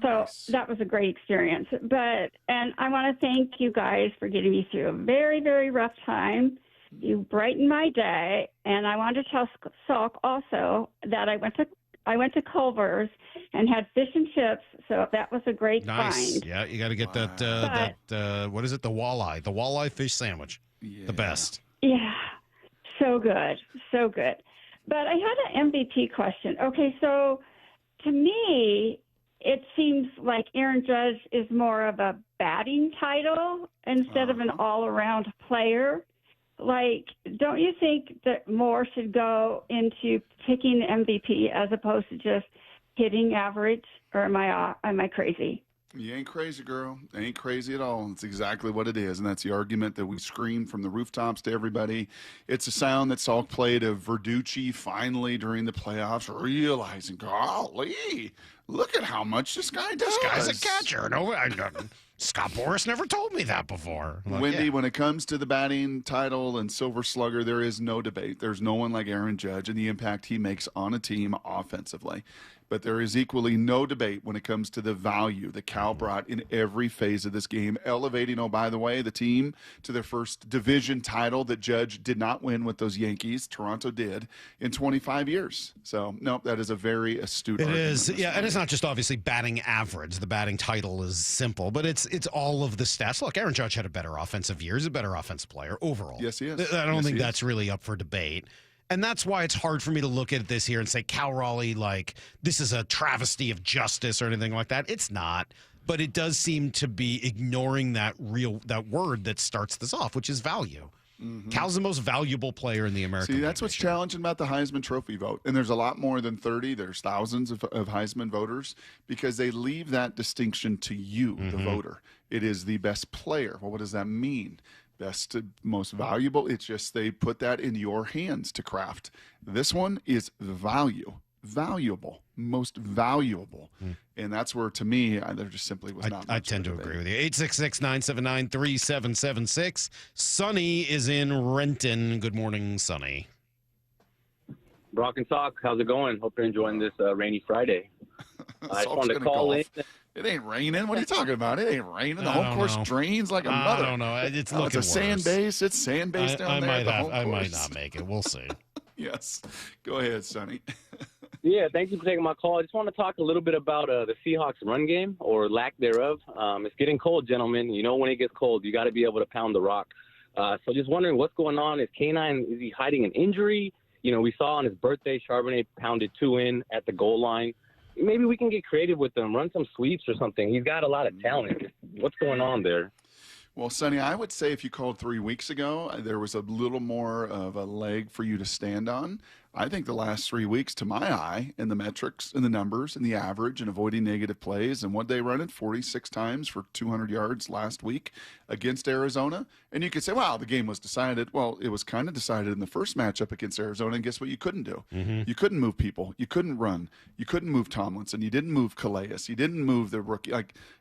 So that was a great experience. And I want to thank you guys for getting me through a very, very rough time. You brightened my day. And I want to tell Salk also that I went to Culver's and had fish and chips. So that was a great find. Yeah, you got to get that what is it? The walleye fish sandwich. Yeah. The best. Yeah. So good. So good. But I had an MVP question. Okay, so to me, it seems like Aaron Judge is more of a batting title instead of an all-around player. Don't you think that more should go into picking the MVP as opposed to just hitting average? Or am I crazy? You ain't crazy, girl. Ain't crazy at all. It's exactly what it is, and that's the argument that we scream from the rooftops to everybody. It's a sound that Salk played of Verducci finally during the playoffs, realizing, golly, look at how much this guy does. This guy's a catcher. No, Scott Boras never told me that before. Wendy, when it comes to the batting title and Silver Slugger, there is no debate. There's no one like Aaron Judge and the impact he makes on a team offensively. But there is equally no debate when it comes to the value that Cal brought in every phase of this game, elevating, by the way, the team to their first division title that Judge did not win with those Yankees. Toronto did in 25 years. So, no, that is a very astute argument. It is, yeah, and it's not just obviously batting average. The batting title is simple, but it's all of the stats. Look, Aaron Judge had a better offensive year. He's a better offensive player overall. Yes, he is. I don't think that's really up for debate. And that's why it's hard for me to look at this here and say Cal Raleigh, this is a travesty of justice or anything like that. It's not. But it does seem to be ignoring that word that starts this off, which is value. Cal's the most valuable player in the American See, League that's what's this year. challenging about the Heisman Trophy vote. And there's a lot more than 30. There's thousands of Heisman voters because they leave that distinction to you, the voter. It is the best player. Well, what does that mean? Best, most valuable. It's just they put that in your hands to craft. This one is valuable, most valuable. And that's where, to me, there just simply was not I much tend of to a agree debate. with you. 866-979-3776. Sonny is in Renton. Good morning, Sonny. Brock and Salk, how's it going? Hope you're enjoying this rainy Friday. I just Salk's wanted to gonna call in. golf. It ain't raining. What are you talking about? It ain't raining. The I home don't course know. drains like a mother. I don't know. It's Oh, looking it's a sand worse. base. It's sand base down there at the home I might course. not make it. We'll see. Yes. Go ahead, Sonny. Yeah, thank you for taking my call. I just want to talk a little bit about the Seahawks run game or lack thereof. It's getting cold, gentlemen. You know when it gets cold, you got to be able to pound the rock. So just wondering what's going on. Is he hiding an injury? You know, we saw on his birthday, Charbonnet pounded 2 in at the goal line. Maybe we can get creative with him, run some sweeps or something. He's got a lot of talent. What's going on there? Well, Sonny, I would say if you called 3 weeks ago, there was a little more of a leg for you to stand on. I think the last 3 weeks, to my eye, in the metrics and the numbers and the average and avoiding negative plays, and what they run it 46 times for 200 yards last week against Arizona. And you could say, wow, the game was decided. Well, it was kind of decided in the first matchup against Arizona, and guess what you couldn't do? You couldn't move people. You couldn't run. You couldn't move Tomlinson. You didn't move Calais. You didn't move the rookie.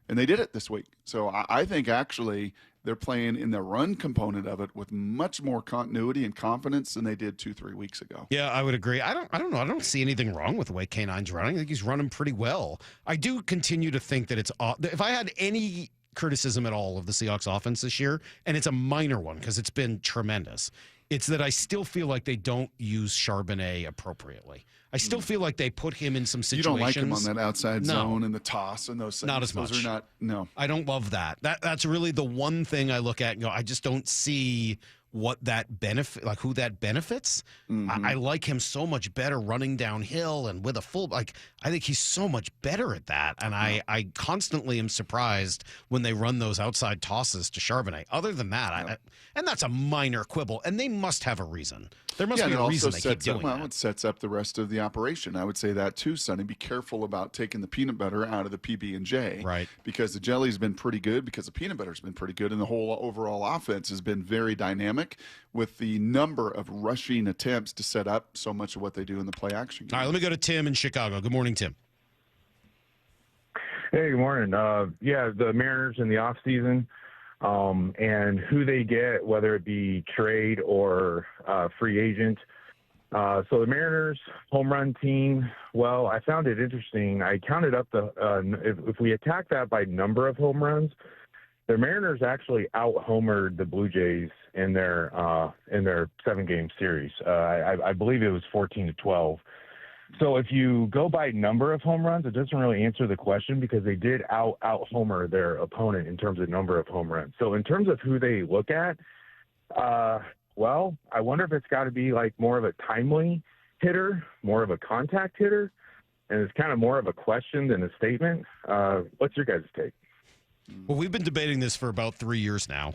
And they did it this week. So I think actually they're playing in the run component of it with much more continuity and confidence than they did 2-3 weeks ago. Yeah, I would agree. I don't know. I don't see anything wrong with the way K9's running. I think he's running pretty well. I do continue to think that if I had any criticism at all of the Seahawks offense this year, and it's a minor one because it's been tremendous, it's that I still feel like they don't use Charbonnet appropriately. I still feel like they put him in some situations. You don't like him on that outside zone and the toss and those things. Not as much. Those are not, no. I don't love that. That's really the one thing I look at and go, I just don't see what that benefit, like who that benefits. I like him so much better running downhill and with a full, I think he's so much better at that. And I constantly am surprised when they run those outside tosses to Charbonnet. Other than that, and that's a minor quibble, and they must have a reason. There must be a reason they keep doing that. It sets up the rest of the operation. I would say that too, Sonny. Be careful about taking the peanut butter out of the PB&J. Right. Because the jelly's been pretty good, because the peanut butter's been pretty good, and the whole overall offense has been very dynamic with the number of rushing attempts to set up so much of what they do in the play action game. All right, let me go to Tim in Chicago. Good morning, Tim. Hey, good morning. The Mariners in the offseason and who they get, whether it be trade or free agent. So the Mariners home run team, well, I found it interesting. I counted up if we attack that by number of home runs, the Mariners actually out-homered the Blue Jays in their 7-game series. I believe it was 14-12. So if you go by number of home runs, it doesn't really answer the question because they did out-homer their opponent in terms of number of home runs. So in terms of who they look at, well, I wonder if it's got to be like more of a timely hitter, more of a contact hitter, and it's kind of more of a question than a statement. What's your guys' take? Well, we've been debating this for about 3 years now.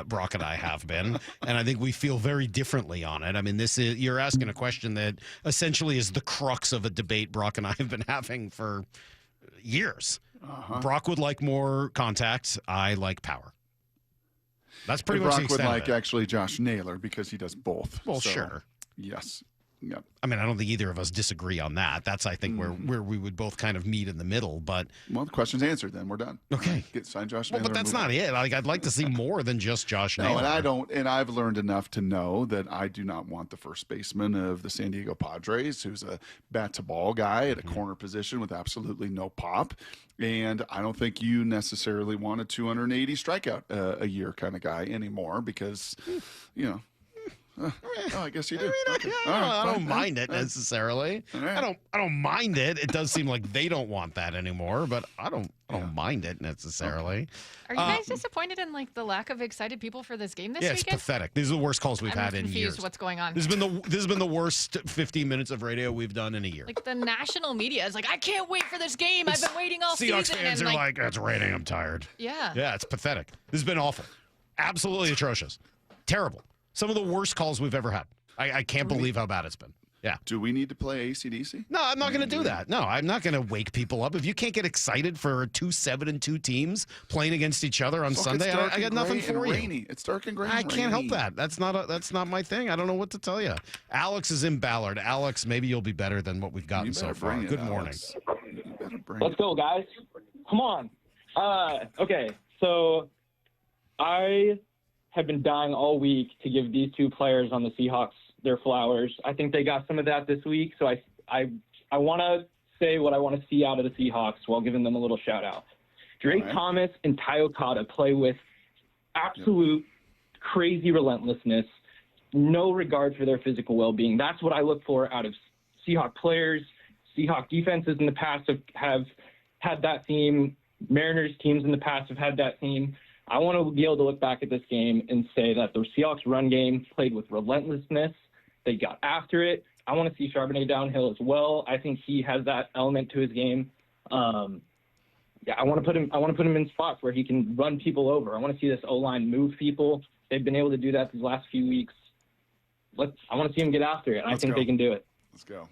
Brock and I have been, and I think we feel very differently on it. I mean, you're asking a question that essentially is the crux of a debate Brock and I have been having for years. Brock would like more contact. I like power. That's pretty much the Brock would extent like of it. actually Josh Naylor because he does both. Well, So, sure. Yes. Yep. I mean, I don't think either of us disagree on that. That's, I think, where we would both kind of meet in the middle. But well, the question's answered. Then we're done. Okay. Sign Josh Well, Naylor. but that's not it. I'd like to see more than just Josh No, Naylor. and I don't. And I've learned enough to know that I do not want the first baseman of the San Diego Padres, who's a bat-to-ball guy at a corner position with absolutely no pop. And I don't think you necessarily want a 280 strikeout a year kind of guy anymore because, I guess you do. Okay. All right, I don't fine. mind it necessarily. right. I don't mind it. It does seem like they don't want that anymore, but I don't mind it necessarily. Are you guys disappointed in like the lack of excited people for this game this Yeah, it's weekend? pathetic. These are the worst calls we've I'm had in confused years. what's going on. This has been the worst 15 minutes of radio we've done in a year. Like the national media is like, I can't wait for this game. I've been waiting all Seahawks season. fans and are like, it's raining. I'm tired. Yeah. Yeah, it's pathetic. This has been awful. Absolutely atrocious. Terrible. Some of the worst calls we've ever had. I can't believe how bad it's been. Yeah. Do we need to play AC/DC? No, I'm not going to do that. No, I'm not going to wake people up. If you can't get excited for 7-2 teams playing against each other on Sunday, I got nothing for you. It's dark and gray. I can't help that. That's not my thing. I don't know what to tell you. Alex is in Ballard. Alex, maybe you'll be better than what we've gotten so far. Good morning. Let's go, guys. Come on. Okay, so I have been dying all week to give these two players on the Seahawks their flowers. I think they got some of that this week, so I want to say what I want to see out of the Seahawks while giving them a little shout-out. Drake Thomas and Ty Okada play with absolute crazy relentlessness, no regard for their physical well-being. That's what I look for out of Seahawk players. Seahawk defenses in the past have had that theme. Mariners teams in the past have had that theme. I want to be able to look back at this game and say that the Seahawks run game played with relentlessness. They got after it. I want to see Charbonnet downhill as well. I think he has that element to his game. I want to put him in spots where he can run people over. I want to see this O-line move people. They've been able to do that these last few weeks. I want to see him get after it. I think they can do it.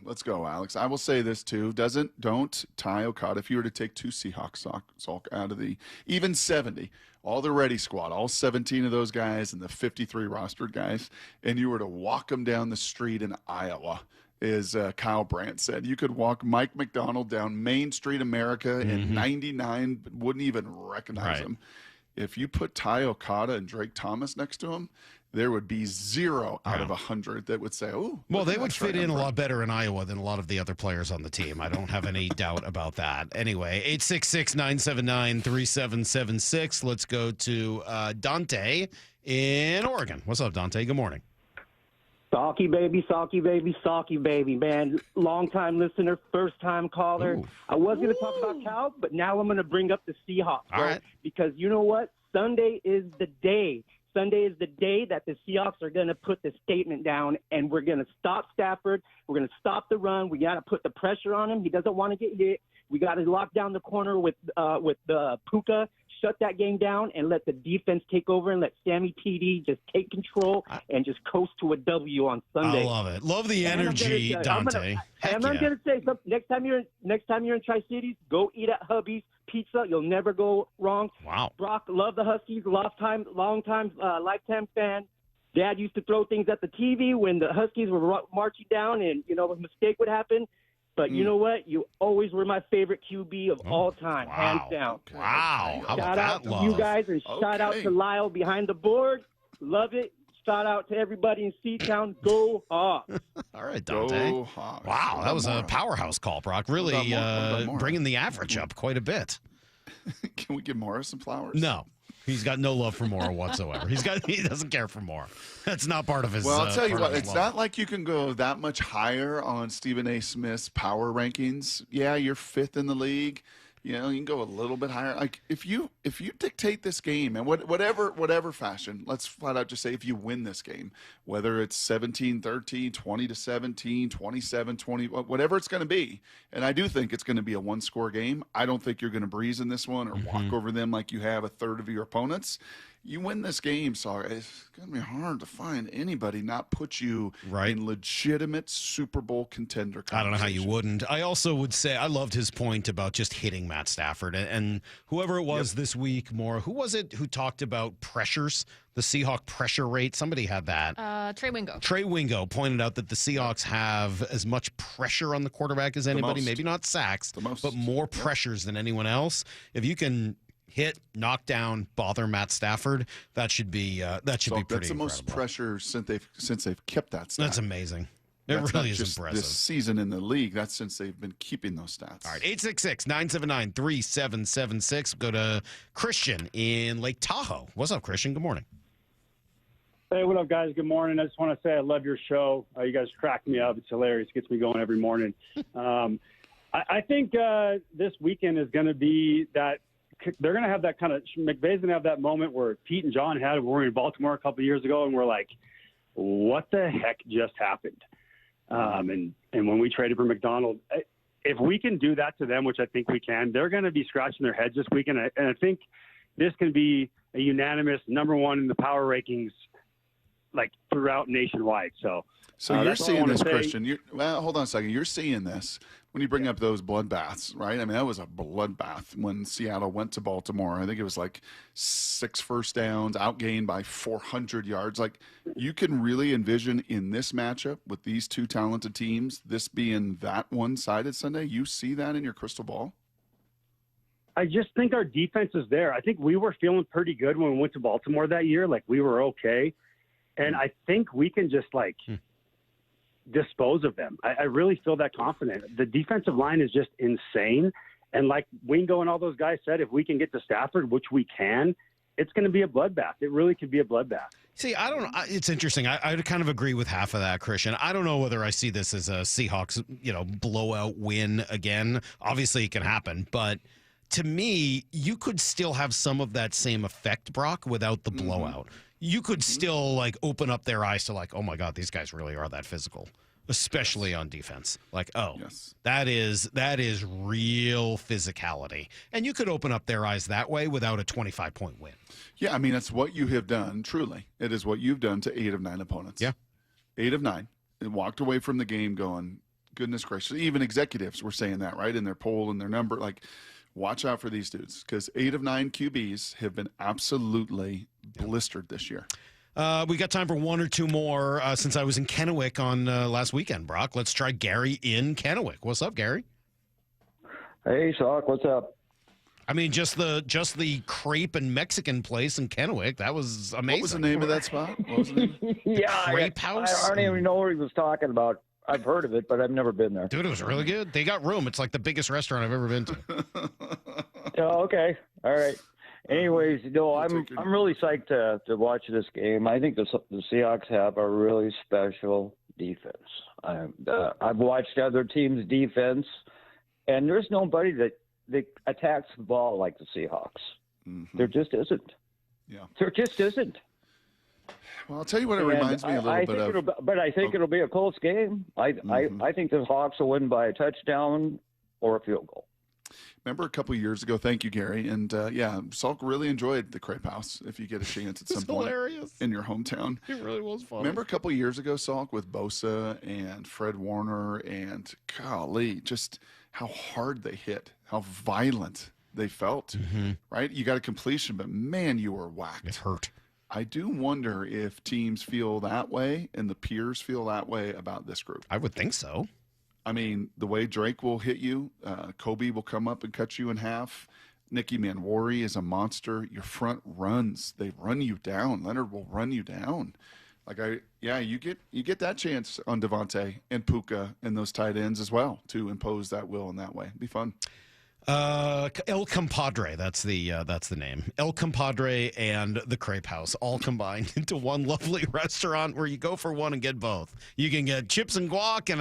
Let's go, Alex. I will say this too. Don't Ty Okada. If you were to take two Seahawks Salk out of the even 70, all the ready squad, all 17 of those guys and the 53 rostered guys, and you were to walk them down the street in Iowa, as Kyle Brandt said, you could walk Mike McDonald down Main Street America in 99, wouldn't even recognize him. If you put Ty Okada and Drake Thomas next to him, there would be 0 out of 100 that would say, oh. Well, they would fit in a lot better in Iowa than a lot of the other players on the team. I don't have any doubt about that. Anyway, 866-979-3776. Let's go to Dante in Oregon. What's up, Dante? Good morning. Salky baby, man. Long-time listener, first-time caller. Ooh. I was going to talk about Cal, but now I'm going to bring up the Seahawks. All right. Because you know what? Sunday is the day. Sunday is the day that the Seahawks are going to put the statement down, and we're going to stop Stafford. We're going to stop the run. We got to put the pressure on him. He doesn't want to get hit. We got to lock down the corner with the Puka, shut that game down, and let the defense take over and let Sammy PD just take control and just coast to a W on Sunday. I love it. Love the energy, Dante. I'm going to say something. Next time you're in Tri-Cities, go eat at Hubby's Pizza. You'll never go wrong. Wow. Brock, love the Huskies. Lifetime fan. Dad used to throw things at the TV when the Huskies were marching down, and a mistake would happen. But you know what? You always were my favorite QB of all time, hands down. Wow. How Shout about out that to love? you guys, and shout out to Lyle behind the board. Love it. Shout out to everybody in Seatown. Go Hawks. All right, Dante. Go Hawks. Wow, that was a powerhouse call, Brock. Really What about Morris? bringing the average up quite a bit. Can we give Morris some flowers? No. He's got no love for Mora whatsoever. He doesn't care for Mora. That's not part of his. Well, I'll tell you what, it's love. not like you can go that much higher on Stephen A. Smith's power rankings. Yeah, you're 5th in the league. You can go a little bit higher. Like if you dictate this game and whatever fashion, let's flat out just say if you win this game, whether it's 17-13, 20-17, 27-20, whatever it's going to be. And I do think it's going to be a one-score game. I don't think you're going to breeze in this one or walk over them like you have a third of your opponents. You win this game, so it's going to be hard to find anybody not put you in legitimate Super Bowl contender conversation. I don't know how you wouldn't. I also would say I loved his point about just hitting Matt Stafford. And whoever it was this week, who was it who talked about pressures, the Seahawk pressure rate? Somebody had that. Trey Wingo. Trey Wingo pointed out that the Seahawks have as much pressure on the quarterback as anybody, maybe not sacks, but more pressures than anyone else. If you can hit, knock down, bother Matt Stafford, that should be pretty incredible. That's the most pressure since they've kept that stat. That's amazing. It really is impressive. This season in the league, that's since they've been keeping those stats. All right, 866-979-3776. Go to Christian in Lake Tahoe. What's up, Christian? Good morning. Hey, what up, guys? Good morning. I just want to say I love your show. You guys crack me up. It's hilarious. It gets me going every morning. I think this weekend is going to be that they're going to have that kind of – McVay's going to have that moment where Pete and John had when we were in Baltimore a couple of years ago, and we're like, what the heck just happened? And when we traded for McDonald, if we can do that to them, which I think we can, they're going to be scratching their heads this weekend. And I think this can be a unanimous number one in the power rankings like throughout nationwide. So you're seeing this, Christian. Hold on a second. You're seeing this when you bring up those bloodbaths, right? I mean, that was a bloodbath when Seattle went to Baltimore. I think it was like 6 first downs, outgained by 400 yards. Like, you can really envision in this matchup with these two talented teams, this being that one-sided Sunday. You see that in your crystal ball? I just think our defense is there. I think we were feeling pretty good when we went to Baltimore that year. Like, we were okay. And I think we can just, dispose of them. I really feel that confident. The defensive line is just insane. And like Wingo and all those guys said, if we can get to Stafford, which we can, it's going to be a bloodbath. It really could be a bloodbath. See, I don't know. It's interesting. I kind of agree with half of that, Christian. I don't know whether I see this as a Seahawks, blowout win again. Obviously, it can happen. But to me, you could still have some of that same effect, Brock, without the blowout. You could still open up their eyes to oh my God, these guys really are that physical, especially on defense. That is real physicality. And you could open up their eyes that way without a 25-point win. Yeah, I mean, it's what you have done, truly. It is what you've done to 8 of 9 opponents. Yeah. 8 of 9. And walked away from the game going, goodness gracious. Even executives were saying that, right, in their poll and their number. Watch out for these dudes, because 8 of 9 QBs have been absolutely blistered this year. We got time for one or two more since I was in Kennewick on last weekend, Brock. Let's try Gary in Kennewick. What's up, Gary? Hey, Salk, what's up? I mean, just the crepe and Mexican place in Kennewick. That was amazing. What was the name of that spot? What was the name? Crepe House? I don't even know what he was talking about. I've heard of it, but I've never been there. Dude, it was really good. They got room. It's like the biggest restaurant I've ever been to. Oh, okay. All right. Anyways, I'm really psyched to watch this game. I think the Seahawks have a really special defense. I've watched other teams' defense, and there's nobody that attacks the ball like the Seahawks. Mm-hmm. There just isn't. Yeah. There just isn't. Well, I'll tell you what it reminds me a little bit of. But I think it'll be a close game. I think the Hawks will win by a touchdown or a field goal. Remember a couple of years ago, thank you, Gary, and Salk really enjoyed the Crepe House if you get a chance at some point in your hometown. It really was fun. Remember a couple of years ago, Salk, with Bosa and Fred Warner, and golly, just how hard they hit, how violent they felt, right? You got a completion, but man, you were whacked. It hurt. I do wonder if teams feel that way and the peers feel that way about this group. I would think so. I mean, the way Drake will hit you, Kobe will come up and cut you in half. Nicky Manwari is a monster. Your front runs, they run you down. Leonard will run you down. You get that chance on Devontae and Puka and those tight ends as well to impose that will in that way. It'd be fun. El Compadre, that's the name. El Compadre and the Crepe House all combined into one lovely restaurant where you go for one and get both. You can get chips and guac and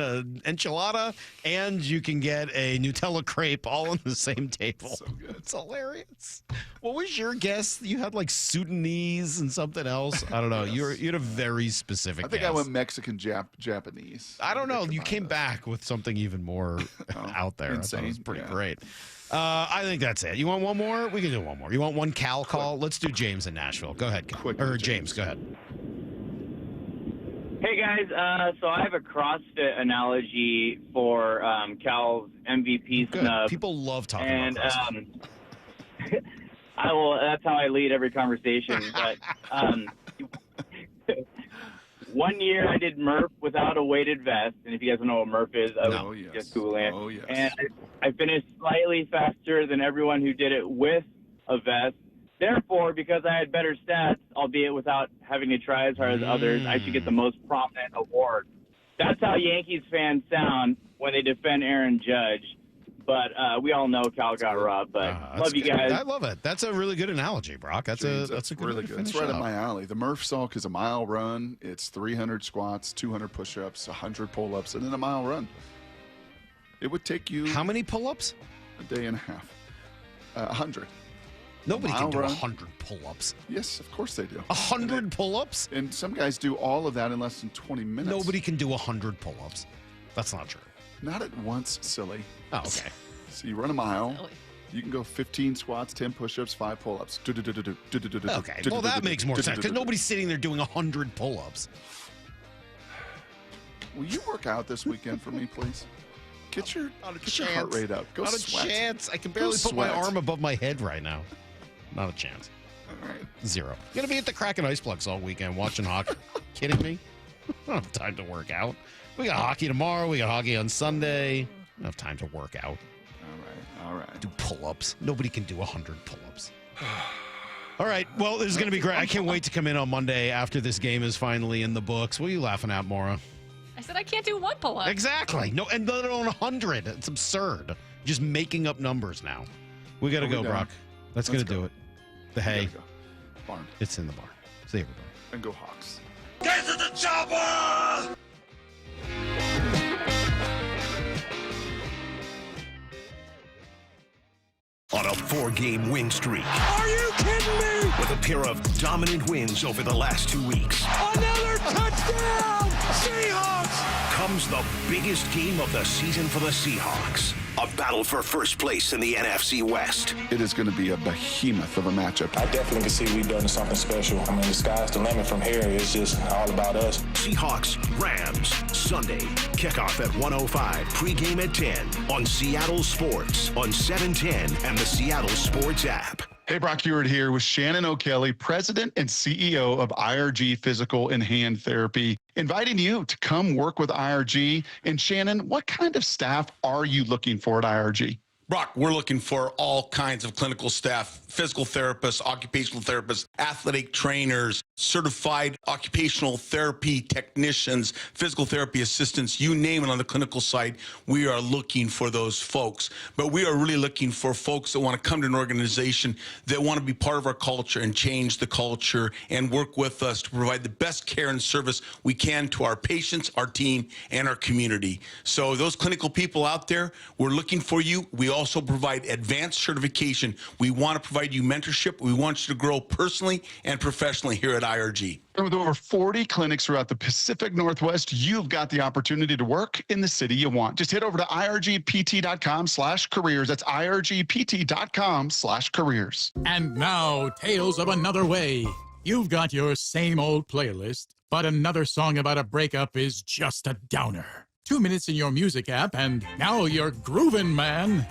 an enchilada, and you can get a Nutella crepe all on the same table. So good. It's hilarious. What was your guess? You had Sudanese and something else. I don't know. Yes. You had a very specific I think guess. I went Mexican Japanese. I don't know. You came back with something even more out there. Insane. I thought it was pretty great. I think that's it. You want one more? We can do one more. You want one Cal call? Let's do James in Nashville. Go ahead, Cal. Or James, go ahead. Hey, guys. So I have a CrossFit analogy for Cal's MVP snub. People love talking and, about CrossFit. That's how I lead every conversation. But one year I did Murph without a weighted vest, and if you guys don't know what Murph is, I was just Googling it. Oh, yes. And I finished slightly faster than everyone who did it with a vest. Therefore, because I had better stats, albeit without having to try as hard as others, I should get the most prominent award. That's how Yankees fans sound when they defend Aaron Judge. But we all know Cal got robbed. But love you guys. I love it. That's a really good analogy, Brock. That's a good really way to good. finish It's right up. up my alley. The Murph Salk is a mile run. It's 300 squats, 200 push-ups, 100 pull-ups, and then a mile run. It would take you how many pull-ups? A day and a half. 100. Nobody can do 100 pull-ups. Yes, of course they do. 100 pull-ups? And some guys do all of that in less than 20 minutes. Nobody can do 100 pull-ups. That's not true. Not at once, silly. Oh, okay. So you run a mile. You can go 15 squats, 10 push-ups, 5 pull-ups. Okay, well, that makes more sense because nobody's sitting there doing 100 pull-ups. Will you work out this weekend for me, please? Get your heart rate up. Go Not sweat. a chance. I can barely put my arm above my head right now. Not a chance. All right. 0. Gonna be at the Kraken Iceplex all weekend watching hockey. Kidding me? I don't have time to work out. We got hockey tomorrow. We got hockey on Sunday. I don't have time to work out. All right. Do pull-ups. Nobody can do 100 pull-ups. All right. Well, this is going to be great. I can't wait to come in on Monday after this game is finally in the books. What are you laughing at, Maura? I said I can't do 1 pull-up. Exactly. No, and let alone 100. It's absurd. Just making up numbers now. We got to go, Brock. That's going to do it. The hay. Barn. It's in the barn. See everybody. And go Hawks. Get to the chopper! On a 4-game win streak. Are you kidding me? With a pair of dominant wins over the last 2 weeks. Another touchdown! Seahawks! Comes the biggest game of the season for the Seahawks. A battle for first place in the NFC West. It is going to be a behemoth of a matchup. I definitely can see we've done something special. I mean, the sky's the limit from here. It's just all about us. Seahawks Rams Sunday. Kickoff at 1:05. Pregame at 10 on Seattle Sports on 710 and the Seattle Sports app. Hey, Brock Heward here with Shannon O'Kelly, President and CEO of IRG Physical and Hand Therapy, inviting you to come work with IRG. And Shannon, what kind of staff are you looking for at IRG? Brock, we're looking for all kinds of clinical staff, physical therapists, occupational therapists, athletic trainers, certified occupational therapy technicians, physical therapy assistants, you name it on the clinical side. We are looking for those folks. But we are really looking for folks that want to come to an organization that want to be part of our culture and change the culture and work with us to provide the best care and service we can to our patients, our team, and our community. So those clinical people out there, we're looking for you. We also provide advanced certification. We want to provide you mentorship. We want you to grow personally and professionally here at IRG. With over 40 clinics throughout the Pacific Northwest, you've got the opportunity to work in the city you want. Just head over to irgpt.com/careers. That's irgpt.com/careers. And now, Tales of Another Way. You've got your same old playlist, but another song about a breakup is just a downer. 2 minutes in your music app, and now you're groovin', man.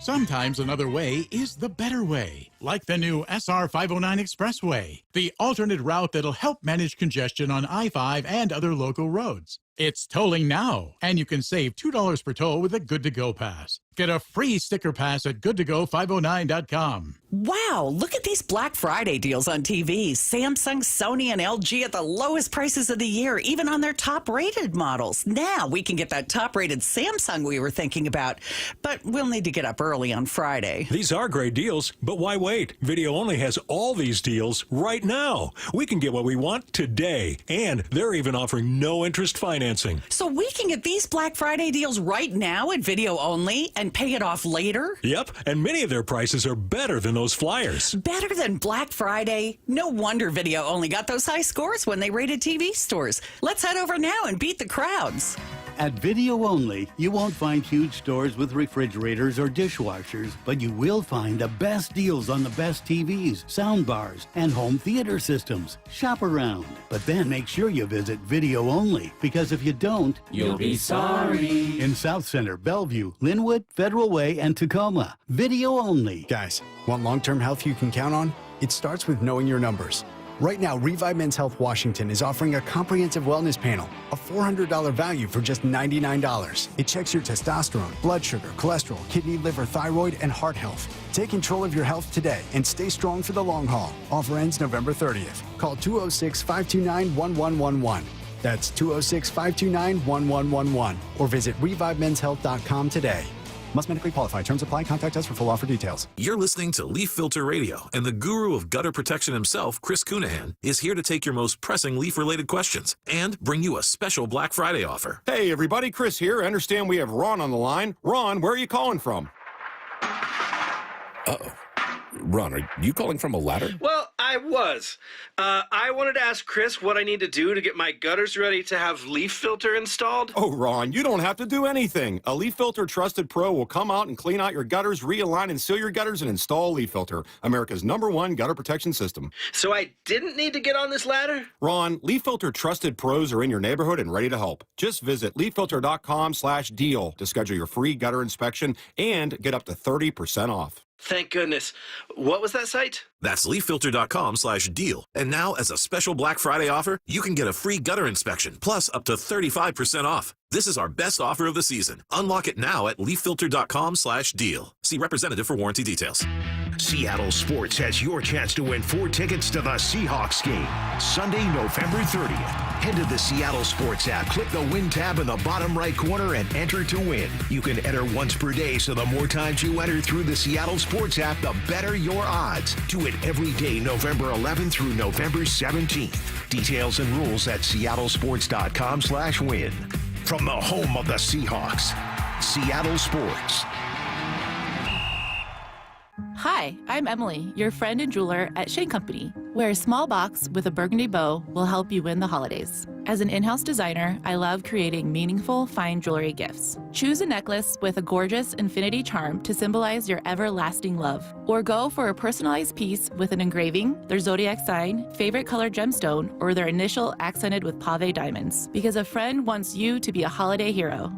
Sometimes another way is the better way, like the new SR 509 Expressway, the alternate route that'll help manage congestion on I-5 and other local roads. It's tolling now, and you can save $2 per toll with a Good-to-Go pass. Get a free sticker pass at goodtogo509.com. Wow, look at these Black Friday deals on TVs. Samsung, Sony, and LG at the lowest prices of the year, even on their top-rated models. Now we can get that top-rated Samsung we were thinking about, but we'll need to get up early on Friday. These are great deals, but why wait? Video Only has all these deals right now. We can get what we want today, and they're even offering no interest financing. So we can get these Black Friday deals right now at Video Only and pay it off later? Yep, and many of their prices are better than those flyers. Better than Black Friday? No wonder Video Only got those high scores when they rated TV stores. Let's head over now and beat the crowds. At Video Only, you won't find huge stores with refrigerators or dishwashers, but you will find the best deals on the best TVs, soundbars, and home theater systems. Shop around, but then make sure you visit Video Only, because if you don't, you'll be sorry. In South Center, Bellevue, Linwood, Federal Way, and Tacoma. Video Only. Guys, want long-term health you can count on? It starts with knowing your numbers. Right now, Revive Men's Health Washington is offering a comprehensive wellness panel, a $400 value for just $99. It checks your testosterone, blood sugar, cholesterol, kidney, liver, thyroid, and heart health. Take control of your health today and stay strong for the long haul. Offer ends November 30th. Call 206-529-1111. That's 206-529-1111. Or visit ReviveMen'sHealth.com today. Must medically qualify. Terms apply. Contact us for full offer details. You're listening to Leaf Filter Radio, and the guru of gutter protection himself, Chris Cunahan, is here to take your most pressing leaf-related questions and bring you a special Black Friday offer. Hey, everybody. Chris here. I understand we have Ron on the line. Ron, where are you calling from? Uh-oh. Ron, are you calling from a ladder? Well, I was. I wanted to ask Chris what I need to do to get my gutters ready to have leaf filter installed. Oh, Ron, you don't have to do anything. A Leaf Filter Trusted Pro will come out and clean out your gutters, realign and seal your gutters, and install Leaf Filter, America's #1 gutter protection system. So I didn't need to get on this ladder? Ron, Leaf Filter Trusted Pros are in your neighborhood and ready to help. Just visit leaffilter.com/deal to schedule your free gutter inspection and get up to 30% off. Thank goodness. What was that site? That's leaffilter.com/deal. And now, as a special Black Friday offer, you can get a free gutter inspection, plus up to 35% off. This is our best offer of the season. Unlock it now at leaffilter.com/deal. See representative for warranty details. Seattle Sports has your chance to win 4 tickets to the Seahawks game, Sunday, November 30th. Head to the Seattle Sports app, click the Win tab in the bottom right corner, and enter to win. You can enter once per day, so the more times you enter through the Seattle Sports app, the better your odds. Do it every day, November 11th through November 17th. Details and rules at seattlesports.com/win. From the home of the Seahawks, Seattle Sports. Hi, I'm Emily, your friend and jeweler at Shane Company, where a small box with a burgundy bow will help you win the holidays. As an in-house designer, I love creating meaningful, fine jewelry gifts. Choose a necklace with a gorgeous infinity charm to symbolize your everlasting love. Or go for a personalized piece with an engraving, their zodiac sign, favorite color gemstone, or their initial accented with pave diamonds. Because a friend wants you to be a holiday hero.